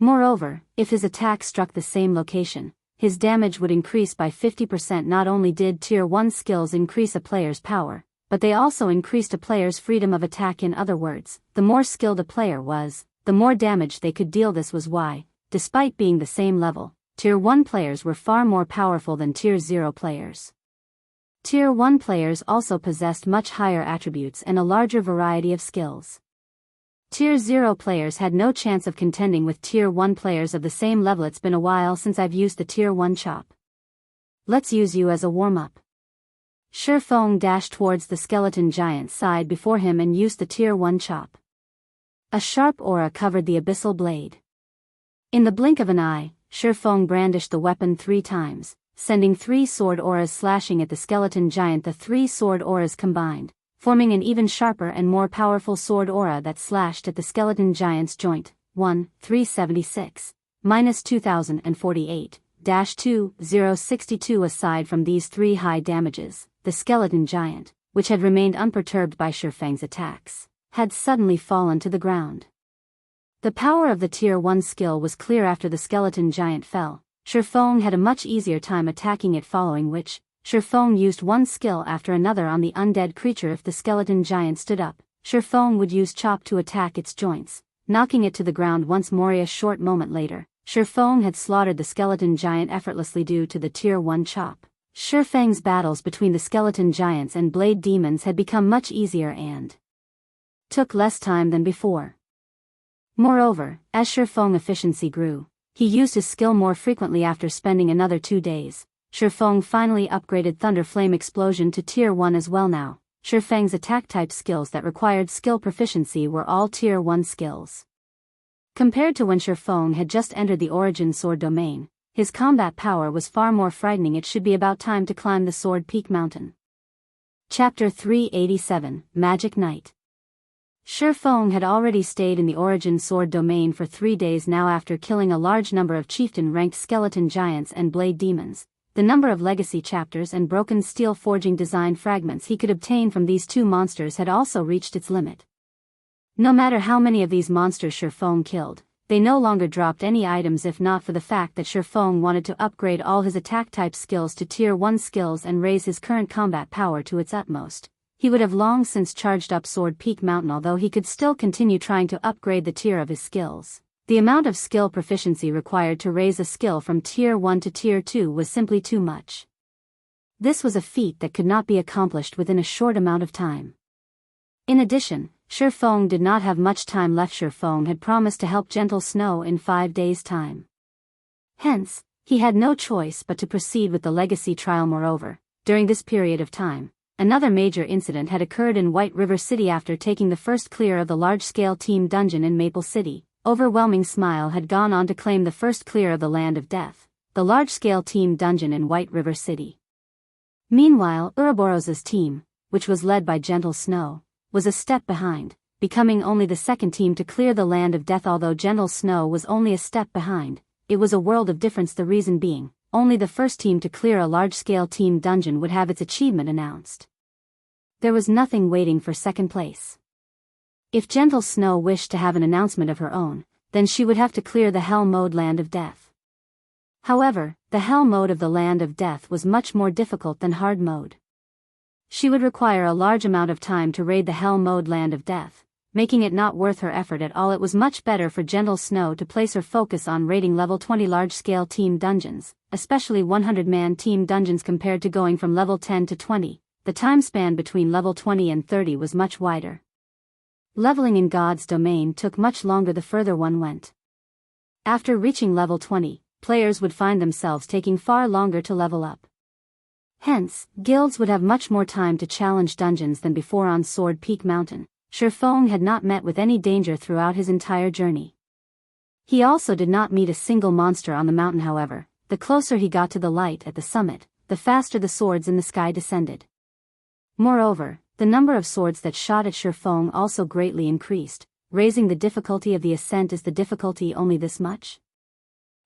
Moreover, if his attack struck the same location, his damage would increase by 50%. Not only did tier 1 skills increase a player's power, but they also increased a player's freedom of attack. In other words, the more skilled a player was, the more damage they could deal. This was why, despite being the same level, tier 1 players were far more powerful than tier 0 players. Tier 1 players also possessed much higher attributes and a larger variety of skills. Tier 0 players had no chance of contending with tier 1 players of the same level. It's been a while since I've used the tier 1 Chop. Let's use you as a warm-up. Shifeng dashed towards the skeleton giant's side before him and used the tier 1 Chop. A sharp aura covered the abyssal blade. In the blink of an eye, Shifeng brandished the weapon 3 times, sending 3 sword auras slashing at the skeleton giant. The 3 sword auras combined, forming an even sharper and more powerful sword aura that slashed at the skeleton giant's joint. 376, -2048, -2062. Aside from these 3 high damages, the skeleton giant, which had remained unperturbed by Shifeng's attacks, had suddenly fallen to the ground. The power of the tier 1 skill was clear. After the skeleton giant fell, Shifeng had a much easier time attacking it, following which, Shifeng used one skill after another on the undead creature. If the skeleton giant stood up, Shifeng would use Chop to attack its joints, knocking it to the ground once more. A short moment later, Shifeng had slaughtered the skeleton giant effortlessly due to the tier 1 Chop. Shifeng's battles between the skeleton giants and blade demons had become much easier and took less time than before. Moreover, as Shifeng's efficiency grew, he used his skill more frequently. After spending another 2 days, Shifeng finally upgraded Thunder Flame Explosion to tier 1 as well. Now, Shifeng's attack type skills that required skill proficiency were all tier 1 skills. Compared to when Shifeng had just entered the Origin Sword domain, his combat power was far more frightening. It should be about time to climb the Sword Peak Mountain. Chapter 387, Magic Night. Feng had already stayed in the Origin Sword domain for 3 days now after killing a large number of chieftain-ranked skeleton giants and blade demons. The number of legacy chapters and broken steel forging design fragments he could obtain from these two monsters had also reached its limit. No matter how many of these monsters Feng killed, they no longer dropped any items if not for the fact that Feng wanted to upgrade all his attack-type skills to Tier 1 skills and raise his current combat power to its utmost. He would have long since charged up Sword Peak Mountain, although he could still continue trying to upgrade the tier of his skills. The amount of skill proficiency required to raise a skill from Tier 1 to Tier 2 was simply too much. This was a feat that could not be accomplished within a short amount of time. In addition, Feng did not have much time left. Feng had promised to help Gentle Snow in 5 days' time. Hence, he had no choice but to proceed with the legacy trial. Moreover, during this period of time, another major incident had occurred in White River City after taking the first clear of the large-scale team dungeon in Maple City. Overwhelming Smile had gone on to claim the first clear of the Land of Death, the large-scale team dungeon in White River City. Meanwhile, Ouroboros's team, which was led by Gentle Snow, was a step behind, becoming only the second team to clear the Land of Death. Although Gentle Snow was only a step behind, it was a world of difference. The reason being, only the first team to clear a large-scale team dungeon would have its achievement announced. There was nothing waiting for second place. If Gentle Snow wished to have an announcement of her own, then she would have to clear the Hell Mode Land of Death. However, the Hell Mode of the Land of Death was much more difficult than Hard Mode. She would require a large amount of time to raid the Hell Mode Land of Death, making it not worth her effort at all. It was much better for Gentle Snow to place her focus on raiding level 20 large-scale team dungeons, especially 100-man team dungeons compared to going from level 10 to 20. The time span between level 20 and 30 was much wider. Leveling in God's domain took much longer the further one went. After reaching level 20, players would find themselves taking far longer to level up. Hence, guilds would have much more time to challenge dungeons than before. On Sword Peak Mountain, Feng had not met with any danger throughout his entire journey. He also did not meet a single monster on the mountain. However, the closer he got to the light at the summit, the faster the swords in the sky descended. Moreover, the number of swords that shot at Feng also greatly increased, raising the difficulty of the ascent. Is the difficulty only this much?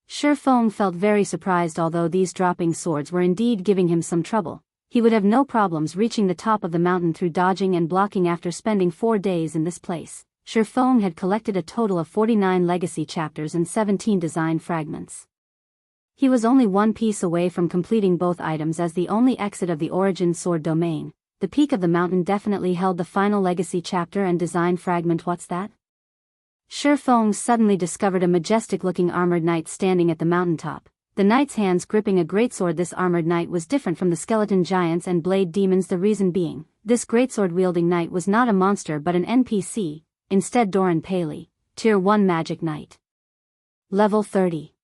Feng felt very surprised. Although these dropping swords were indeed giving him some trouble, he would have no problems reaching the top of the mountain through dodging and blocking. After spending 4 days in this place, Feng had collected a total of 49 legacy chapters and 17 design fragments. He was only one piece away from completing both items. As the only exit of the Origin Sword domain, the peak of the mountain definitely held the final legacy chapter and design fragment. What's that? Feng suddenly discovered a majestic-looking armored knight standing at the mountaintop. The knight's hands gripping a greatsword. This armored knight was different from the skeleton giants and blade demons. The reason being, this greatsword-wielding knight was not a monster but an NPC, instead Doran Paley, Tier 1 Magic Knight. Level 30.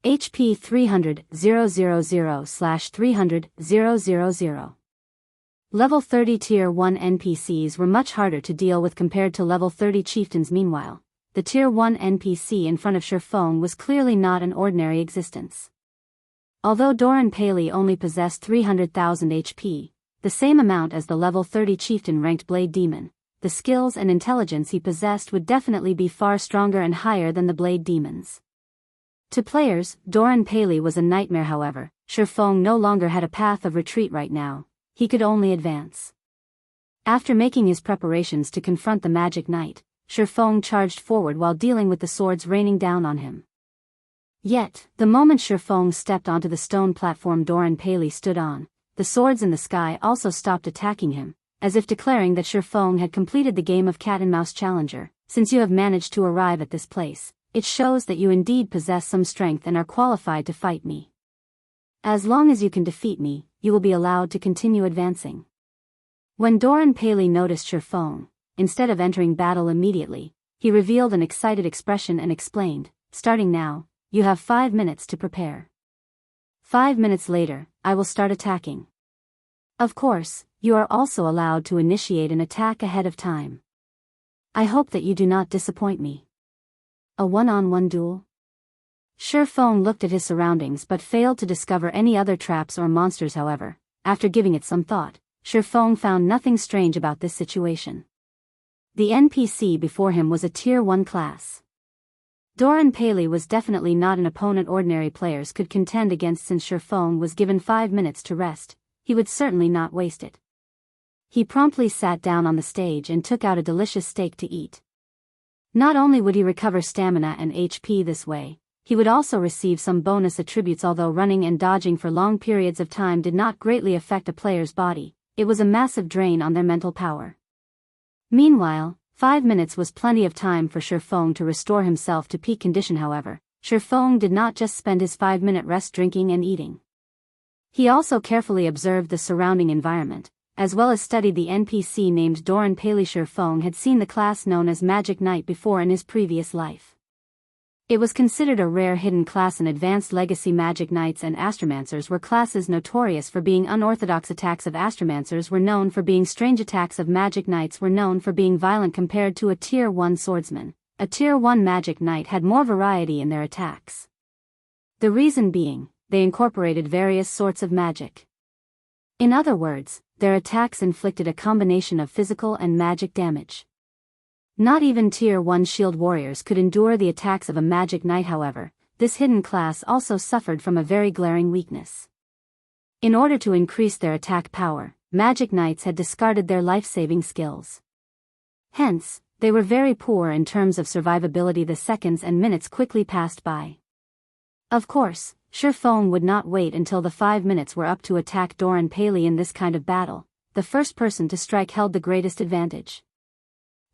HP 300,000/300,000. Level 30 Tier 1 NPCs were much harder to deal with compared to level 30 chieftains. Meanwhile, the Tier 1 NPC in front of Feng was clearly not an ordinary existence. Although Doran Paley only possessed 300,000 HP, the same amount as the level 30 chieftain-ranked blade demon, the skills and intelligence he possessed would definitely be far stronger and higher than the blade demons. To players, Doran Paley was a nightmare. However, Feng no longer had a path of retreat right now. He could only advance. After making his preparations to confront the Magic Knight, Feng charged forward while dealing with the swords raining down on him. Yet, the moment Feng stepped onto the stone platform Doran Paley stood on, the swords in the sky also stopped attacking him, as if declaring that Feng had completed the game of cat and mouse challenger. Since you have managed to arrive at this place, it shows that you indeed possess some strength and are qualified to fight me. As long as you can defeat me, you will be allowed to continue advancing. When Doran Paley noticed Feng, instead of entering battle immediately, he revealed an excited expression and explained, "Starting now, you have 5 minutes to prepare. 5 minutes later, I will start attacking. Of course, you are also allowed to initiate an attack ahead of time. I hope that you do not disappoint me." A one-on-one duel? Feng looked at his surroundings but failed to discover any other traps or monsters. However, after giving it some thought, Feng found nothing strange about this situation. The NPC before him was a Tier 1 class. Doran Paley was definitely not an opponent ordinary players could contend against. Since Shurfeng was given 5 minutes to rest, he would certainly not waste it. He promptly sat down on the stage and took out a delicious steak to eat. Not only would he recover stamina and HP this way, he would also receive some bonus attributes. Although running and dodging for long periods of time did not greatly affect a player's body, it was a massive drain on their mental power. Meanwhile, 5 minutes was plenty of time for Shurfeng to restore himself to peak condition. However, Shurfeng did not just spend his 5-minute rest drinking and eating. He also carefully observed the surrounding environment, as well as studied the NPC named Doran Paley. Shurfeng had seen the class known as Magic Knight before in his previous life. It was considered a rare hidden class. In advanced legacy, Magic Knights and Astromancers were classes notorious for being unorthodox. Attacks of Astromancers were known for being strange. Attacks of Magic Knights were known for being violent. Compared to a Tier 1 swordsman, a Tier 1 Magic Knight had more variety in their attacks. The reason being, they incorporated various sorts of magic. In other words, their attacks inflicted a combination of physical and magic damage. Not even Tier 1 shield warriors could endure the attacks of a Magic Knight. However, this hidden class also suffered from a very glaring weakness. In order to increase their attack power, Magic Knights had discarded their life-saving skills. Hence, they were very poor in terms of survivability. The seconds and minutes quickly passed by. Of course, Shurfeng would not wait until the 5 minutes were up to attack Doran Paley. In this kind of battle, the first person to strike held the greatest advantage.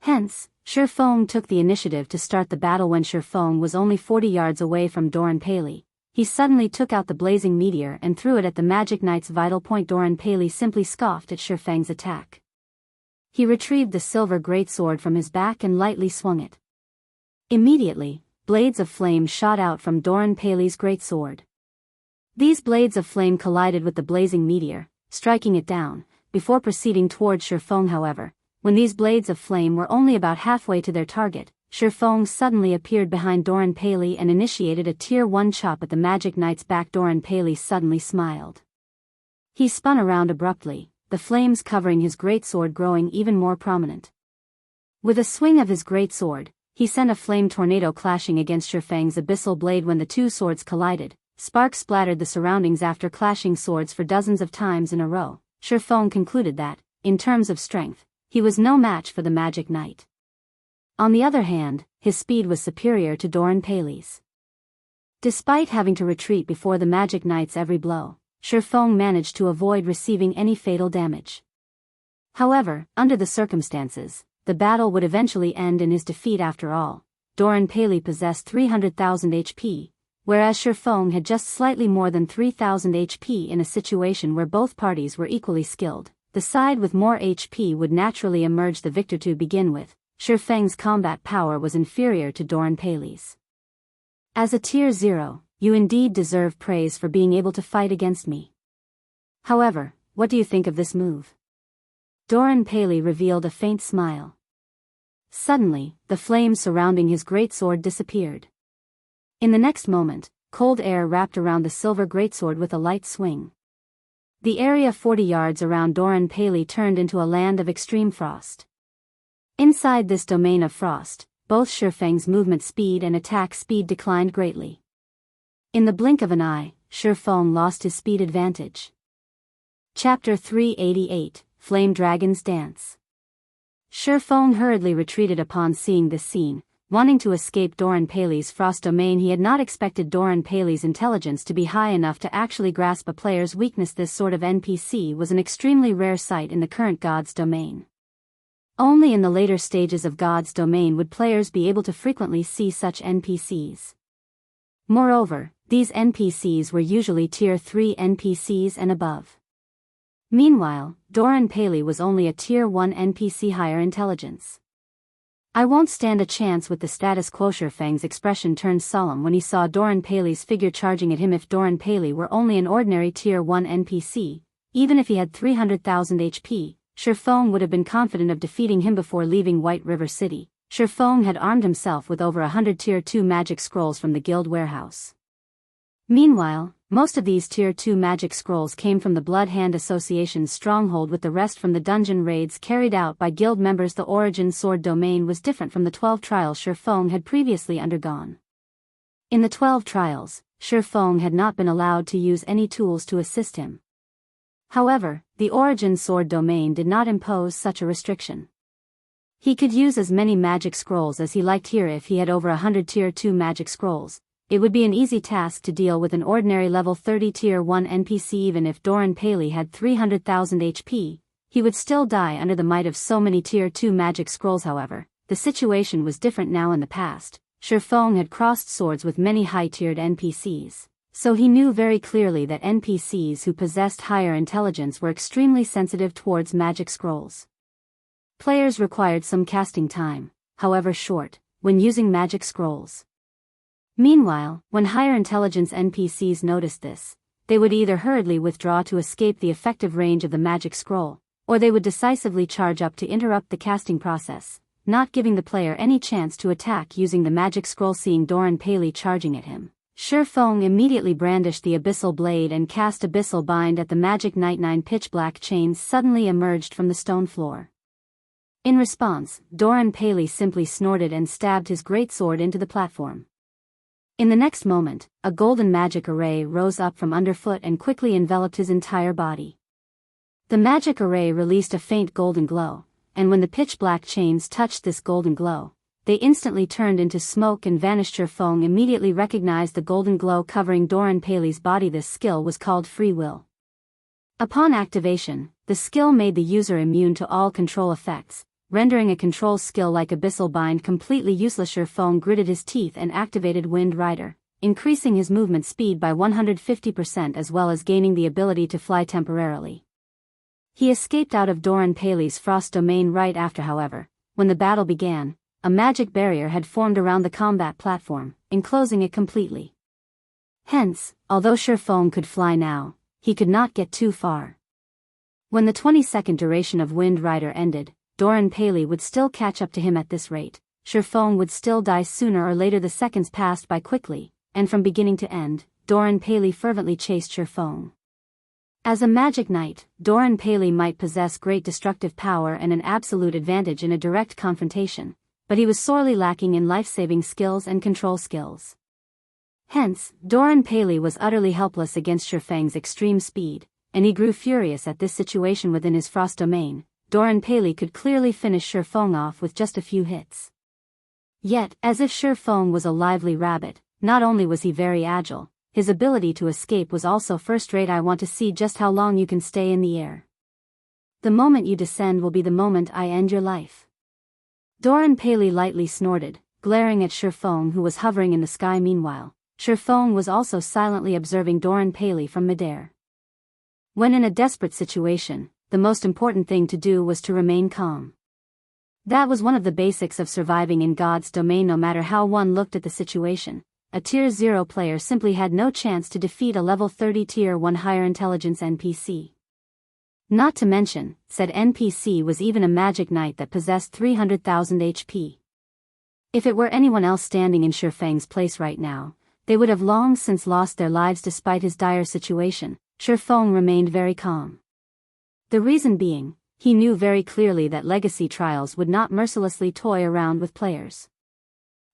Hence, Shurfeng took the initiative to start the battle. When Shurfeng was only 40 yards away from Doran Paley, he suddenly took out the blazing meteor and threw it at the Magic Knight's vital point. Doran Paley simply scoffed at Shurfeng's attack. He retrieved the silver greatsword from his back and lightly swung it. Immediately, blades of flame shot out from Doran Paley's greatsword. These blades of flame collided with the blazing meteor, striking it down, before proceeding towards Shurfeng. However, when these blades of flame were only about halfway to their target, Shurfeng suddenly appeared behind Doran Paley and initiated a Tier 1 chop at the Magic Knight's back. Doran Paley suddenly smiled. He spun around abruptly, the flames covering his greatsword growing even more prominent. With a swing of his greatsword, he sent a flame tornado clashing against Shurfeng's abyssal blade. When the two swords collided, sparks splattered the surroundings. After clashing swords for dozens of times in a row, Shurfeng concluded that, in terms of strength, he was no match for the Magic Knight. On the other hand, his speed was superior to Doran Paley's. Despite having to retreat before the Magic Knight's every blow, Shurfeng managed to avoid receiving any fatal damage. However, under the circumstances, the battle would eventually end in his defeat. After all, Doran Paley possessed 300,000 HP, whereas Shurfeng had just slightly more than 3,000 HP. In a situation where both parties were equally skilled, the side with more HP would naturally emerge the victor. To begin with, Shurfeng's combat power was inferior to Doran Paley's. As a Tier 0, you indeed deserve praise for being able to fight against me. However, what do you think of this move? Doran Paley revealed a faint smile. Suddenly, the flames surrounding his greatsword disappeared. In the next moment, cold air wrapped around the silver greatsword with a light swing. The area 40 yards around Doran Paley turned into a land of extreme frost. Inside this domain of frost, both Shurfeng's movement speed and attack speed declined greatly. In the blink of an eye, Shurfeng lost his speed advantage. Chapter 388, Flame Dragon's Dance. Shurfeng hurriedly retreated upon seeing this scene, wanting to escape Doran Paley's frost domain. He had not expected Doran Paley's intelligence to be high enough to actually grasp a player's weakness. This sort of NPC was an extremely rare sight in the current God's domain. Only in the later stages of God's domain would players be able to frequently see such NPCs. Moreover, these NPCs were usually Tier 3 NPCs and above. Meanwhile, Doran Paley was only a Tier 1 NPC. Higher intelligence. I won't stand a chance with the status quo. Shurfeng's expression turned solemn when he saw Doran Paley's figure charging at him. If Doran Paley were only an ordinary Tier 1 NPC, even if he had 300,000 HP, Shurfeng would have been confident of defeating him. Before leaving White River City, Shurfeng had armed himself with over 100 Tier 2 magic scrolls from the guild warehouse. Meanwhile, Most of these Tier 2 magic scrolls came from the Blood Hand Association's stronghold, with the rest from the dungeon raids carried out by guild members. The Origin Sword domain was different from the 12 trials Shifeng had previously undergone. In the 12 trials, Shifeng had not been allowed to use any tools to assist him. However, the Origin Sword domain did not impose such a restriction. He could use as many magic scrolls as he liked here. If he had over 100 Tier 2 magic scrolls, it would be an easy task to deal with an ordinary level 30 Tier 1 NPC. Even if Doran Paley had 300,000 HP, he would still die under the might of so many Tier 2 magic scrolls. However, the situation was different now. In the past, Shifeng had crossed swords with many high-tiered NPCs, so he knew very clearly that NPCs who possessed higher intelligence were extremely sensitive towards magic scrolls. Players required some casting time, however short, when using magic scrolls. Meanwhile, when higher intelligence NPCs noticed this, they would either hurriedly withdraw to escape the effective range of the magic scroll, or they would decisively charge up to interrupt the casting process, not giving the player any chance to attack using the magic scroll. Seeing Doran Paley charging at him, Shifeng immediately brandished the Abyssal Blade and cast Abyssal Bind at the Magic Knight. 9 pitch-black chains suddenly emerged from the stone floor. In response, Doran Paley simply snorted and stabbed his greatsword into the platform. In the next moment, a golden magic array rose up from underfoot and quickly enveloped his entire body. The magic array released a faint golden glow, and when the pitch-black chains touched this golden glow, they instantly turned into smoke and vanished. Shifeng immediately recognized the golden glow covering Doran Paley's body. This skill was called Free Will. Upon activation, the skill made the user immune to all control effects, rendering a control skill like Abyssal Bind completely useless. Shifeng gritted his teeth and activated Wind Rider, increasing his movement speed by 150% as well as gaining the ability to fly temporarily. He escaped out of Doran Paley's frost domain right after. However, when the battle began, a magic barrier had formed around the combat platform, enclosing it completely. Hence, although Shifeng could fly now, he could not get too far. When the 20-second duration of Wind Rider ended, Doran Paley would still catch up to him. At this rate, Shifeng would still die sooner or later. The seconds passed by quickly, and from beginning to end, Doran Paley fervently chased Shifeng. As a magic knight, Doran Paley might possess great destructive power and an absolute advantage in a direct confrontation, but he was sorely lacking in life-saving skills and control skills. Hence, Doran Paley was utterly helpless against Shifeng's extreme speed, and he grew furious at this situation. Within his frost domain, Doran Paley could clearly finish Shifeng off with just a few hits. Yet, as if Shifeng was a lively rabbit, not only was he very agile, his ability to escape was also first-rate. I want to see just how long you can stay in the air. The moment you descend will be the moment I end your life. Doran Paley lightly snorted, glaring at Shifeng, who was hovering in the sky. Meanwhile, Shifeng was also silently observing Doran Paley from midair. When in a desperate situation, the most important thing to do was to remain calm. That was one of the basics of surviving in God's domain. No matter how one looked at the situation, a Tier 0 player simply had no chance to defeat a level 30 Tier 1 higher intelligence NPC. Not to mention, said NPC was even a magic knight that possessed 300,000 HP. If it were anyone else standing in Shifeng's place right now, they would have long since lost their lives. Despite his dire situation, Shifeng remained very calm. The reason being, he knew very clearly that legacy trials would not mercilessly toy around with players.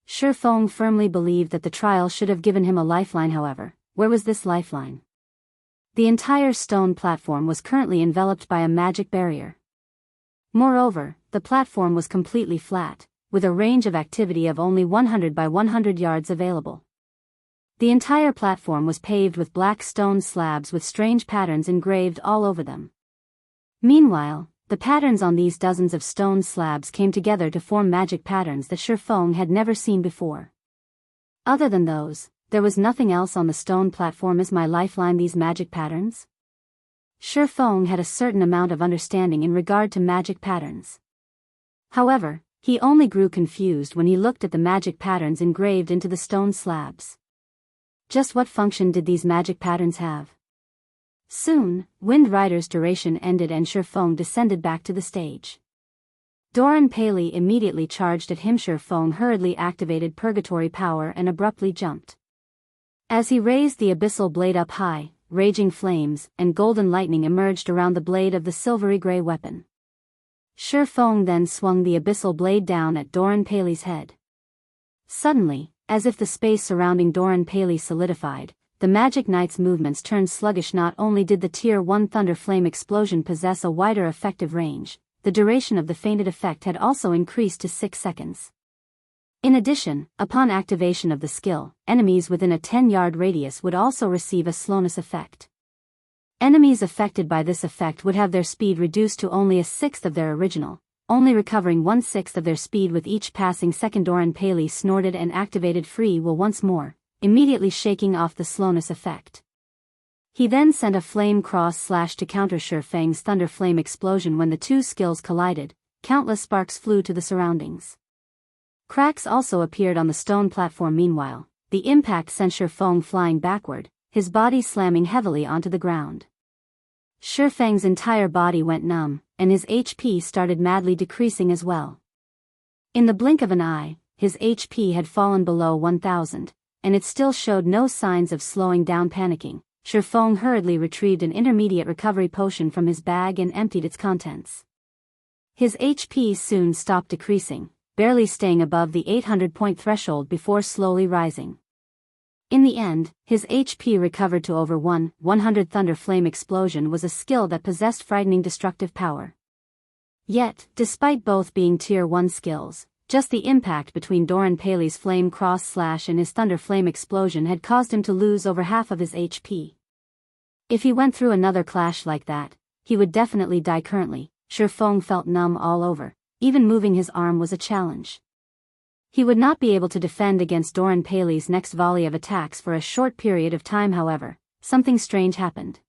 Shifeng firmly believed that the trial should have given him a lifeline. However, where was this lifeline? The entire stone platform was currently enveloped by a magic barrier. Moreover, the platform was completely flat, with a range of activity of only 100 by 100 yards available. The entire platform was paved with black stone slabs with strange patterns engraved all over them. Meanwhile, the patterns on these dozens of stone slabs came together to form magic patterns that Shifeng had never seen before. Other than those, there was nothing else on the stone platform. Is my lifeline these magic patterns? Shifeng had a certain amount of understanding in regard to magic patterns. However, he only grew confused when he looked at the magic patterns engraved into the stone slabs. Just what function did these magic patterns have? Soon, Wind Rider's duration ended and Shifeng descended back to the stage. Doran Paley immediately charged at him. Shifeng hurriedly activated Purgatory Power and abruptly jumped. As he raised the abyssal blade up high, raging flames and golden lightning emerged around the blade of the silvery gray weapon. Shi Feng then swung the abyssal blade down at Doran Paley's head. Suddenly, as if the space surrounding Doran Paley solidified, the Magic Knight's movements turned sluggish. Not only did the Tier 1 Thunder Flame explosion possess a wider effective range, the duration of the fainted effect had also increased to 6 seconds. In addition, upon activation of the skill, enemies within a 10-yard radius would also receive a slowness effect. Enemies affected by this effect would have their speed reduced to only a sixth of their original, only recovering 1/6 of their speed with each passing second. Doran Paley snorted and activated Free Will once more, immediately shaking off the slowness effect. He then sent a flame cross-slash to counter Shi Feng's thunder flame explosion. When the two skills collided, countless sparks flew to the surroundings. Cracks also appeared on the stone platform. Meanwhile, the impact sent Shi Feng flying backward, his body slamming heavily onto the ground. Shi Feng's entire body went numb, and his HP started madly decreasing as well. In the blink of an eye, his HP had fallen below 1,000, and it still showed no signs of slowing down. Panicking, Shi Feng hurriedly retrieved an intermediate recovery potion from his bag and emptied its contents. His HP soon stopped decreasing, barely staying above the 800-point threshold before slowly rising. In the end, his HP recovered to over 100. Thunder Flame Explosion was a skill that possessed frightening destructive power. Yet, despite both being Tier 1 skills, just the impact between Doran Paley's Flame Cross-Slash and his Thunder Flame Explosion had caused him to lose over half of his HP. If he went through another clash like that, he would definitely die. Currently, Shi Feng felt numb all over. Even moving his arm was a challenge. He would not be able to defend against Doran Paley's next volley of attacks for a short period of time. However, something strange happened.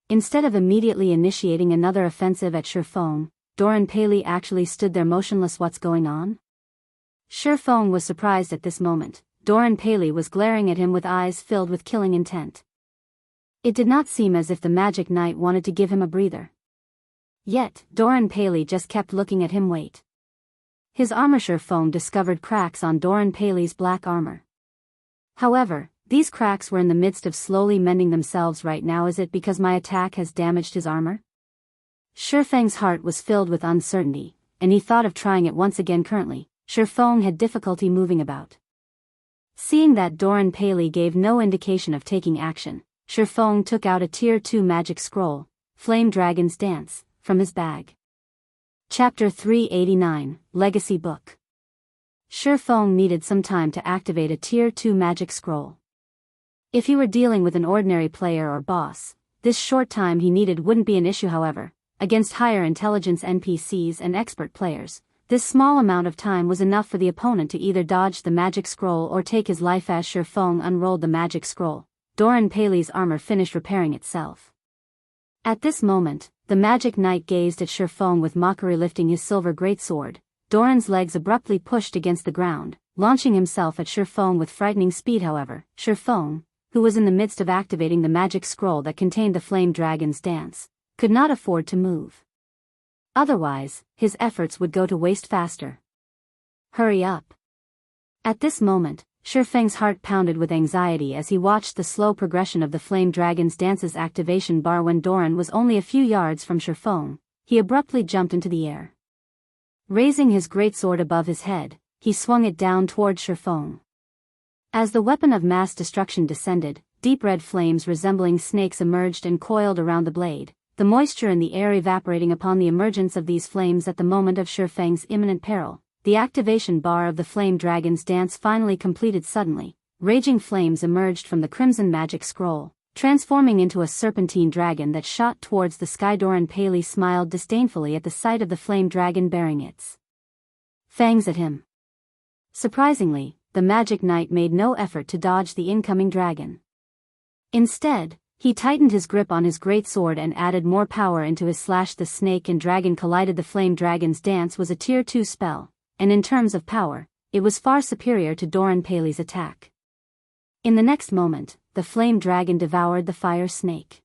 Instead of immediately initiating another offensive at Shi Feng, Doran Paley actually stood there motionless. What's going on? Shi Feng was surprised at this moment. Doran Paley was glaring at him with eyes filled with killing intent. It did not seem as if the Magic Knight wanted to give him a breather. Yet, Doran Paley just kept looking at him. Wait. His armor. Shi Feng discovered cracks on Doran Paley's black armor. However, these cracks were in the midst of slowly mending themselves right now. Is it because my attack has damaged his armor? Shi Feng's heart was filled with uncertainty, and he thought of trying it once again. Currently, Shi Feng had difficulty moving about. Seeing that Doran Paley gave no indication of taking action, Shi Feng took out a Tier 2 magic scroll, Flame Dragon's Dance, from his bag. Chapter 389, Legacy Book. Shi Feng needed some time to activate a Tier 2 magic scroll. If he were dealing with an ordinary player or boss, this short time he needed wouldn't be an issue. However, against higher intelligence NPCs and expert players, this small amount of time was enough for the opponent to either dodge the magic scroll or take his life. As Shi Feng unrolled the magic scroll, Doran Paley's armor finished repairing itself. At this moment, the Magic Knight gazed at Shi Feng with mockery. Lifting his silver greatsword, Doran's legs abruptly pushed against the ground, launching himself at Shi Feng with frightening speed. However, Shi Feng, who was in the midst of activating the magic scroll that contained the Flame Dragon's Dance, could not afford to move. Otherwise, his efforts would go to waste faster. Hurry up. At this moment, Shi Feng's heart pounded with anxiety as he watched the slow progression of the Flame Dragon's Dance's activation bar. When Doran was only a few yards from Shi Feng, he abruptly jumped into the air. Raising his greatsword above his head, he swung it down toward Shi Feng. As the weapon of mass destruction descended, deep red flames resembling snakes emerged and coiled around the blade, the moisture in the air evaporating upon the emergence of these flames. At the moment of Shi Feng's imminent peril, the activation bar of the Flame Dragon's Dance finally completed. Suddenly, raging flames emerged from the crimson magic scroll, transforming into a serpentine dragon that shot towards the sky. Doran Paley smiled disdainfully at the sight of the flame dragon bearing its fangs at him. Surprisingly, the Magic Knight made no effort to dodge the incoming dragon. Instead, he tightened his grip on his greatsword and added more power into his slash. The snake and dragon collided. The Flame Dragon's Dance was a Tier 2 spell, and in terms of power, it was far superior to Doran Paley's attack. In the next moment, the flame dragon devoured the fire snake.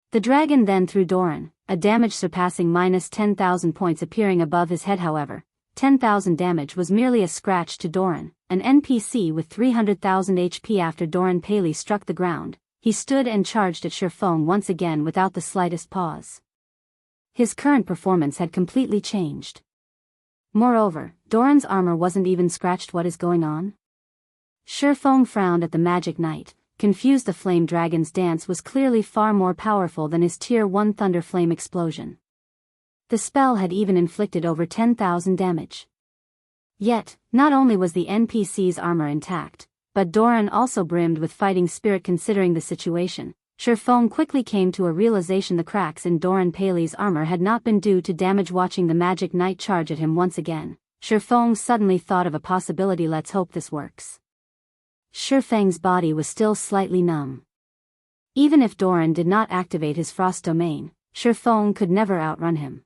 The dragon then threw Doran, a damage surpassing -10,000 points appearing above his head. However, 10,000 damage was merely a scratch to Doran, an NPC with 300,000 HP. After Doran Paley struck the ground, he stood and charged at Shifeng once again without the slightest pause. His current performance had completely changed. Moreover, Doran's armor wasn't even scratched. What is going on? Shifeng frowned at the Magic Knight, confused. The Flame Dragon's dance was clearly far more powerful than his Tier 1 Thunder Flame explosion. The spell had even inflicted over 10,000 damage. Yet, not only was the NPC's armor intact, but Doran also brimmed with fighting spirit. Considering the situation, Shifeng quickly came to a realization: the cracks in Doran Paley's armor had not been due to damage. Watching the Magic Knight charge at him once again, Shifeng suddenly thought of a possibility. Let's hope this works. Shifeng's body was still slightly numb. Even if Doran did not activate his frost domain, Shifeng could never outrun him.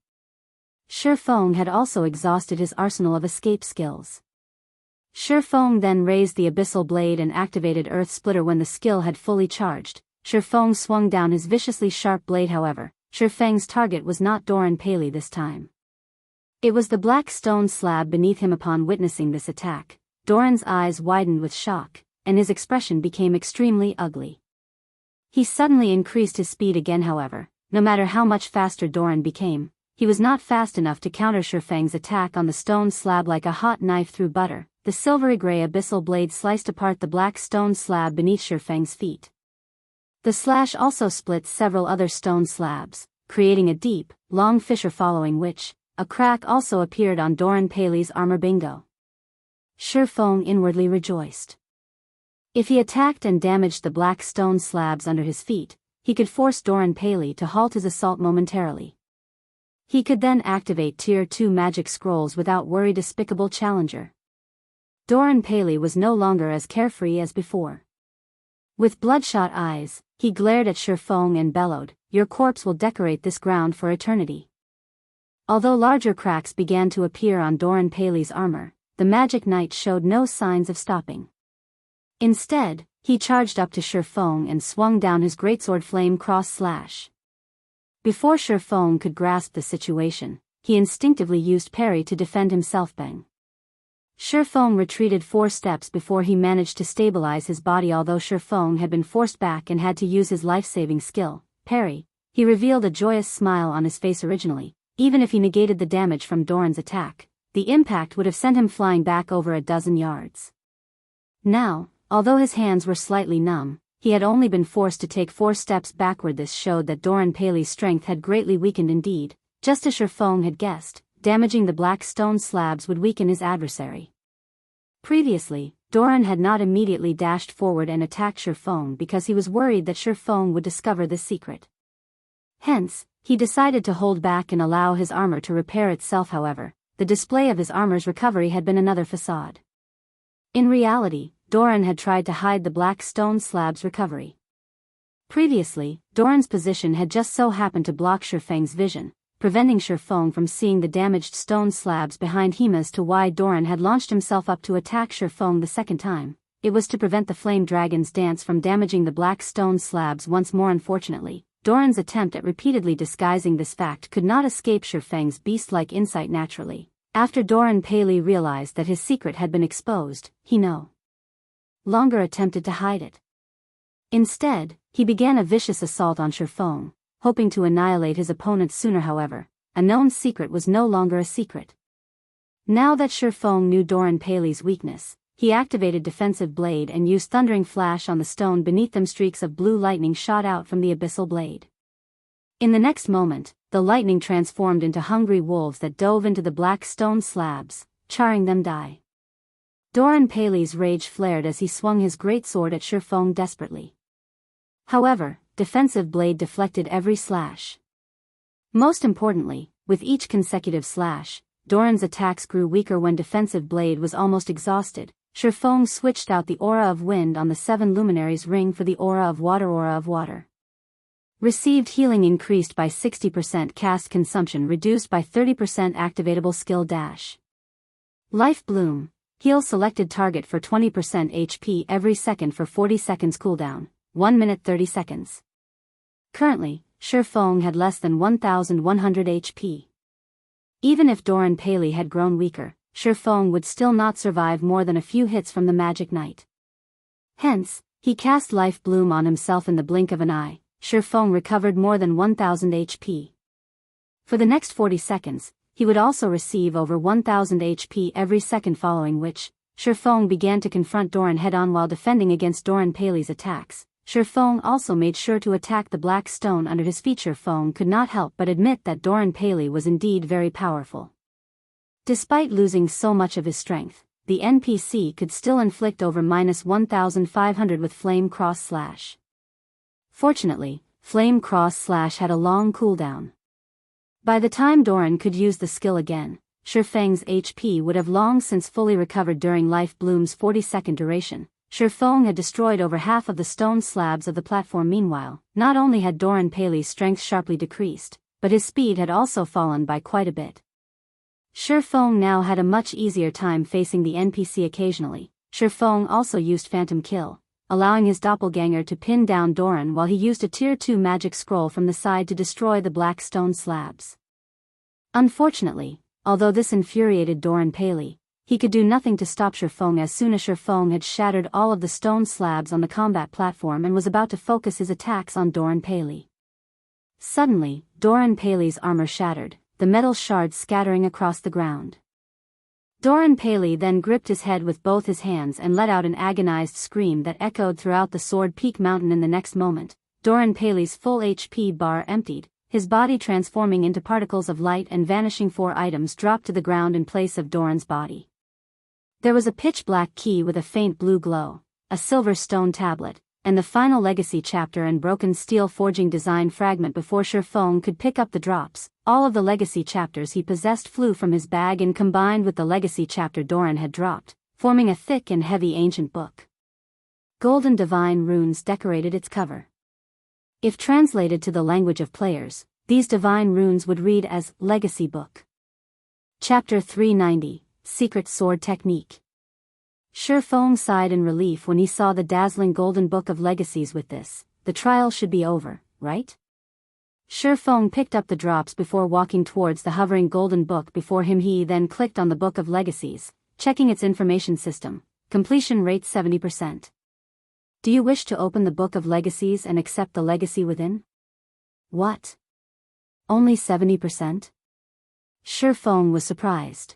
Shifeng had also exhausted his arsenal of escape skills. Shifeng then raised the Abyssal Blade and activated Earth Splitter. When the skill had fully charged, Shifeng swung down his viciously sharp blade. However, Shifeng's target was not Doran Paley this time. It was the black stone slab beneath him. Upon witnessing this attack, Doran's eyes widened with shock, and his expression became extremely ugly. He suddenly increased his speed again. However, no matter how much faster Doran became, he was not fast enough to counter Shifeng's attack on the stone slab. Like a hot knife through butter, the silvery gray abyssal blade sliced apart the black stone slab beneath Shifeng's feet. The slash also split several other stone slabs, creating a deep, long fissure, following which, a crack also appeared on Doran Paley's armor. Bingo! Shifeng inwardly rejoiced. If he attacked and damaged the black stone slabs under his feet, he could force Doran Paley to halt his assault momentarily. He could then activate Tier 2 magic scrolls without worry. Despicable challenger. Doran Paley was no longer as carefree as before. With bloodshot eyes, he glared at Shifeng and bellowed, "Your corpse will decorate this ground for eternity." Although larger cracks began to appear on Doran Paley's armor, the Magic Knight showed no signs of stopping. Instead, he charged up to Shifeng and swung down his greatsword Flame Cross Slash. Before Shifeng could grasp the situation, he instinctively used parry to defend himself. Bang! Shifeng retreated 4 steps before he managed to stabilize his body. Although Shifeng had been forced back and had to use his life-saving skill, parry, he revealed a joyous smile on his face. Originally, even if he negated the damage from Doran's attack, the impact would have sent him flying back over a dozen yards. Now, although his hands were slightly numb, he had only been forced to take 4 steps backward. This showed that Doran Paley's strength had greatly weakened. Indeed, just as Shifeng had guessed, damaging the black stone slabs would weaken his adversary. Previously, Doran had not immediately dashed forward and attacked Shifeng because he was worried that Shifeng would discover this secret. Hence, he decided to hold back and allow his armor to repair itself. However, the display of his armor's recovery had been another facade. In reality, Doran had tried to hide the black stone slab's recovery. Previously, Doran's position had just so happened to block Shifeng's vision, preventing Shifeng from seeing the damaged stone slabs behind him. As to why Doran had launched himself up to attack Shifeng the second time, it was to prevent the Flame Dragon's dance from damaging the black stone slabs once more. Unfortunately, Doran's attempt at repeatedly disguising this fact could not escape Shifeng's beast-like insight. Naturally, after Doran Paley realized that his secret had been exposed, he no longer attempted to hide it. Instead, he began a vicious assault on Shifeng, hoping to annihilate his opponent sooner. However, a known secret was no longer a secret. Now that Shifeng knew Doran Paley's weakness, he activated Defensive Blade and used Thundering Flash on the stone beneath them. Streaks of blue lightning shot out from the Abyssal Blade. In the next moment, the lightning transformed into hungry wolves that dove into the black stone slabs, charring them die. Doran Paley's rage flared as he swung his greatsword at Shifeng desperately. However, Defensive Blade deflected every slash. Most importantly, with each consecutive slash, Doran's attacks grew weaker. When Defensive Blade was almost exhausted, Shifeng switched out the Aura of Wind on the 7 luminaries ring for the Aura of Water. Aura of Water. Received healing increased by 60%. Cast consumption reduced by 30%. Activatable skill dash. Life Bloom. Heal selected target for 20% HP every second for 40 seconds. Cooldown, 1 minute 30 seconds. Currently, Shifeng had less than 1,100 HP. Even if Doran Paley had grown weaker, Shifeng would still not survive more than a few hits from the Magic Knight. Hence, he cast Life Bloom on himself in the blink of an eye. Shifeng recovered more than 1000 HP. For the next 40 seconds, he would also receive over 1000 HP every second, following which, Shifeng began to confront Doran head-on while defending against Doran Paley's attacks. Shifeng also made sure to attack the black stone under his feet. Shifeng could not help but admit that Doran Paley was indeed very powerful. Despite losing so much of his strength, the NPC could still inflict over -1500 with Flame Cross Slash. Fortunately, Flame Cross Slash had a long cooldown. By the time Doran could use the skill again, Shifeng's HP would have long since fully recovered. During Life Bloom's 40-second duration, Shifeng had destroyed over half of the stone slabs of the platform. Meanwhile, not only had Doran Paley's strength sharply decreased, but his speed had also fallen by quite a bit. Shifeng now had a much easier time facing the NPC. Occasionally, Shifeng also used Phantom Kill, allowing his doppelganger to pin down Doran while he used a Tier 2 magic scroll from the side to destroy the black stone slabs. Unfortunately, although this infuriated Doran Paley, he could do nothing to stop Shifeng. As soon as Shifeng had shattered all of the stone slabs on the combat platform and was about to focus his attacks on Doran Paley. Suddenly, Doran Paley's armor shattered, the metal shards scattering across the ground. Doran Paley then gripped his head with both his hands and let out an agonized scream that echoed throughout the Sword Peak Mountain. In the next moment, Doran Paley's full HP bar emptied, his body transforming into particles of light and vanishing. 4 items dropped to the ground in place of Doran's body. There was a pitch-black key with a faint blue glow, a silver stone tablet, and the final legacy chapter and broken steel forging design fragment. Before Shifeng could pick up the drops, all of the legacy chapters he possessed flew from his bag and combined with the legacy chapter Doran had dropped, forming a thick and heavy ancient book. Golden divine runes decorated its cover. If translated to the language of players, these divine runes would read as Legacy Book. Chapter 390, Secret Sword Technique. Shifeng sighed in relief when he saw the dazzling golden book of legacies. With this, the trial should be over, right? Shifeng picked up the drops before walking towards the hovering golden book before him. He then clicked on the book of legacies, checking its information system. Completion rate 70%. Do you wish to open the book of legacies and accept the legacy within? What? Only 70%? Shifeng was surprised.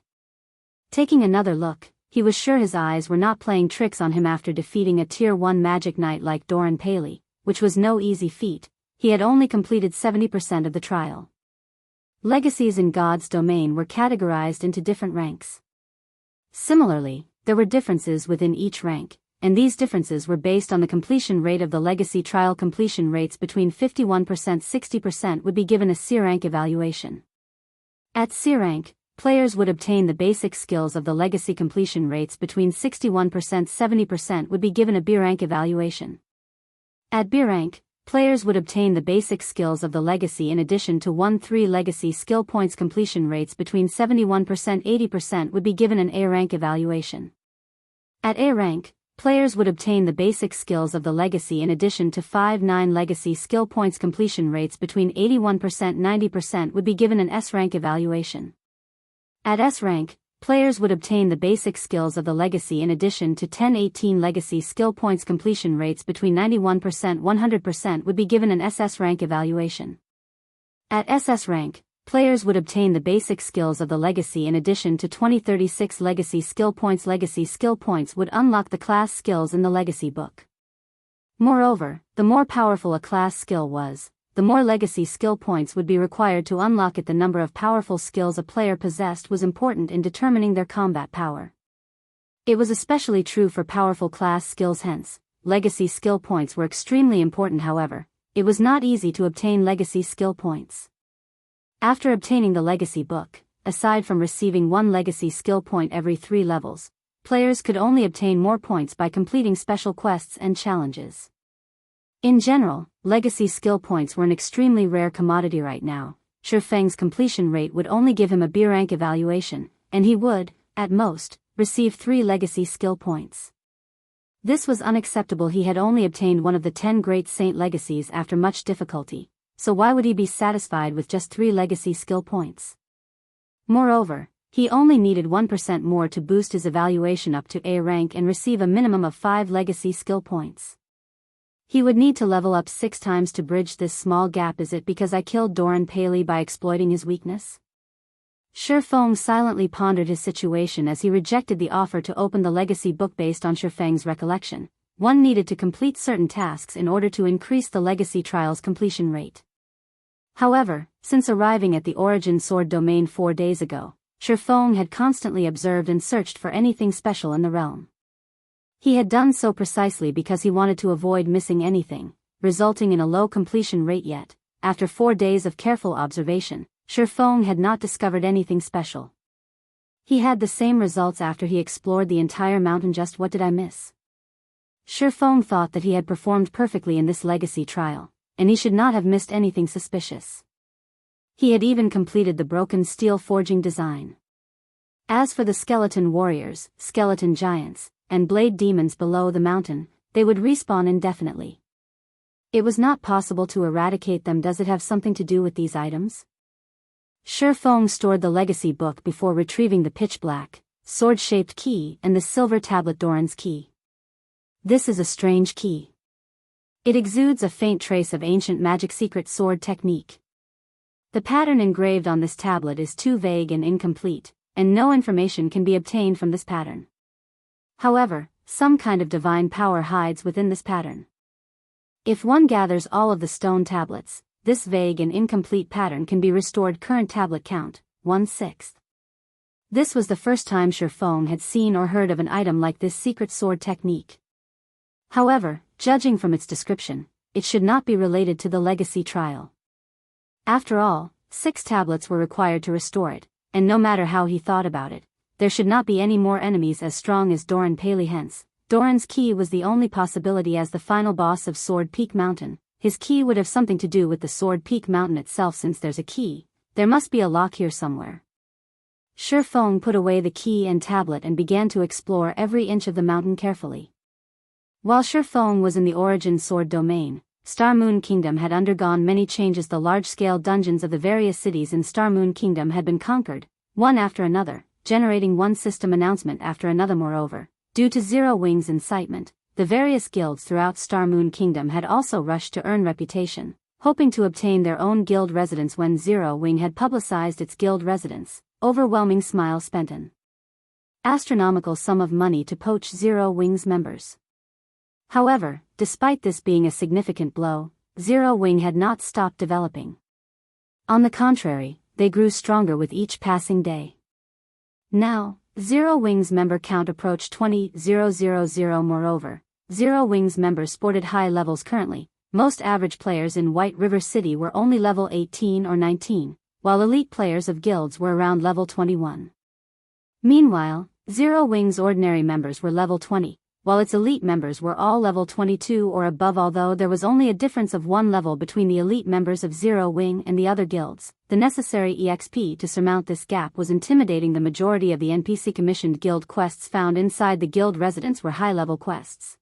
Taking another look, he was sure his eyes were not playing tricks on him. After defeating a Tier 1 Magic Knight like Doran Paley, which was no easy feat, he had only completed 70% of the trial. Legacies in God's domain were categorized into different ranks. Similarly, there were differences within each rank, and these differences were based on the completion rate of the legacy trial. Completion rates between 51%–60% would be given a C rank evaluation. At C rank, players would obtain the basic skills of the legacy. Completion rates between 61%–70% would be given a B rank evaluation. At B rank, players would obtain the basic skills of the legacy in addition to 1-3 legacy skill points. Completion rates between 71%–80% would be given an A rank evaluation. At A rank, players would obtain the basic skills of the legacy in addition to 5-9 legacy skill points. Completion rates between 81%–90% would be given an S rank evaluation. At S rank, players would obtain the basic skills of the legacy in addition to 10-18 legacy skill points. Completion rates between 91%–100% would be given an SS rank evaluation. At SS rank, players would obtain the basic skills of the legacy in addition to 20-36 legacy skill points. Legacy skill points would unlock the class skills in the legacy book. Moreover, the more powerful a class skill was, the more legacy skill points would be required to unlock it. The number of powerful skills a player possessed was important in determining their combat power. It was especially true for powerful class skills. Hence, legacy skill points were extremely important. However, it was not easy to obtain legacy skill points. After obtaining the legacy book, aside from receiving 1 legacy skill point every 3 levels, players could only obtain more points by completing special quests and challenges. In general, legacy skill points were an extremely rare commodity right now. Shifeng's completion rate would only give him a B rank evaluation, and he would, at most, receive 3 legacy skill points. This was unacceptable. He had only obtained one of the 10 Great Saint legacies after much difficulty, so why would he be satisfied with just 3 legacy skill points? Moreover, he only needed 1% more to boost his evaluation up to A rank and receive a minimum of 5 legacy skill points. He would need to level up 6 times to bridge this small gap. Is it because I killed Doran Paley by exploiting his weakness? Shifeng silently pondered his situation as he rejected the offer to open the legacy book based on Shifeng's recollection. One needed to complete certain tasks in order to increase the legacy trial's completion rate. However, since arriving at the Origin Sword domain 4 days ago, Shifeng had constantly observed and searched for anything special in the realm. He had done so precisely because he wanted to avoid missing anything, resulting in a low completion rate. Yet, after 4 days of careful observation, Shifeng had not discovered anything special. He had the same results after he explored the entire mountain. Just what did I miss? Shifeng thought that he had performed perfectly in this legacy trial, and he should not have missed anything suspicious. He had even completed the broken steel forging design. As for the skeleton warriors, skeleton giants, and blade demons below the mountain, they would respawn indefinitely. It was not possible to eradicate them. Does it have something to do with these items? Shifeng stored the legacy book before retrieving the pitch-black, sword-shaped key and the silver tablet Doran's key. This is a strange key. It exudes a faint trace of ancient magic secret sword technique. The pattern engraved on this tablet is too vague and incomplete, and no information can be obtained from this pattern. However, some kind of divine power hides within this pattern. If one gathers all of the stone tablets, this vague and incomplete pattern can be restored. Current tablet count, 1/6. This was the first time Shifeng had seen or heard of an item like this secret sword technique. However, judging from its description, it should not be related to the legacy trial. After all, 6 tablets were required to restore it, and no matter how he thought about it, there should not be any more enemies as strong as Doran Paley. Hence, Doran's key was the only possibility as the final boss of Sword Peak Mountain. His key would have something to do with the Sword Peak Mountain itself. Since there's a key, there must be a lock here somewhere. Shifeng put away the key and tablet and began to explore every inch of the mountain carefully. While Shifeng was in the Origin Sword domain, Star Moon Kingdom had undergone many changes. The large-scale dungeons of the various cities in Star Moon Kingdom had been conquered, one after another, generating one system announcement after another. Moreover, due to Zero Wing's incitement, the various guilds throughout Star Moon Kingdom had also rushed to earn reputation, hoping to obtain their own guild residence. When Zero Wing had publicized its guild residence, Overwhelming Smile spent an astronomical sum of money to poach Zero Wing's members. However, despite this being a significant blow, Zero Wing had not stopped developing. On the contrary, they grew stronger with each passing day. Now, Zero Wing's member count approached 20,000. Moreover, Zero Wing's members sported high levels. Currently, most average players in White River City were only level 18 or 19, while elite players of guilds were around level 21. Meanwhile, Zero Wing's ordinary members were level 20, while its elite members were all level 22 or above. Although there was only a difference of 1 level between the elite members of Zero Wing and the other guilds, the necessary EXP to surmount this gap was intimidating. The majority of the NPC commissioned guild quests found inside the guild residence were high-level quests.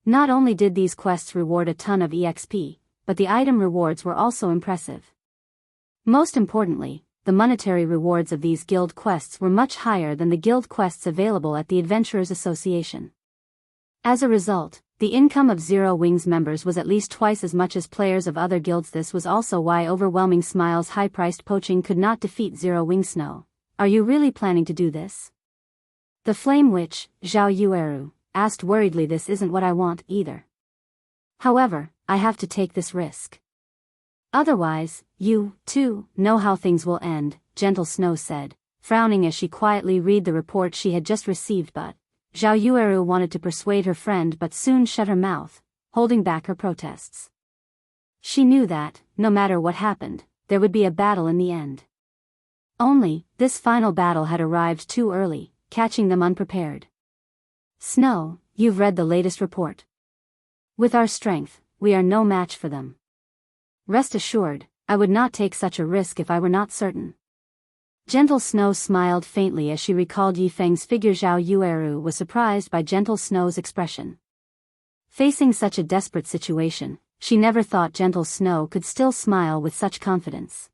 Not only did these quests reward a ton of EXP, but the item rewards were also impressive. Most importantly, the monetary rewards of these guild quests were much higher than the guild quests available at the Adventurers Association. As a result, the income of Zero Wing's members was at least twice as much as players of other guilds. This was also why Overwhelming Smile's high-priced poaching could not defeat Zero Wing. Snow, are you really planning to do this? The Flame Witch, Zhao Yueru, asked worriedly. This isn't what I want either. However, I have to take this risk. Otherwise, you, too, know how things will end, Gentle Snow said, frowning as she quietly read the report she had just received. But Zhao Yueru wanted to persuade her friend but soon shut her mouth, holding back her protests. She knew that, no matter what happened, there would be a battle in the end. Only, this final battle had arrived too early, catching them unprepared. Snow, you've read the latest report. With our strength, we are no match for them. Rest assured, I would not take such a risk if I were not certain. Gentle Snow smiled faintly as she recalled Yi Feng's figure. Zhao Yueru was surprised by Gentle Snow's expression. Facing such a desperate situation, she never thought Gentle Snow could still smile with such confidence.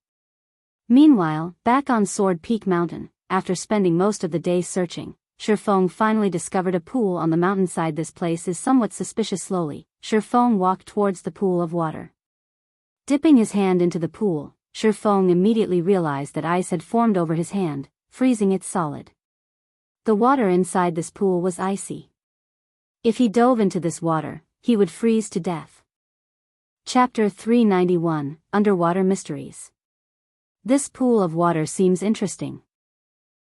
Meanwhile, back on Sword Peak Mountain, after spending most of the day searching, Shifeng finally discovered a pool on the mountainside. This place is somewhat suspicious. Slowly, Shifeng walked towards the pool of water. Dipping his hand into the pool, Shifeng immediately realized that ice had formed over his hand, freezing it solid. The water inside this pool was icy. If he dove into this water, he would freeze to death. Chapter 391, Underwater Mysteries. This pool of water seems interesting.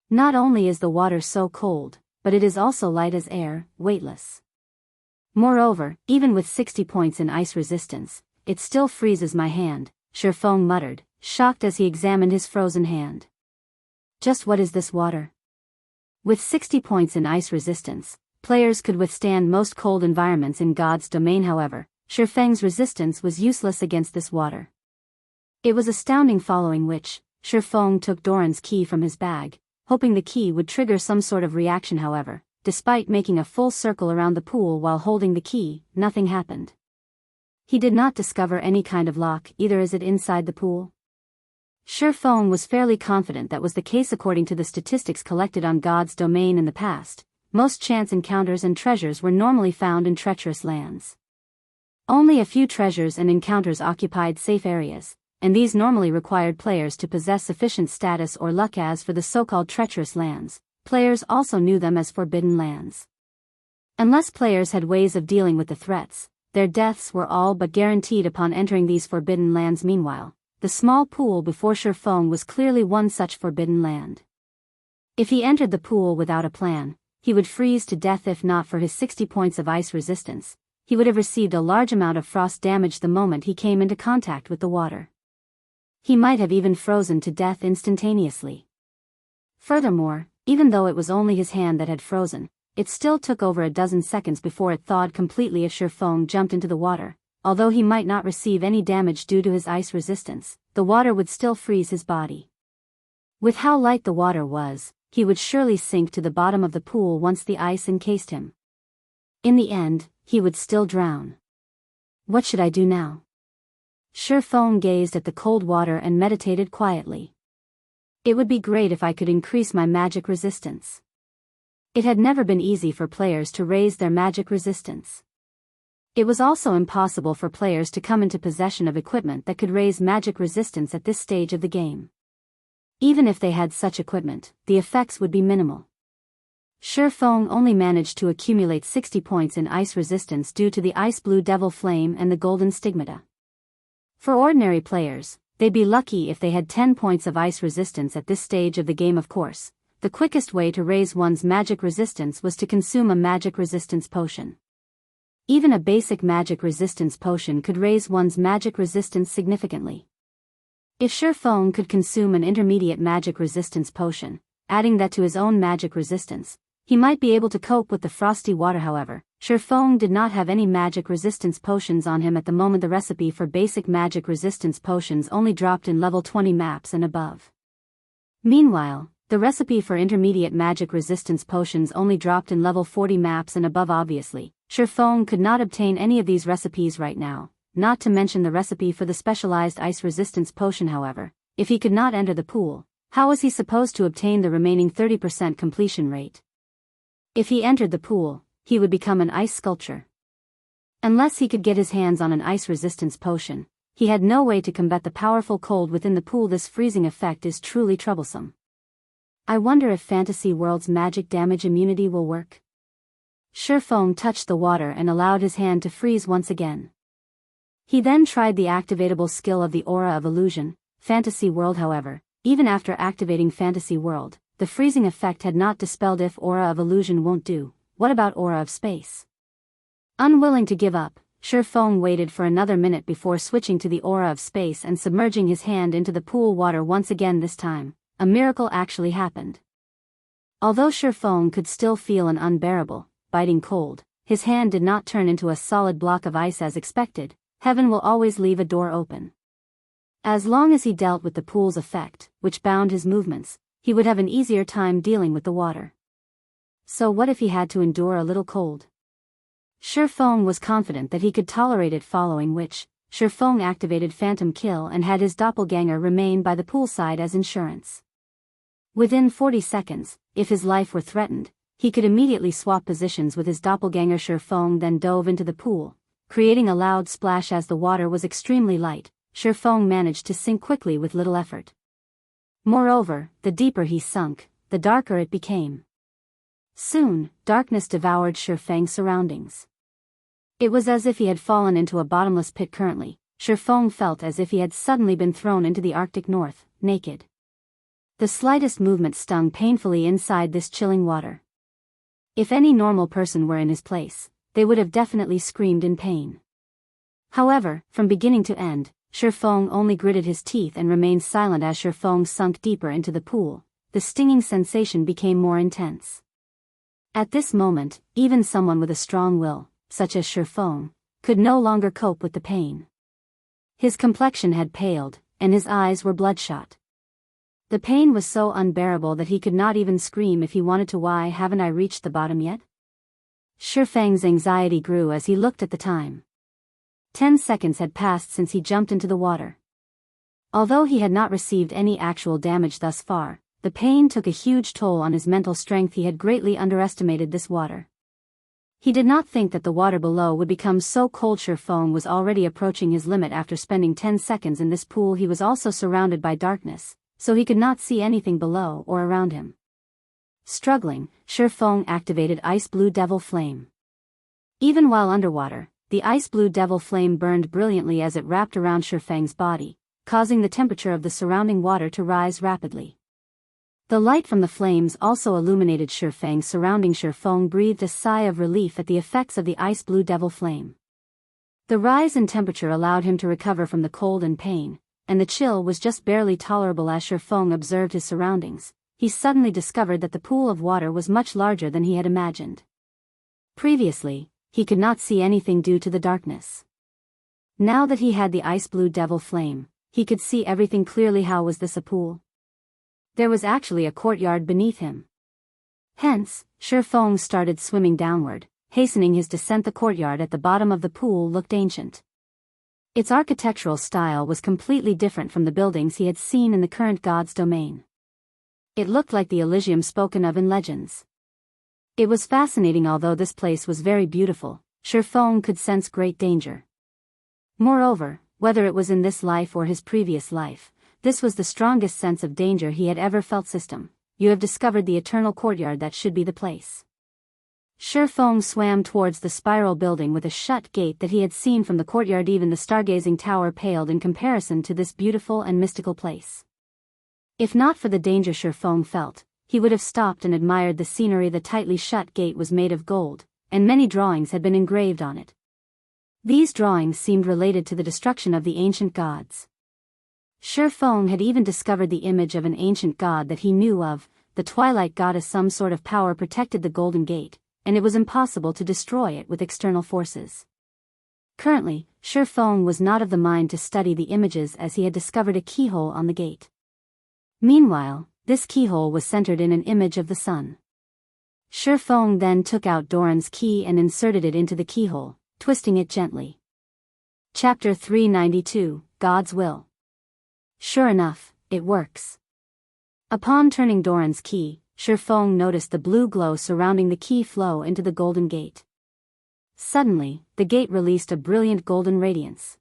Not only is the water so cold, but it is also light as air, weightless. Moreover, even with 60 points in ice resistance, it still freezes my hand, Shifeng muttered, shocked as he examined his frozen hand. Just what is this water? With 60 points in ice resistance, players could withstand most cold environments in God's domain. However, Shifeng's resistance was useless against this water. It was astounding. Following which, Shifeng took Doran's key from his bag, hoping the key would trigger some sort of reaction. However, despite making a full circle around the pool while holding the key, nothing happened. He did not discover any kind of lock either. Is it inside the pool? Shifeng was fairly confident that was the case. According to the statistics collected on God's domain in the past, most chance encounters and treasures were normally found in treacherous lands. Only a few treasures and encounters occupied safe areas, and these normally required players to possess sufficient status or luck. As for the so-called treacherous lands, players also knew them as forbidden lands. Unless players had ways of dealing with the threats, their deaths were all but guaranteed upon entering these forbidden lands. Meanwhile, the small pool before Shifeng was clearly one such forbidden land. If he entered the pool without a plan, he would freeze to death. If not for his 60 points of ice resistance, he would have received a large amount of frost damage the moment he came into contact with the water. He might have even frozen to death instantaneously. Furthermore, even though it was only his hand that had frozen, it still took over a dozen seconds before it thawed completely. If Shifeng jumped into the water, although he might not receive any damage due to his ice resistance, the water would still freeze his body. With how light the water was, he would surely sink to the bottom of the pool once the ice encased him. In the end, he would still drown. What should I do now? Shifeng gazed at the cold water and meditated quietly. It would be great if I could increase my magic resistance. It had never been easy for players to raise their magic resistance. It was also impossible for players to come into possession of equipment that could raise magic resistance at this stage of the game. Even if they had such equipment, the effects would be minimal. Shifeng only managed to accumulate 60 points in ice resistance due to the ice blue devil flame and the golden stigmata. For ordinary players, they'd be lucky if they had 10 points of ice resistance at this stage of the game. Of course, the quickest way to raise one's magic resistance was to consume a magic resistance potion. Even a basic magic resistance potion could raise one's magic resistance significantly. If Shifeng could consume an intermediate magic resistance potion, adding that to his own magic resistance, he might be able to cope with the frosty water. However, Shifeng did not have any magic resistance potions on him at the moment. The recipe for basic magic resistance potions only dropped in level 20 maps and above. Meanwhile, the recipe for intermediate magic resistance potions only dropped in level 40 maps and above. Obviously, Shifeng could not obtain any of these recipes right now, not to mention the recipe for the specialized ice resistance potion. However, if he could not enter the pool, how was he supposed to obtain the remaining 30% completion rate? If he entered the pool, he would become an ice sculpture. Unless he could get his hands on an ice resistance potion, he had no way to combat the powerful cold within the pool. This freezing effect is truly troublesome. I wonder if Fantasy World's magic damage immunity will work. Shifeng touched the water and allowed his hand to freeze once again. He then tried the activatable skill of the Aura of Illusion, Fantasy World. However, even after activating Fantasy World, the freezing effect had not dispelled. If Aura of Illusion won't do, what about Aura of Space? Unwilling to give up, Shifeng waited for another minute before switching to the Aura of Space and submerging his hand into the pool water once again. This time, a miracle actually happened. Although Shifeng could still feel an unbearable, biting cold, his hand did not turn into a solid block of ice as expected. Heaven will always leave a door open. As long as he dealt with the pool's effect, which bound his movements, he would have an easier time dealing with the water. So what if he had to endure a little cold? Shifeng was confident that he could tolerate it, following which, Shifeng activated Phantom Kill and had his doppelganger remain by the poolside as insurance. Within 40 seconds, if his life were threatened, he could immediately swap positions with his doppelganger. Shifeng then dove into the pool, creating a loud splash. As the water was extremely light, Shifeng managed to sink quickly with little effort. Moreover, the deeper he sunk, the darker it became. Soon, darkness devoured Shifeng's surroundings. It was as if he had fallen into a bottomless pit. Currently, Shifeng felt as if he had suddenly been thrown into the Arctic North, naked. The slightest movement stung painfully inside this chilling water. If any normal person were in his place, they would have definitely screamed in pain. However, from beginning to end, Shifeng only gritted his teeth and remained silent. As Shifeng sunk deeper into the pool, the stinging sensation became more intense. At this moment, even someone with a strong will, such as Shifeng, could no longer cope with the pain. His complexion had paled, and his eyes were bloodshot. The pain was so unbearable that he could not even scream if he wanted to. Why haven't I reached the bottom yet? Shifeng's anxiety grew as he looked at the time. 10 seconds had passed since he jumped into the water. Although he had not received any actual damage thus far, the pain took a huge toll on his mental strength. He had greatly underestimated this water. He did not think that the water below would become so cold. Shifeng was already approaching his limit. After spending 10 seconds in this pool, he was also surrounded by darkness, so he could not see anything below or around him. Struggling, Shifeng activated Ice Blue Devil Flame. Even while underwater, the Ice Blue Devil Flame burned brilliantly as it wrapped around Shifeng's body, causing the temperature of the surrounding water to rise rapidly. The light from the flames also illuminated Shifeng's surroundings. Shifeng breathed a sigh of relief at the effects of the Ice Blue Devil Flame. The rise in temperature allowed him to recover from the cold and pain, and the chill was just barely tolerable. As Shifeng observed his surroundings, he suddenly discovered that the pool of water was much larger than he had imagined. Previously, he could not see anything due to the darkness. Now that he had the Ice Blue Devil Flame, he could see everything clearly. How was this a pool? There was actually a courtyard beneath him. Hence, Shifeng started swimming downward, hastening his descent. The courtyard at the bottom of the pool looked ancient. Its architectural style was completely different from the buildings he had seen in the current god's domain. It looked like the Elysium spoken of in legends. It was fascinating. Although this place was very beautiful, Shifeng could sense great danger. Moreover, whether it was in this life or his previous life, this was the strongest sense of danger he had ever felt. System, you have discovered the eternal courtyard. That should be the place. Shifeng swam towards the spiral building with a shut gate that he had seen from the courtyard. Even the stargazing tower paled in comparison to this beautiful and mystical place. If not for the danger Shifeng felt, he would have stopped and admired the scenery. The tightly shut gate was made of gold, and many drawings had been engraved on it. These drawings seemed related to the destruction of the ancient gods. Shifeng had even discovered the image of an ancient god that he knew of. The Twilight Goddess. Some sort of power protected the Golden Gate, and it was impossible to destroy it with external forces. Currently, Shifeng was not of the mind to study the images as he had discovered a keyhole on the gate. Meanwhile, this keyhole was centered in an image of the sun. Shifeng then took out Doran's key and inserted it into the keyhole, twisting it gently. Chapter 392, God's Will. Sure enough, it works. Upon turning Doran's key, Shifeng noticed the blue glow surrounding the key flow into the Golden Gate. Suddenly, the gate released a brilliant golden radiance.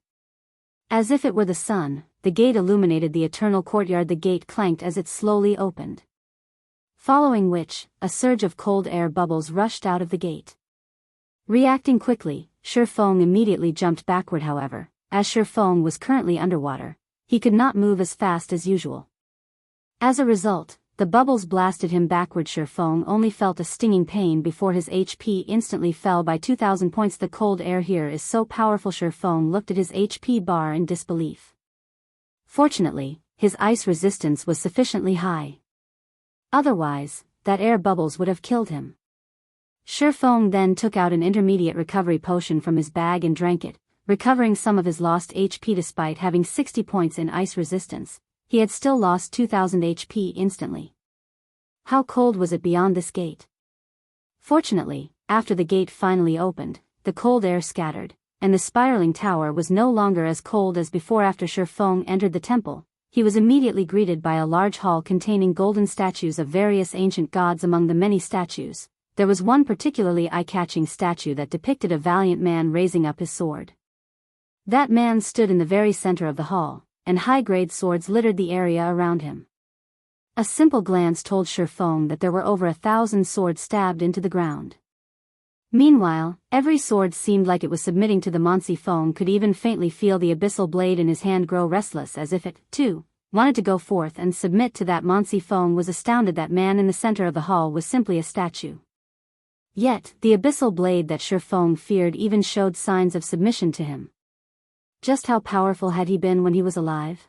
As if it were the sun, the gate illuminated the eternal courtyard. The gate clanked as it slowly opened. Following which, a surge of cold air bubbles rushed out of the gate. Reacting quickly, Shifeng immediately jumped backward. However, as Shifeng was currently underwater, he could not move as fast as usual. As a result, the bubbles blasted him backward. Shifeng only felt a stinging pain before his HP instantly fell by 2,000 points. The cold air here is so powerful. Shifeng looked at his HP bar in disbelief. Fortunately, his ice resistance was sufficiently high. Otherwise, that air bubbles would have killed him. Shifeng then took out an intermediate recovery potion from his bag and drank it, recovering some of his lost HP. Despite having 60 points in ice resistance, he had still lost 2,000 HP instantly. How cold was it beyond this gate? Fortunately, after the gate finally opened, the cold air scattered, and the spiraling tower was no longer as cold as before. After Shifeng entered the temple, he was immediately greeted by a large hall containing golden statues of various ancient gods. Among the many statues, there was one particularly eye-catching statue that depicted a valiant man raising up his sword. That man stood in the very center of the hall, and high-grade swords littered the area around him. A simple glance told Shifeng that there were over 1,000 swords stabbed into the ground. Meanwhile, every sword seemed like it was submitting to the monster. Shifeng could even faintly feel the abyssal blade in his hand grow restless, as if it, too, wanted to go forth and submit to that monster. Shifeng was astounded that man in the center of the hall was simply a statue. Yet, the abyssal blade that Shifeng feared even showed signs of submission to him. Just how powerful had he been when he was alive?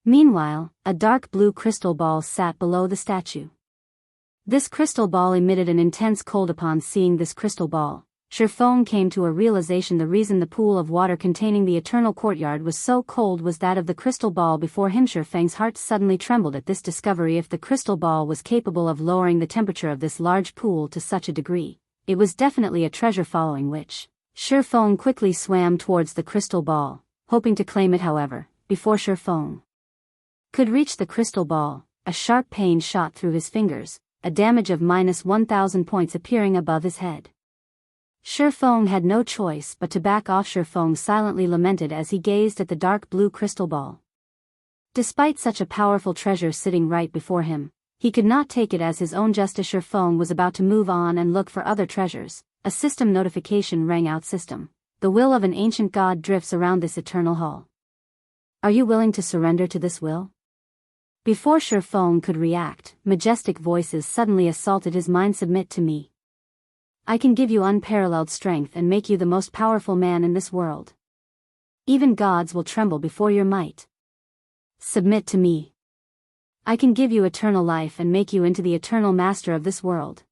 Meanwhile, a dark blue crystal ball sat below the statue. This crystal ball emitted an intense cold. Upon seeing this crystal ball, Shifeng came to a realization. The reason the pool of water containing the eternal courtyard was so cold was that of the crystal ball before him. Shifeng's heart suddenly trembled at this discovery. If the crystal ball was capable of lowering the temperature of this large pool to such a degree, it was definitely a treasure. Following which, Shifeng quickly swam towards the crystal ball, hoping to claim it. However, before Shifeng could reach the crystal ball, a sharp pain shot through his fingers, a damage of -1,000 points appearing above his head. Shifeng had no choice but to back off. Shifeng silently lamented as he gazed at the dark blue crystal ball. Despite such a powerful treasure sitting right before him, he could not take it as his own. Just as Shifeng was about to move on and look for other treasures, a system notification rang out. System: the will of an ancient god drifts around this eternal hall. Are you willing to surrender to this will? Before Shifeng could react, majestic voices suddenly assaulted his mind. Submit to me. I can give you unparalleled strength and make you the most powerful man in this world. Even gods will tremble before your might. Submit to me. I can give you eternal life and make you into the eternal master of this world.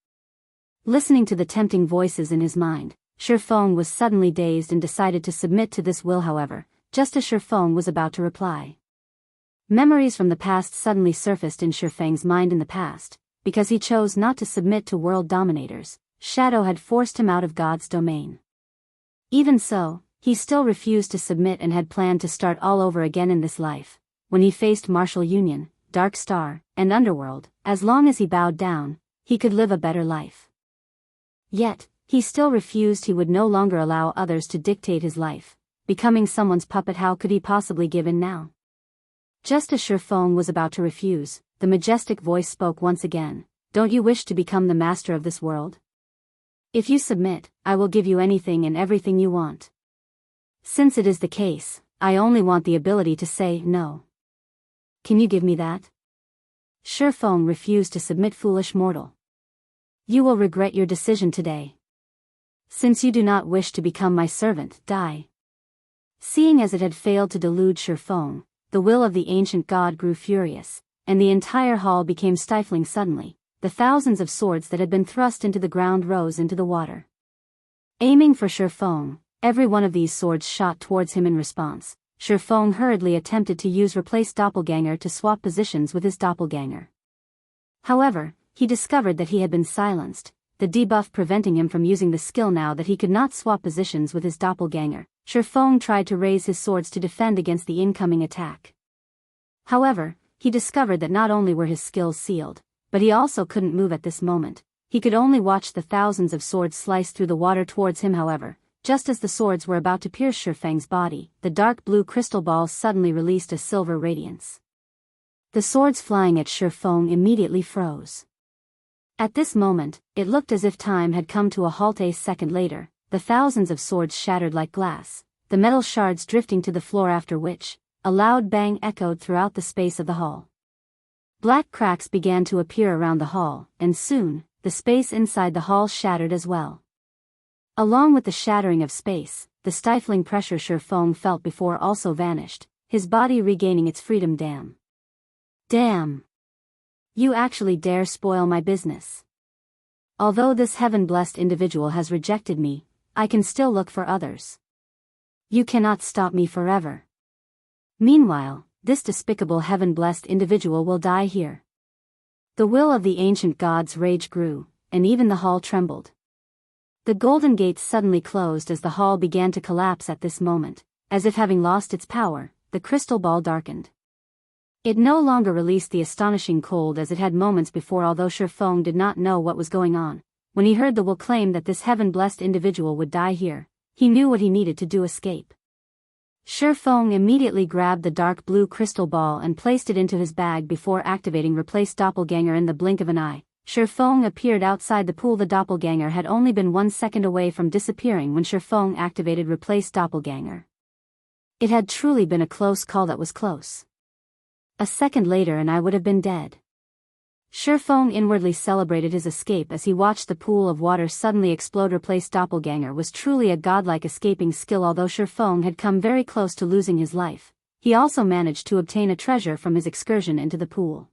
Listening to the tempting voices in his mind, Shifeng was suddenly dazed and decided to submit to this will. However, just as Shifeng was about to reply, memories from the past suddenly surfaced in Shifeng's mind. In the past, because he chose not to submit to world dominators, Shadow had forced him out of God's domain. Even so, he still refused to submit and had planned to start all over again in this life. When he faced Martial Union, Dark Star, and Underworld, as long as he bowed down, he could live a better life. Yet, he still refused. He would no longer allow others to dictate his life. Becoming someone's puppet, how could he possibly give in now? Just as Shifeng was about to refuse, the majestic voice spoke once again. Don't you wish to become the master of this world? If you submit, I will give you anything and everything you want. Since it is the case, I only want the ability to say no. Can you give me that? Shifeng refused to submit. Foolish mortal. You will regret your decision today. Since you do not wish to become my servant, die. Seeing as it had failed to delude Shifeng, the will of the ancient god grew furious, and the entire hall became stifling. Suddenly, the thousands of swords that had been thrust into the ground rose into the water. Aiming for Shifeng, every one of these swords shot towards him. In response, Shifeng hurriedly attempted to use Replace Doppelganger to swap positions with his doppelganger. However, he discovered that he had been silenced, the debuff preventing him from using the skill. Now that he could not swap positions with his doppelganger, Shifeng tried to raise his swords to defend against the incoming attack. However, he discovered that not only were his skills sealed, but he also couldn't move at this moment. He could only watch the thousands of swords slice through the water towards him. However, just as the swords were about to pierce Shifeng's body, the dark blue crystal ball suddenly released a silver radiance. The swords flying at Shifeng immediately froze. At this moment, it looked as if time had come to a halt. A second later, the thousands of swords shattered like glass, the metal shards drifting to the floor, after which, a loud bang echoed throughout the space of the hall. Black cracks began to appear around the hall, and soon, the space inside the hall shattered as well. Along with the shattering of space, the stifling pressure Shifeng felt before also vanished, his body regaining its freedom. Damn! You actually dare spoil my business. Although this heaven-blessed individual has rejected me, I can still look for others. You cannot stop me forever. Meanwhile, this despicable heaven-blessed individual will die here. The will of the ancient god's rage grew, and even the hall trembled. The golden gates suddenly closed as the hall began to collapse at this moment. As if having lost its power, the crystal ball darkened. It no longer released the astonishing cold as it had moments before, although Shifeng did not know what was going on. When he heard the will claim that this heaven-blessed individual would die here, he knew what he needed to do: escape. Shifeng immediately grabbed the dark blue crystal ball and placed it into his bag before activating Replace Doppelganger in the blink of an eye. Shifeng appeared outside the pool. The doppelganger had only been 1 second away from disappearing when Shifeng activated Replace Doppelganger. It had truly been a close call. That was close. A second later and I would have been dead. Shifeng inwardly celebrated his escape as he watched the pool of water suddenly explode. Replace Doppelganger was truly a godlike escaping skill. Although Shifeng had come very close to losing his life, he also managed to obtain a treasure from his excursion into the pool.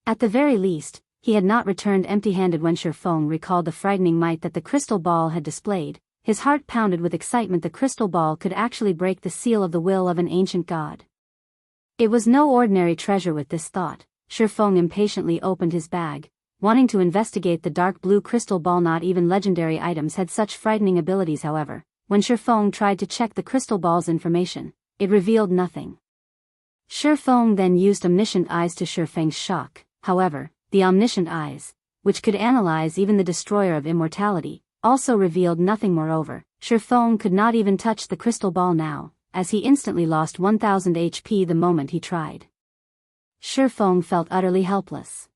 At the very least, he had not returned empty-handed. When Shifeng recalled the frightening might that the crystal ball had displayed, his heart pounded with excitement. The crystal ball could actually break the seal of the will of an ancient god. It was no ordinary treasure. With this thought, Shifeng impatiently opened his bag, wanting to investigate the dark blue crystal ball. Not even legendary items had such frightening abilities. However, when Shifeng tried to check the crystal ball's information, it revealed nothing. Shifeng then used omniscient eyes. To Shifeng's shock, however, the omniscient eyes, which could analyze even the destroyer of immortality, also revealed nothing. Moreover, Shifeng could not even touch the crystal ball now, as he instantly lost 1000 HP the moment he tried. Shifeng felt utterly helpless.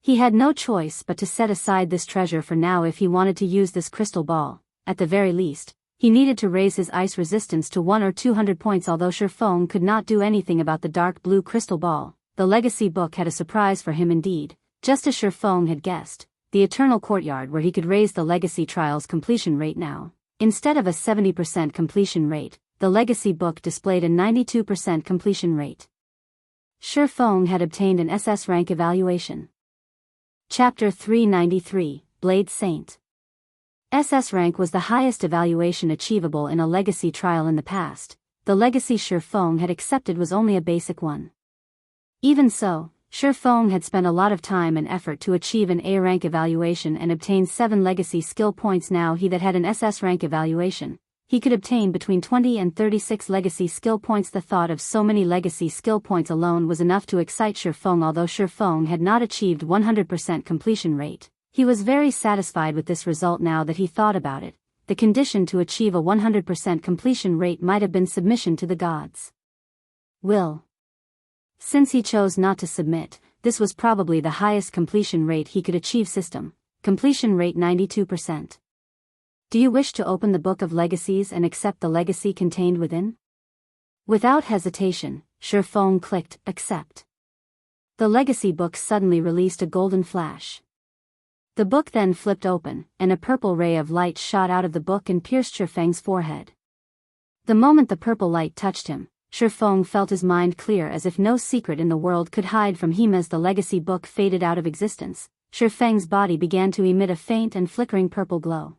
He had no choice but to set aside this treasure for now if he wanted to use this crystal ball. At the very least, he needed to raise his ice resistance to 100 or 200 points. Although Shifeng could not do anything about the dark blue crystal ball, the legacy book had a surprise for him indeed. Just as Shifeng had guessed, the Eternal Courtyard, where he could raise the legacy trial's completion rate now. Instead of a 70% completion rate, the legacy book displayed a 92% completion rate. Shifeng had obtained an SS rank evaluation. Chapter 393, Blade Saint. SS rank was the highest evaluation achievable in a legacy trial in the past. The legacy Shifeng had accepted was only a basic one. Even so, Shifeng had spent a lot of time and effort to achieve an A rank evaluation and obtain 7 legacy skill points. Now he that had an SS rank evaluation, he could obtain between 20 and 36 legacy skill points. The thought of so many legacy skill points alone was enough to excite Shifeng. Although Shifeng had not achieved 100% completion rate, he was very satisfied with this result. Now that he thought about it, the condition to achieve a 100% completion rate might have been submission to the gods' will. Since he chose not to submit, this was probably the highest completion rate he could achieve. System completion rate 92%. Do you wish to open the Book of Legacies and accept the legacy contained within? Without hesitation, Shifeng clicked Accept. The legacy book suddenly released a golden flash. The book then flipped open, and a purple ray of light shot out of the book and pierced Shifeng's forehead. The moment the purple light touched him, Shifeng felt his mind clear as if no secret in the world could hide from him. As the legacy book faded out of existence, Shifeng's body began to emit a faint and flickering purple glow.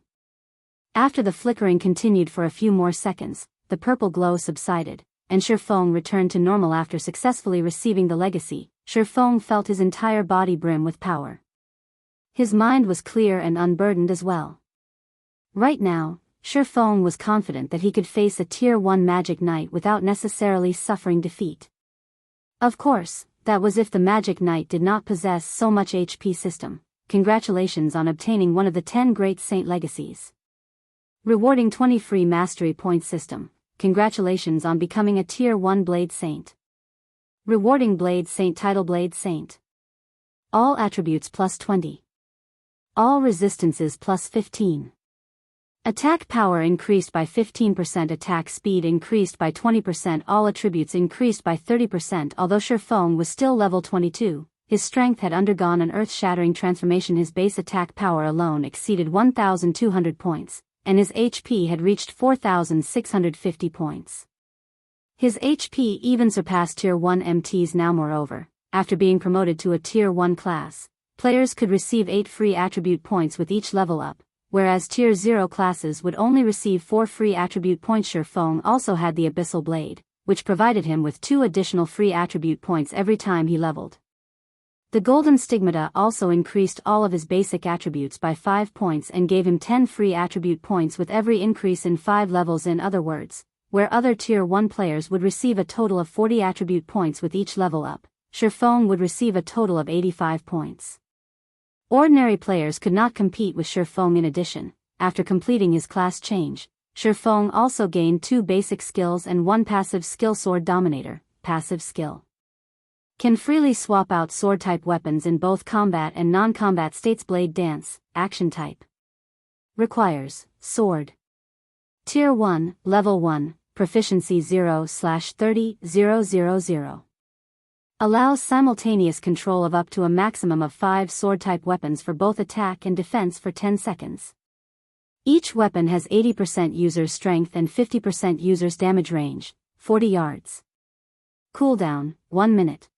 After the flickering continued for a few more seconds, the purple glow subsided, and Shifeng returned to normal. After successfully receiving the legacy, Shifeng felt his entire body brim with power. His mind was clear and unburdened as well. Right now, Shifeng was confident that he could face a Tier 1 Magic Knight without necessarily suffering defeat. Of course, that was if the Magic Knight did not possess so much HP. System, congratulations on obtaining one of the 10 Great Saint Legacies. Rewarding 20 free Mastery Points. System, congratulations on becoming a Tier 1 Blade Saint. Rewarding Blade Saint title. Blade Saint. All attributes plus 20. All resistances plus 15. Attack power increased by 15%. Attack speed increased by 20%. All attributes increased by 30%. Although Shifeng was still level 22, his strength had undergone an earth-shattering transformation. His base attack power alone exceeded 1,200 points, and his HP had reached 4,650 points. His HP even surpassed Tier 1 MTs now. Moreover, after being promoted to a Tier 1 class, players could receive 8 free attribute points with each level up, whereas Tier 0 classes would only receive 4 free attribute points. Shifeng also had the Abyssal Blade, which provided him with 2 additional free attribute points every time he leveled. The Golden Stigmata also increased all of his basic attributes by 5 points and gave him 10 free attribute points with every increase in 5 levels. In other words, where other Tier 1 players would receive a total of 40 attribute points with each level up, Shifeng would receive a total of 85 points. Ordinary players could not compete with Shifeng. In addition, after completing his class change, Shifeng also gained 2 basic skills and 1 passive skill. Sword Dominator, passive skill. Can freely swap out sword-type weapons in both combat and non-combat states. Blade Dance, action type. Requires, sword. Tier 1, Level 1, Proficiency 0/30,000. Allows simultaneous control of up to a maximum of 5 sword-type weapons for both attack and defense for 10 seconds. Each weapon has 80% user's strength and 50% user's damage range, 40 yards. Cooldown, 1 minute.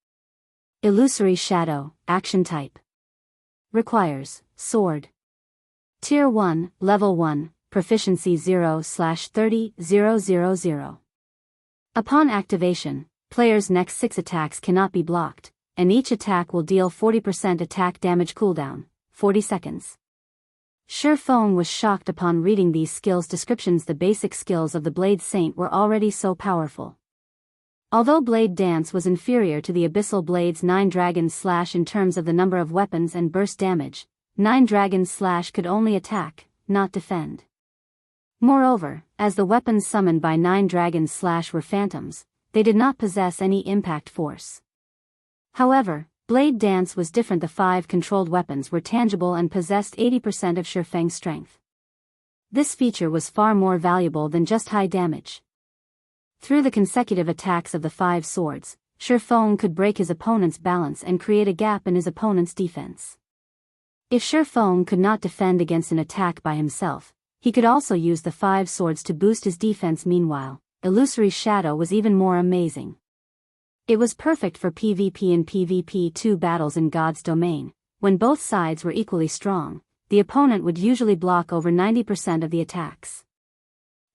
Illusory Shadow, action type. Requires, sword. Tier 1, Level 1, Proficiency 0/30,000. Upon activation, players' next 6 attacks cannot be blocked, and each attack will deal 40% attack damage. Cooldown, 40 seconds. Shifeng was shocked upon reading these skills descriptions. The basic skills of the Blade Saint were already so powerful. Although Blade Dance was inferior to the Abyssal Blade's 9 Dragon Slash in terms of the number of weapons and burst damage, 9 Dragon Slash could only attack, not defend. Moreover, as the weapons summoned by 9 Dragon Slash were phantoms, they did not possess any impact force. However, Blade Dance was different. The 5 controlled weapons were tangible and possessed 80% of Shifeng's strength. This feature was far more valuable than just high damage. Through the consecutive attacks of the 5 swords, Shifeng could break his opponent's balance and create a gap in his opponent's defense. If Shifeng could not defend against an attack by himself, he could also use the 5 swords to boost his defense. Meanwhile, Illusory Shadow was even more amazing. It was perfect for PvP and PvP2 battles in God's domain. When both sides were equally strong, the opponent would usually block over 90% of the attacks.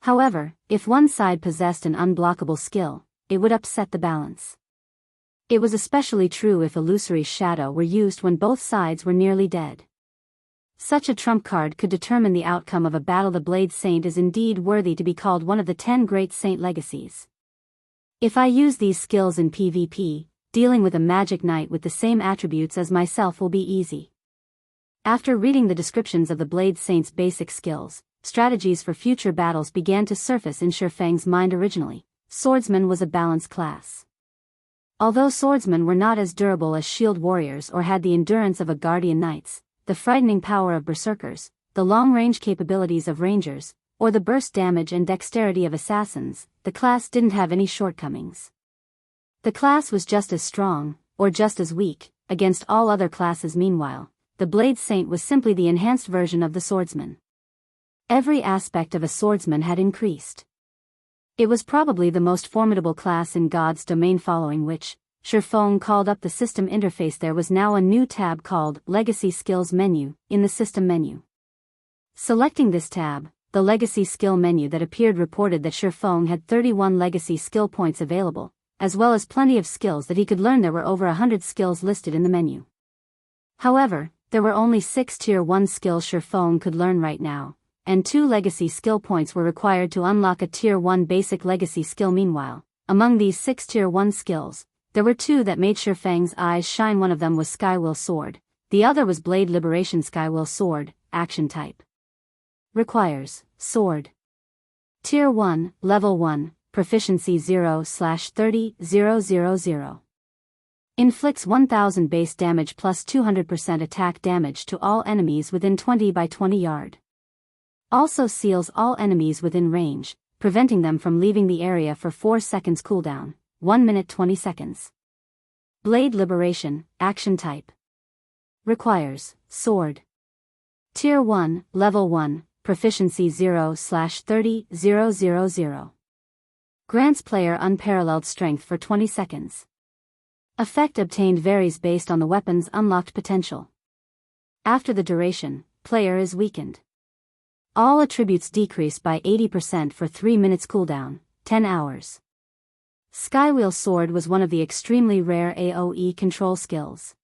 However, if one side possessed an unblockable skill, it would upset the balance. It was especially true if Illusory Shadow were used when both sides were nearly dead. Such a trump card could determine the outcome of a battle. The Blade Saint is indeed worthy to be called one of the 10 great saint legacies. If I use these skills in PvP, dealing with a magic knight with the same attributes as myself will be easy. After reading the descriptions of the Blade Saint's basic skills, strategies for future battles began to surface in Shifeng's mind. Originally, Swordsman was a balanced class. Although swordsmen were not as durable as shield warriors or had the endurance of a guardian knights, the frightening power of berserkers, the long-range capabilities of rangers, or the burst damage and dexterity of assassins, the class didn't have any shortcomings. The class was just as strong, or just as weak, against all other classes. Meanwhile, the Blade Saint was simply the enhanced version of the swordsman. Every aspect of a swordsman had increased. It was probably the most formidable class in God's domain, following which, Shifeng called up the system interface. There was now a new tab called Legacy Skills Menu in the system menu. Selecting this tab, the Legacy Skill menu that appeared reported that Shifeng had 31 legacy skill points available, as well as plenty of skills that he could learn. There were over 100 skills listed in the menu. However, there were only 6 Tier 1 skills Shifeng could learn right now, and 2 legacy skill points were required to unlock a Tier 1 basic legacy skill. Meanwhile, among these 6 Tier 1 skills, there were 2 that made Shifeng's eyes shine. One of them was Skywill Sword, the other was Blade Liberation. Skywill Sword, action type. Requires, sword. Tier 1, Level 1, Proficiency 0/30,000. Inflicts 1000 base damage plus 200% attack damage to all enemies within 20 by 20 yard. Also seals all enemies within range, preventing them from leaving the area for 4 seconds. Cooldown, 1 minute 20 seconds. Blade Liberation, action type. Requires, sword. Tier 1, Level 1, Proficiency 0/30,000. Grants player unparalleled strength for 20 seconds. Effect obtained varies based on the weapon's unlocked potential. After the duration, player is weakened. All attributes decrease by 80% for 3 minutes. Cooldown, 10 hours. Skywheel Sword was one of the extremely rare AoE control skills.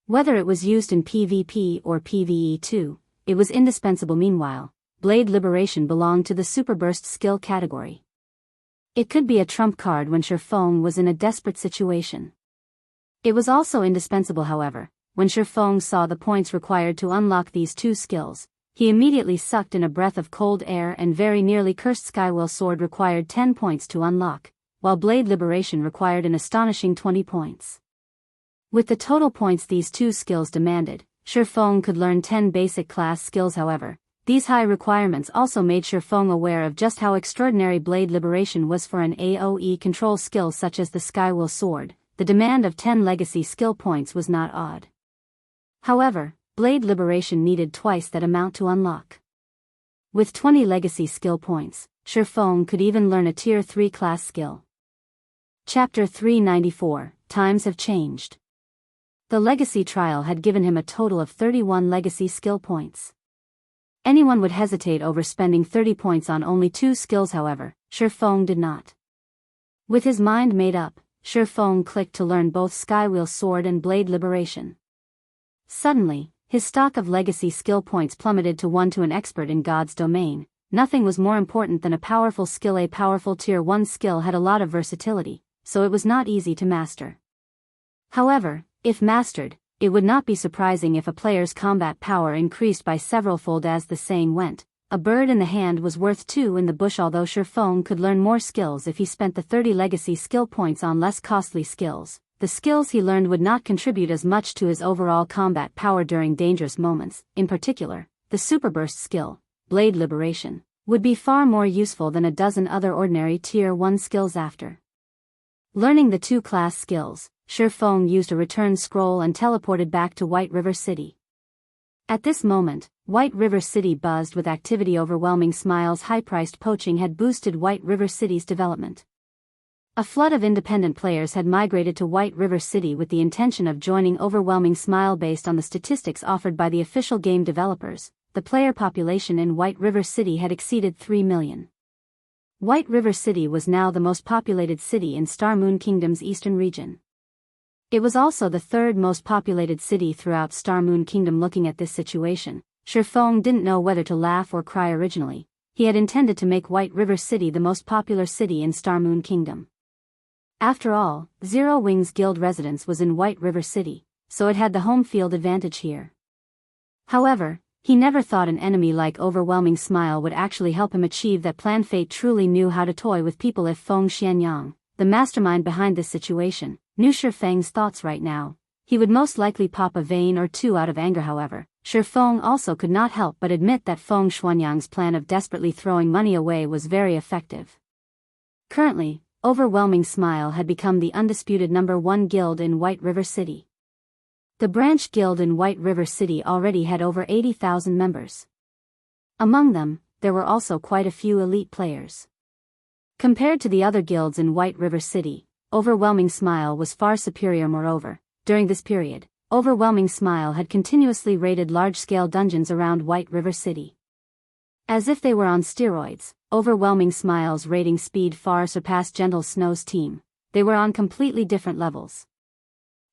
Whether it was used in PvP or PvE too, it was indispensable. Meanwhile, Blade Liberation belonged to the Superburst skill category. It could be a trump card when Shifeng was in a desperate situation. It was also indispensable, however. When Shifeng saw the points required to unlock these two skills, he immediately sucked in a breath of cold air and very nearly cursed. Skywell Sword required 10 points to unlock, while Blade Liberation required an astonishing 20 points. With the total points these two skills demanded, Shifeng could learn 10 basic class skills. However, these high requirements also made Shifeng aware of just how extraordinary Blade Liberation was for an AoE control skill such as the Skywell Sword. The demand of 10 legacy skill points was not odd. However, Blade Liberation needed twice that amount to unlock. With 20 legacy skill points, Shifeng could even learn a Tier 3 class skill. Chapter 394, Times Have Changed. The legacy trial had given him a total of 31 legacy skill points. Anyone would hesitate over spending 30 points on only 2 skills. However, Shifeng did not. With his mind made up, Shifeng clicked to learn both Skywell Sword and Blade Liberation. Suddenly, his stock of legacy skill points plummeted to 1 to an expert in God's domain. Nothing was more important than a powerful skill. A powerful Tier 1 skill had a lot of versatility, so it was not easy to master. However, if mastered, it would not be surprising if a player's combat power increased by several-fold. As the saying went, a bird in the hand was worth 2 in the bush. Although Shifeng could learn more skills if he spent the 30 legacy skill points on less costly skills, the skills he learned would not contribute as much to his overall combat power during dangerous moments. In particular, the Superburst skill, Blade Liberation, would be far more useful than a dozen other ordinary Tier 1 skills. After learning the 2 class skills, Shifeng used a return scroll and teleported back to White River City. At this moment, White River City buzzed with activity. Overwhelming Smile's high-priced poaching had boosted White River City's development. A flood of independent players had migrated to White River City with the intention of joining Overwhelming Smile. Based on the statistics offered by the official game developers, the player population in White River City had exceeded 3 million. White River City was now the most populated city in Star Moon Kingdom's eastern region. It was also the 3rd most populated city throughout Star Moon Kingdom. Looking at this situation, Shifeng didn't know whether to laugh or cry. Originally, he had intended to make White River City the most popular city in Star Moon Kingdom. After all, Zero Wings Guild residence was in White River City, so it had the home field advantage here. However, he never thought an enemy like Overwhelming Smile would actually help him achieve that plan. Fate truly knew how to toy with people. If Feng Xianyang, the mastermind behind this situation, knew Shifeng's thoughts right now, he would most likely pop a vein or 2 out of anger. However, Shifeng also could not help but admit that Feng Xianyang's plan of desperately throwing money away was very effective. Currently, Overwhelming Smile had become the undisputed number 1 guild in White River City. The branch guild in White River City already had over 80,000 members. Among them, there were also quite a few elite players. Compared to the other guilds in White River City, Overwhelming Smile was far superior. Moreover, during this period, Overwhelming Smile had continuously raided large-scale dungeons around White River City. As if they were on steroids, Overwhelming Smile's raiding speed far surpassed Gentle Snow's team. They were on completely different levels.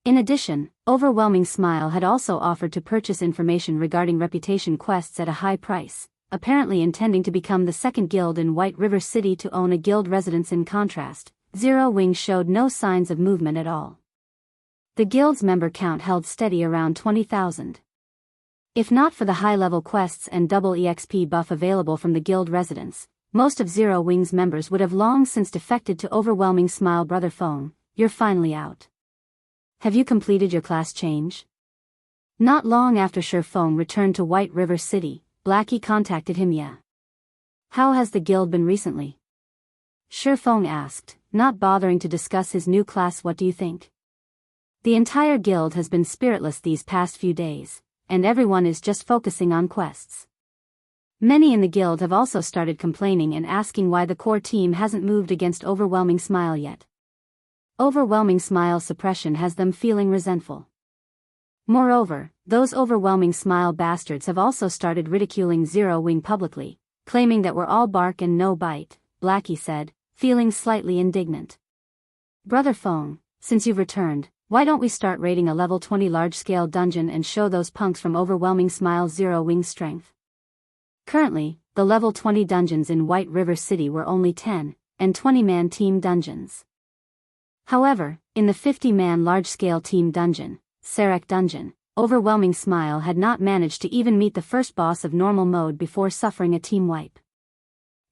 In addition, Overwhelming Smile had also offered to purchase information regarding reputation quests at a high price, apparently intending to become the 2nd guild in White River City to own a guild residence. In contrast, Zero Wings showed no signs of movement at all. The guild's member count held steady around 20,000. If not for the high-level quests and double EXP buff available from the guild residence, most of Zero Wings members would have long since defected to Overwhelming Smile. Brother Feng, you're finally out. Have you completed your class change? Not long after Shifeng returned to White River City, Blackie contacted him. Yeah. How has the guild been recently? Shifeng asked, not bothering to discuss his new class. What do you think? The entire guild has been spiritless these past few days, and everyone is just focusing on quests. Many in the guild have also started complaining and asking why the core team hasn't moved against Overwhelming Smile yet. Overwhelming Smile suppression has them feeling resentful. Moreover, those Overwhelming Smile bastards have also started ridiculing Zero Wing publicly, claiming that we're all bark and no bite, Blackie said, feeling slightly indignant. Brother Feng, since you've returned, Why don't we start raiding a level 20 large-scale dungeon and show those punks from Overwhelming Smile Zero Wing strength? Currently, the level 20 dungeons in White River City were only 10 and 20-man team dungeons. However, in the 50-man large-scale team dungeon, Sarek Dungeon, Overwhelming Smile had not managed to even meet the first boss of normal mode before suffering a team wipe.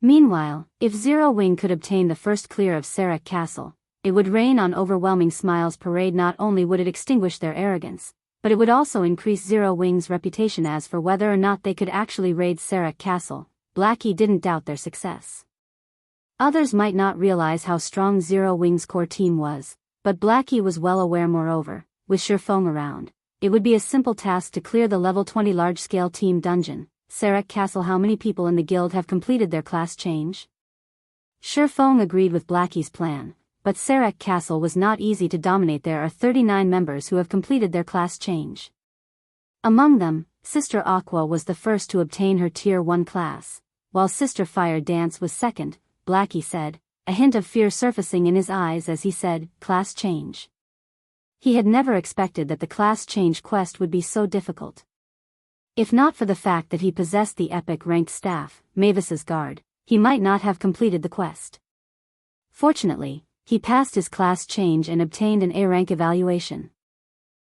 Meanwhile, if Zero Wing could obtain the first clear of Sarek Castle, it would rain on Overwhelming Smile's parade. Not only would it extinguish their arrogance, but it would also increase Zero Wing's reputation. As for whether or not they could actually raid Sarek Castle, Blackie didn't doubt their success. Others might not realize how strong Zero Wing's core team was, but Blackie was well aware. Moreover, with Shifeng around, it would be a simple task to clear the level 20 large-scale team dungeon. Sarek Castle. How many people in the guild have completed their class change? Shifeng agreed with Blackie's plan, but Sarek Castle was not easy to dominate. There are 39 members who have completed their class change. Among them, Sister Aqua was the first to obtain her Tier 1 class, while Sister Fire Dance was second, Blackie said, a hint of fear surfacing in his eyes as he said, class change. He had never expected that the class change quest would be so difficult. If not for the fact that he possessed the epic ranked staff, Mavis's Guard, he might not have completed the quest. Fortunately, he passed his class change and obtained an A rank evaluation.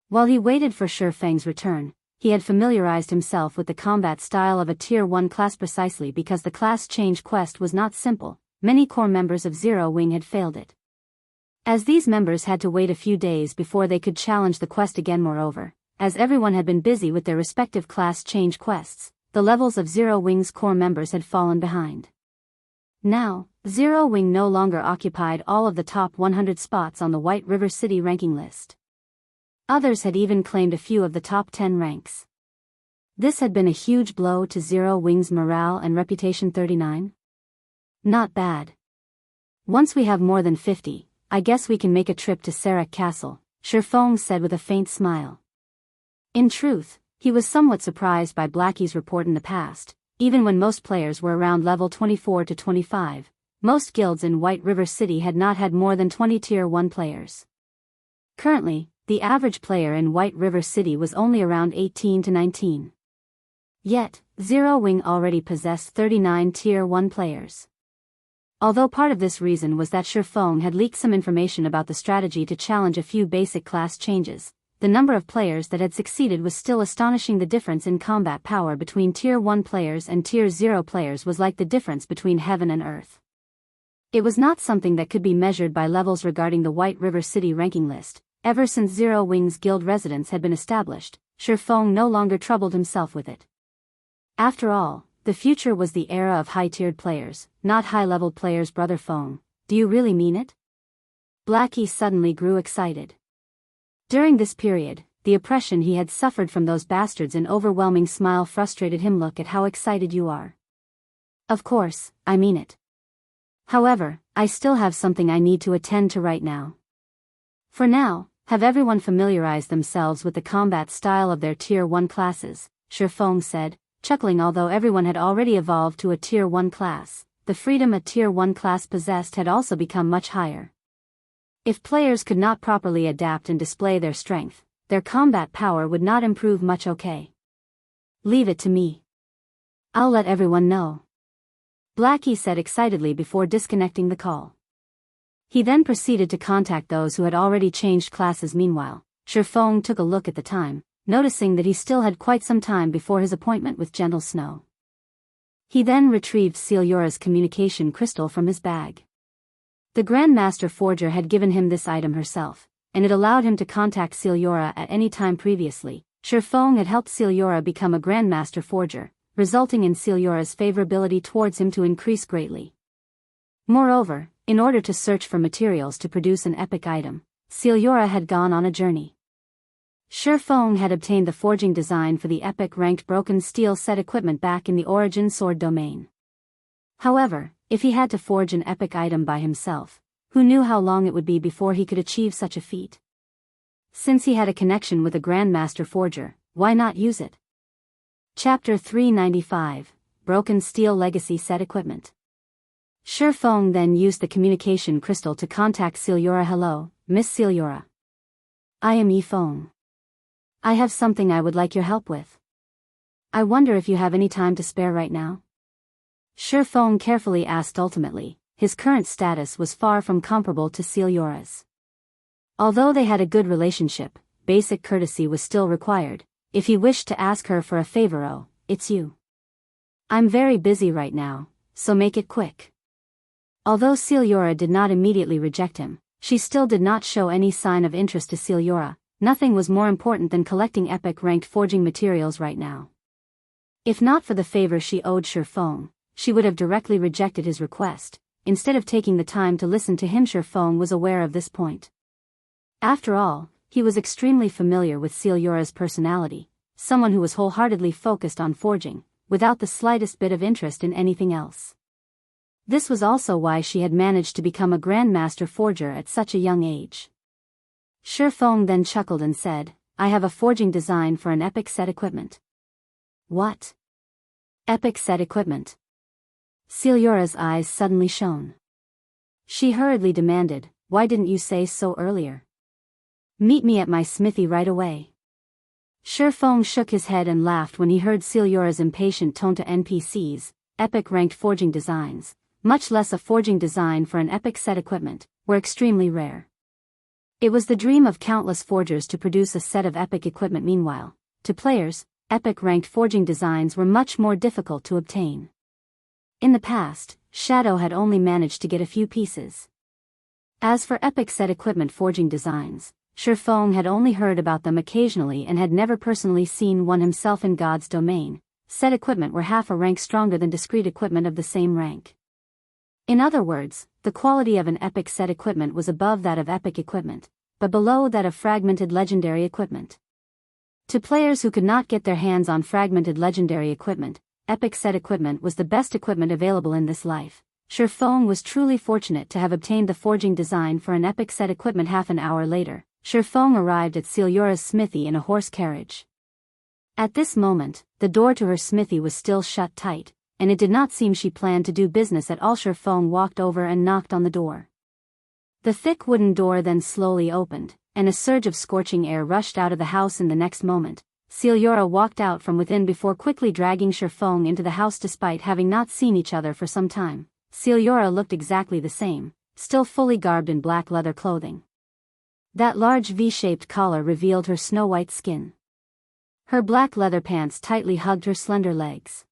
While he waited for Shifeng's return, he had familiarized himself with the combat style of a Tier 1 class. Precisely because the class change quest was not simple, many core members of Zero Wing had failed it. As these members had to wait a few days before they could challenge the quest again. Moreover, as everyone had been busy with their respective class change quests, the levels of Zero Wing's core members had fallen behind. Now, Zero Wing no longer occupied all of the top 100 spots on the White River City ranking list. Others had even claimed a few of the top 10 ranks. This had been a huge blow to Zero Wing's morale and reputation. 39? Not bad. Once we have more than 50, I guess we can make a trip to Sarek Castle, Shifeng said with a faint smile. In truth, he was somewhat surprised by Blackie's report. In the past, even when most players were around level 24 to 25, most guilds in White River City had not had more than 20 Tier 1 players. Currently, the average player in White River City was only around 18 to 19. Yet, Zero Wing already possessed 39 Tier 1 players. Although part of this reason was that Shifeng had leaked some information about the strategy to challenge a few basic class changes, the number of players that had succeeded was still astonishing. The difference in combat power between Tier 1 players and Tier 0 players was like the difference between heaven and earth. It was not something that could be measured by levels. Regarding the White River City ranking list, ever since Zero Wing's guild residence had been established, Shifeng no longer troubled himself with it. After all, the future was the era of high-tiered players, not high-leveled players. Brother Feng, do you really mean it? Blackie suddenly grew excited. During this period, the oppression he had suffered from those bastards in Overwhelming Smile frustrated him. Look at how excited you are. Of course, I mean it. However, I still have something I need to attend to right now. For now, have everyone familiarized themselves with the combat style of their Tier 1 classes, Shifeng said, chuckling. Although everyone had already evolved to a Tier 1 class, the freedom a Tier 1 class possessed had also become much higher. If players could not properly adapt and display their strength, their combat power would not improve much. Okay. Leave it to me. I'll let everyone know. Blackie said excitedly before disconnecting the call. He then proceeded to contact those who had already changed classes. Meanwhile, Shifeng took a look at the time, noticing that he still had quite some time before his appointment with Gentle Snow. He then retrieved Celiura's communication crystal from his bag. The Grandmaster Forger had given him this item herself, and it allowed him to contact Celiura at any time. Previously, Shifeng had helped Celiura become a Grandmaster Forger, resulting in Celiura's favorability towards him to increase greatly. Moreover, in order to search for materials to produce an epic item, Celiura had gone on a journey. Shifeng had obtained the forging design for the epic ranked broken steel set equipment back in the Origin Sword domain. However, if he had to forge an epic item by himself, who knew how long it would be before he could achieve such a feat? Since he had a connection with a Grandmaster Forger, why not use it? Chapter 395, Broken Steel Legacy Set Equipment. Shifeng then used the communication crystal to contact Celiura. Hello, Miss Celiura. I am Yi Feng. I have something I would like your help with. I wonder if you have any time to spare right now? Shi Feng carefully asked. Ultimately, his current status was far from comparable to Ciliora's. Although they had a good relationship, basic courtesy was still required. If he wished to ask her for a favor, "Oh, it's you. I'm very busy right now, so make it quick." Although Ciliora did not immediately reject him, she still did not show any sign of interest to Ciliora. Nothing was more important than collecting epic-ranked forging materials right now. If not for the favor she owed Shi Feng, she would have directly rejected his request. Instead of taking the time to listen to him, Shi Feng was aware of this point. After all, he was extremely familiar with Ciliora's personality, someone who was wholeheartedly focused on forging, without the slightest bit of interest in anything else. This was also why she had managed to become a grandmaster forger at such a young age. Shi Feng then chuckled and said, "I have a forging design for an epic set equipment." "What? Epic set equipment?" Ciliora's eyes suddenly shone. She hurriedly demanded, "Why didn't you say so earlier? Meet me at my smithy right away." Shi Feng shook his head and laughed when he heard Ciliora's impatient tone to NPCs. Epic-ranked forging designs, much less a forging design for an epic set equipment, were extremely rare. It was the dream of countless forgers to produce a set of epic equipment. Meanwhile, to players, epic-ranked forging designs were much more difficult to obtain. In the past, Shadow had only managed to get a few pieces. As for epic set equipment forging designs, Shi Feng had only heard about them occasionally and had never personally seen one himself. In God's domain, set equipment were half a rank stronger than discrete equipment of the same rank. In other words, the quality of an epic set equipment was above that of epic equipment, but below that of fragmented legendary equipment. To players who could not get their hands on fragmented legendary equipment, epic set equipment was the best equipment available in this life. Shi Feng was truly fortunate to have obtained the forging design for an epic set equipment. Half an hour later, Shi Feng arrived at Ciliora's smithy in a horse carriage. At this moment, the door to her smithy was still shut tight, and it did not seem she planned to do business at all. Shi Feng walked over and knocked on the door. The thick wooden door then slowly opened, and a surge of scorching air rushed out of the house. In the next moment, Ciliora walked out from within before quickly dragging Shi Feng into the house. Despite having not seen each other for some time, Ciliora looked exactly the same, still fully garbed in black leather clothing. That large V-shaped collar revealed her snow-white skin. Her black leather pants tightly hugged her slender legs.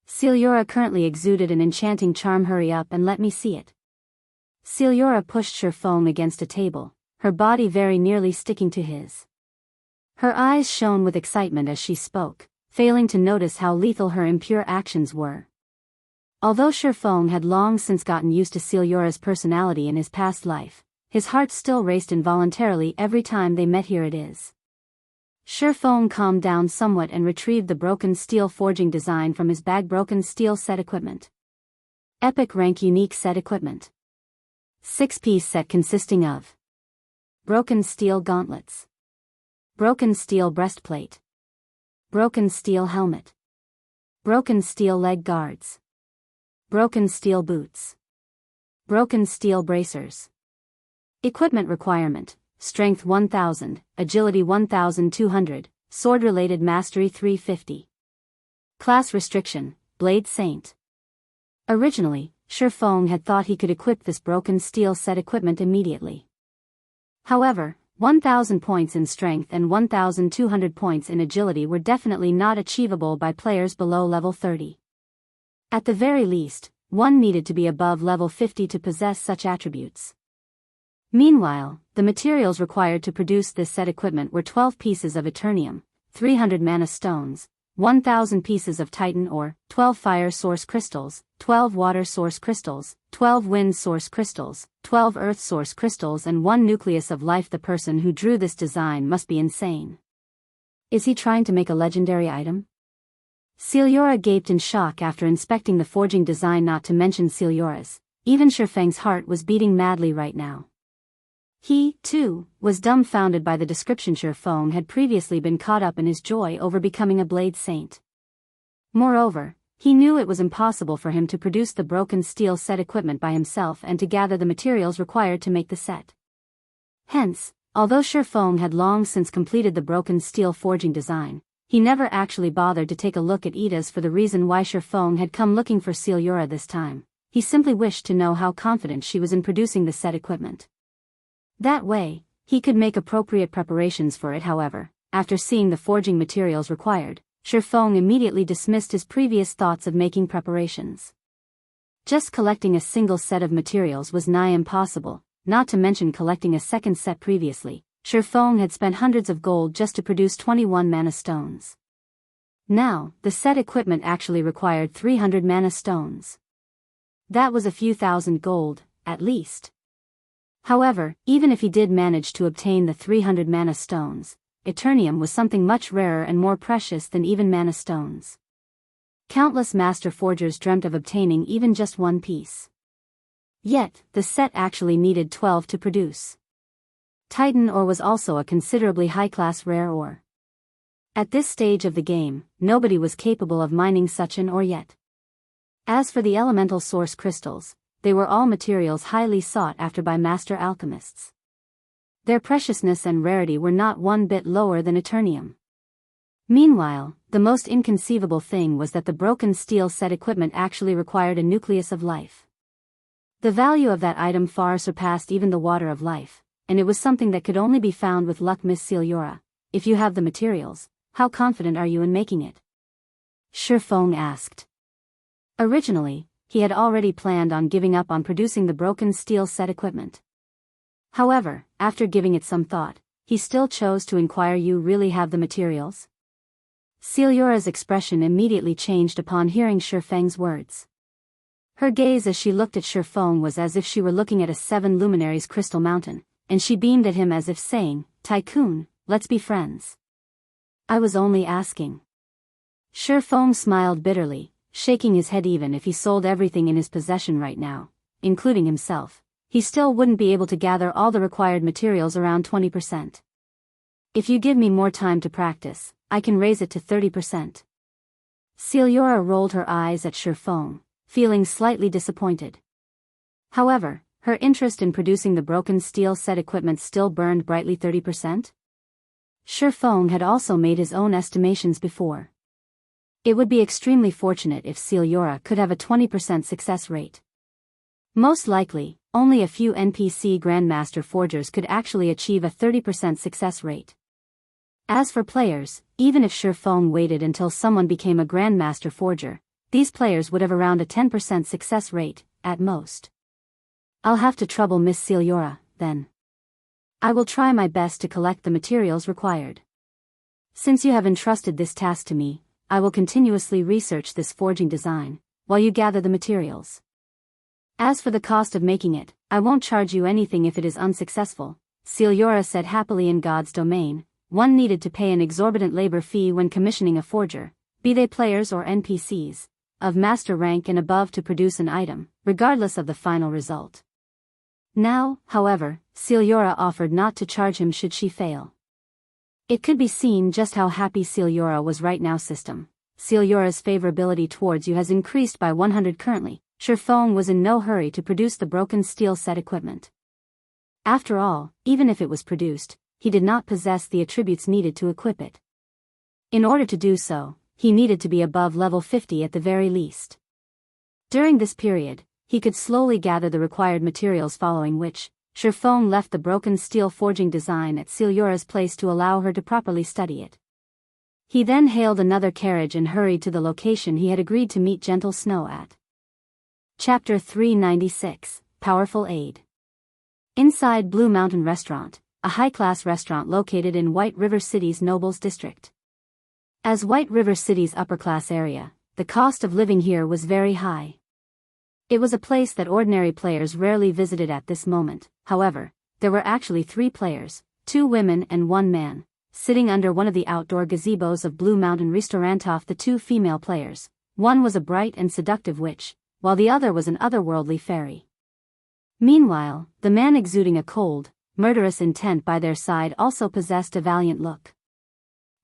Ciliora currently exuded an enchanting charm. "Hurry up and let me see it." Ciliora pushed Shi Feng against a table, her body very nearly sticking to his. Her eyes shone with excitement as she spoke, failing to notice how lethal her impure actions were. Although Shi Feng had long since gotten used to Ciliora's personality in his past life, his heart still raced involuntarily every time they met. "Here it is." Shi Feng calmed down somewhat and retrieved the broken steel forging design from his bag. Broken steel set equipment. Epic rank unique set equipment. 6-piece set consisting of broken steel gauntlets, broken steel breastplate, broken steel helmet, broken steel leg guards, broken steel boots, broken steel bracers. Equipment requirement: Strength 1000, Agility 1200, Sword-related Mastery 350. Class restriction: Blade Saint. Originally, Shi Feng had thought he could equip this broken steel set equipment immediately. However, 1000 points in strength and 1200 points in agility were definitely not achievable by players below level 30. At the very least, one needed to be above level 50 to possess such attributes. Meanwhile, the materials required to produce this set equipment were 12 pieces of Eternium, 300 mana stones, 1000 pieces of Titan ore, 12 fire source crystals, 12 water source crystals, 12 wind source crystals, 12 earth source crystals and 1 nucleus of life. The person who drew this design must be insane. Is he trying to make a legendary item? Ciliora gaped in shock after inspecting the forging design. Not to mention Ciliora's, even Shi Feng's heart was beating madly right now. He, too, was dumbfounded by the description. Shi Feng had previously been caught up in his joy over becoming a Blade Saint. Moreover, he knew it was impossible for him to produce the broken steel set equipment by himself and to gather the materials required to make the set. Hence, Although Shifeng had long since completed the broken steel forging design, he never actually bothered to take a look at Ida's for the reason why Shifeng had come looking for Celiora this time. He simply wished to know how confident she was in producing the set equipment. That way, he could make appropriate preparations for it. However, after seeing the forging materials required, Shifeng immediately dismissed his previous thoughts of making preparations. Just collecting a single set of materials was nigh impossible, not to mention collecting a second set previously. Shifeng had spent hundreds of gold just to produce 21 mana stones. Now, the set equipment actually required 300 mana stones. That was a few thousand gold, at least. However, even if he did manage to obtain the 300 mana stones, Eternium was something much rarer and more precious than even mana stones. Countless master forgers dreamt of obtaining even just one piece. Yet, the set actually needed 12 to produce. Titan ore was also a considerably high-class rare ore. At this stage of the game, nobody was capable of mining such an ore yet. As for the elemental source crystals, they were all materials highly sought after by master alchemists. Their preciousness and rarity were not one bit lower than Eternium. Meanwhile, the most inconceivable thing was that the broken steel set equipment actually required a nucleus of life. The value of that item far surpassed even the water of life, and it was something that could only be found with luck. Miss Celiora, if you have the materials, how confident are you in making it? Shifeng asked. Originally, he had already planned on giving up on producing the broken steel set equipment. However, after giving it some thought, he still chose to inquire, you really have the materials? Celiora's expression immediately changed upon hearing Shifeng's words. Her gaze as she looked at Shifeng was as if she were looking at a 7 luminaries crystal mountain, and she beamed at him as if saying, "Tycoon, let's be friends." "I was only asking." Shifeng smiled bitterly, shaking his head. Even if he sold everything in his possession right now, including himself, he still wouldn't be able to gather all the required materials, around 20%. "If you give me more time to practice, I can raise it to 30%. Celiora rolled her eyes at Shifeng, feeling slightly disappointed. However, her interest in producing the broken steel set equipment still burned brightly. 30%? Shifeng had also made his own estimations before. It would be extremely fortunate if Celiora could have a 20% success rate. Most likely, only a few NPC Grandmaster Forgers could actually achieve a 30% success rate. As for players, even if Shifeng waited until someone became a Grandmaster Forger, these players would have around a 10% success rate, at most. "I'll have to trouble Miss Celiora, then. I will try my best to collect the materials required. Since you have entrusted this task to me, I will continuously research this forging design, while you gather the materials. As for the cost of making it, I won't charge you anything if it is unsuccessful," Celiora said happily. In God's domain, one needed to pay an exorbitant labor fee when commissioning a forger, be they players or NPCs, of master rank and above to produce an item, regardless of the final result. Now, however, Celiora offered not to charge him should she fail. It could be seen just how happy Celiora was right now. System. Celiora's favorability towards you has increased by 100 currently. Shifeng was in no hurry to produce the broken steel set equipment. After all, even if it was produced, he did not possess the attributes needed to equip it. In order to do so, he needed to be above level 50 at the very least. During this period, he could slowly gather the required materials, following which, Shifeng left the broken steel forging design at Celiora's place to allow her to properly study it. He then hailed another carriage and hurried to the location he had agreed to meet Gentle Snow at. Chapter 396, Powerful Aid. Inside Blue Mountain Restaurant, a high-class restaurant located in White River City's Nobles District. As White River City's upper-class area, the cost of living here was very high. It was a place that ordinary players rarely visited at this moment. However, there were actually 3 players, 2 women and 1 man, sitting under one of the outdoor gazebos of Blue Mountain Restaurant. Of the 2 female players, one was a bright and seductive witch, while the other was an otherworldly fairy. Meanwhile, the man exuding a cold, murderous intent by their side also possessed a valiant look.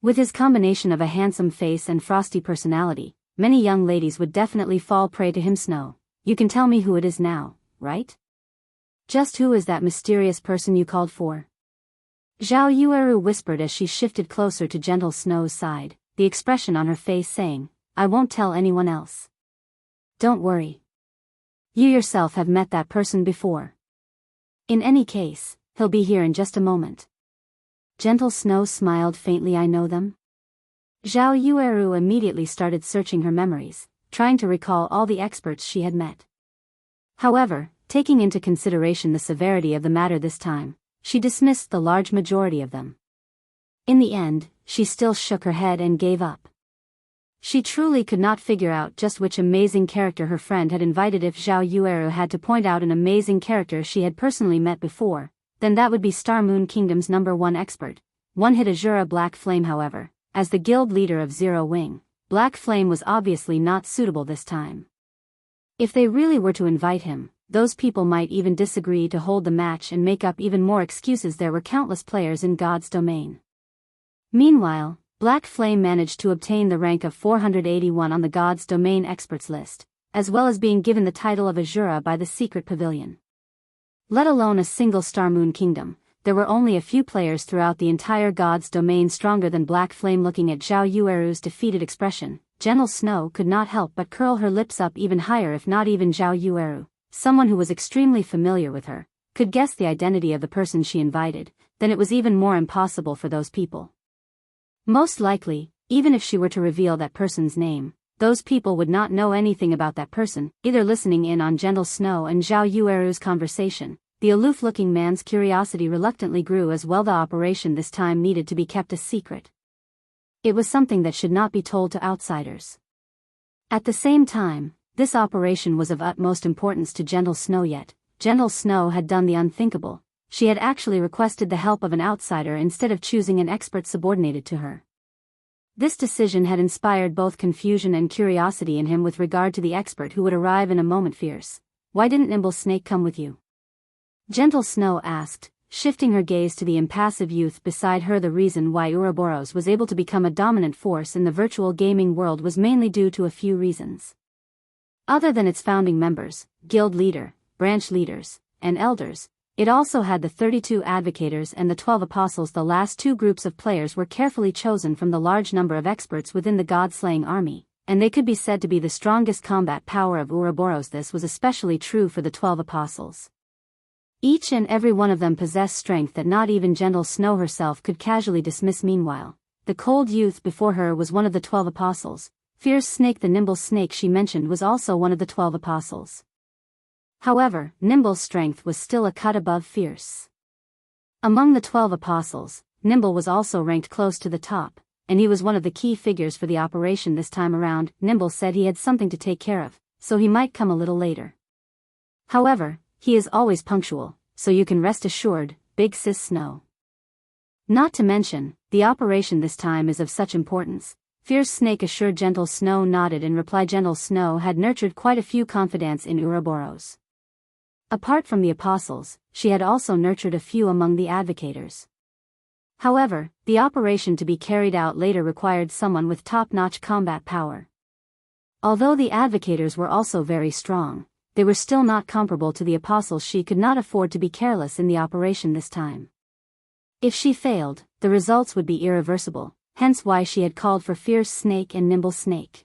With his combination of a handsome face and frosty personality, many young ladies would definitely fall prey to him. Snow, you can tell me who it is now, right? Just who is that mysterious person you called for? Zhao Yueru whispered as she shifted closer to Gentle Snow's side, the expression on her face saying, "I won't tell anyone else. Don't worry. You yourself have met that person before. In any case, he'll be here in just a moment." Gentle Snow smiled faintly. "I know them?" Zhao Yueru immediately started searching her memories, trying to recall all the experts she had met. However, taking into consideration the severity of the matter this time, she dismissed the large majority of them. In the end, she still shook her head and gave up. She truly could not figure out just which amazing character her friend had invited. If Zhao Yueru had to point out an amazing character she had personally met before, then that would be Star Moon Kingdom's #1 expert, one-hit Asura Black Flame. However, as the guild leader of Zero Wing, Black Flame was obviously not suitable this time. If they really were to invite him, those people might even disagree to hold the match and make up even more excuses. There were countless players in God's domain. Meanwhile, Black Flame managed to obtain the rank of 481 on the God's Domain experts list, as well as being given the title of Asura by the Secret Pavilion. Let alone a single Star Moon Kingdom, there were only a few players throughout the entire God's Domain stronger than Black Flame. Looking at Zhao Yueru's defeated expression, Gentle Snow could not help but curl her lips up even higher. If not even Zhao Yueru, someone who was extremely familiar with her, could guess the identity of the person she invited, then it was even more impossible for those people. Most likely, even if she were to reveal that person's name, those people would not know anything about that person. Either listening in on Gentle Snow and Zhao Yueru's conversation, the aloof-looking man's curiosity reluctantly grew as well. The operation this time needed to be kept a secret. It was something that should not be told to outsiders. At the same time, this operation was of utmost importance to Gentle Snow. Yet Gentle Snow had done the unthinkable. She had actually requested the help of an outsider instead of choosing an expert subordinated to her. This decision had inspired both confusion and curiosity in him with regard to the expert who would arrive in a moment. "Fierce, why didn't Nimble Snake come with you?" Gentle Snow asked, shifting her gaze to the impassive youth beside her. The reason why Ouroboros was able to become a dominant force in the virtual gaming world was mainly due to a few reasons. Other than its founding members, guild leader, branch leaders, and elders, it also had the 32 advocators and the 12 apostles. The last two groups of players were carefully chosen from the large number of experts within the god-slaying army, and they could be said to be the strongest combat power of Ouroboros. This was especially true for the 12 apostles. Each and every one of them possessed strength that not even Gentle Snow herself could casually dismiss. Meanwhile, the cold youth before her was one of the 12 apostles. Fierce Snake, the nimble snake she mentioned, was also one of the 12 apostles. However, Nimble's strength was still a cut above Fierce. Among the 12 apostles, Nimble was also ranked close to the top, and he was one of the key figures for the operation this time around. Nimble said he had something to take care of, so he might come a little later. However, he is always punctual, so you can rest assured, Big Sis Snow. Not to mention, the operation this time is of such importance. Fierce Snake assured. Gentle Snow nodded in reply. Gentle Snow had nurtured quite a few confidants in Ouroboros. Apart from the apostles, she had also nurtured a few among the advocators. However, the operation to be carried out later required someone with top-notch combat power. Although the advocators were also very strong, they were still not comparable to the apostles. She could not afford to be careless in the operation this time. If she failed, the results would be irreversible, hence why she had called for Fierce Snake and Nimble Snake.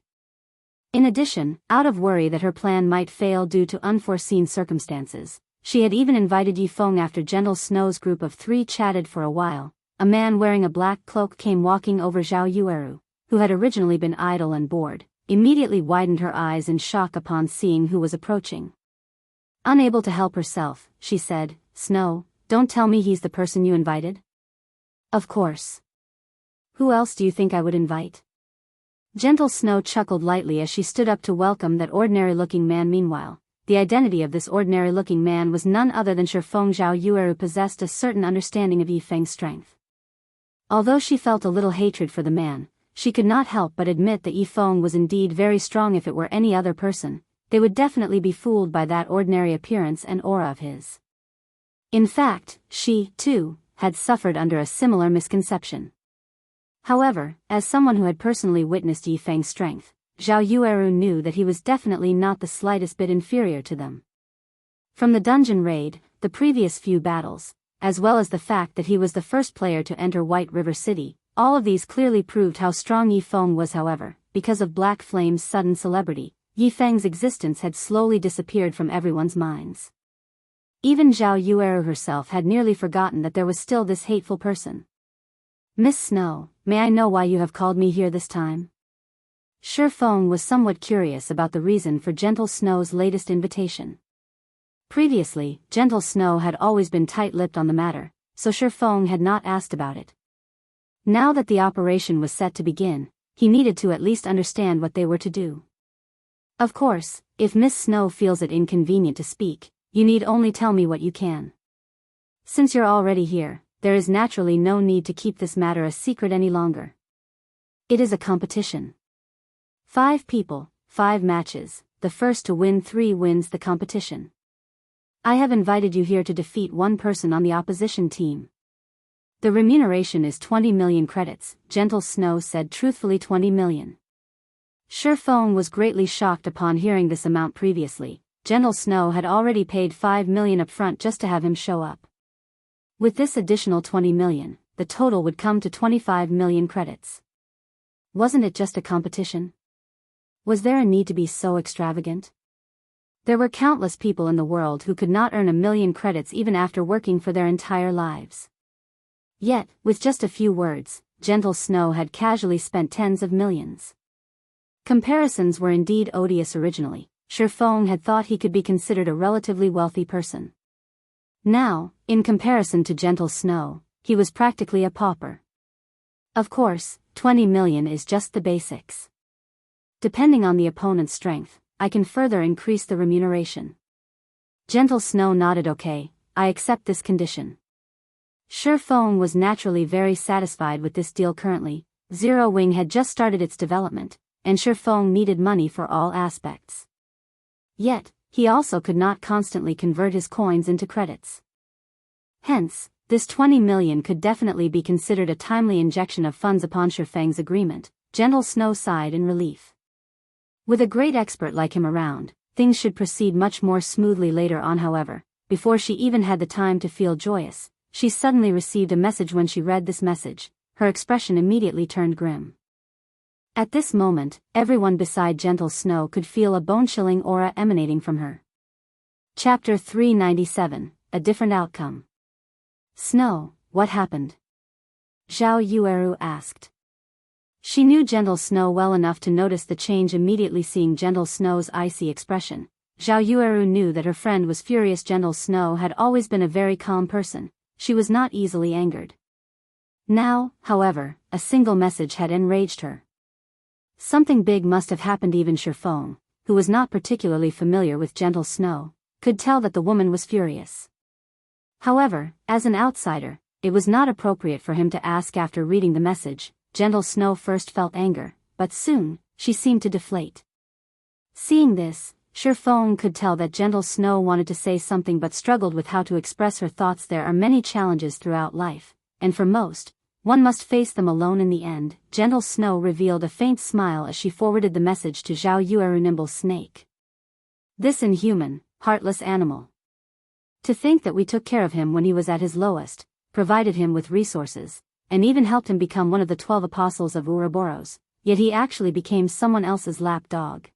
In addition, out of worry that her plan might fail due to unforeseen circumstances, she had even invited Yifeng. After Gentle Snow's group of 3 chatted for a while, a man wearing a black cloak came walking over. Zhao Yueru, who had originally been idle and bored, immediately widened her eyes in shock upon seeing who was approaching. Unable to help herself, she said, "Snow, don't tell me he's the person you invited?" "Of course. Who else do you think I would invite?" Gentle Snow chuckled lightly as she stood up to welcome that ordinary-looking man. Meanwhile, the identity of this ordinary-looking man was none other than Shifeng. Zhao Yueru possessed a certain understanding of Yifeng's strength. Although she felt a little hatred for the man, she could not help but admit that Yifeng was indeed very strong. If it were any other person, they would definitely be fooled by that ordinary appearance and aura of his. In fact, she, too, had suffered under a similar misconception. However, as someone who had personally witnessed Yifeng's strength, Zhao Yueru knew that he was definitely not the slightest bit inferior to them. From the dungeon raid, the previous few battles, as well as the fact that he was the first player to enter White River City. All of these clearly proved how strong Yi Feng was. However, because of Black Flame's sudden celebrity, Yi Feng's existence had slowly disappeared from everyone's minds. Even Zhao Yueru herself had nearly forgotten that there was still this hateful person. "Miss Snow, may I know why you have called me here this time?" Shi Feng was somewhat curious about the reason for Gentle Snow's latest invitation. Previously, Gentle Snow had always been tight-lipped on the matter, so Shi Feng had not asked about it. Now that the operation was set to begin, he needed to at least understand what they were to do. "Of course, if Miss Snow feels it inconvenient to speak, you need only tell me what you can. Since you're already here, there is naturally no need to keep this matter a secret any longer. It is a competition. 5 people, 5 matches, the first to win 3 wins the competition. I have invited you here to defeat one person on the opposition team. The remuneration is 20 million credits, Gentle Snow said truthfully. 20 million. Shi Feng was greatly shocked upon hearing this amount previously. Gentle Snow had already paid 5 million upfront just to have him show up. With this additional 20 million, the total would come to 25 million credits. Wasn't it just a competition? Was there a need to be so extravagant? There were countless people in the world who could not earn 1 million credits even after working for their entire lives. Yet, with just a few words, Gentle Snow had casually spent tens of millions. Comparisons were indeed odious originally. Shi Feng had thought he could be considered a relatively wealthy person. Now, in comparison to Gentle Snow, he was practically a pauper. Of course, 20 million is just the basics. Depending on the opponent's strength, I can further increase the remuneration. Gentle Snow nodded. "Okay, I accept this condition." Shi Feng was naturally very satisfied with this deal. Currently, Zero Wing had just started its development, and Shi Feng needed money for all aspects. Yet, he also could not constantly convert his coins into credits. Hence, this 20 million could definitely be considered a timely injection of funds. Upon Shi Feng's agreement, Gentle Snow sighed in relief. With a great expert like him around, things should proceed much more smoothly. Later on, however, before she even had the time to feel joyous, she suddenly received a message. When she read this message, her expression immediately turned grim. At this moment, everyone beside Gentle Snow could feel a bone-chilling aura emanating from her. Chapter 397, A Different Outcome. "Snow, what happened?" Zhao Yueru asked. She knew Gentle Snow well enough to notice the change immediately. Seeing Gentle Snow's icy expression, Zhao Yueru knew that her friend was furious. Gentle Snow had always been a very calm person. She was not easily angered. Now, however, a single message had enraged her. Something big must have happened. Even Shi Feng, who was not particularly familiar with Gentle Snow, could tell that the woman was furious. However, as an outsider, it was not appropriate for him to ask. After reading the message, Gentle Snow first felt anger, but soon, she seemed to deflate. Seeing this, Shi Feng could tell that Gentle Snow wanted to say something but struggled with how to express her thoughts. There are many challenges throughout life, and for most, one must face them alone in the end. Gentle Snow revealed a faint smile as she forwarded the message to Zhao Yueru. "Nimble snake. This inhuman, heartless animal. To think that we took care of him when he was at his lowest, provided him with resources, and even helped him become one of the 12 apostles of Ouroboros, yet he actually became someone else's lap dog.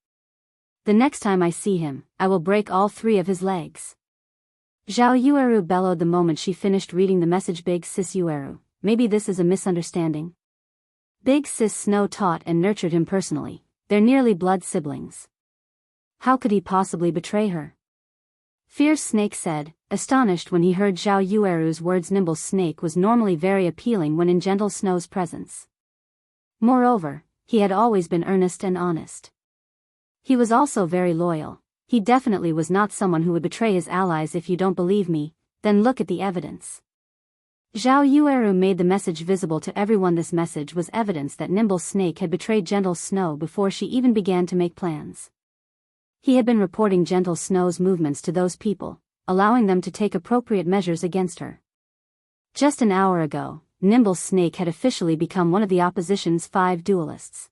The next time I see him, I will break all 3 of his legs." Zhao Yueru bellowed the moment she finished reading the message. "Big Sis Yueru, maybe this is a misunderstanding. Big Sis Snow taught and nurtured him personally. They're nearly blood siblings. How could he possibly betray her?" Fierce Snake said, astonished when he heard Zhao Yueru's words. Nimble Snake was normally very appealing when in Gentle Snow's presence. Moreover, he had always been earnest and honest. He was also very loyal. He definitely was not someone who would betray his allies. "If you don't believe me, then look at the evidence." Zhao Yueru made the message visible to everyone. This message was evidence that Nimble Snake had betrayed Gentle Snow before she even began to make plans. He had been reporting Gentle Snow's movements to those people, allowing them to take appropriate measures against her. Just an hour ago, Nimble Snake had officially become one of the opposition's 5 duelists.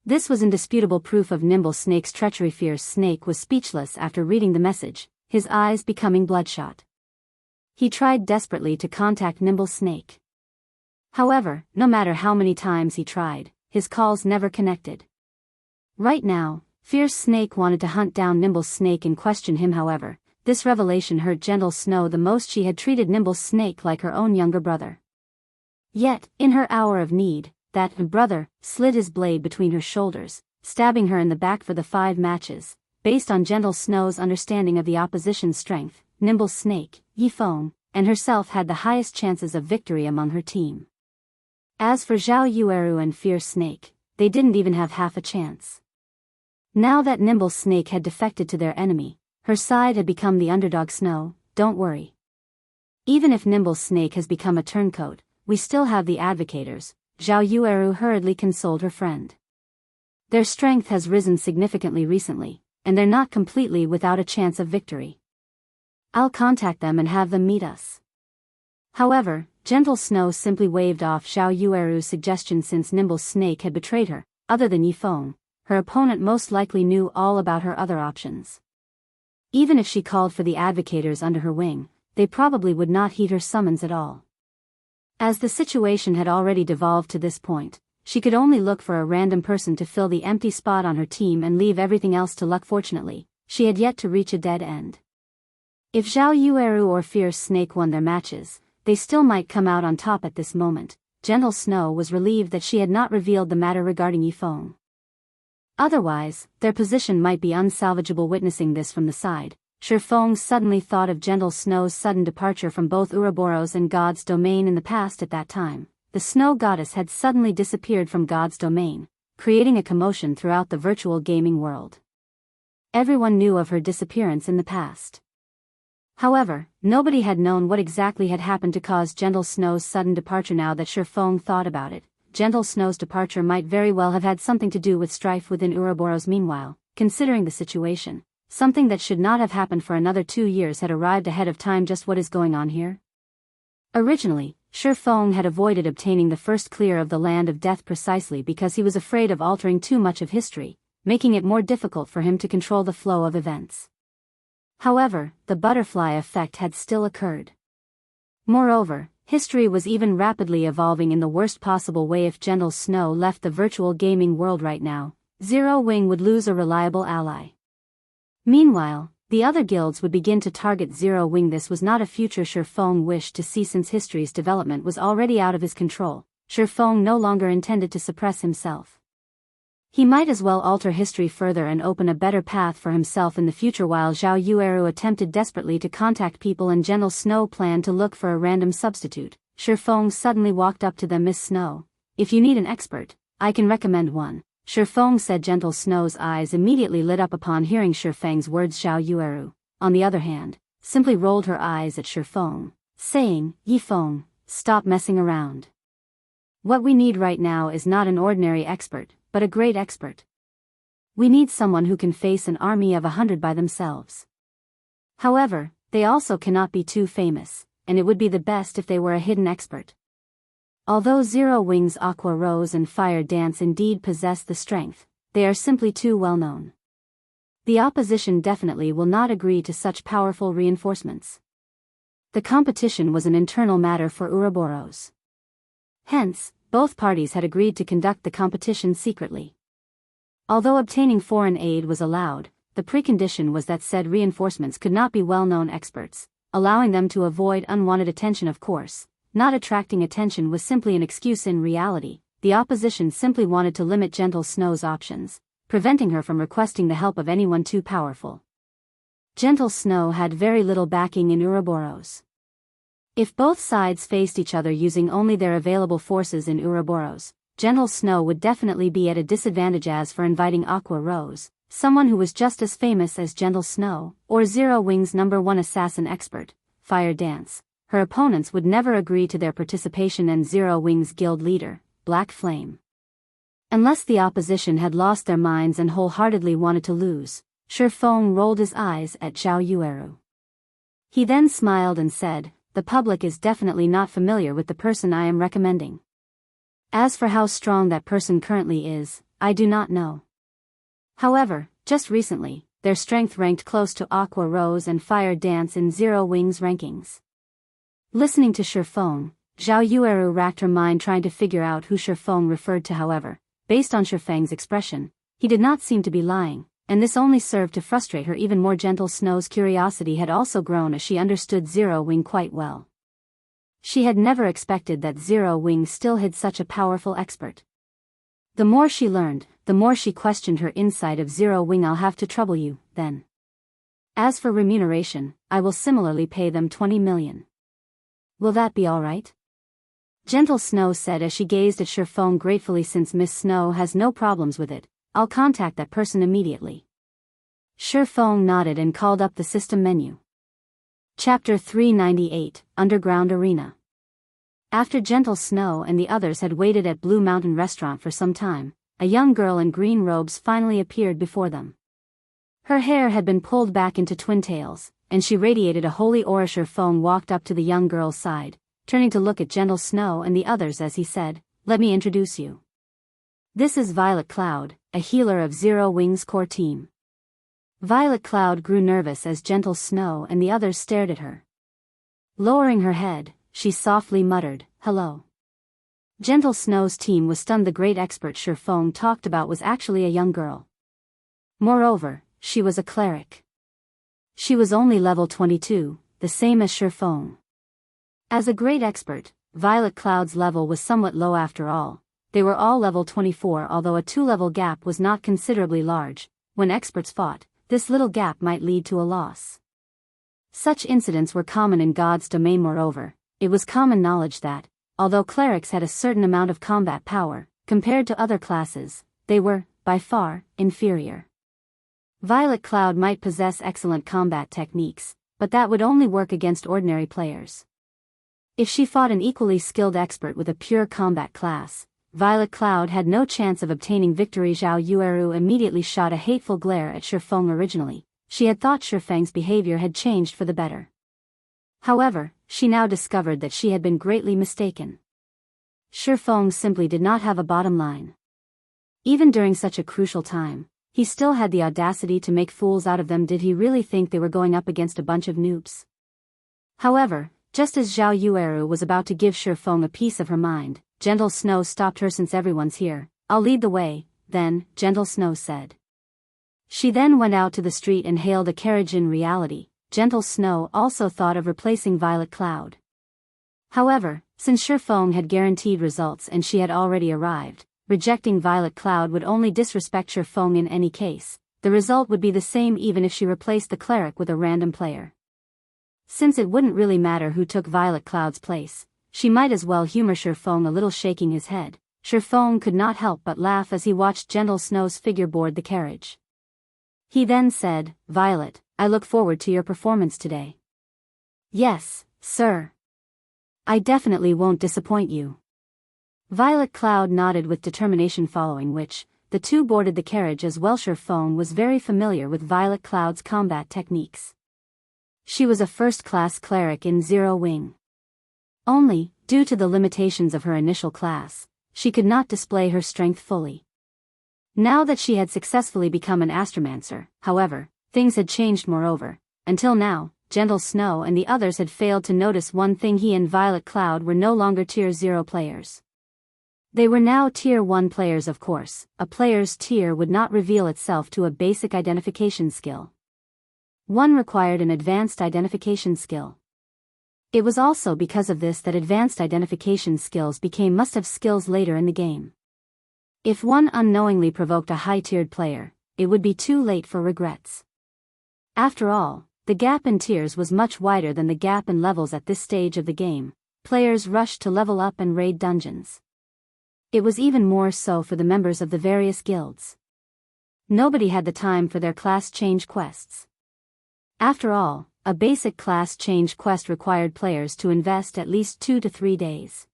This was indisputable proof of Nimble Snake's treachery. Fierce Snake was speechless after reading the message, his eyes becoming bloodshot. He tried desperately to contact Nimble Snake. However, no matter how many times he tried, his calls never connected. Right now, Fierce Snake wanted to hunt down Nimble Snake and question him. However, this revelation hurt Gentle Snow the most. She had treated Nimble Snake like her own younger brother. Yet, in her hour of need, that brother slid his blade between her shoulders, stabbing her in the back. For the 5 matches, based on Gentle Snow's understanding of the opposition's strength, Nimble Snake, Yifeng, and herself had the highest chances of victory among her team. As for Zhao Yueru and Fierce Snake, they didn't even have half a chance. Now that Nimble Snake had defected to their enemy, her side had become the underdog. Snow, don't worry. Even if Nimble Snake has become a turncoat, we still have the advocators, Zhao Yueru hurriedly consoled her friend. Their strength has risen significantly recently, and they're not completely without a chance of victory. I'll contact them and have them meet us. However, Gentle Snow simply waved off Zhao Yueru's suggestion. Since Nimble Snake had betrayed her, other than Yifeng, her opponent most likely knew all about her other options. Even if she called for the advocators under her wing, they probably would not heed her summons at all. As the situation had already devolved to this point, she could only look for a random person to fill the empty spot on her team and leave everything else to luck. Fortunately, she had yet to reach a dead end. If Zhao Yueru or Fierce Snake won their matches, they still might come out on top at this moment. Gentle Snow was relieved that she had not revealed the matter regarding Yifeng. Otherwise, their position might be unsalvageable. Witnessing this from the side, Shifeng suddenly thought of Gentle Snow's sudden departure from both Ouroboros and God's domain in the past. At that time, the snow goddess had suddenly disappeared from God's domain, creating a commotion throughout the virtual gaming world. Everyone knew of her disappearance in the past. However, nobody had known what exactly had happened to cause Gentle Snow's sudden departure. Now that Shifeng thought about it, Gentle Snow's departure might very well have had something to do with strife within Ouroboros. Meanwhile, considering the situation, something that should not have happened for another 2 years had arrived ahead of time. Just what is going on here? Originally, Shifeng had avoided obtaining the first clear of the land of death precisely because he was afraid of altering too much of history, making it more difficult for him to control the flow of events. However, the butterfly effect had still occurred. Moreover, history was even rapidly evolving in the worst possible way. If Gentle Snow left the virtual gaming world right now, Zero Wing would lose a reliable ally. Meanwhile, the other guilds would begin to target Zero Wing. This was not a future Shifeng wished to see. Since history's development was already out of his control, Shifeng no longer intended to suppress himself. He might as well alter history further and open a better path for himself in the future. While Zhao Yueru attempted desperately to contact people and Gentle Snow planned to look for a random substitute, Shifeng suddenly walked up to them. Miss Snow, if you need an expert, I can recommend one, Shifeng said. Gentle Snow's eyes immediately lit up upon hearing Shifeng's words. Zhao Yueru, on the other hand, simply rolled her eyes at Shifeng, saying, Yifeng, stop messing around. What we need right now is not an ordinary expert, but a great expert. We need someone who can face an army of 100 by themselves. However, they also cannot be too famous, and it would be the best if they were a hidden expert. Although Zero Wing's Aqua Rose and Fire Dance indeed possess the strength, they are simply too well known. The opposition definitely will not agree to such powerful reinforcements. The competition was an internal matter for Ouroboros. Hence, both parties had agreed to conduct the competition secretly. Although obtaining foreign aid was allowed, the precondition was that said reinforcements could not be well-known experts, allowing them to avoid unwanted attention. Of course, not attracting attention was simply an excuse. In reality, the opposition simply wanted to limit Gentle Snow's options, preventing her from requesting the help of anyone too powerful. Gentle Snow had very little backing in Ouroboros. If both sides faced each other using only their available forces in Ouroboros, Gentle Snow would definitely be at a disadvantage. As for inviting Aqua Rose, someone who was just as famous as Gentle Snow, or Zero Wing's #1 assassin expert, Fire Dance, her opponents would never agree to their participation. And Zero Wing's guild leader, Black Flame. Unless the opposition had lost their minds and wholeheartedly wanted to lose, Shifeng rolled his eyes at Zhao Yueru. He then smiled and said, the public is definitely not familiar with the person I am recommending. As for how strong that person currently is, I do not know. However, just recently, their strength ranked close to Aqua Rose and Fire Dance in Zero Wing's rankings. Listening to Shifeng, Zhao Yueru racked her mind trying to figure out who Shifeng referred to. However, based on Shifeng's expression, he did not seem to be lying, and this only served to frustrate her even more. Gentle Snow's curiosity had also grown as she understood Zero Wing quite well. She had never expected that Zero Wing still hid such a powerful expert. The more she learned, the more she questioned her insight of Zero Wing. I'll have to trouble you, then. As for remuneration, I will similarly pay them 20 million. Will that be all right? Gentle Snow said as she gazed at Shifeng gratefully. Since Miss Snow has no problems with it, I'll contact that person immediately. Shifeng nodded and called up the system menu. Chapter 398, Underground Arena. After Gentle Snow and the others had waited at Blue Mountain Restaurant for some time, a young girl in green robes finally appeared before them. Her hair had been pulled back into twin tails, and she radiated a holy aura. Shifeng walked up to the young girl's side, turning to look at Gentle Snow and the others as he said, "Let me introduce you. This is Violet Cloud, a healer of Zero Wing's core team." Violet Cloud grew nervous as Gentle Snow and the others stared at her. Lowering her head, she softly muttered, "Hello." Gentle Snow's team was stunned. The great expert Shifeng talked about was actually a young girl. Moreover, she was a cleric. She was only level 22, the same as Shifeng. As a great expert, Violet Cloud's level was somewhat low. After all, they were all level 24. Although a 2-level gap was not considerably large, when experts fought, this little gap might lead to a loss. Such incidents were common in God's domain. Moreover, it was common knowledge that, although clerics had a certain amount of combat power, compared to other classes, they were, by far, inferior. Violet Cloud might possess excellent combat techniques, but that would only work against ordinary players. If she fought an equally skilled expert with a pure combat class, Violet Cloud had no chance of obtaining victory. Zhao Yueru immediately shot a hateful glare at Shifeng. Originally, she had thought Shifeng's behavior had changed for the better. However, she now discovered that she had been greatly mistaken. Shifeng simply did not have a bottom line. Even during such a crucial time, he still had the audacity to make fools out of them. Did he really think they were going up against a bunch of noobs? However, just as Zhao Yueru was about to give Shifeng a piece of her mind, Gentle Snow stopped her. "Since everyone's here, I'll lead the way, then," Gentle Snow said. She then went out to the street and hailed a carriage. In reality, Gentle Snow also thought of replacing Violet Cloud. However, since Shifeng had guaranteed results and she had already arrived, rejecting Violet Cloud would only disrespect Shifeng. In any case, the result would be the same even if she replaced the cleric with a random player. Since it wouldn't really matter who took Violet Cloud's place, she might as well humor Shifeng a little. Shaking his head, Shifeng could not help but laugh as he watched Gentle Snow's figure board the carriage. He then said, "Violet, I look forward to your performance today." "Yes, sir. I definitely won't disappoint you." Violet Cloud nodded with determination, following which, the two boarded the carriage as well. Shifeng was very familiar with Violet Cloud's combat techniques. She was a first-class cleric in Zero Wing. Only, due to the limitations of her initial class, she could not display her strength fully. Now that she had successfully become an astromancer, however, things had changed. Moreover, until now, Gentle Snow and the others had failed to notice one thing: he and Violet Cloud were no longer Tier 0 players. They were now Tier 1 players. Of course, a player's tier would not reveal itself to a basic identification skill. One required an advanced identification skill. It was also because of this that advanced identification skills became must-have skills later in the game. If one unknowingly provoked a high-tiered player, it would be too late for regrets. After all, the gap in tiers was much wider than the gap in levels at this stage of the game. Players rushed to level up and raid dungeons. It was even more so for the members of the various guilds. Nobody had the time for their class change quests. After all, a basic class change quest required players to invest at least 2 to 3 days.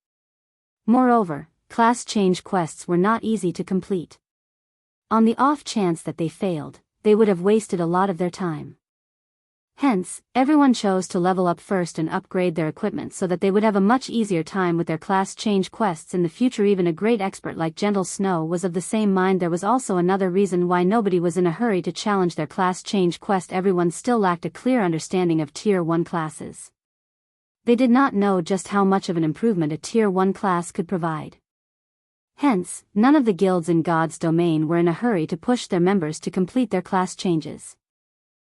Moreover, class change quests were not easy to complete. On the off chance that they failed, they would have wasted a lot of their time. Hence, everyone chose to level up first and upgrade their equipment so that they would have a much easier time with their class change quests in the future. Even a great expert like Gentle Snow was of the same mind. There was also another reason why nobody was in a hurry to challenge their class change quest. Everyone still lacked a clear understanding of Tier 1 classes. They did not know just how much of an improvement a Tier 1 class could provide. Hence, none of the guilds in God's domain were in a hurry to push their members to complete their class changes.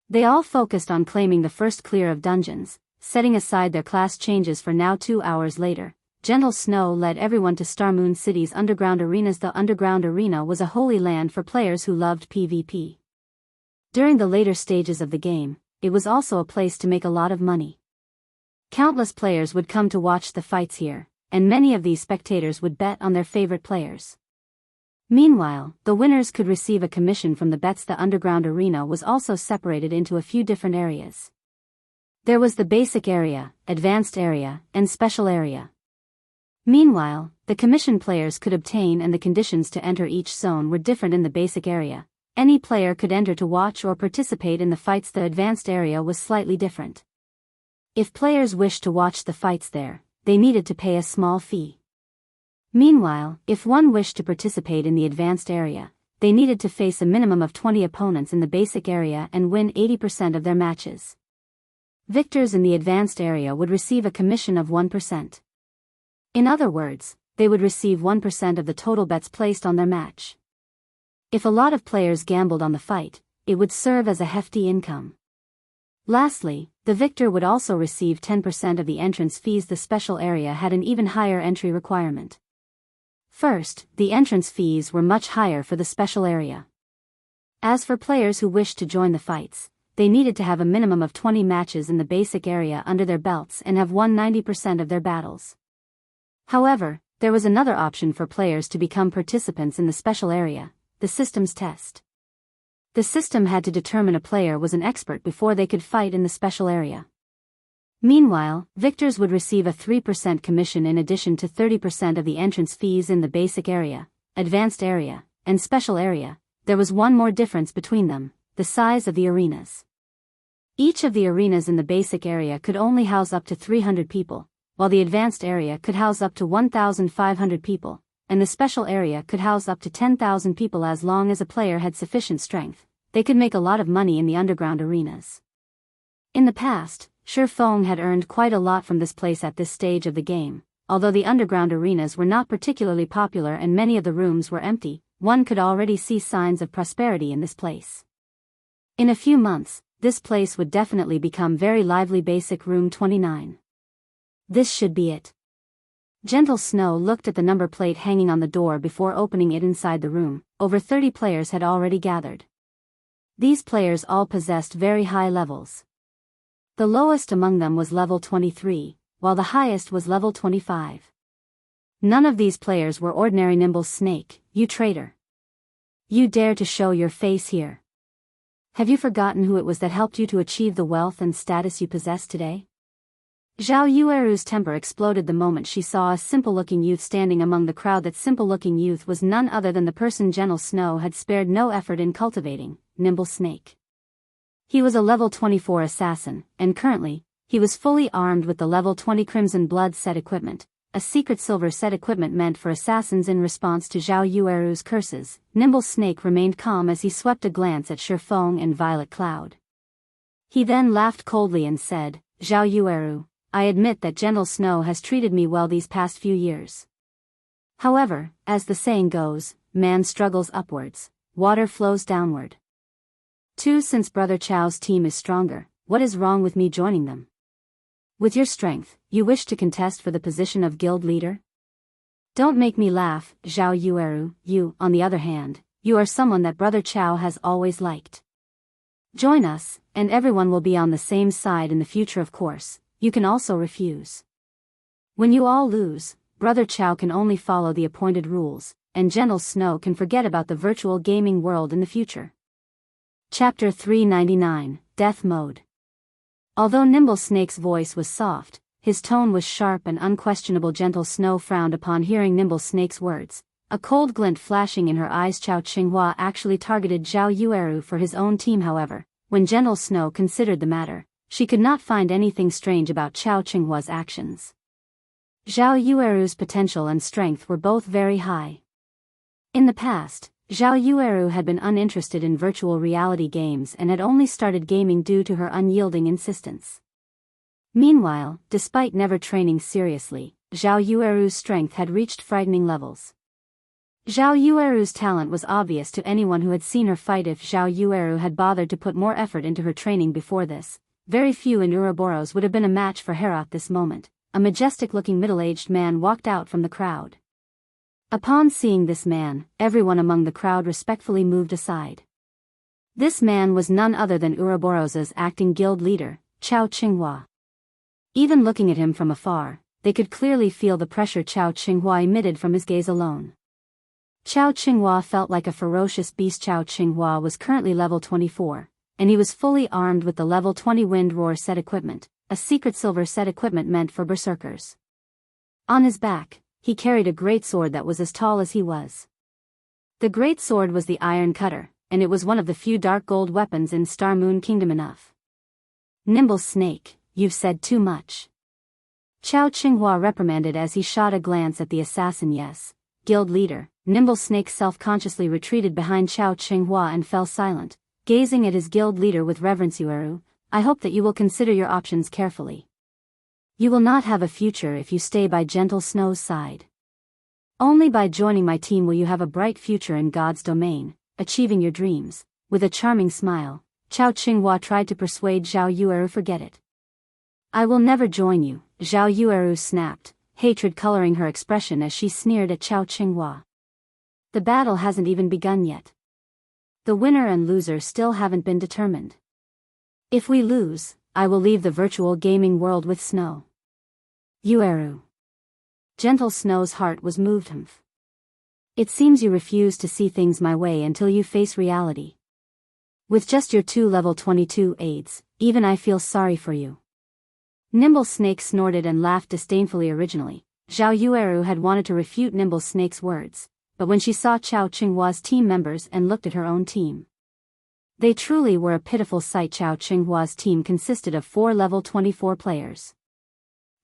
They all focused on claiming the first clear of dungeons, setting aside their class changes for now. 2 hours later, Gentle Snow led everyone to Starmoon City's underground arenas. The underground arena was a holy land for players who loved PvP. During the later stages of the game, it was also a place to make a lot of money. Countless players would come to watch the fights here, and many of these spectators would bet on their favorite players. Meanwhile, the winners could receive a commission from the bets. The underground arena was also separated into a few different areas. There was the basic area, advanced area, and special area. Meanwhile, the commission players could obtain and the conditions to enter each zone were different. In the basic area, any player could enter to watch or participate in the fights. The advanced area was slightly different. If players wished to watch the fights there, they needed to pay a small fee. Meanwhile, if one wished to participate in the advanced area, they needed to face a minimum of 20 opponents in the basic area and win 80% of their matches. Victors in the advanced area would receive a commission of 1%. In other words, they would receive 1% of the total bets placed on their match. If a lot of players gambled on the fight, it would serve as a hefty income. Lastly, the victor would also receive 10% of the entrance fees. The special area had an even higher entry requirement. First, the entrance fees were much higher for the special area. As for players who wished to join the fights, they needed to have a minimum of 20 matches in the basic area under their belts and have won 90% of their battles. However, there was another option for players to become participants in the special area, the system's test. The system had to determine a player was an expert before they could fight in the special area. Meanwhile, victors would receive a 3% commission in addition to 30% of the entrance fees. In the basic area, advanced area, and special area, there was one more difference between them: the size of the arenas. Each of the arenas in the basic area could only house up to 300 people, while the advanced area could house up to 1,500 people, and the special area could house up to 10,000 people. As long as a player had sufficient strength, they could make a lot of money in the underground arenas. In the past, Showdown had earned quite a lot from this place at this stage of the game. Although the underground arenas were not particularly popular and many of the rooms were empty, one could already see signs of prosperity in this place. In a few months, this place would definitely become very lively. Basic Room 29. This should be it. Gentle Snow looked at the number plate hanging on the door before opening it. Inside the room, over 30 players had already gathered. These players all possessed very high levels. The lowest among them was level 23, while the highest was level 25. None of these players were ordinary. Nimble Snake, you traitor. You dare to show your face here. Have you forgotten who it was that helped you to achieve the wealth and status you possess today? Zhao Yueru's temper exploded the moment she saw a simple-looking youth standing among the crowd. That simple-looking youth was none other than the person Gentle Snow had spared no effort in cultivating, Nimble Snake. He was a level 24 assassin, and currently, he was fully armed with the level 20 Crimson Blood set equipment, a secret silver set equipment meant for assassins. In response to Zhao Yueru's curses, Nimble Snake remained calm as he swept a glance at Shifeng and Violet Cloud. He then laughed coldly and said, "Zhao Yueru, I admit that Gentle Snow has treated me well these past few years. However, as the saying goes, man struggles upwards, water flows downward. Since Brother Chao's team is stronger, what is wrong with me joining them? With your strength, you wish to contest for the position of guild leader? Don't make me laugh, Zhao Yueru. You, on the other hand, you are someone that Brother Chao has always liked. Join us, and everyone will be on the same side in the future. Of course, you can also refuse. When you all lose, Brother Chao can only follow the appointed rules, and Gentle Snow can forget about the virtual gaming world in the future." Chapter 399, Death Mode. Although Nimble Snake's voice was soft, his tone was sharp and unquestionable. Gentle Snow frowned upon hearing Nimble Snake's words, a cold glint flashing in her eyes. Chao Qinghua actually targeted Zhao Yueru for his own team. However, when Gentle Snow considered the matter, she could not find anything strange about Chao Qinghua's actions. Zhao Yueru's potential and strength were both very high. In the past, Zhao Yueru had been uninterested in virtual reality games and had only started gaming due to her unyielding insistence. Meanwhile, despite never training seriously, Zhao Yueru's strength had reached frightening levels. Zhao Yueru's talent was obvious to anyone who had seen her fight. If Zhao Yueru had bothered to put more effort into her training before this, very few in Ouroboros would have been a match for her at this moment. A majestic-looking middle-aged man walked out from the crowd. Upon seeing this man, everyone among the crowd respectfully moved aside. This man was none other than Ouroboros' acting guild leader, Chao Qinghua. Even looking at him from afar, they could clearly feel the pressure Chao Qinghua emitted from his gaze alone. Chao Qinghua felt like a ferocious beast. Chao Qinghua was currently level 24, and he was fully armed with the level 20 Wind Roar set equipment, a secret silver set equipment meant for berserkers. On his back, he carried a great sword that was as tall as he was. The great sword was the Iron Cutter, and it was one of the few dark gold weapons in Star Moon Kingdom. Enough. Nimble Snake, you've said too much. Chao Qinghua reprimanded as he shot a glance at the assassin. Yes, guild leader. Nimble Snake self-consciously retreated behind Chao Qinghua and fell silent, gazing at his guild leader with reverence. Yueru, I hope that you will consider your options carefully. You will not have a future if you stay by Gentle Snow's side. Only by joining my team will you have a bright future in God's domain, achieving your dreams. With a charming smile, Chao Qinghua tried to persuade Zhao Yueru. Forget it. I will never join you, Zhao Yueru snapped, hatred coloring her expression as she sneered at Chao Qinghua. The battle hasn't even begun yet. The winner and loser still haven't been determined. If we lose, I will leave the virtual gaming world with Snow. Yueru. Gentle Snow's heart was moved. It seems you refuse to see things my way until you face reality. With just your 2 level 22 aids, even I feel sorry for you. Nimble Snake snorted and laughed disdainfully. Originally, Zhao Yueru had wanted to refute Nimble Snake's words, but when she saw Chao Qinghua's team members and looked at her own team, they truly were a pitiful sight. Chao Qinghua's team consisted of 4 level 24 players.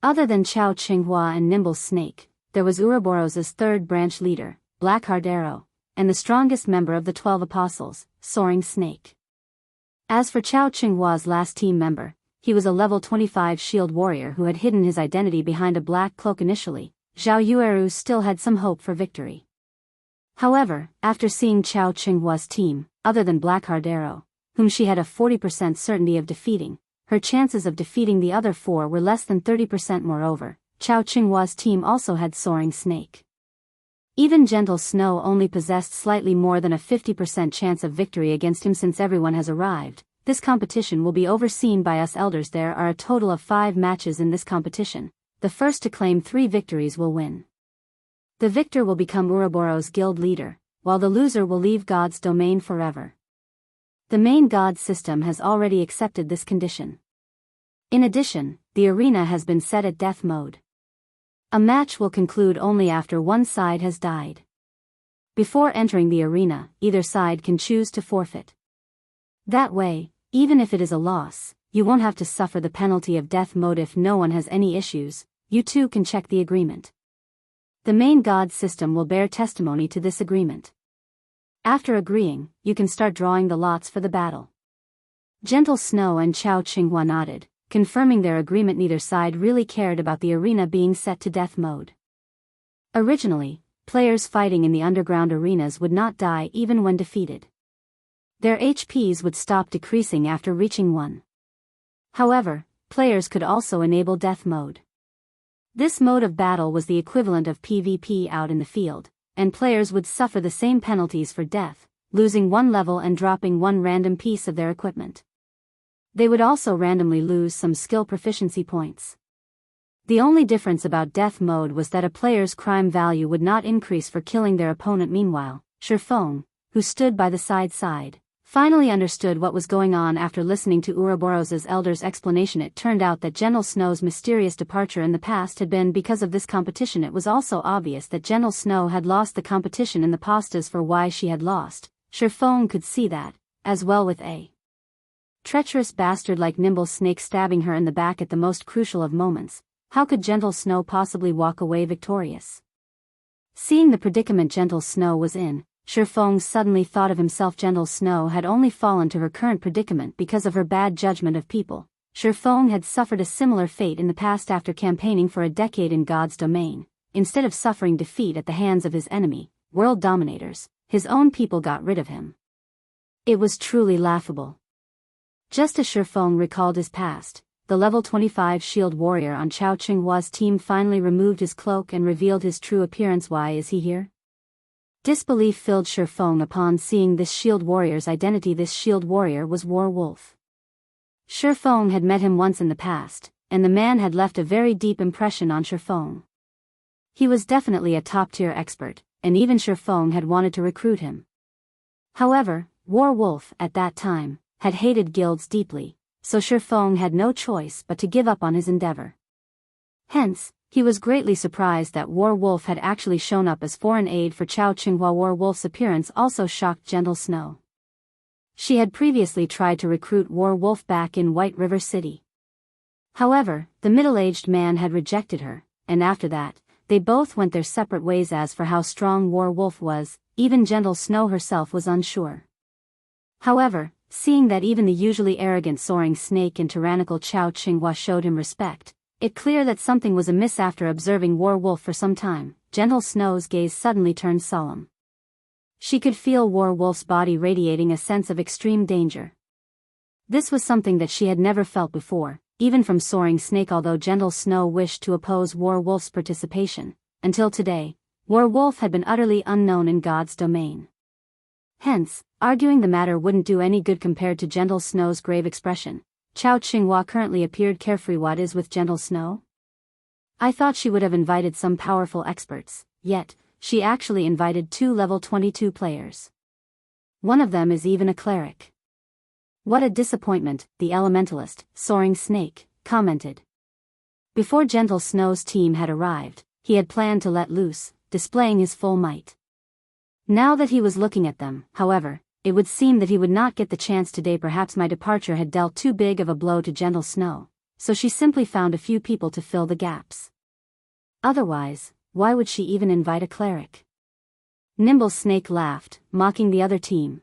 Other than Chao Qinghua and Nimble Snake, there was Ouroboros' third branch leader, Blackheart Arrow, and the strongest member of the 12 Apostles, Soaring Snake. As for Chao Qinghua's last team member, he was a level 25 shield warrior who had hidden his identity behind a black cloak initially. Zhao Yueru still had some hope for victory. However, after seeing Chao Qinghua's team, other than Blackheart Arrow, whom she had a 40% certainty of defeating, her chances of defeating the other 4 were less than 30%. Moreover, Chao Qinghua's team also had Soaring Snake. Even Gentle Snow only possessed slightly more than a 50% chance of victory against him. Since everyone has arrived, this competition will be overseen by us elders. There are a total of 5 matches in this competition. The first to claim 3 victories will win. The victor will become Ouroboros' guild leader, while the loser will leave God's domain forever. The main God system has already accepted this condition. In addition, the arena has been set at death mode. A match will conclude only after one side has died. Before entering the arena, either side can choose to forfeit. That way, even if it is a loss, you won't have to suffer the penalty of death mode. If no one has any issues, you too can check the agreement. The main God system will bear testimony to this agreement. After agreeing, you can start drawing the lots for the battle. Gentle Snow and Chao Qinghua nodded, confirming their agreement. Neither side really cared about the arena being set to death mode. Originally, players fighting in the underground arenas would not die even when defeated. Their HPs would stop decreasing after reaching 1. However, players could also enable death mode. This mode of battle was the equivalent of PvP out in the field, and players would suffer the same penalties for death, losing 1 level and dropping 1 random piece of their equipment. They would also randomly lose some skill proficiency points. The only difference about death mode was that a player's crime value would not increase for killing their opponent. Meanwhile, Shifeng, who stood by the side, finally understood what was going on after listening to Ouroboros' elder's explanation. It turned out that Gentle Snow's mysterious departure in the past had been because of this competition. It was also obvious that Gentle Snow had lost the competition in the past. As for why she had lost, Shifeng could see that, as well, with a treacherous bastard like Nimble Snake stabbing her in the back at the most crucial of moments. How could Gentle Snow possibly walk away victorious? Seeing the predicament Gentle Snow was in, Shifeng suddenly thought of himself. Gentle Snow had only fallen to her current predicament because of her bad judgment of people, Shifeng had suffered a similar fate in the past after campaigning for a decade in God's domain. Instead of suffering defeat at the hands of his enemy, world dominators, his own people got rid of him. It was truly laughable. Just as Shifeng recalled his past, the level 25 shield warrior on Chao Qinghua's team finally removed his cloak and revealed his true appearance. Why is he here? Disbelief filled Shifeng upon seeing this shield warrior's identity. This shield warrior was War Wolf. Shifeng had met him once in the past, and the man had left a very deep impression on Shifeng. He was definitely a top-tier expert, and even Shifeng had wanted to recruit him. However, War Wolf, at that time, had hated guilds deeply, so Shifeng had no choice but to give up on his endeavor. Hence, he was greatly surprised that War Wolf had actually shown up as foreign aid for Chao Qinghua. War Wolf's appearance also shocked Gentle Snow. She had previously tried to recruit War Wolf back in White River City. However, the middle-aged man had rejected her, and after that, they both went their separate ways. As for how strong War Wolf was, even Gentle Snow herself was unsure. However, seeing that even the usually arrogant soaring snake and tyrannical Chao Qinghua showed him respect, it clear that something was amiss. After observing War Wolf for some time, Gentle Snow's gaze suddenly turned solemn. She could feel War Wolf's body radiating a sense of extreme danger. This was something that she had never felt before, even from Soaring Snake. Although Gentle Snow wished to oppose War Wolf's participation, until today, War Wolf had been utterly unknown in God's domain. Hence, arguing the matter wouldn't do any good compared to Gentle Snow's grave expression. Chao Qinghua currently appeared carefree. What is with Gentle Snow? I thought she would have invited some powerful experts, yet, she actually invited 2 level 22 players. One of them is even a cleric. What a disappointment, the elementalist, Soaring Snake, commented. Before Gentle Snow's team had arrived, he had planned to let loose, displaying his full might. Now that he was looking at them, however, it would seem that he would not get the chance today. Perhaps my departure had dealt too big of a blow to Gentle Snow, so she simply found a few people to fill the gaps. Otherwise, why would she even invite a cleric? Nimble Snake laughed, mocking the other team.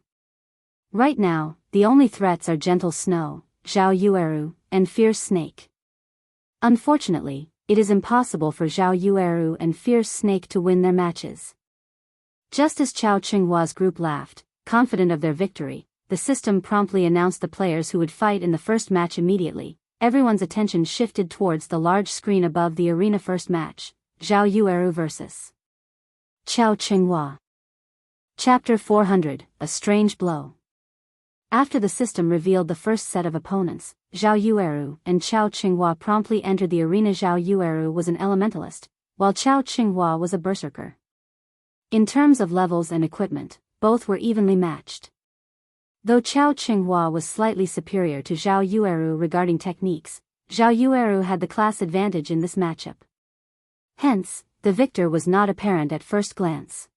Right now, the only threats are Gentle Snow, Zhao Yueru, and Fierce Snake. Unfortunately, it is impossible for Zhao Yueru and Fierce Snake to win their matches. Just as Chao Qinghua's group laughed, confident of their victory, the system promptly announced the players who would fight in the first match. Immediately, everyone's attention shifted towards the large screen above the arena. First match, Zhao Yueru vs. Chao Qinghua. Chapter 400, A Strange Blow. After the system revealed the first set of opponents, Zhao Yueru and Chao Qinghua promptly entered the arena. Zhao Yueru was an elementalist, while Chao Qinghua was a berserker. In terms of levels and equipment, both were evenly matched. Though Chao Qinghua was slightly superior to Zhao Yueru regarding techniques, Zhao Yueru had the class advantage in this matchup. Hence, the victor was not apparent at first glance.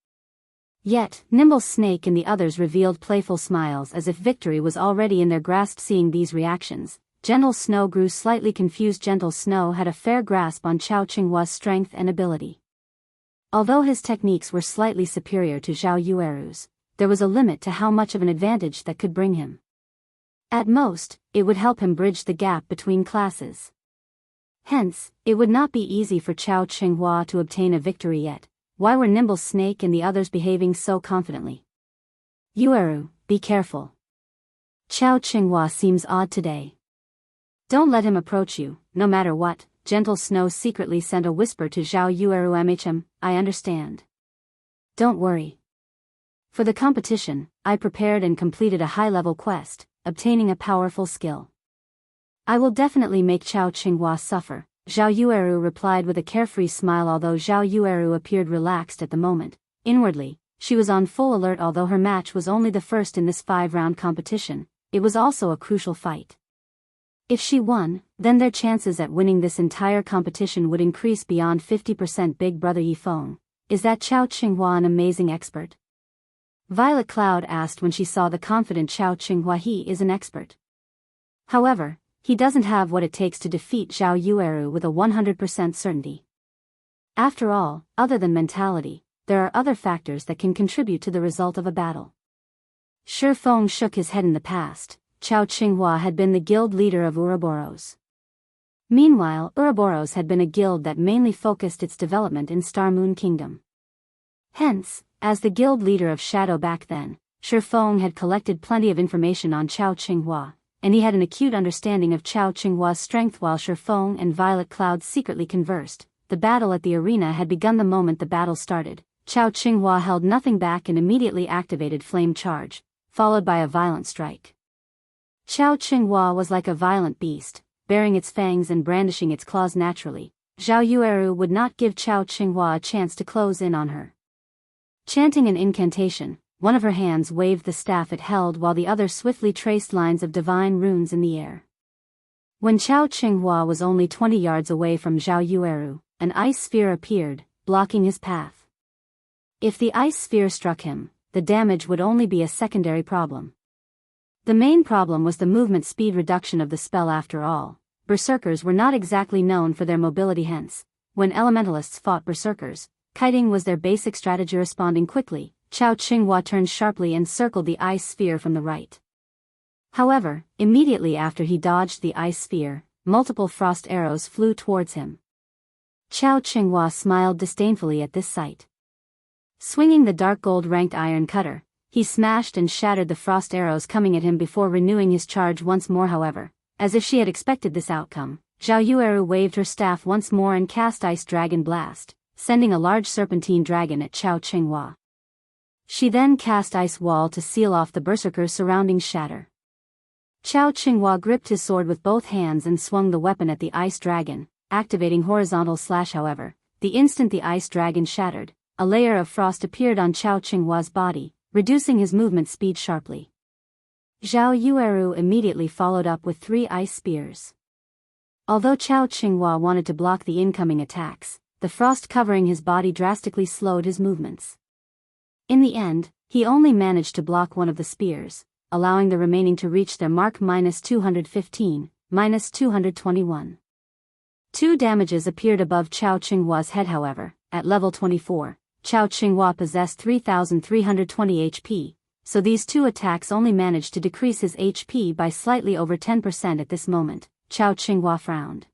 Yet, Nimble Snake and the others revealed playful smiles as if victory was already in their grasp. Seeing these reactions, Gentle Snow grew slightly confused. Gentle Snow had a fair grasp on Chao Qinghua's strength and ability. Although his techniques were slightly superior to Zhao Yueru's, there was a limit to how much of an advantage that could bring him. At most, it would help him bridge the gap between classes. Hence, it would not be easy for Chao Qinghua to obtain a victory yet. Why were Nimble Snake and the others behaving so confidently? Yueru, be careful. Chao Qinghua seems odd today. Don't let him approach you, no matter what. Gentle Snow secretly sent a whisper to Zhao Yueru. I understand. Don't worry. For the competition, I prepared and completed a high-level quest, obtaining a powerful skill. I will definitely make Chao Qinghua suffer, Zhao Yueru replied with a carefree smile. Although Zhao Yueru appeared relaxed at the moment, inwardly, she was on full alert. Although her match was only the first in this 5-round competition, it was also a crucial fight. If she won, then their chances at winning this entire competition would increase beyond 50%. Big Brother Yifeng, is that Chao Qinghua an amazing expert? Violet Cloud asked when she saw the confident Chao Qinghua. He is an expert. However, he doesn't have what it takes to defeat Zhao Yueru with a 100% certainty. After all, other than mentality, there are other factors that can contribute to the result of a battle. Shifeng shook his head. In the past, Chao Qinghua had been the guild leader of Ouroboros. Meanwhile, Ouroboros had been a guild that mainly focused its development in Star Moon Kingdom. Hence, as the guild leader of Shadow back then, Shifeng had collected plenty of information on Chao Qinghua, and he had an acute understanding of Chao Qinghua's strength. While Shifeng and Violet Cloud secretly conversed, the battle at the arena had begun. The moment the battle started, Chao Qinghua held nothing back and immediately activated Flame Charge, followed by a violent strike. Chao Qinghua was like a violent beast, baring its fangs and brandishing its claws naturally. Zhao Yueru would not give Chao Qinghua a chance to close in on her. Chanting an incantation, one of her hands waved the staff it held while the other swiftly traced lines of divine runes in the air. When Chao Qinghua was only 20 yards away from Zhao Yueru, an ice sphere appeared, blocking his path. If the ice sphere struck him, the damage would only be a secondary problem. The main problem was the movement speed reduction of the spell. After all, berserkers were not exactly known for their mobility. Hence, when elementalists fought berserkers, kiting was their basic strategy. Responding quickly, Chao Qinghua turned sharply and circled the ice sphere from the right. However, immediately after he dodged the ice sphere, multiple frost arrows flew towards him. Chao Qinghua smiled disdainfully at this sight. Swinging the dark gold ranked iron cutter, he smashed and shattered the frost arrows coming at him before renewing his charge once more. However, as if she had expected this outcome, Zhao Yueru waved her staff once more and cast Ice Dragon Blast, sending a large serpentine dragon at Chao Qinghua. She then cast Ice Wall to seal off the berserker's surrounding shatter. Chao Qinghua gripped his sword with both hands and swung the weapon at the ice dragon, activating Horizontal Slash. However, the instant the ice dragon shattered, a layer of frost appeared on Chao Qinghua's body, reducing his movement speed sharply. Zhao Yueru immediately followed up with 3 ice spears. Although Chao Qinghua wanted to block the incoming attacks, the frost covering his body drastically slowed his movements. In the end, he only managed to block one of the spears, allowing the remaining to reach their mark -215, -221. 2 damages appeared above Chao Qinghua's head. However, at level 24, Chao Qinghua possessed 3,320 HP, so these 2 attacks only managed to decrease his HP by slightly over 10%. At this moment, Chao Qinghua frowned.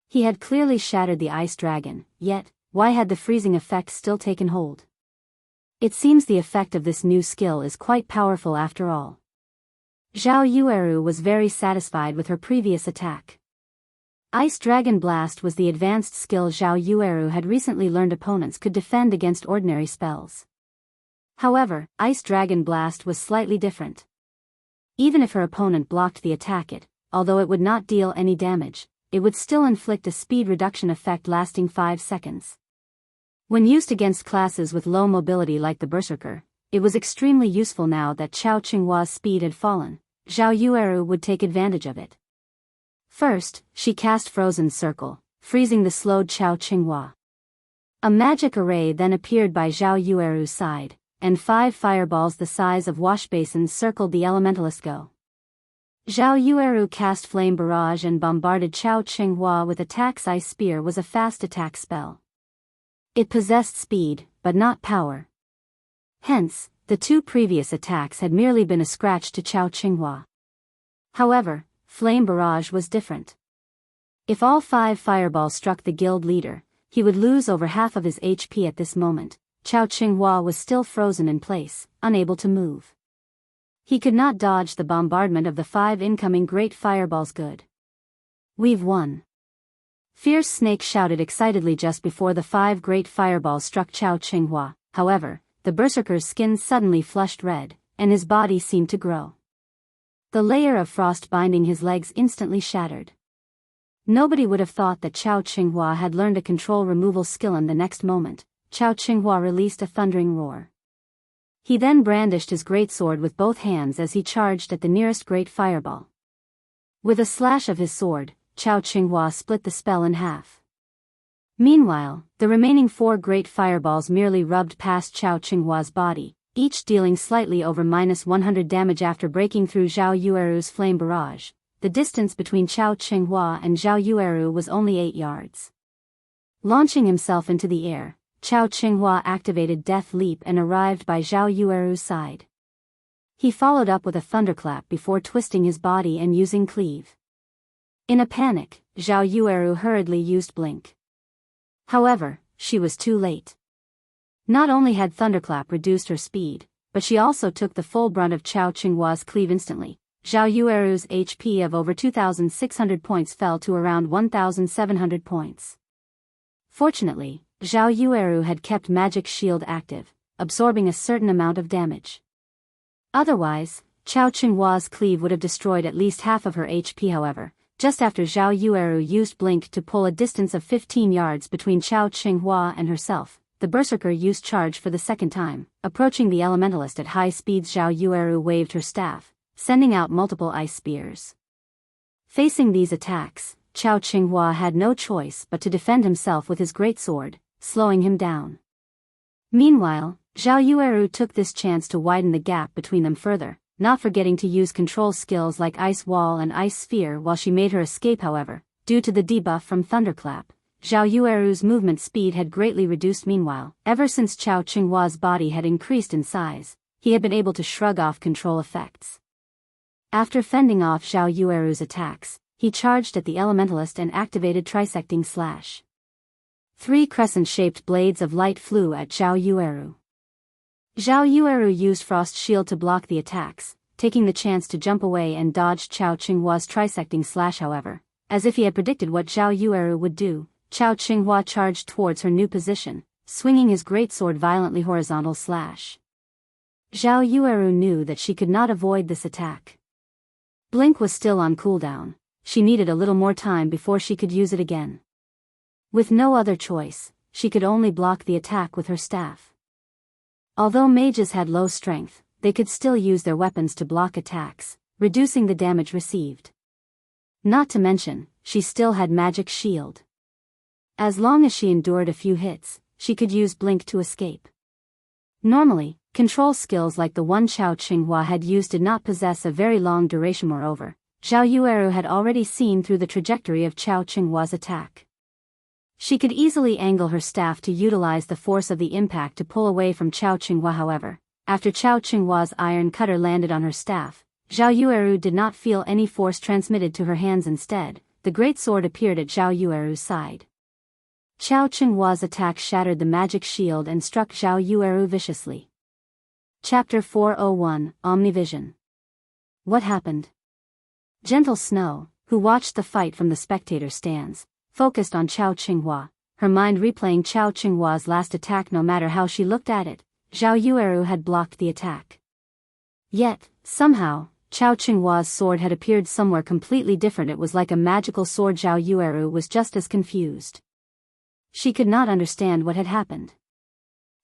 He had clearly shattered the ice dragon, yet, why had the freezing effect still taken hold? It seems the effect of this new skill is quite powerful after all. Zhao Yueru was very satisfied with her previous attack. Ice Dragon Blast was the advanced skill Zhao Yueru had recently learned. Opponents could defend against ordinary spells. However, Ice Dragon Blast was slightly different. Even if her opponent blocked the attack, although it would not deal any damage, it would still inflict a speed reduction effect lasting 5 seconds. When used against classes with low mobility like the Berserker, it was extremely useful. Now that Chao Qinghua's speed had fallen, Zhao Yueru would take advantage of it. First, she cast Frozen Circle, freezing the slowed Chao Qinghua. A magic array then appeared by Zhao Yueru's side, and 5 fireballs the size of washbasins circled the elementalist. Go. Zhao Yueru cast Flame Barrage and bombarded Chao Qinghua with attacks. Ice Spear was a fast attack spell. It possessed speed, but not power. Hence, the 2 previous attacks had merely been a scratch to Chao Qinghua. However, Flame Barrage was different. If all 5 fireballs struck the guild leader, he would lose over half of his HP. At this moment, Chao Qinghua was still frozen in place, unable to move. He could not dodge the bombardment of the 5 incoming great fireballs. Good. We've won. Fierce Snake shouted excitedly just before the 5 great fireballs struck Chao Qinghua. However, the berserker's skin suddenly flushed red, and his body seemed to grow. The layer of frost binding his legs instantly shattered. Nobody would have thought that Chao Qinghua had learned a control removal skill. In the next moment, Chao Qinghua released a thundering roar. He then brandished his greatsword with both hands as he charged at the nearest great fireball. With a slash of his sword, Chao Qinghua split the spell in half. Meanwhile, the remaining 4 great fireballs merely rubbed past Chao Qinghua's body, each dealing slightly over -100 damage. After breaking through Zhao Yueru's flame barrage, the distance between Chao Qinghua and Zhao Yueru was only 8 yards. Launching himself into the air, Chao Qinghua activated Death Leap and arrived by Zhao Yueru's side. He followed up with a thunderclap before twisting his body and using cleave. In a panic, Zhao Yueru hurriedly used blink. However, she was too late. Not only had thunderclap reduced her speed, but she also took the full brunt of Chao Qinghua's cleave instantly. Zhao Yueru's HP of over 2,600 points fell to around 1,700 points. Fortunately, Zhao Yueru had kept magic shield active, absorbing a certain amount of damage. Otherwise, Chao Qinghua's cleave would have destroyed at least half of her HP. However, just after Zhao Yueru used blink to pull a distance of 15 yards between Chao Qinghua and herself, the berserker used charge for the second time. Approaching the elementalist at high speeds, Zhao Yueru waved her staff, sending out multiple ice spears. Facing these attacks, Chao Qinghua had no choice but to defend himself with his greatsword, slowing him down. Meanwhile, Zhao Yueru took this chance to widen the gap between them further, not forgetting to use control skills like Ice Wall and Ice Sphere while she made her escape. However, due to the debuff from Thunderclap, Zhao Yueru's movement speed had greatly reduced. Meanwhile, ever since Chao Qinghua's body had increased in size, he had been able to shrug off control effects. After fending off Zhao Yueru's attacks, he charged at the elementalist and activated Trisecting Slash. 3 crescent-shaped blades of light flew at Zhao Yueru. Zhao Yueru used Frost Shield to block the attacks, taking the chance to jump away and dodge Chao Qinghua's Trisecting Slash. However, as if he had predicted what Zhao Yueru would do, Chao Qinghua charged towards her new position, swinging his greatsword violently horizontal slash. Zhao Yueru knew that she could not avoid this attack. Blink was still on cooldown. She needed a little more time before she could use it again. With no other choice, she could only block the attack with her staff. Although mages had low strength, they could still use their weapons to block attacks, reducing the damage received. Not to mention, she still had magic shield. As long as she endured a few hits, she could use blink to escape. Normally, control skills like the one Chao Qinghua had used did not possess a very long duration. Moreover, Zhao Yueru had already seen through the trajectory of Chao Qinghua's attack. She could easily angle her staff to utilize the force of the impact to pull away from Chao Qinghua. However, after Chao Qinghua's iron cutter landed on her staff, Zhao Yueru did not feel any force transmitted to her hands. Instead, the great sword appeared at Zhao Yueru's side. Chao Qinghua's attack shattered the magic shield and struck Zhao Yueru viciously. Chapter 401, Omnivision. What happened? Gentle Snow, who watched the fight from the spectator stands, focused on Chao Qinghua, her mind replaying Chao Qinghua's last attack. No matter how she looked at it, Zhao Yueru had blocked the attack. Yet, somehow, Chao Qinghua's sword had appeared somewhere completely different. It was like a magical sword. Zhao Yueru was just as confused. She could not understand what had happened.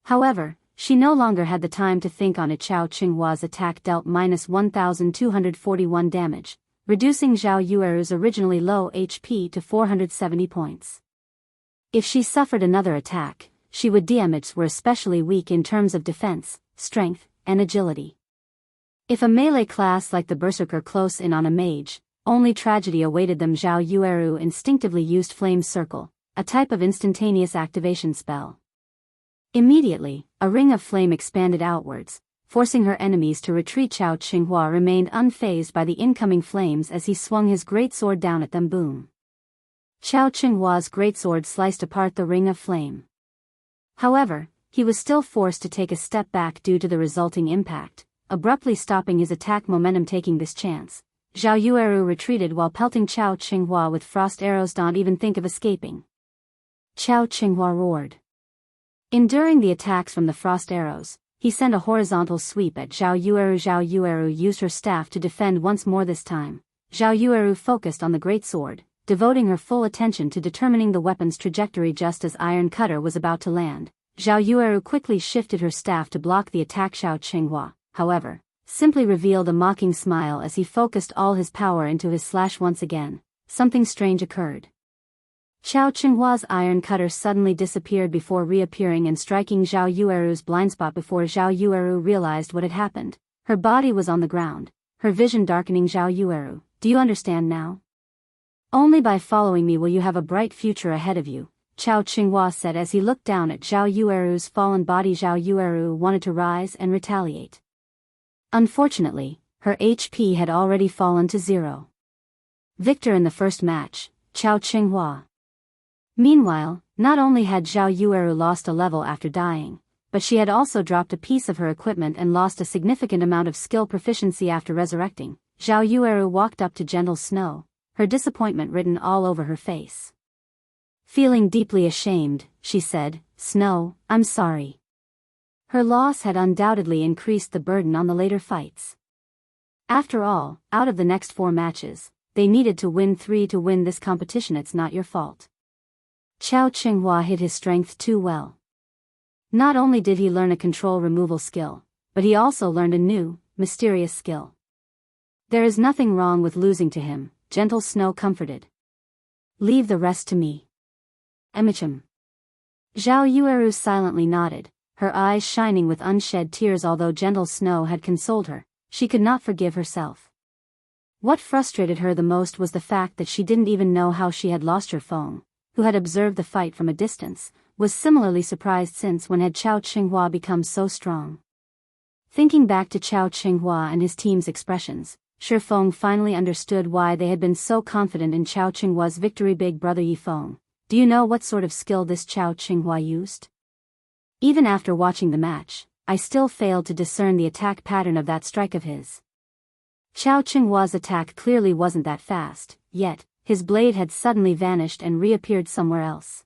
However, she no longer had the time to think on it. Chao Qinghua's attack dealt -1,241 damage, reducing Zhao Yueru's originally low HP to 470 points. If she suffered another attack, she would damage were especially weak in terms of defense, strength, and agility. If a melee class like the Berserker close in on a mage, only tragedy awaited them. Zhao Yueru instinctively used Flame Circle, a type of instantaneous activation spell. Immediately, a ring of flame expanded outwards, forcing her enemies to retreat. Chao Qinghua remained unfazed by the incoming flames as he swung his greatsword down at them. Boom! Chao Qinghua's greatsword sliced apart the ring of flame. However, he was still forced to take a step back due to the resulting impact, abruptly stopping his attack momentum. Taking this chance, Zhao Yueru retreated while pelting Chao Qinghua with frost arrows. Don't even think of escaping. Chao Qinghua roared. Enduring the attacks from the frost arrows, he sent a horizontal sweep at Zhao Yueru. Zhao Yueru used her staff to defend once more. This time, Zhao Yueru focused on the greatsword, devoting her full attention to determining the weapon's trajectory. Just as Iron Cutter was about to land, Zhao Yueru quickly shifted her staff to block the attack. Chao Qinghua, however, simply revealed a mocking smile as he focused all his power into his slash. Once again, something strange occurred. Chao Qinghua's iron cutter suddenly disappeared before reappearing and striking Zhao Yueru's blind spot. Before Zhao Yueru realized what had happened, her body was on the ground, her vision darkening. Zhao Yueru, do you understand now? Only by following me will you have a bright future ahead of you, Chao Qinghua said as he looked down at Zhao Yueru's fallen body. Zhao Yueru wanted to rise and retaliate. Unfortunately, her HP had already fallen to 0. Victor in the first match, Chao Qinghua. Meanwhile, not only had Zhao Yueru lost a level after dying, but she had also dropped a piece of her equipment and lost a significant amount of skill proficiency after resurrecting. Zhao Yueru walked up to Gentle Snow, her disappointment written all over her face. Feeling deeply ashamed, she said, "Snow, I'm sorry." Her loss had undoubtedly increased the burden on the later fights. After all, out of the next 4 matches, they needed to win 3 to win this competition. It's not your fault. Chao Qinghua hid his strength too well. Not only did he learn a control removal skill, but he also learned a new, mysterious skill. There is nothing wrong with losing to him, Gentle Snow comforted. Leave the rest to me. Emichim. Zhao Yueru silently nodded, her eyes shining with unshed tears. Although Gentle Snow had consoled her, she could not forgive herself. What frustrated her the most was the fact that she didn't even know how she had lost her Feng, who had observed the fight from a distance, was similarly surprised since when had Chao Qinghua become so strong. Thinking back to Chao Qinghua and his team's expressions, Shi Feng finally understood why they had been so confident in Chao Qinghua's victory. Big brother Yi Feng, do you know what sort of skill this Chao Qinghua used? Even after watching the match, I still failed to discern the attack pattern of that strike of his. Chao Qinghua's attack clearly wasn't that fast, yet, his blade had suddenly vanished and reappeared somewhere else.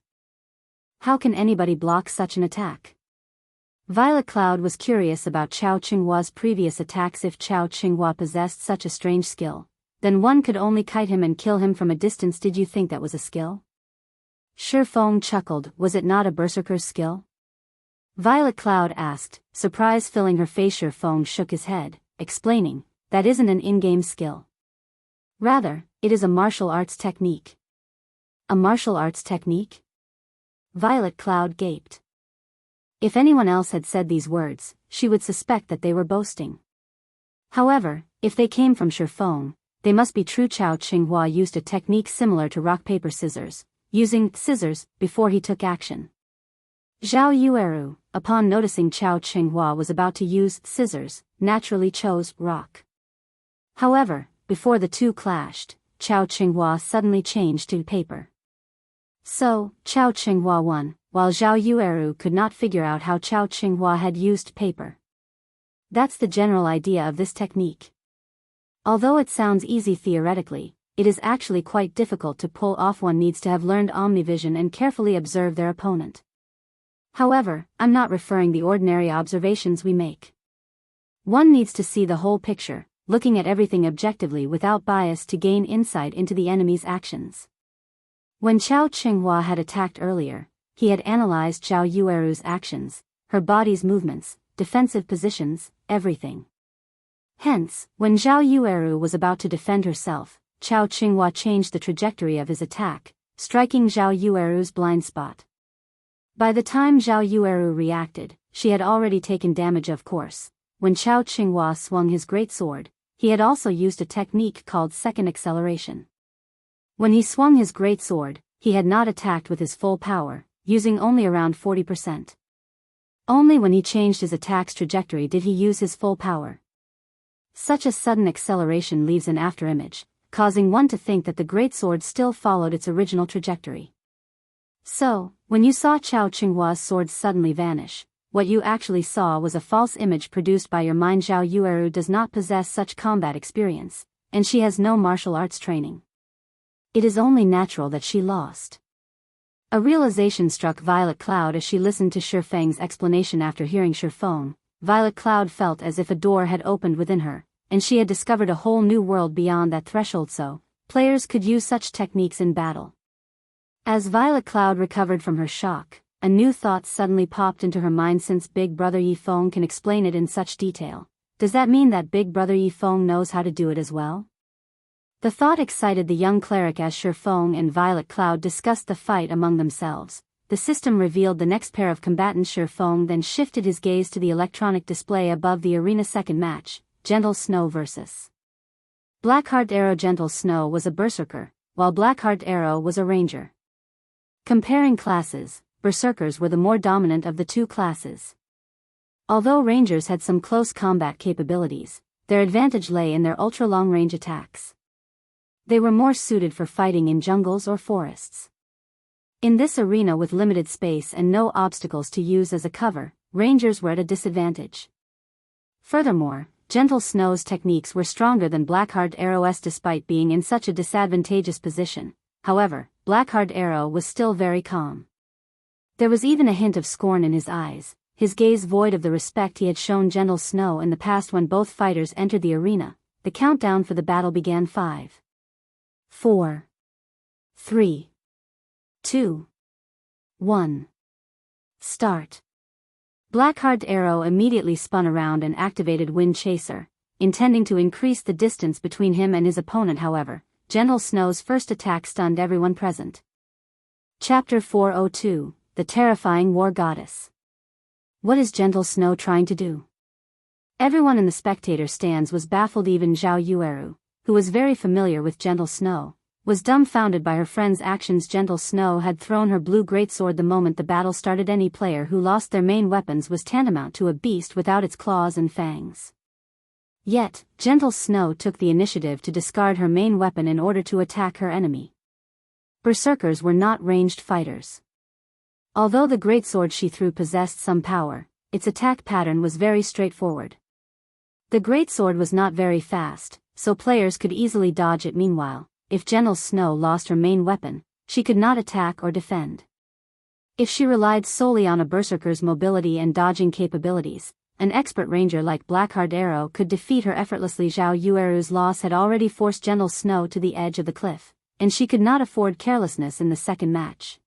How can anybody block such an attack? Violet Cloud was curious about Chao Qinghua's previous attacks. If Chao Qinghua possessed such a strange skill, then one could only kite him and kill him from a distance. Did you think that was a skill? Shi Feng chuckled. Was it not a berserker's skill? Violet Cloud asked, surprise filling her face. Shi Feng shook his head, explaining, that isn't an in-game skill. Rather, it is a martial arts technique. A martial arts technique? Violet Cloud gaped. If anyone else had said these words, she would suspect that they were boasting. However, if they came from Shi Feng, they must be true. Chao Qinghua used a technique similar to rock-paper-scissors, using scissors before he took action. Zhao Yueru, upon noticing Chao Qinghua was about to use scissors, naturally chose rock. However, before the two clashed, Chao Qinghua suddenly changed to paper. So, Chao Qinghua won, while Zhao Yueru could not figure out how Chao Qinghua had used paper. That's the general idea of this technique. Although it sounds easy theoretically, it is actually quite difficult to pull off. One needs to have learned Omnivision and carefully observe their opponent. However, I'm not referring the ordinary observations we make. One needs to see the whole picture, looking at everything objectively without bias to gain insight into the enemy's actions. When Chao Qinghua had attacked earlier, he had analyzed Zhao Yueru's actions, her body's movements, defensive positions, everything. Hence, when Zhao Yueru was about to defend herself, Chao Qinghua changed the trajectory of his attack, striking Zhao Yueru's blind spot. By the time Zhao Yueru reacted, she had already taken damage. Of course, when Chao Qinghua swung his great sword, he had also used a technique called second acceleration. When he swung his great sword, he had not attacked with his full power, using only around 40%. Only when he changed his attack's trajectory did he use his full power. Such a sudden acceleration leaves an afterimage, causing one to think that the greatsword still followed its original trajectory. So, when you saw Chao Qinghua's sword suddenly vanish, what you actually saw was a false image produced by your mind. Zhao Yueru does not possess such combat experience, and she has no martial arts training. It is only natural that she lost. A realization struck Violet Cloud as she listened to Shi Feng's explanation. After hearing Shi Feng, Violet Cloud felt as if a door had opened within her, and she had discovered a whole new world beyond that threshold. So, players could use such techniques in battle. As Violet Cloud recovered from her shock, a new thought suddenly popped into her mind. Since Big Brother Yi Feng can explain it in such detail, does that mean that Big Brother Yi Feng knows how to do it as well? The thought excited the young cleric. As Shi Feng and Violet Cloud discussed the fight among themselves, the system revealed the next pair of combatants. Shi Feng then shifted his gaze to the electronic display above the arena. Second match, Gentle Snow vs. Blackheart Arrow. Gentle Snow was a berserker, while Blackheart Arrow was a ranger. Comparing classes, berserkers were the more dominant of the two classes. Although Rangers had some close combat capabilities, their advantage lay in their ultra-long-range attacks. They were more suited for fighting in jungles or forests. In this arena with limited space and no obstacles to use as a cover, Rangers were at a disadvantage. Furthermore, Gentle Snow's techniques were stronger than Blackheart Arrow's despite being in such a disadvantageous position. However, Blackheart Arrow was still very calm. There was even a hint of scorn in his eyes, his gaze void of the respect he had shown Gentle Snow in the past when both fighters entered the arena. The countdown for the battle began. 5, 4, 3, 2, 1. Start. Blackheart Arrow immediately spun around and activated Wind Chaser, intending to increase the distance between him and his opponent. However, Gentle Snow's first attack stunned everyone present. Chapter 402, The Terrifying War Goddess. What is Gentle Snow trying to do? Everyone in the spectator stands was baffled. Even Zhao Yueru, who was very familiar with Gentle Snow, was dumbfounded by her friend's actions. Gentle Snow had thrown her blue greatsword the moment the battle started. Any player who lost their main weapons was tantamount to a beast without its claws and fangs. Yet, Gentle Snow took the initiative to discard her main weapon in order to attack her enemy. Berserkers were not ranged fighters. Although the greatsword she threw possessed some power, its attack pattern was very straightforward. The greatsword was not very fast, so players could easily dodge it. Meanwhile, if Gentle Snow lost her main weapon, she could not attack or defend. If she relied solely on a berserker's mobility and dodging capabilities, an expert ranger like Blackheart Arrow could defeat her effortlessly. Zhao Yueru's loss had already forced Gentle Snow to the edge of the cliff, and she could not afford carelessness in the second match.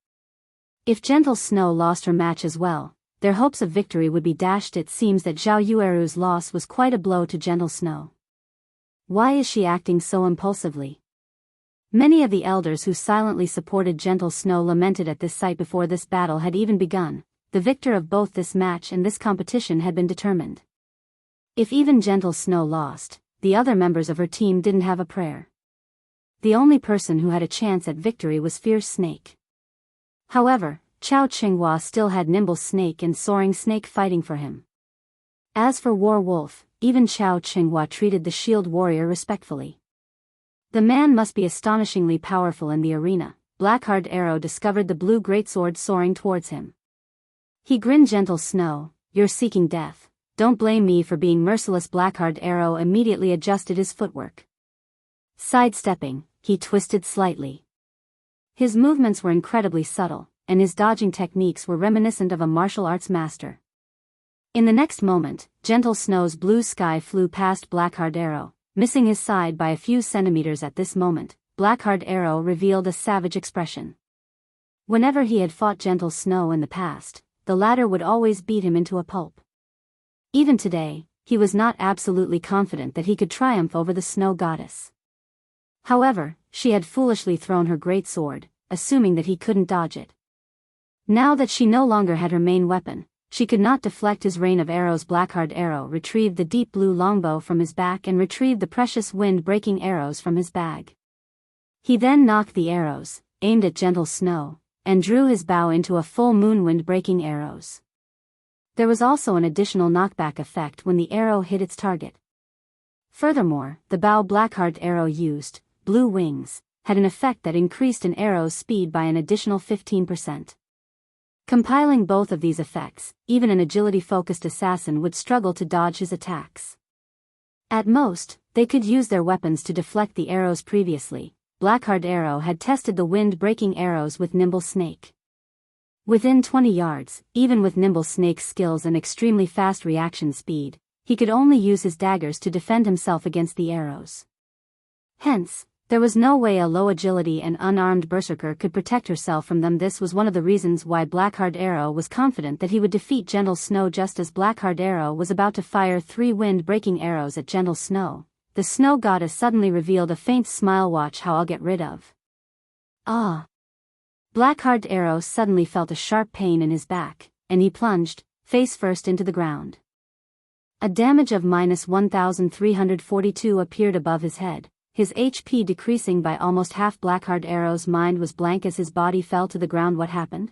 If Gentle Snow lost her match as well, their hopes of victory would be dashed. It seems that Zhao Yueru's loss was quite a blow to Gentle Snow. Why is she acting so impulsively? Many of the elders who silently supported Gentle Snow lamented at this sight. Before this battle had even begun, the victor of both this match and this competition had been determined. If even Gentle Snow lost, the other members of her team didn't have a prayer. The only person who had a chance at victory was Fierce Snake. However, Chao Qinghua still had Nimble Snake and Soaring Snake fighting for him. As for War Wolf, even Chao Qinghua treated the Shield Warrior respectfully. The man must be astonishingly powerful in the arena. Blackheart Arrow discovered the blue greatsword soaring towards him. He grinned. Gentle Snow, you're seeking death. Don't blame me for being merciless. Blackheart Arrow immediately adjusted his footwork. Sidestepping, he twisted slightly. His movements were incredibly subtle, and his dodging techniques were reminiscent of a martial arts master. In the next moment, Gentle Snow's blue sky flew past Blackheart Arrow, missing his side by a few centimeters. At this moment, Blackheart Arrow revealed a savage expression. Whenever he had fought Gentle Snow in the past, the latter would always beat him into a pulp. Even today, he was not absolutely confident that he could triumph over the Snow Goddess. However, she had foolishly thrown her great sword, assuming that he couldn't dodge it. Now that she no longer had her main weapon, she could not deflect his rain of arrows. Blackheart Arrow retrieved the deep blue longbow from his back and retrieved the precious wind-breaking arrows from his bag. He then knocked the arrows, aimed at Gentle Snow, and drew his bow into a full moon wind-breaking arrows. There was also an additional knockback effect when the arrow hit its target. Furthermore, the bow Blackheart Arrow used, Blue Wings, had an effect that increased an arrow's speed by an additional 15%. Compiling both of these effects, even an agility-focused assassin would struggle to dodge his attacks. At most, they could use their weapons to deflect the arrows. Previously, Blackheart Arrow had tested the wind-breaking arrows with Nimble Snake. Within 20 yards, even with Nimble Snake's skills and extremely fast reaction speed, he could only use his daggers to defend himself against the arrows. Hence, there was no way a low agility and unarmed berserker could protect herself from them. This was one of the reasons why Blackheart Arrow was confident that he would defeat Gentle Snow. Just as Blackheart Arrow was about to fire 3 wind-breaking arrows at Gentle Snow, the Snow Goddess suddenly revealed a faint smile. Watch how I'll get rid of. Ah! Blackheart Arrow suddenly felt a sharp pain in his back, and he plunged, face first into the ground. A damage of -1,342 appeared above his head, his HP decreasing by almost half. Blackheart Arrow's mind was blank as his body fell to the ground. What happened?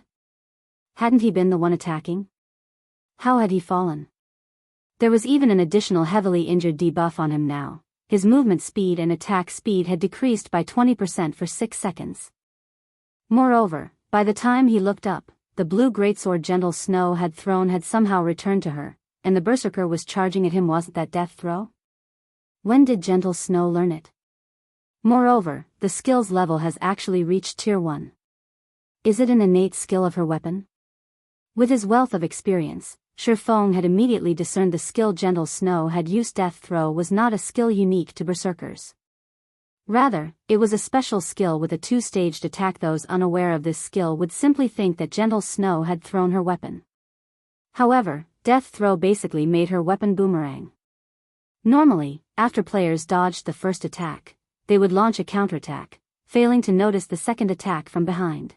Hadn't he been the one attacking? How had he fallen? There was even an additional heavily injured debuff on him now. His movement speed and attack speed had decreased by 20% for 6 seconds. Moreover, by the time he looked up, the blue greatsword Gentle Snow had thrown had somehow returned to her, and the berserker was charging at him. Wasn't that death throw? When did Gentle Snow learn it? Moreover, the skills level has actually reached tier 1. Is it an innate skill of her weapon? With his wealth of experience, Shifeng had immediately discerned the skill Gentle Snow had used. Death throw was not a skill unique to berserkers. Rather, it was a special skill with a 2-staged attack. Those unaware of this skill would simply think that Gentle Snow had thrown her weapon. However, death throw basically made her weapon boomerang. Normally, after players dodged the first attack, they would launch a counterattack, failing to notice the second attack from behind.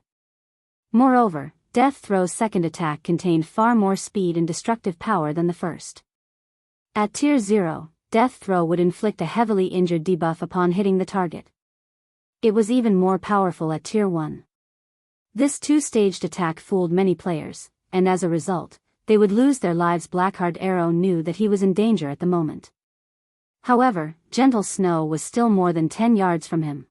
Moreover, death throw's second attack contained far more speed and destructive power than the first. At tier 0, death throw would inflict a heavily injured debuff upon hitting the target. It was even more powerful at tier 1. This 2-staged attack fooled many players, and as a result, they would lose their lives. Blackheart Arrow knew that he was in danger at the moment. However, Gentle Snow was still more than 10 yards from him.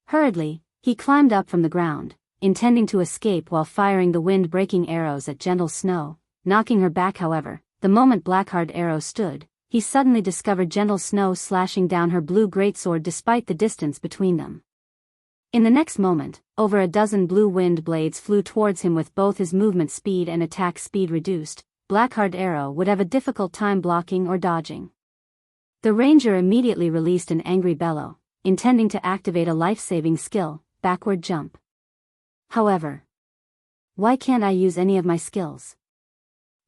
Hurriedly, he climbed up from the ground, intending to escape while firing the wind-breaking arrows at Gentle Snow, knocking her back. However, the moment Blackheart Arrow stood, he suddenly discovered Gentle Snow slashing down her blue greatsword despite the distance between them. In the next moment, over a dozen blue wind blades flew towards him. With both his movement speed and attack speed reduced, Blackheart Arrow would have a difficult time blocking or dodging. The ranger immediately released an angry bellow, intending to activate a life-saving skill, backward jump. However, why can't I use any of my skills?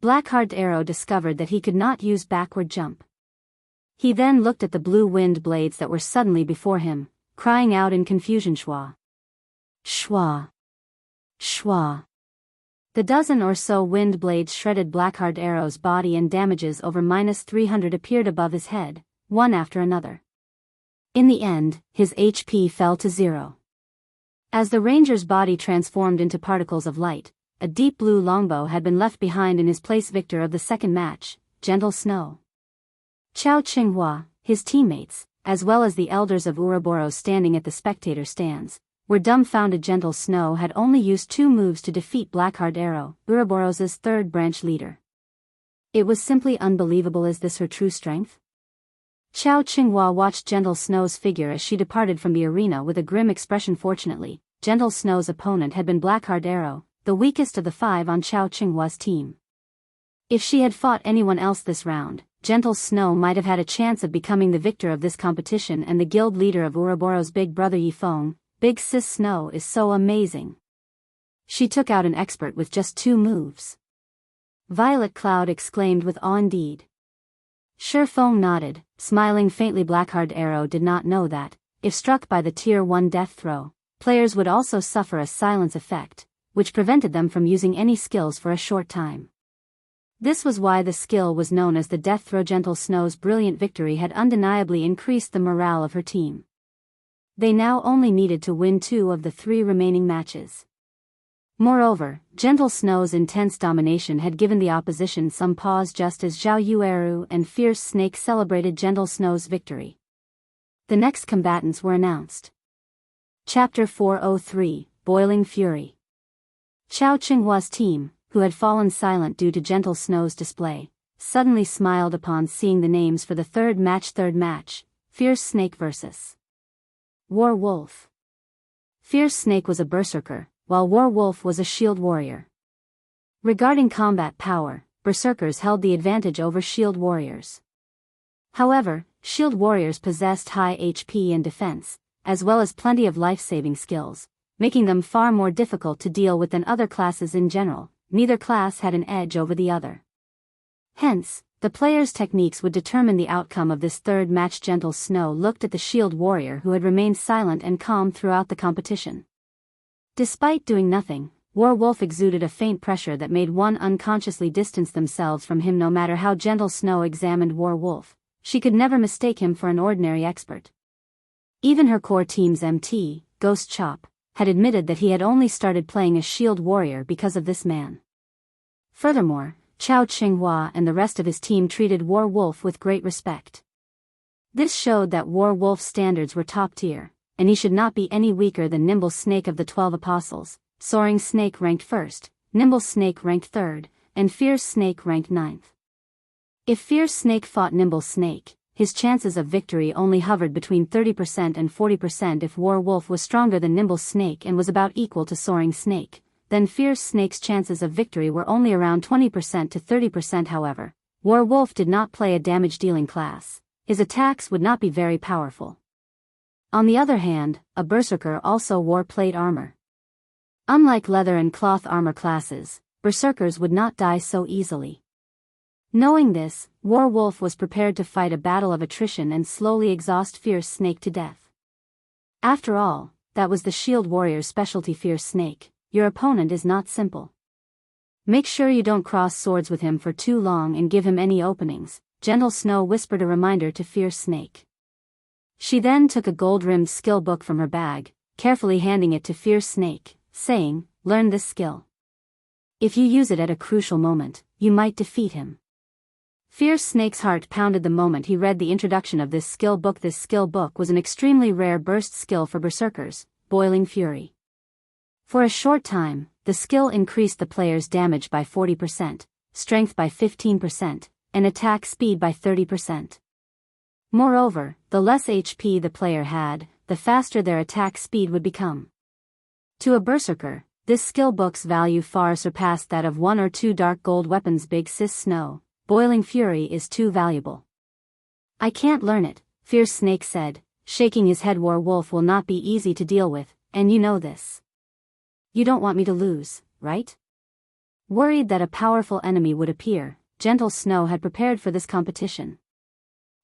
Blackheart Arrow discovered that he could not use backward jump. He then looked at the blue wind blades that were suddenly before him, crying out in confusion, Shwa! Shwa! Shwa! The dozen or so wind blades shredded Blackheart Arrow's body, and damages over -300 appeared above his head, one after another. In the end, his HP fell to 0. As the ranger's body transformed into particles of light, a deep blue longbow had been left behind in his place. Victor of the second match, Gentle Snow. Chao Qinghua, his teammates, as well as the elders of Ouroboros standing at the spectator stands, were dumbfounded. Gentle Snow had only used 2 moves to defeat Blackheart Arrow, Ouroboros' third branch leader. It was simply unbelievable. Is this her true strength? Chao Qinghua watched Gentle Snow's figure as she departed from the arena with a grim expression. Fortunately, Gentle Snow's opponent had been Blackheart Arrow, the weakest of the 5 on Chao Qinghua's team. If she had fought anyone else this round, Gentle Snow might have had a chance of becoming the victor of this competition and the guild leader of Ouroboros' big brother Yifeng. Big Sis Snow is so amazing. She took out an expert with just 2 moves. Violet Cloud exclaimed with awe. Indeed. Shifeng nodded, smiling faintly. Blackheart Arrow did not know that, if struck by the tier 1 death throw, players would also suffer a silence effect, which prevented them from using any skills for a short time. This was why the skill was known as the death throw. Gentle Snow's brilliant victory had undeniably increased the morale of her team. They now only needed to win 2 of the 3 remaining matches. Moreover, Gentle Snow's intense domination had given the opposition some pause, just as Zhao Yueru and Fierce Snake celebrated Gentle Snow's victory. The next combatants were announced. Chapter 403, Boiling Fury. Chao Qinghua's team, who had fallen silent due to Gentle Snow's display, suddenly smiled upon seeing the names for the third match, Fierce Snake vs. War Wolf. Fierce Snake was a berserker, while War Wolf was a shield warrior. Regarding combat power, berserkers held the advantage over shield warriors. However, shield warriors possessed high HP and defense, as well as plenty of life-saving skills, making them far more difficult to deal with than other classes in general. Neither class had an edge over the other. Hence, the players' techniques would determine the outcome of this third match. Gentle Snow looked at the shield warrior who had remained silent and calm throughout the competition. Despite doing nothing, War Wolf exuded a faint pressure that made one unconsciously distance themselves from him. No matter how Gentle Snow examined War Wolf, she could never mistake him for an ordinary expert. Even her core team's MT, Ghost Chop, had admitted that he had only started playing as shield warrior because of this man. Furthermore, Chao Qinghua and the rest of his team treated War Wolf with great respect. This showed that War Wolf's standards were top tier, and he should not be any weaker than Nimble Snake of the 12 Apostles. Soaring Snake ranked 1st, Nimble Snake ranked 3rd, and Fierce Snake ranked 9th. If Fierce Snake fought Nimble Snake, his chances of victory only hovered between 30% and 40%. If War Wolf was stronger than Nimble Snake and was about equal to Soaring Snake, then Fierce Snake's chances of victory were only around 20% to 30%. However, War Wolf did not play a damage-dealing class. His attacks would not be very powerful. On the other hand, a Berserker also wore plate armor. Unlike leather and cloth armor classes, Berserkers would not die so easily. Knowing this, War Wolf was prepared to fight a battle of attrition and slowly exhaust Fierce Snake to death. After all, that was the Shield Warrior's specialty. Fierce Snake, your opponent is not simple. Make sure you don't cross swords with him for too long and give him any openings, Gentle Snow whispered a reminder to Fierce Snake. She then took a gold-rimmed skill book from her bag, carefully handing it to Fierce Snake, saying, "Learn this skill. If you use it at a crucial moment, you might defeat him." Fierce Snake's heart pounded the moment he read the introduction of this skill book. This skill book was an extremely rare burst skill for Berserkers, Boiling Fury. For a short time, the skill increased the player's damage by 40%, strength by 15%, and attack speed by 30%. Moreover, the less HP the player had, the faster their attack speed would become. To a Berserker, this skill book's value far surpassed that of 1 or 2 dark gold weapons. Big Sis Snow, Boiling Fury is too valuable. I can't learn it, Fierce Snake said, shaking his head. War Wolf will not be easy to deal with, and you know this. You don't want me to lose, right? Worried that a powerful enemy would appear, Gentle Snow had prepared for this competition.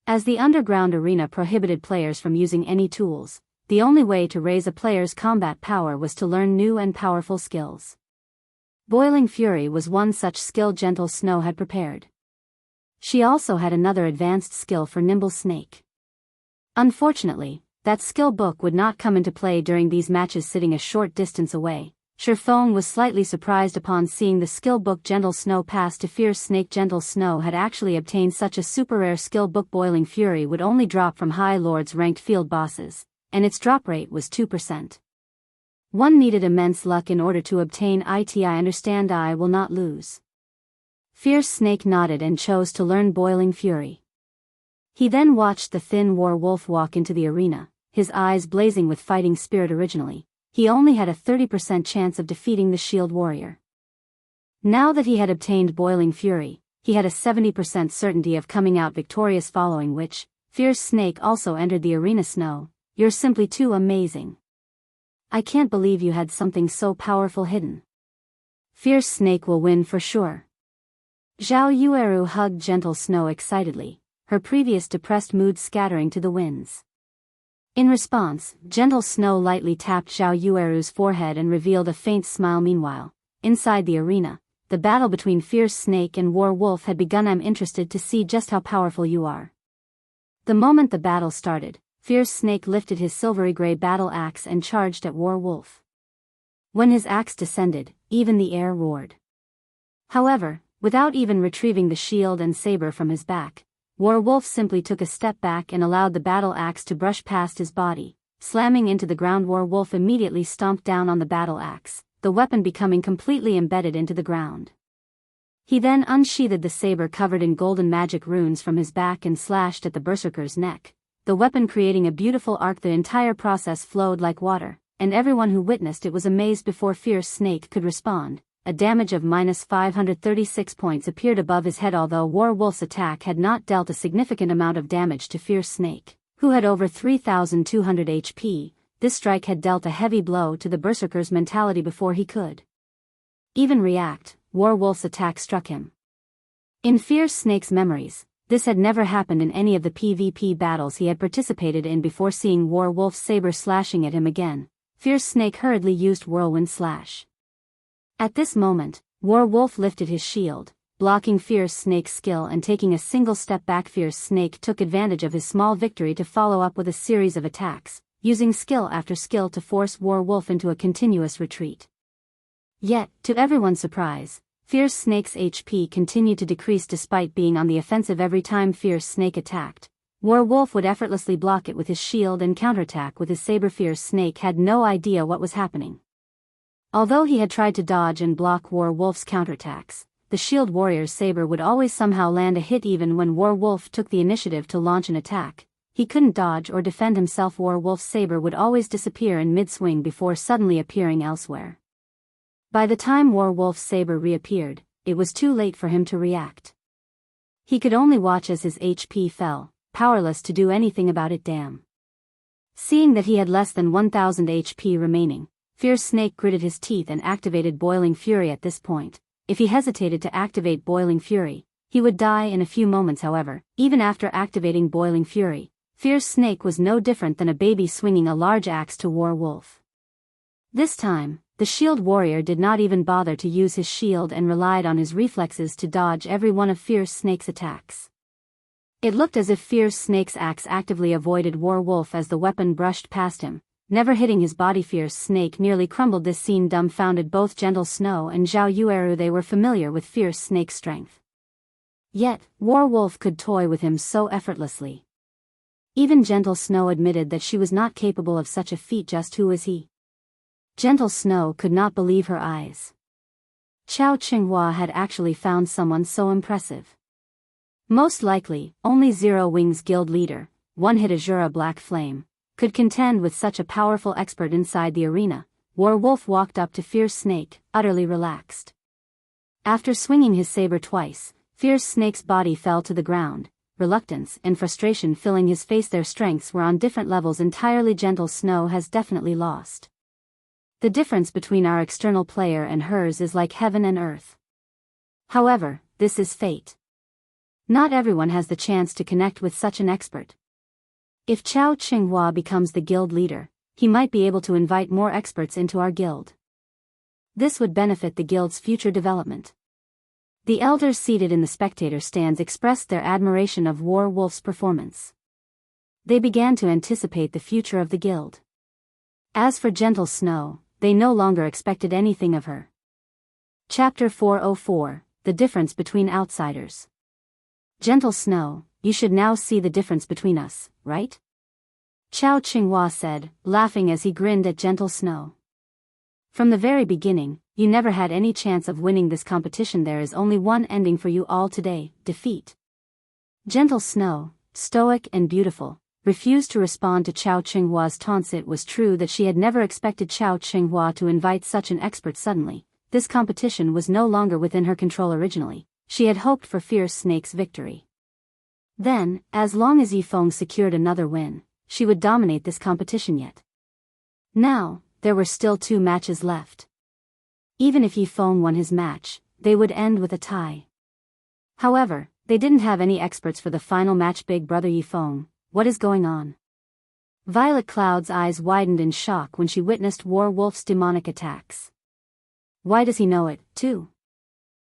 As the underground arena prohibited players from using any tools, the only way to raise a player's combat power was to learn new and powerful skills. Boiling Fury was one such skill Gentle Snow had prepared. She also had another advanced skill for Nimble Snake. Unfortunately, that skill book would not come into play during these matches. Sitting a short distance away, Shifeng was slightly surprised upon seeing the skill book Gentle Snow pass to Fierce Snake. Gentle Snow had actually obtained such a super rare skill book. Boiling Fury would only drop from High Lords ranked field bosses, and its drop rate was 2%. One needed immense luck in order to obtain it. I understand. I will not lose. Fierce Snake nodded and chose to learn Boiling Fury. He then watched the thin War Wolf walk into the arena, his eyes blazing with fighting spirit. Originally, he only had a 30% chance of defeating the Shield Warrior. Now that he had obtained Boiling Fury, he had a 70% certainty of coming out victorious. Following which, Fierce Snake also entered the arena. Snow, you're simply too amazing. I can't believe you had something so powerful hidden. Fierce Snake will win for sure. Zhao Yueru hugged Gentle Snow excitedly, her previous depressed mood scattering to the winds. In response, Gentle Snow lightly tapped Zhao Yueru's forehead and revealed a faint smile. Meanwhile, inside the arena, the battle between Fierce Snake and War Wolf had begun. I'm interested to see just how powerful you are. The moment the battle started, Fierce Snake lifted his silvery gray battle axe and charged at War Wolf. When his axe descended, even the air roared. However, without even retrieving the shield and saber from his back, War Wolf simply took a step back and allowed the battle axe to brush past his body, slamming into the ground. War Wolf immediately stomped down on the battle axe, the weapon becoming completely embedded into the ground. He then unsheathed the saber covered in golden magic runes from his back and slashed at the Berserker's neck, the weapon creating a beautiful arc. The entire process flowed like water, and everyone who witnessed it was amazed. Before Fierce Snake could respond, a damage of -536 points appeared above his head. Although War Wolf's attack had not dealt a significant amount of damage to Fierce Snake, who had over 3,200 HP, this strike had dealt a heavy blow to the Berserker's mentality. Before he could even react, War Wolf's attack struck him. In Fierce Snake's memories, this had never happened in any of the PvP battles he had participated in. Before seeing War Wolf's saber slashing at him again, Fierce Snake hurriedly used Whirlwind Slash. At this moment, War Wolf lifted his shield, blocking Fierce Snake's skill and taking a single step back. Fierce Snake took advantage of his small victory to follow up with a series of attacks, using skill after skill to force War Wolf into a continuous retreat. Yet, to everyone's surprise, Fierce Snake's HP continued to decrease despite being on the offensive. Every time Fierce Snake attacked, Werewolf would effortlessly block it with his shield and counterattack with his saber. Fierce Snake had no idea what was happening. Although he had tried to dodge and block Werewolf's counterattacks, the Shield Warrior's saber would always somehow land a hit. Even when Werewolf took the initiative to launch an attack, he couldn't dodge or defend himself. Werewolf's saber would always disappear in mid-swing before suddenly appearing elsewhere. By the time Werewolf's saber reappeared, it was too late for him to react. He could only watch as his HP fell, powerless to do anything about it. Damn. Seeing that he had less than 1000 HP remaining, Fierce Snake gritted his teeth and activated Boiling Fury. At this point, if he hesitated to activate Boiling Fury, he would die in a few moments. However, even after activating Boiling Fury, Fierce Snake was no different than a baby swinging a large axe to Werewolf. This time, the Shield Warrior did not even bother to use his shield and relied on his reflexes to dodge every one of Fierce Snake's attacks. It looked as if Fierce Snake's axe actively avoided Werewolf as the weapon brushed past him, never hitting his body. Fierce Snake nearly crumbled. This scene dumbfounded both Gentle Snow and Zhao Yueru. They were familiar with Fierce Snake's strength. Yet, Werewolf could toy with him so effortlessly. Even Gentle Snow admitted that she was not capable of such a feat. Just who is he? Gentle Snow could not believe her eyes. Chao Qinghua had actually found someone so impressive. Most likely, only Zero Wings Guild leader, one-hit Asura Black Flame, could contend with such a powerful expert inside the arena. Werewolf walked up to Fierce Snake, utterly relaxed. After swinging his saber twice, Fierce Snake's body fell to the ground, reluctance and frustration filling his face. Their strengths were on different levels entirely. Gentle Snow has definitely lost. The difference between our external player and hers is like heaven and earth. However, this is fate. Not everyone has the chance to connect with such an expert. If Chao Qinghua becomes the guild leader, he might be able to invite more experts into our guild. This would benefit the guild's future development. The elders seated in the spectator stands expressed their admiration of Werewolf's performance. They began to anticipate the future of the guild. As for Gentle Snow, they no longer expected anything of her. Chapter 404, The Difference Between Outsiders. Gentle Snow, you should now see the difference between us, right? Chao Qinghua said, laughing as he grinned at Gentle Snow. From the very beginning, you never had any chance of winning this competition. There is only one ending for you all today, defeat. Gentle Snow, stoic and beautiful, refused to respond to Chao Qinghua's taunts. It was true that she had never expected Chao Qinghua to invite such an expert suddenly. This competition was no longer within her control. Originally, she had hoped for Fierce Snake's victory. Then, as long as Yifeng secured another win, she would dominate this competition. Yet now, there were still 2 matches left. Even if Yifeng won his match, they would end with a tie. However, they didn't have any experts for the final match. Big brother Yifeng, what is going on? Violet Cloud's eyes widened in shock when she witnessed Werewolf's demonic attacks. Why does he know it, too?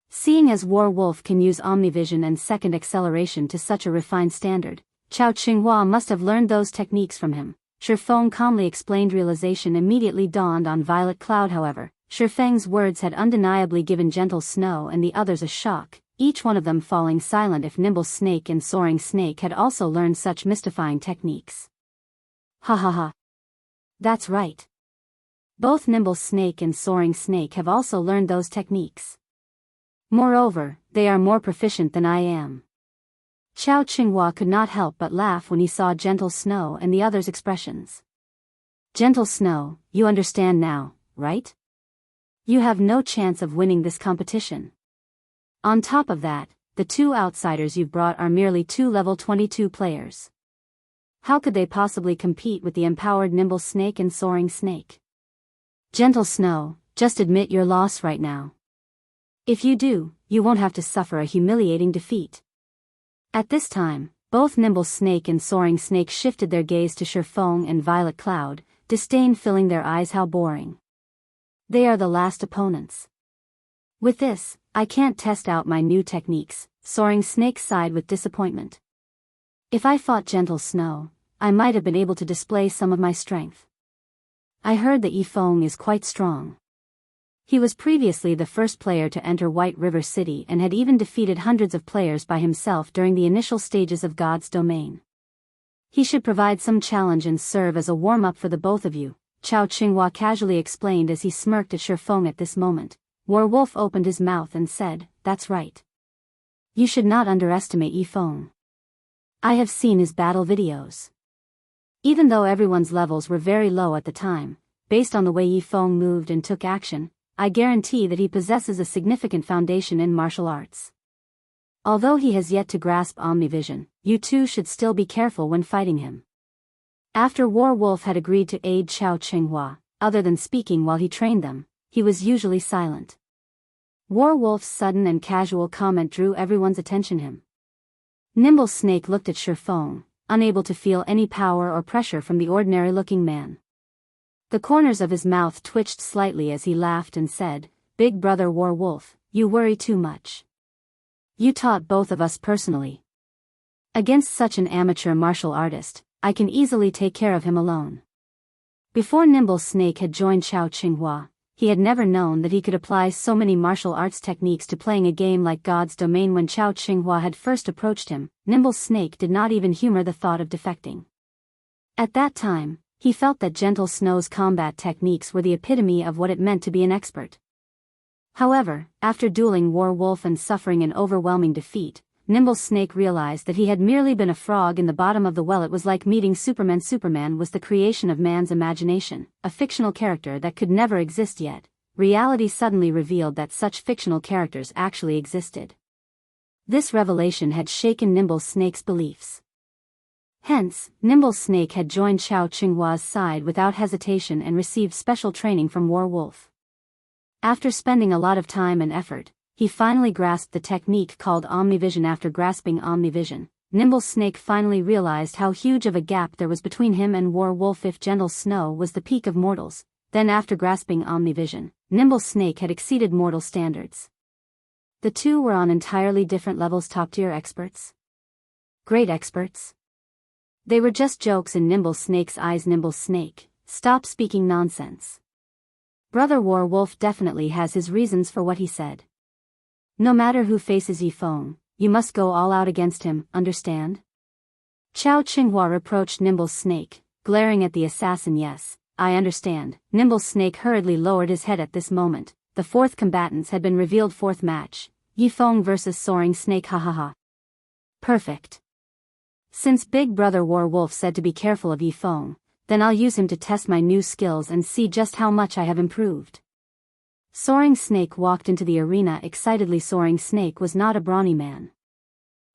Seeing as Werewolf can use Omnivision and second acceleration to such a refined standard, Chao Qinghua must have learned those techniques from him. Shifeng calmly explained. Realization immediately dawned on Violet Cloud. However, Shifeng's words had undeniably given Gentle Snow and the others a shock, each one of them falling silent. If Nimble Snake and Soaring Snake had also learned such mystifying techniques. Ha ha ha. That's right. Both Nimble Snake and Soaring Snake have also learned those techniques. Moreover, they are more proficient than I am. Chao Qinghua could not help but laugh when he saw Gentle Snow and the others' expressions. Gentle Snow, you understand now, right? You have no chance of winning this competition. On top of that, the 2 outsiders you've brought are merely 2 level 22 players. How could they possibly compete with the empowered Nimble Snake and Soaring Snake? Gentle Snow, just admit your loss right now. If you do, you won't have to suffer a humiliating defeat. At this time, both Nimble Snake and Soaring Snake shifted their gaze to Shifeng and Violet Cloud, disdain filling their eyes. How boring. They are the last opponents. With this, I can't test out my new techniques. Soaring Snake sighed with disappointment. If I fought Gentle Snow, I might have been able to display some of my strength. I heard that Yifeng is quite strong. He was previously the first player to enter White River City and had even defeated hundreds of players by himself during the initial stages of God's domain. He should provide some challenge and serve as a warm-up for the both of you, Chao Qinghua casually explained as he smirked at Shifeng at this moment. Werewolf opened his mouth and said, "That's right. You should not underestimate Yifeng. I have seen his battle videos. Even though everyone's levels were very low at the time, based on the way Yifeng moved and took action, I guarantee that he possesses a significant foundation in martial arts. Although he has yet to grasp Omnivision, you two should still be careful when fighting him." After Werewolf had agreed to aid Chao Qinghua, other than speaking while he trained them, he was usually silent. Werewolf's sudden and casual comment drew everyone's attention. Nimble Snake looked at Shifeng, unable to feel any power or pressure from the ordinary-looking man. The corners of his mouth twitched slightly as he laughed and said, "Big brother Werewolf, you worry too much. You taught both of us personally. Against such an amateur martial artist, I can easily take care of him alone." Before Nimble Snake had joined Chao Qinghua, he had never known that he could apply so many martial arts techniques to playing a game like God's Domain. When Chao Qinghua had first approached him, Nimble Snake did not even humor the thought of defecting. At that time, he felt that Gentle Snow's combat techniques were the epitome of what it meant to be an expert. However, after dueling Werewolf and suffering an overwhelming defeat, Nimble Snake realized that he had merely been a frog in the bottom of the well. It was like meeting Superman. Superman was the creation of man's imagination, a fictional character that could never exist yet. Reality suddenly revealed that such fictional characters actually existed. This revelation had shaken Nimble Snake's beliefs. Hence, Nimble Snake had joined Chao Qinghua's side without hesitation and received special training from Werewolf. After spending a lot of time and effort, he finally grasped the technique called Omnivision. After grasping Omnivision, Nimble Snake finally realized how huge of a gap there was between him and Werewolf. If Gentle Snow was the peak of mortals, then after grasping Omnivision, Nimble Snake had exceeded mortal standards. The two were on entirely different levels. Top-tier experts? Great experts? They were just jokes in Nimble Snake's eyes. Nimble Snake, stop speaking nonsense. Brother Werewolf definitely has his reasons for what he said. No matter who faces Yifeng, you must go all out against him, understand? Chao Qinghua reproached Nimble Snake, glaring at the assassin. Yes, I understand. Nimble Snake hurriedly lowered his head at this moment. The fourth combatants had been revealed. Fourth match, Yifeng vs Soaring Snake. Ha. Perfect. Since Big Brother Werewolf said to be careful of Yifeng, then I'll use him to test my new skills and see just how much I have improved. Soaring Snake walked into the arena excitedly. Soaring Snake was not a brawny man.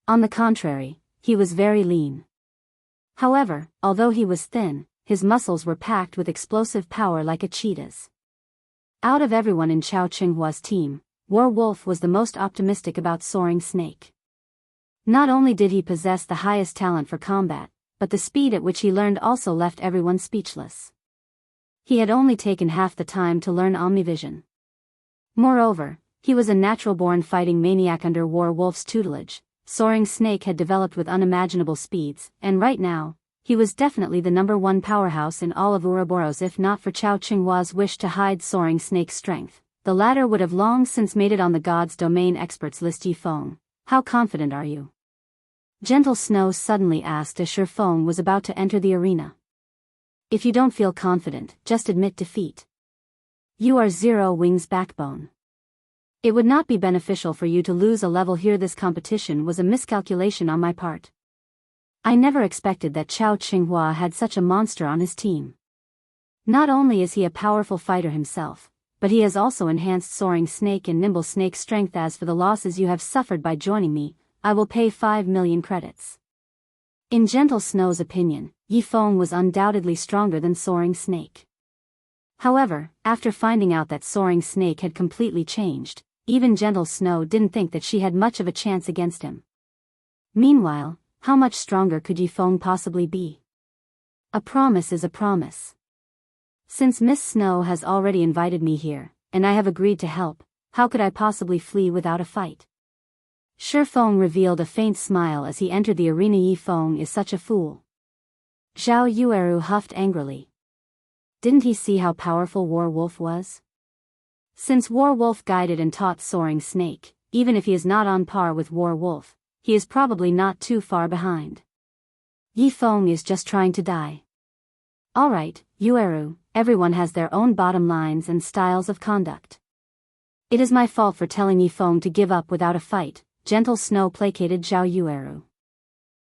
On the contrary, he was very lean. However, although he was thin, his muscles were packed with explosive power like a cheetah's. Out of everyone in Chao Qinghua's team, Werewolf was the most optimistic about Soaring Snake. Not only did he possess the highest talent for combat, but the speed at which he learned also left everyone speechless. He had only taken half the time to learn Omnivision. Moreover, he was a natural-born fighting maniac. Under Werewolf's tutelage, Soaring Snake had developed with unimaginable speeds, and right now, he was definitely the #1 powerhouse in all of Ouroboros. If not for Chao Qinghua's wish to hide Soaring Snake's strength, the latter would have long since made it on the God's Domain experts list. Yifeng, how confident are you? Gentle Snow suddenly asked as Shifeng was about to enter the arena. If you don't feel confident, just admit defeat. You are Zero Wing's backbone. It would not be beneficial for you to lose a level here. This competition was a miscalculation on my part. I never expected that Chao Qinghua had such a monster on his team. Not only is he a powerful fighter himself, but he has also enhanced Soaring Snake and Nimble Snake's strength. As for the losses you have suffered by joining me, I will pay 5 million credits. In Gentle Snow's opinion, Yifeng was undoubtedly stronger than Soaring Snake. However, after finding out that Soaring Snake had completely changed, even Gentle Snow didn't think that she had much of a chance against him. Meanwhile, how much stronger could Yifeng possibly be? A promise is a promise. Since Miss Snow has already invited me here, and I have agreed to help, how could I possibly flee without a fight? Shifeng revealed a faint smile as he entered the arena. Yifeng is such a fool. Zhao Yueru huffed angrily. Didn't he see how powerful Werewolf was? Since Werewolf guided and taught Soaring Snake, even if he is not on par with Werewolf, he is probably not too far behind. Yifeng is just trying to die. Alright, Yueru, everyone has their own bottom lines and styles of conduct. It is my fault for telling Yifeng to give up without a fight, Gentle Snow placated Zhao Yueru.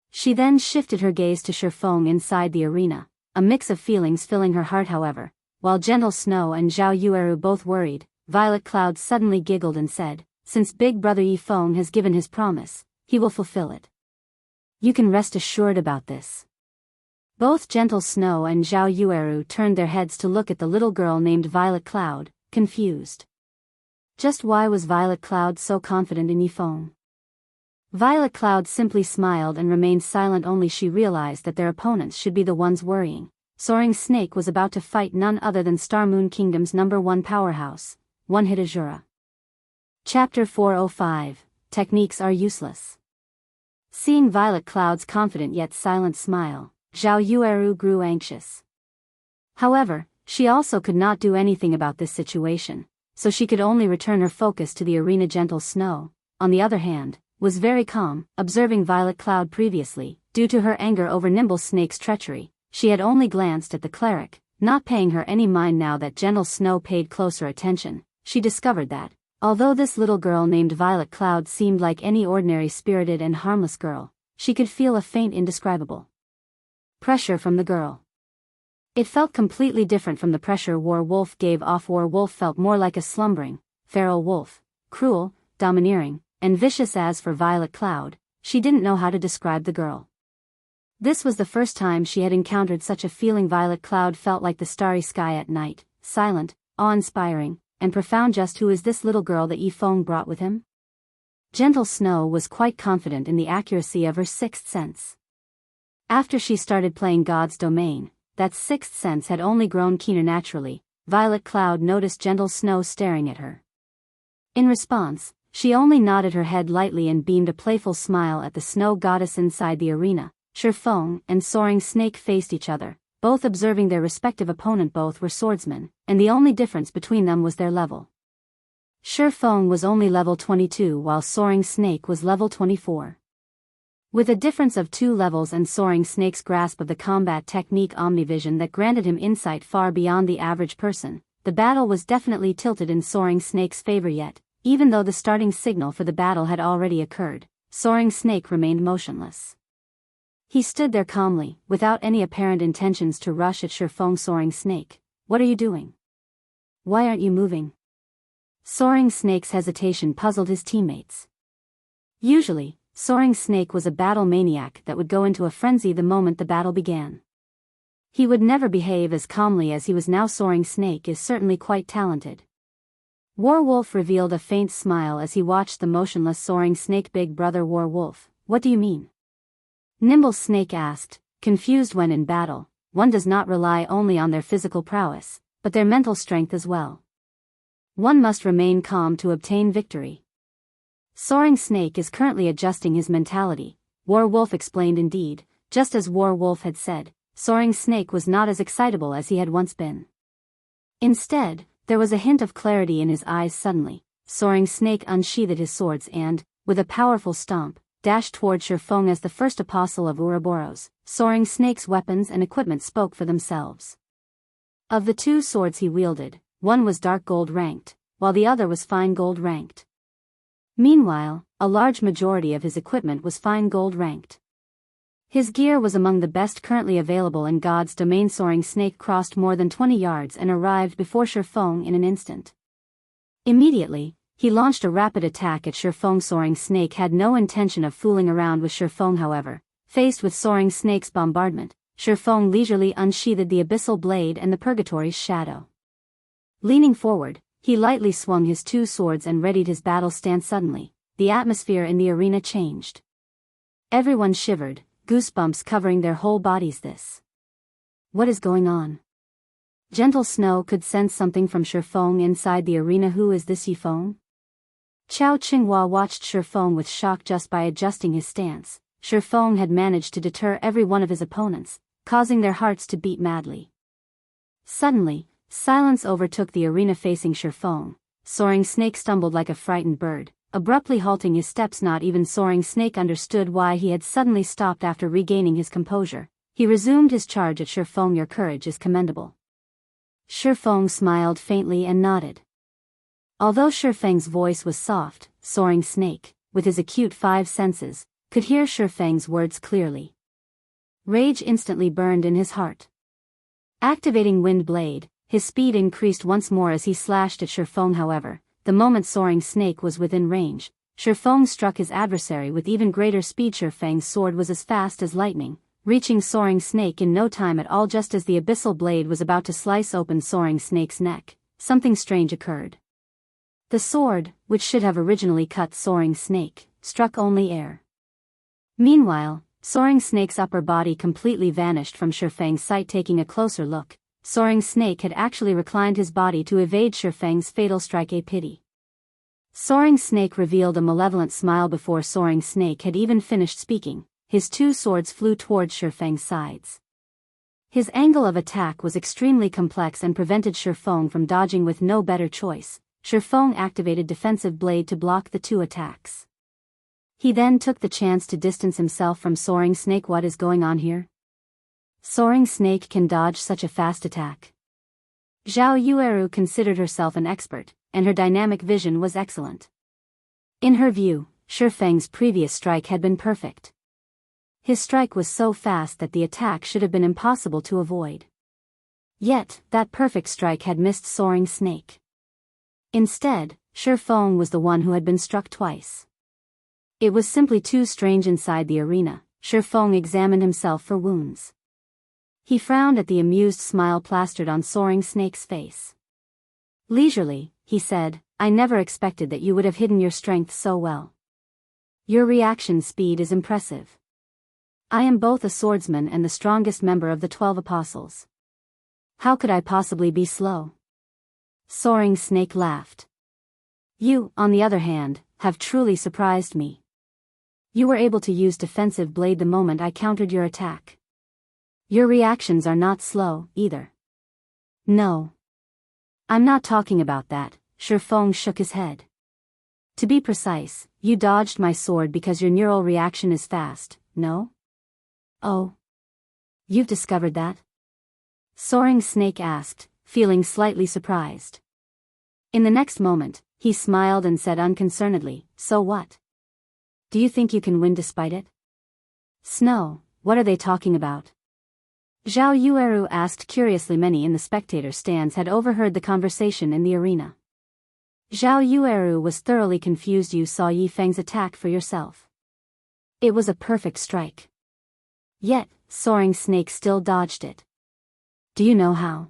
She then shifted her gaze to Shifeng inside the arena, a mix of feelings filling her heart however. While Gentle Snow and Zhao Yueru both worried, Violet Cloud suddenly giggled and said, since Big Brother Yifeng has given his promise, he will fulfill it. You can rest assured about this. Both Gentle Snow and Zhao Yueru turned their heads to look at the little girl named Violet Cloud, confused. Just why was Violet Cloud so confident in Yifeng? Violet Cloud simply smiled and remained silent. Only she realized that their opponents should be the ones worrying. Soaring Snake was about to fight none other than Star Moon Kingdom's #1 powerhouse, one-hit Asura. Chapter 405, Techniques Are Useless. Seeing Violet Cloud's confident yet silent smile, Zhao Yueru grew anxious. However, she also could not do anything about this situation, so she could only return her focus to the arena. Gentle Snow, on the other hand, was very calm, observing Violet Cloud previously. Due to her anger over Nimble Snake's treachery, she had only glanced at the cleric, not paying her any mind. Now that Gentle Snow paid closer attention, she discovered that, although this little girl named Violet Cloud seemed like any ordinary spirited and harmless girl, she could feel a faint indescribable pressure from the girl. It felt completely different from the pressure Werewolf gave off. Werewolf felt more like a slumbering, feral wolf, cruel, domineering, and vicious. As for Violet Cloud, she didn't know how to describe the girl. This was the first time she had encountered such a feeling. Violet Cloud felt like the starry sky at night, silent, awe-inspiring, and profound. Just who is this little girl that Yifeng brought with him? Gentle Snow was quite confident in the accuracy of her sixth sense. After she started playing God's Domain, that sixth sense had only grown keener naturally. Violet Cloud noticed Gentle Snow staring at her. In response, she only nodded her head lightly and beamed a playful smile at the snow goddess. Inside the arena, Shifeng and Soaring Snake faced each other, both observing their respective opponent. Both were swordsmen, and the only difference between them was their level. Shifeng was only level 22 while Soaring Snake was level 24. With a difference of 2 levels and Soaring Snake's grasp of the combat technique Omnivision that granted him insight far beyond the average person, the battle was definitely tilted in Soaring Snake's favor. Yet, even though the starting signal for the battle had already occurred, Soaring Snake remained motionless. He stood there calmly, without any apparent intentions to rush at Shifeng. Soaring Snake, what are you doing? Why aren't you moving? Soaring Snake's hesitation puzzled his teammates. Usually, Soaring Snake was a battle maniac that would go into a frenzy the moment the battle began. He would never behave as calmly as he was now. Soaring Snake is certainly quite talented. Werewolf revealed a faint smile as he watched the motionless Soaring Snake. Big Brother Werewolf, what do you mean? Nimble Snake asked, confused. When in battle, one does not rely only on their physical prowess, but their mental strength as well. One must remain calm to obtain victory. Soaring Snake is currently adjusting his mentality, Werewolf explained. Indeed, just as Werewolf had said, Soaring Snake was not as excitable as he had once been. Instead, there was a hint of clarity in his eyes. Suddenly, Soaring Snake unsheathed his swords and, with a powerful stomp, dashed toward Shifeng. As the first apostle of Ouroboros, Soaring Snake's weapons and equipment spoke for themselves. Of the 2 swords he wielded, one was dark gold ranked, while the other was fine gold ranked. Meanwhile, a large majority of his equipment was fine gold ranked. His gear was among the best currently available in God's Domain. Soaring Snake crossed more than 20 yards and arrived before Shifeng in an instant. Immediately, he launched a rapid attack at Shifeng. Soaring Snake had no intention of fooling around with Shifeng. However, faced with Soaring Snake's bombardment, Shifeng leisurely unsheathed the abyssal blade and the Purgatory's shadow. Leaning forward, he lightly swung his 2 swords and readied his battle stance. Suddenly, the atmosphere in the arena changed. Everyone shivered, goosebumps covering their whole bodies. What is going on? Gentle Snow could sense something from Shifeng inside the arena. Who is this Yifeng? Chao Qinghua watched Shifeng with shock. Just by adjusting his stance, Shifeng had managed to deter every one of his opponents, causing their hearts to beat madly. Suddenly, silence overtook the arena. Facing Shifeng, Soaring Snake stumbled like a frightened bird, abruptly halting his steps. Not even Soaring Snake understood why he had suddenly stopped. After regaining his composure, he resumed his charge at Shifeng. Your courage is commendable. Shifeng smiled faintly and nodded. Although Shifeng's voice was soft, Soaring Snake, with his acute five senses, could hear Shifeng's words clearly. Rage instantly burned in his heart. Activating Wind Blade, his speed increased once more as he slashed at Shifeng. However, the moment Soaring Snake was within range, Shifeng struck his adversary with even greater speed. Shifeng's sword was as fast as lightning, reaching Soaring Snake in no time at all. Just as the abyssal blade was about to slice open Soaring Snake's neck, something strange occurred. The sword, which should have originally cut Soaring Snake, struck only air. Meanwhile, Soaring Snake's upper body completely vanished from Shifeng's sight. Taking a closer look, Soaring Snake had actually reclined his body to evade Shifeng's fatal strike. A pity. Soaring Snake revealed a malevolent smile. Before Soaring Snake had even finished speaking, his two swords flew towards Shifeng's sides. His angle of attack was extremely complex and prevented Shifeng from dodging. With no better choice, Shifeng activated Defensive Blade to block the two attacks. He then took the chance to distance himself from Soaring Snake. What is going on here? Soaring Snake can dodge such a fast attack. Zhao Yueru considered herself an expert, and her dynamic vision was excellent. In her view, Shifeng's previous strike had been perfect. His strike was so fast that the attack should have been impossible to avoid. Yet, that perfect strike had missed Soaring Snake. Instead, Shifeng was the one who had been struck twice. It was simply too strange. Inside the arena, Shifeng examined himself for wounds. He frowned at the amused smile plastered on Soaring Snake's face. Leisurely, he said, I never expected that you would have hidden your strength so well. Your reaction speed is impressive. I am both a swordsman and the strongest member of the 12 Apostles. How could I possibly be slow? Soaring Snake laughed. You, on the other hand, have truly surprised me. You were able to use Defensive Blade the moment I countered your attack. Your reactions are not slow, either. No. I'm not talking about that. Shifeng shook his head. To be precise, you dodged my sword because your neural reaction is fast, no? Oh. You've discovered that? Soaring Snake asked, feeling slightly surprised. In the next moment, he smiled and said unconcernedly, so what? Do you think you can win despite it? Snow, what are they talking about? Zhao Yueru asked curiously. Many in the spectator stands had overheard the conversation in the arena. Zhao Yueru was thoroughly confused. You saw Yi Feng's attack for yourself. It was a perfect strike. Yet, Soaring Snake still dodged it. Do you know how?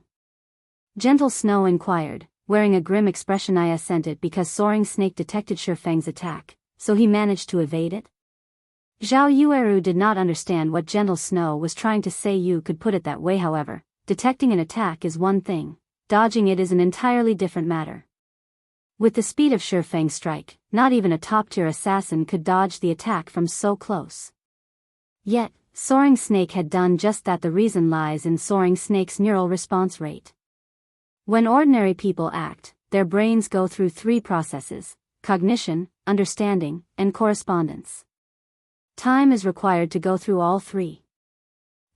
Gentle Snow inquired, wearing a grim expression. I sent it because Soaring Snake detected Shifeng's attack, so he managed to evade it? Zhao Yueru did not understand what Gentle Snow was trying to say. You could put it that way. However, detecting an attack is one thing, dodging it is an entirely different matter. With the speed of Shifeng's strike, not even a top-tier assassin could dodge the attack from so close. Yet, Soaring Snake had done just that. The reason lies in Soaring Snake's neural response rate. When ordinary people act, their brains go through three processes: cognition, understanding, and correspondence. Time is required to go through all three.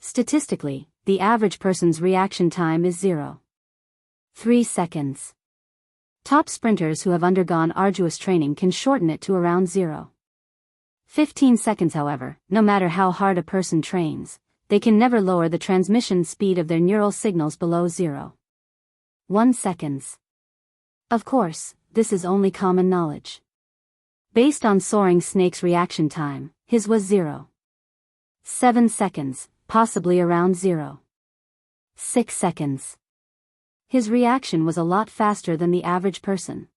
Statistically, the average person's reaction time is 0.3 seconds. Top sprinters who have undergone arduous training can shorten it to around 0.15 seconds. However, no matter how hard a person trains, they can never lower the transmission speed of their neural signals below 0.1 seconds. Of course, this is only common knowledge. Based on Soaring Snake's reaction time, his was 0.7 seconds, possibly around 0.6 seconds. His reaction was a lot faster than the average person.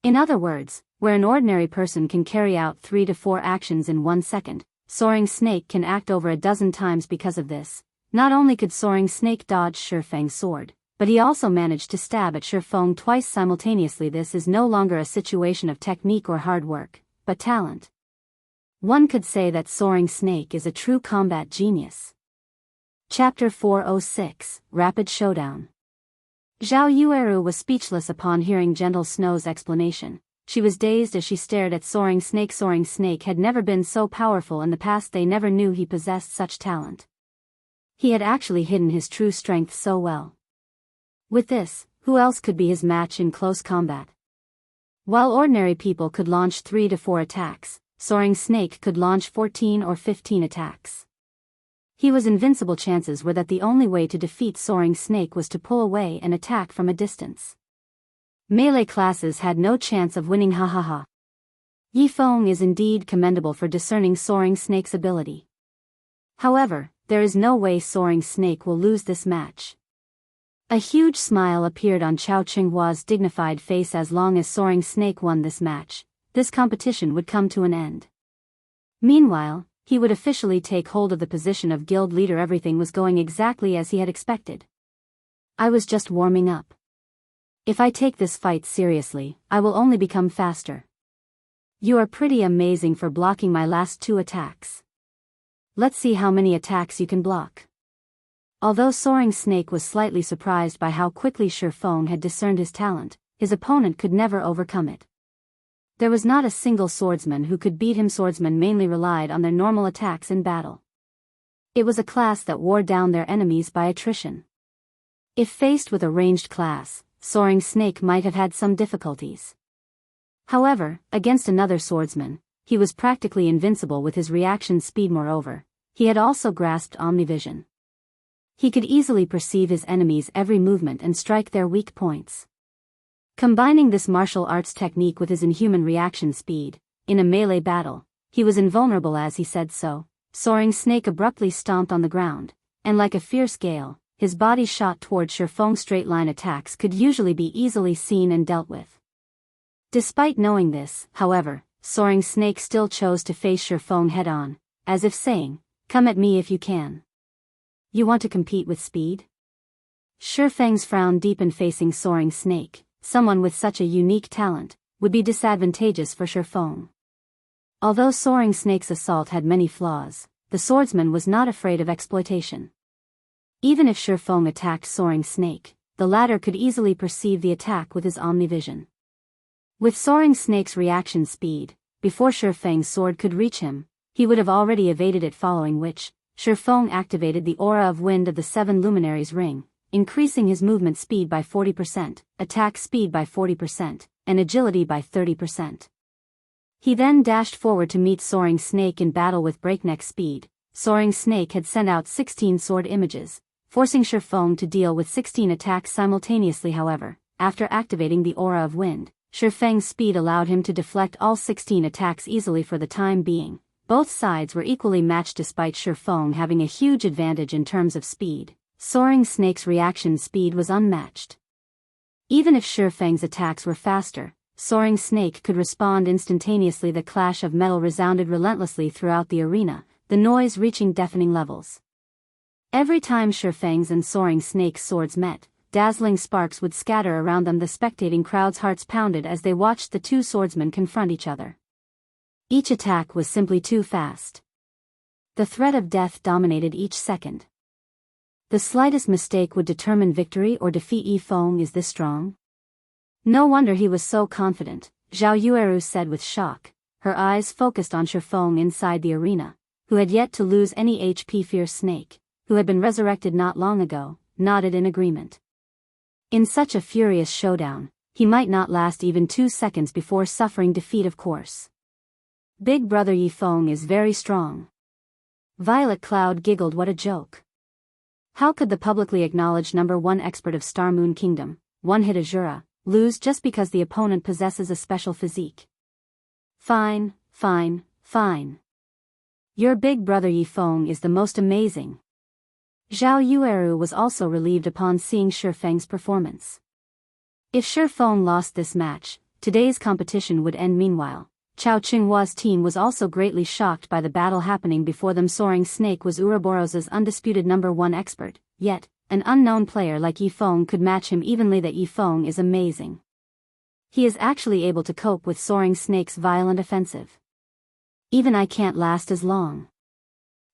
In other words, where an ordinary person can carry out 3 to 4 actions in 1 second, Soaring Snake can act over a dozen times. Because of this, not only could Soaring Snake dodge Shifeng's sword, but he also managed to stab at Shifeng twice simultaneously. This is no longer a situation of technique or hard work, but talent. One could say that Soaring Snake is a true combat genius. Chapter 406, Rapid Showdown. Zhao Yueru was speechless upon hearing Gentle Snow's explanation. She was dazed as she stared at Soaring Snake. Soaring Snake had never been so powerful in the past. They never knew he possessed such talent. He had actually hidden his true strength so well. With this, who else could be his match in close combat? While ordinary people could launch 3 to 4 attacks, Soaring Snake could launch 14 or 15 attacks. He was invincible. Chances were that the only way to defeat Soaring Snake was to pull away and attack from a distance. Melee classes had no chance of winning. Yi Feng is indeed commendable for discerning Soaring Snake's ability. However, there is no way Soaring Snake will lose this match. A huge smile appeared on Chao Qinghua's dignified face. As long as Soaring Snake won this match, this competition would come to an end. Meanwhile, he would officially take hold of the position of guild leader. Everything was going exactly as he had expected. I was just warming up. If I take this fight seriously, I will only become faster. You are pretty amazing for blocking my last 2 attacks. Let's see how many attacks you can block. Although Soaring Snake was slightly surprised by how quickly Shi Feng had discerned his talent, his opponent could never overcome it. There was not a single swordsman who could beat him. Swordsmen mainly relied on their normal attacks in battle. It was a class that wore down their enemies by attrition. If faced with a ranged class, Soaring Snake might have had some difficulties. However, against another swordsman, he was practically invincible with his reaction speed. Moreover, he had also grasped Omnivision. He could easily perceive his enemies' every movement and strike their weak points. Combining this martial arts technique with his inhuman reaction speed, in a melee battle, he was invulnerable. As he said so, Soaring Snake abruptly stomped on the ground, and like a fierce gale, his body shot toward Shi Feng. Straight-line attacks could usually be easily seen and dealt with. Despite knowing this, however, Soaring Snake still chose to face Shi Feng head-on, as if saying, "Come at me if you can. You want to compete with speed?" Shi Feng's frown deepened. Facing Soaring Snake, someone with such a unique talent, would be disadvantageous for Shi Feng. Although Soaring Snake's assault had many flaws, the swordsman was not afraid of exploitation. Even if Shi Feng attacked Soaring Snake, the latter could easily perceive the attack with his Omnivision. With Soaring Snake's reaction speed, before Shi Feng's sword could reach him, he would have already evaded it, following which, Shi Feng activated the aura of wind of the 7 luminaries ring, increasing his movement speed by 40%, attack speed by 40%, and agility by 30%. He then dashed forward to meet Soaring Snake in battle with breakneck speed. Soaring Snake had sent out 16 sword images, forcing Shi Feng to deal with 16 attacks simultaneously. However, after activating the aura of wind, Shi Feng's speed allowed him to deflect all 16 attacks easily. For the time being, both sides were equally matched. Despite Shi Feng having a huge advantage in terms of speed, Soaring Snake's reaction speed was unmatched. Even if Shi Feng's attacks were faster, Soaring Snake could respond instantaneously. The clash of metal resounded relentlessly throughout the arena, the noise reaching deafening levels. Every time Shi Feng's and Soaring Snake's swords met, dazzling sparks would scatter around them. The spectating crowd's hearts pounded as they watched the two swordsmen confront each other. Each attack was simply too fast. The threat of death dominated each second. The slightest mistake would determine victory or defeat. Yi Feng is this strong? No wonder he was so confident, Zhao Yueru said with shock, her eyes focused on Shi Feng inside the arena, who had yet to lose any HP. Fierce Snake, who had been resurrected not long ago, nodded in agreement. In such a furious showdown, he might not last even 2 seconds before suffering defeat. Of course. Big brother Yi Feng is very strong. Violet Cloud giggled. What a joke. How could the publicly acknowledged #1 expert of Star Moon Kingdom, one-hit Asura, lose just because the opponent possesses a special physique? Fine. Your big brother Yi Feng is the most amazing. Zhao Yueru was also relieved upon seeing Shi Feng's performance. If Shi Feng lost this match, today's competition would end. Meanwhile, Chao Qinghua's team was also greatly shocked by the battle happening before them. Soaring Snake was Ouroboros's undisputed #1 expert, yet, an unknown player like Yi Feng could match him evenly. That Yi Feng is amazing. He is actually able to cope with Soaring Snake's violent offensive. Even I can't last as long.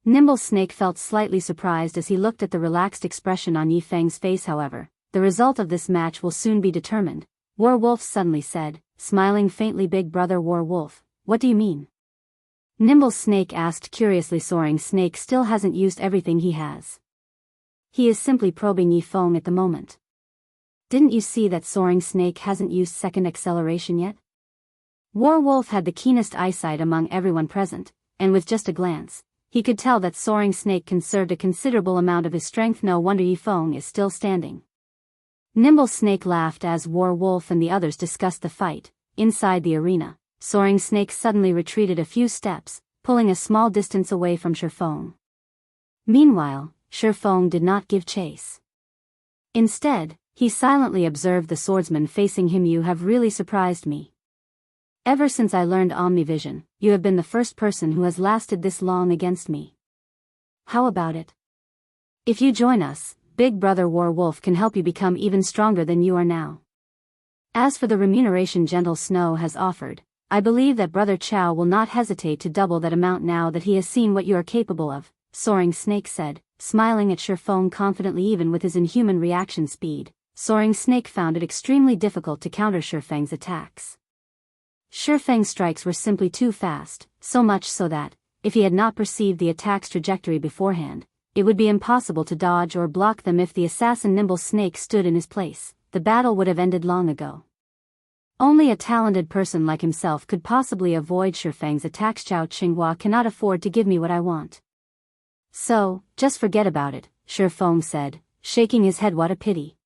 Nimble Snake felt slightly surprised as he looked at the relaxed expression on Yi Feng's face. However, the result of this match will soon be determined, Werewolf suddenly said, smiling faintly. Big brother Werewolf, what do you mean? Nimble Snake asked curiously. Soaring Snake still hasn't used everything he has. He is simply probing Yi Feng at the moment. Didn't you see that Soaring Snake hasn't used second acceleration yet? Werewolf had the keenest eyesight among everyone present, and with just a glance, he could tell that Soaring Snake conserved a considerable amount of his strength. No wonder Yi Feng is still standing. Nimble Snake laughed as Werewolf and the others discussed the fight. Inside the arena, Soaring Snake suddenly retreated a few steps, pulling a small distance away from Shifeng. Meanwhile, Shifeng did not give chase. Instead, he silently observed the swordsman facing him. You have really surprised me. Ever since I learned Omnivision, you have been the first person who has lasted this long against me. How about it? If you join us, Big Brother Werewolf can help you become even stronger than you are now. As for the remuneration Gentle Snow has offered, I believe that Brother Chow will not hesitate to double that amount now that he has seen what you are capable of, Soaring Snake said, smiling at Shifeng confidently. Even with his inhuman reaction speed, Soaring Snake found it extremely difficult to counter Shifeng's attacks. Shifeng's strikes were simply too fast, so much so that, if he had not perceived the attack's trajectory beforehand, it would be impossible to dodge or block them. If the assassin Nimble Snake stood in his place, the battle would have ended long ago. Only a talented person like himself could possibly avoid Shifeng's attacks. Zhao Qinghua cannot afford to give me what I want. So, just forget about it, Shifeng said, shaking his head. What a pity.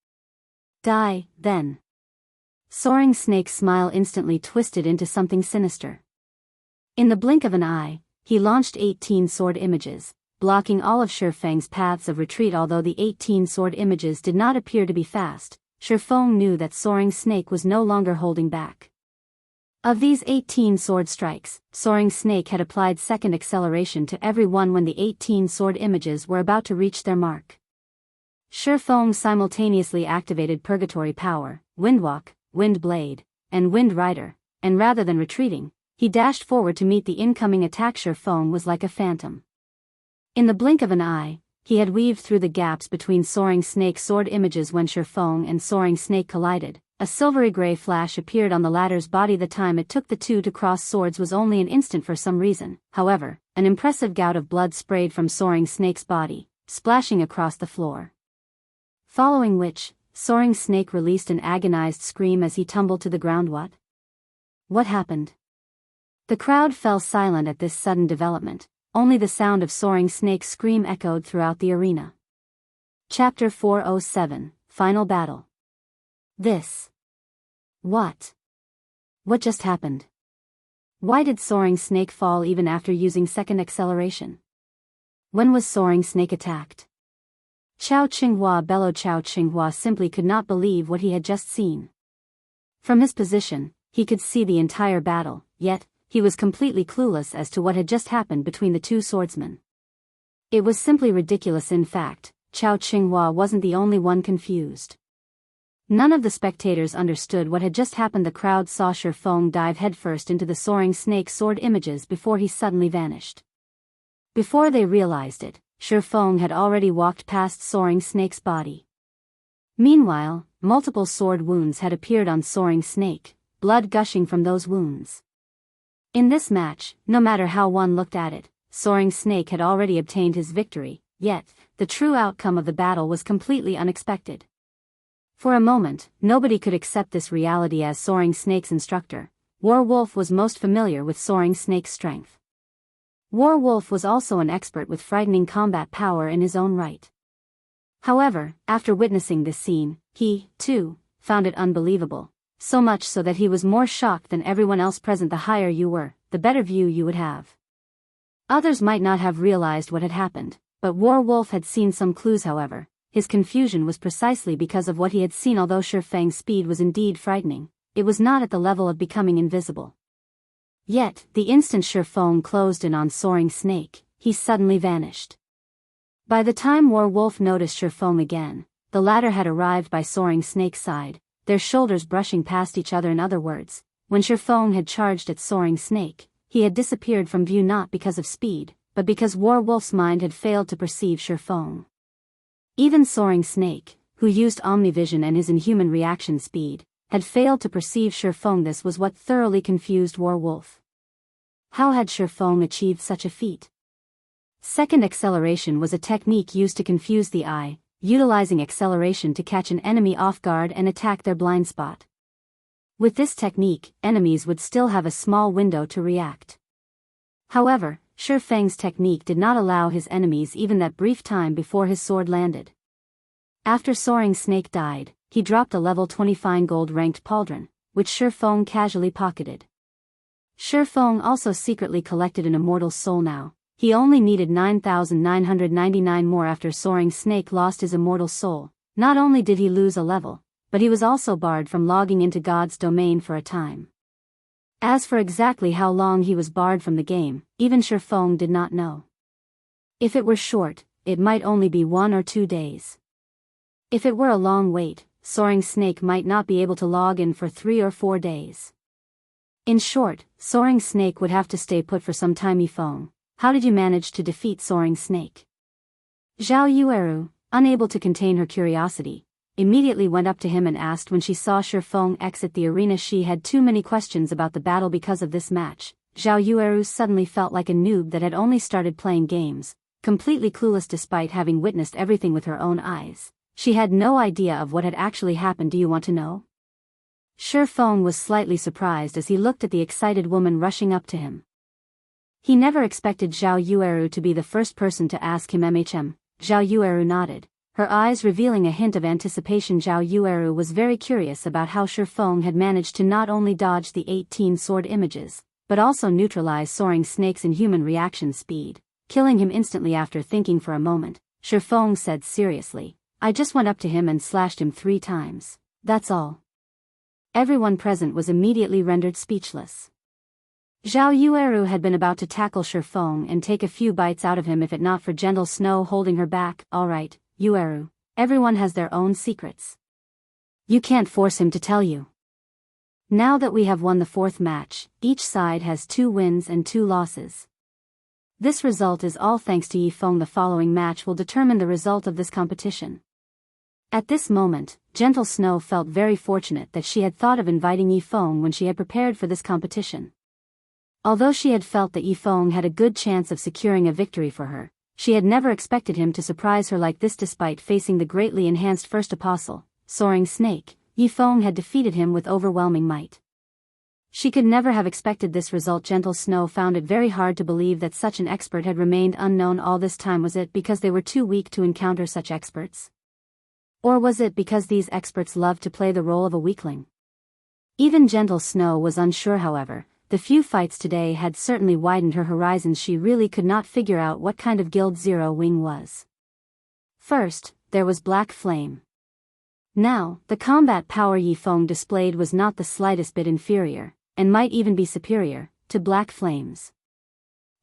Die, then. Soaring Snake's smile instantly twisted into something sinister. In the blink of an eye, he launched 18 sword images, blocking all of Shifeng's paths of retreat. Although the 18 sword images did not appear to be fast, Shifeng knew that Soaring Snake was no longer holding back. Of these 18 sword strikes, Soaring Snake had applied second acceleration to every one when the 18 sword images were about to reach their mark. Shifeng simultaneously activated Purgatory Power, Windwalk, Wind Blade, and Wind Rider, and rather than retreating, he dashed forward to meet the incoming attack. Shifeng was like a phantom. In the blink of an eye, he had weaved through the gaps between Soaring Snake's sword images. When Shifeng and Soaring Snake collided, a silvery gray flash appeared on the latter's body. The time it took the two to cross swords was only an instant. For some reason, however, an impressive gout of blood sprayed from Soaring Snake's body, splashing across the floor. Following which, Soaring Snake released an agonized scream as he tumbled to the ground. What happened? The crowd fell silent at this sudden development. Only the sound of Soaring Snake's scream echoed throughout the arena. Chapter 407, Final Battle. This. What? What just happened? Why did Soaring Snake fall even after using second acceleration? When was Soaring Snake attacked? Zhao Qinghua bellowed. Zhao Qinghua simply could not believe what he had just seen. From his position, he could see the entire battle, yet, he was completely clueless as to what had just happened between the two swordsmen. It was simply ridiculous. In fact, Zhao Qinghua wasn't the only one confused. None of the spectators understood what had just happened. The crowd saw Shifeng dive headfirst into the Soaring Snake sword images before he suddenly vanished. Before they realized it, Shifeng had already walked past Soaring Snake's body. Meanwhile, multiple sword wounds had appeared on Soaring Snake, blood gushing from those wounds. In this match, no matter how one looked at it, Soaring Snake had already obtained his victory, yet, the true outcome of the battle was completely unexpected. For a moment, nobody could accept this reality. As Soaring Snake's instructor, Werewolf was most familiar with Soaring Snake's strength. Werewolf was also an expert with frightening combat power in his own right. However, after witnessing this scene, he, too, found it unbelievable. So much so that he was more shocked than everyone else present. The higher you were, the better view you would have. Others might not have realized what had happened, but Werewolf had seen some clues. However, his confusion was precisely because of what he had seen. Although Shifeng's speed was indeed frightening, it was not at the level of becoming invisible. Yet, the instant Shifeng closed in on Soaring Snake, he suddenly vanished. By the time Werewolf noticed Shifeng again, the latter had arrived by Soaring Snake's side, their shoulders brushing past each other. In other words, when Shifeng had charged at Soaring Snake, he had disappeared from view not because of speed, but because Werewolf's mind had failed to perceive Shifeng. Even Soaring Snake, who used Omnivision and his inhuman reaction speed, had failed to perceive Shifeng. This was what thoroughly confused Werewolf. How had Shifeng achieved such a feat? Second acceleration was a technique used to confuse the eye, utilizing acceleration to catch an enemy off guard and attack their blind spot. With this technique, enemies would still have a small window to react. However, Shifeng's technique did not allow his enemies even that brief time before his sword landed. After Soaring Snake died, he dropped a level 20 fine gold ranked pauldron, which Shifeng casually pocketed. Shifeng also secretly collected an immortal soul now. He only needed 9,999 more after Soaring Snake lost his immortal soul. Not only did he lose a level, but he was also barred from logging into God's domain for a time. As for exactly how long he was barred from the game, even Shifeng did not know. If it were short, it might only be 1 or 2 days. If it were a long wait, Soaring Snake might not be able to log in for 3 or 4 days. In short, Soaring Snake would have to stay put for some time. Yifeng, how did you manage to defeat Soaring Snake? Zhao Yueru, unable to contain her curiosity, immediately went up to him and asked. When she saw Shifeng exit the arena, she had too many questions about the battle because of this match. Zhao Yueru suddenly felt like a noob that had only started playing games, completely clueless despite having witnessed everything with her own eyes. She had no idea of what had actually happened. Do you want to know? Shifeng was slightly surprised as he looked at the excited woman rushing up to him. He never expected Zhao Yueru to be the first person to ask him. Zhao Yueru nodded, her eyes revealing a hint of anticipation. Zhao Yueru was very curious about how Shifeng had managed to not only dodge the 18 sword images, but also neutralize Soaring Snake's inhuman reaction speed, killing him instantly. After thinking for a moment, Shifeng said seriously, I just went up to him and slashed him 3 times, that's all. Everyone present was immediately rendered speechless. Zhao Yueru had been about to tackle Shifeng and take a few bites out of him if it not for Gentle Snow holding her back. Alright, Yueru, everyone has their own secrets. You can't force him to tell you. Now that we have won the 4th match, each side has 2 wins and 2 losses. This result is all thanks to Yifeng. The following match will determine the result of this competition. At this moment, Gentle Snow felt very fortunate that she had thought of inviting Yifeng when she had prepared for this competition. Although she had felt that Yifeng had a good chance of securing a victory for her, she had never expected him to surprise her like this. Despite facing the greatly enhanced First Apostle, Soaring Snake, Yifeng had defeated him with overwhelming might. She could never have expected this result. Gentle Snow found it very hard to believe that such an expert had remained unknown all this time. Was it because they were too weak to encounter such experts? Or was it because these experts loved to play the role of a weakling? Even Gentle Snow was unsure. However, the few fights today had certainly widened her horizons. She really could not figure out what kind of Guild Zero Wing was. First, there was Black Flame. Now, the combat power Yifeng displayed was not the slightest bit inferior, and might even be superior, to Black Flame's.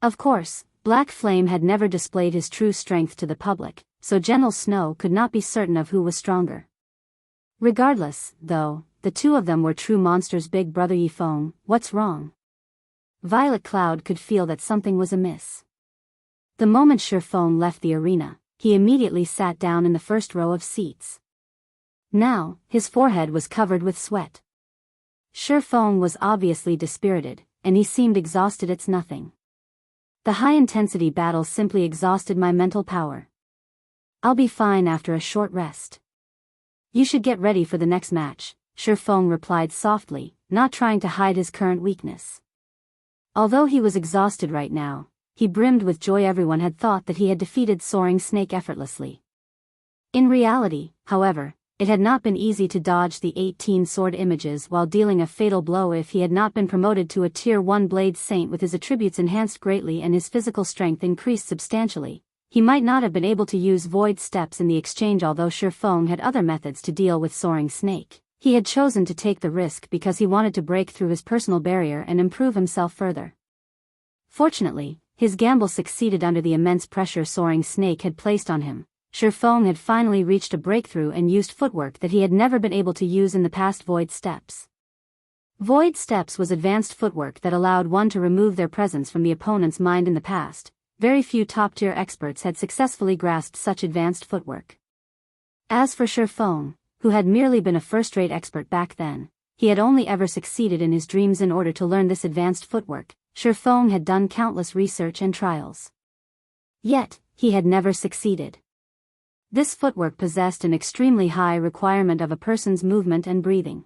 Of course, Black Flame had never displayed his true strength to the public, so Gentle Snow could not be certain of who was stronger. Regardless, though, the 2 of them were true monsters. Big brother Yifeng, what's wrong? Violet Cloud could feel that something was amiss. The moment Shifeng left the arena, he immediately sat down in the first row of seats. Now, his forehead was covered with sweat. Shifeng was obviously dispirited, and he seemed exhausted. It's nothing. The high-intensity battle simply exhausted my mental power. I'll be fine after a short rest. You should get ready for the next match, Shifeng replied softly, not trying to hide his current weakness. Although he was exhausted right now, he brimmed with joy. Everyone had thought that he had defeated Soaring Snake effortlessly. In reality, however, it had not been easy to dodge the 18 sword images while dealing a fatal blow. If he had not been promoted to a Tier 1 Blade Saint with his attributes enhanced greatly and his physical strength increased substantially, he might not have been able to use Void Steps in the exchange. Although Shifeng had other methods to deal with Soaring Snake, he had chosen to take the risk because he wanted to break through his personal barrier and improve himself further. Fortunately, his gamble succeeded under the immense pressure Soaring Snake had placed on him. Shifeng had finally reached a breakthrough and used footwork that he had never been able to use in the past. Void Steps. Void Steps was advanced footwork that allowed one to remove their presence from the opponent's mind. In the past, very few top-tier experts had successfully grasped such advanced footwork. As for Shi Feng, who had merely been a first-rate expert back then, he had only ever succeeded in his dreams. In order to learn this advanced footwork, Shi Feng had done countless research and trials. Yet, he had never succeeded. This footwork possessed an extremely high requirement of a person's movement and breathing.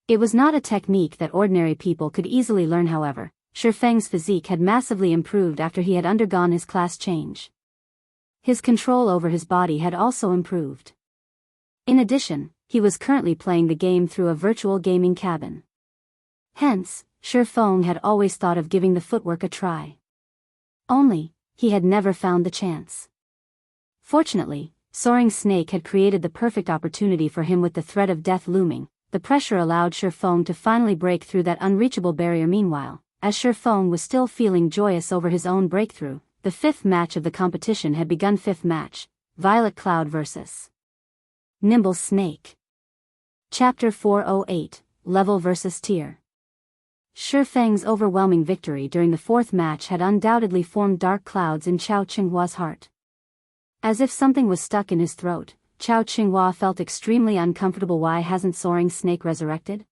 It was not a technique that ordinary people could easily learn. However, Shi Feng's physique had massively improved after he had undergone his class change. His control over his body had also improved. In addition, he was currently playing the game through a virtual gaming cabin. Hence, Shi Feng had always thought of giving the footwork a try. Only, he had never found the chance. Fortunately, Soaring Snake had created the perfect opportunity for him. With the threat of death looming, the pressure allowed Shi Feng to finally break through that unreachable barrier. Meanwhile, as Shi Feng was still feeling joyous over his own breakthrough, the fifth match of the competition had begun. Fifth match, Violet Cloud vs. Nimble Snake. Chapter 408, Level vs Tier. Shi Feng's overwhelming victory during the fourth match had undoubtedly formed dark clouds in Chao Qinghua's heart. As if something was stuck in his throat, Chao Qinghua felt extremely uncomfortable. Why hasn't Soaring Snake resurrected?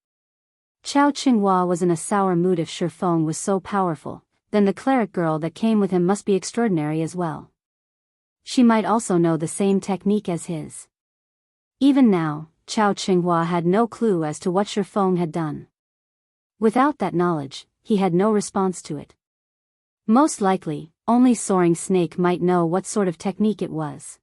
Chao Qinghua was in a sour mood. If Shi Feng was so powerful, then the cleric girl that came with him must be extraordinary as well. She might also know the same technique as his. Even now, Chao Qinghua had no clue as to what Shi Feng had done. Without that knowledge, he had no response to it. Most likely, only Soaring Snake might know what sort of technique it was.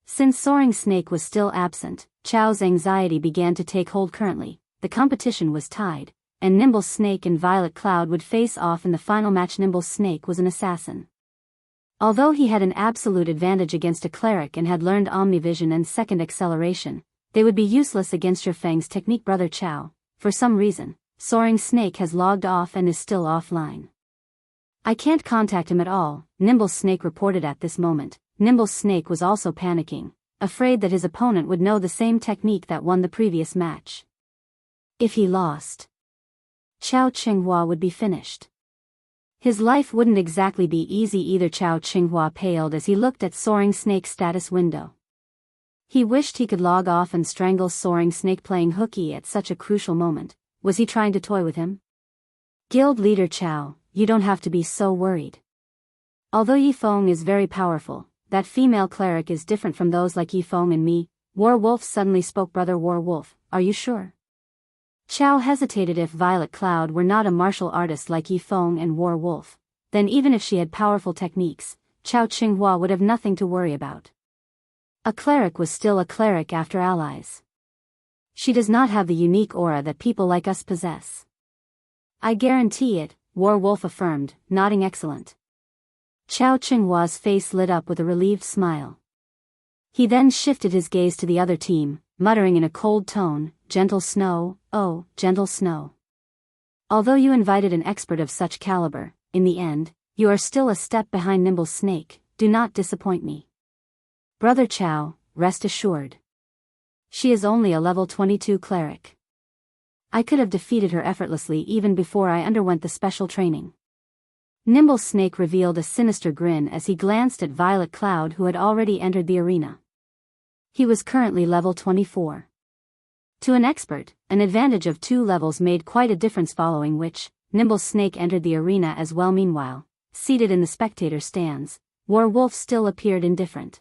Since Soaring Snake was still absent, Chao's anxiety began to take hold. Currently, the competition was tied, and Nimble Snake and Violet Cloud would face off in the final match. Nimble Snake was an assassin. Although he had an absolute advantage against a cleric and had learned Omnivision and second acceleration, they would be useless against Shi Feng's technique. Brother Chao, for some reason, Soaring Snake has logged off and is still offline. I can't contact him at all, Nimble Snake reported. At this moment, Nimble Snake was also panicking, afraid that his opponent would know the same technique that won the previous match. If he lost, Chao Qinghua would be finished. His life wouldn't exactly be easy either. Chao Qinghua paled as he looked at Soaring Snake's status window. He wished he could log off and strangle Soaring Snake. Playing hooky at such a crucial moment. Was he trying to toy with him? Guild leader Chao, you don't have to be so worried. Although Yifeng is very powerful, that female cleric is different from those like Yifeng and me. War Wolf suddenly spoke. Brother War Wolf, are you sure? Chao hesitated. If Violet Cloud were not a martial artist like Yifeng and War Wolf, then even if she had powerful techniques, Chao Qinghua would have nothing to worry about. A cleric was still a cleric after allies. She does not have the unique aura that people like us possess. I guarantee it, War Wolf affirmed, nodding. Excellent. Chao Qinghua's face lit up with a relieved smile. He then shifted his gaze to the other team, muttering in a cold tone, gentle snow, oh, gentle snow. Although you invited an expert of such caliber, in the end, you are still a step behind Nimble Snake. Do not disappoint me. Brother Chao, rest assured. She is only a level 22 cleric. I could have defeated her effortlessly even before I underwent the special training. Nimble Snake revealed a sinister grin as he glanced at Violet Cloud, who had already entered the arena. He was currently level 24. To an expert, an advantage of 2 levels made quite a difference, following which, Nimble Snake entered the arena as well. Meanwhile, seated in the spectator stands, War Wolf still appeared indifferent.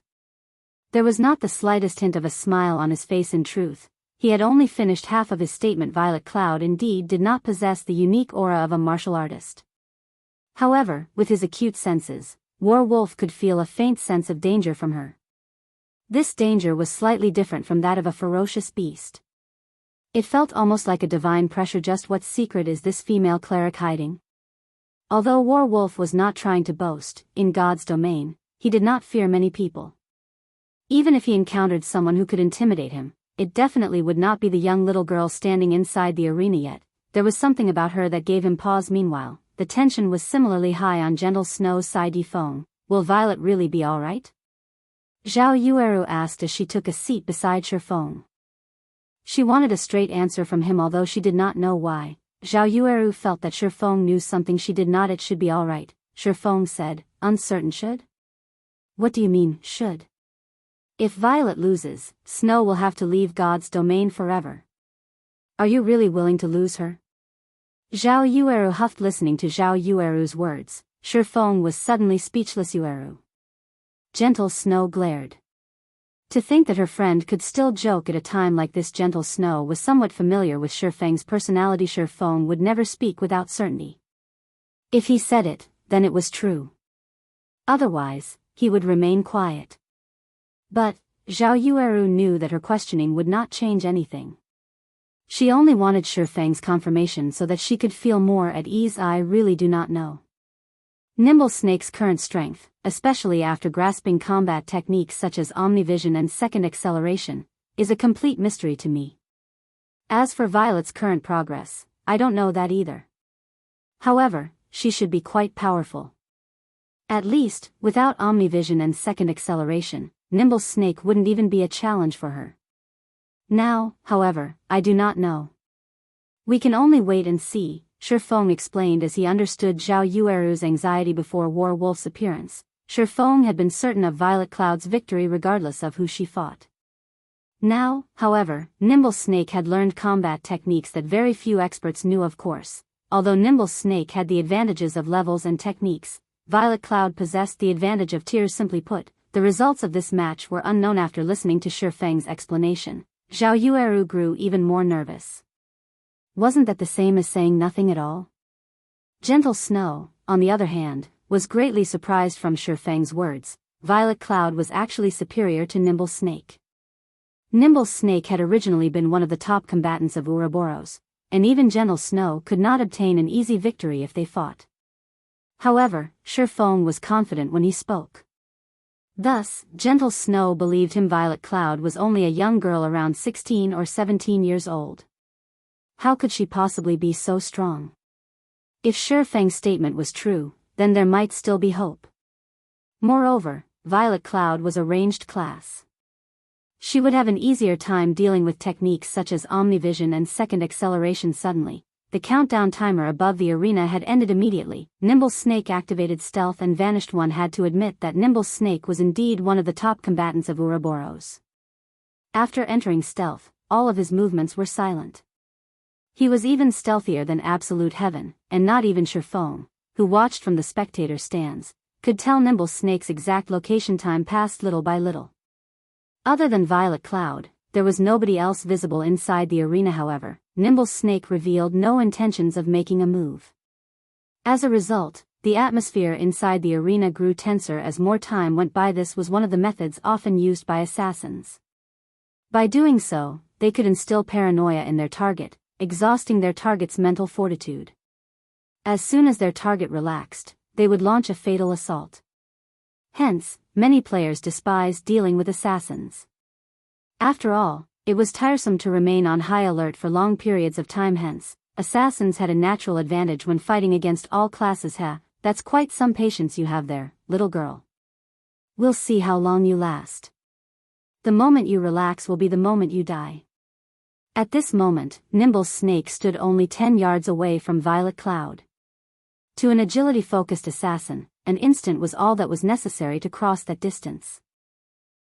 There was not the slightest hint of a smile on his face. In truth, he had only finished half of his statement. Violet Cloud indeed did not possess the unique aura of a martial artist. However, with his acute senses, War Wolf could feel a faint sense of danger from her. This danger was slightly different from that of a ferocious beast. It felt almost like a divine pressure. Just what secret is this female cleric hiding? Although War Wolf was not trying to boast, in God's domain, he did not fear many people. Even if he encountered someone who could intimidate him, it definitely would not be the young little girl standing inside the arena. Yet, there was something about her that gave him pause. Meanwhile, the tension was similarly high on Gentle Snow's side. Yifeng, will Violet really be alright? Zhao Yueru asked as she took a seat beside Shi Feng. She wanted a straight answer from him, although she did not know why. Zhao Yueru felt that Shi Feng knew something she did not. It should be alright, Shi Feng said, uncertain. Should? What do you mean, should? If Violet loses, Snow will have to leave God's domain forever. Are you really willing to lose her? Zhao Yueru huffed listening to Zhao Yueru's words. Shifeng was suddenly speechless. Yueru. Gentle Snow glared. To think that her friend could still joke at a time like this. Gentle Snow was somewhat familiar with Shifeng's personality. Shifeng would never speak without certainty. If he said it, then it was true. Otherwise, he would remain quiet. But Zhao Yueru knew that her questioning would not change anything. She only wanted Shifeng's confirmation so that she could feel more at ease. I really do not know. Nimble Snake's current strength, especially after grasping combat techniques such as Omnivision and second acceleration, is a complete mystery to me. As for Violet's current progress, I don't know that either. However, she should be quite powerful. At least, without Omnivision and second acceleration, Nimble Snake wouldn't even be a challenge for her. Now, however, I do not know. We can only wait and see, Shifeng explained as he understood Zhao Yueru's anxiety before War Wolf's appearance. Shifeng had been certain of Violet Cloud's victory regardless of who she fought. Now, however, Nimble Snake had learned combat techniques that very few experts knew. Of course, although Nimble Snake had the advantages of levels and techniques, Violet Cloud possessed the advantage of tiers. Simply put, the results of this match were unknown. After listening to Shifeng's explanation, Zhao Yueru grew even more nervous. Wasn't that the same as saying nothing at all? Gentle Snow, on the other hand, was greatly surprised from Shifeng's words. Violet Cloud was actually superior to Nimble Snake. Nimble Snake had originally been one of the top combatants of Ouroboros, and even Gentle Snow could not obtain an easy victory if they fought. However, Shifeng was confident when he spoke. Thus, Gentle Snow believed him. Violet Cloud was only a young girl around 16 or 17 years old. How could she possibly be so strong? If Shifeng's statement was true, then there might still be hope. Moreover, Violet Cloud was a ranged class. She would have an easier time dealing with techniques such as Omnivision and second acceleration. Suddenly, the countdown timer above the arena had ended immediately. Nimble Snake activated stealth and vanished. One had to admit that Nimble Snake was indeed one of the top combatants of Ouroboros. After entering stealth, all of his movements were silent. He was even stealthier than Absolute Heaven, and not even Shifeng, who watched from the spectator stands, could tell Nimble Snake's exact location. Time passed little by little. Other than Violet Cloud, there was nobody else visible inside the arena. However, Nimble Snake revealed no intentions of making a move. As a result, the atmosphere inside the arena grew tenser as more time went by. This was one of the methods often used by assassins. By doing so, they could instill paranoia in their target, exhausting their target's mental fortitude. As soon as their target relaxed, they would launch a fatal assault. Hence, many players despised dealing with assassins. After all, it was tiresome to remain on high alert for long periods of time. Hence, assassins had a natural advantage when fighting against all classes. That's quite some patience you have there, little girl. We'll see how long you last. The moment you relax will be the moment you die. At this moment, Nimble Snake stood only 10 yards away from Violet Cloud. To an agility-focused assassin, an instant was all that was necessary to cross that distance.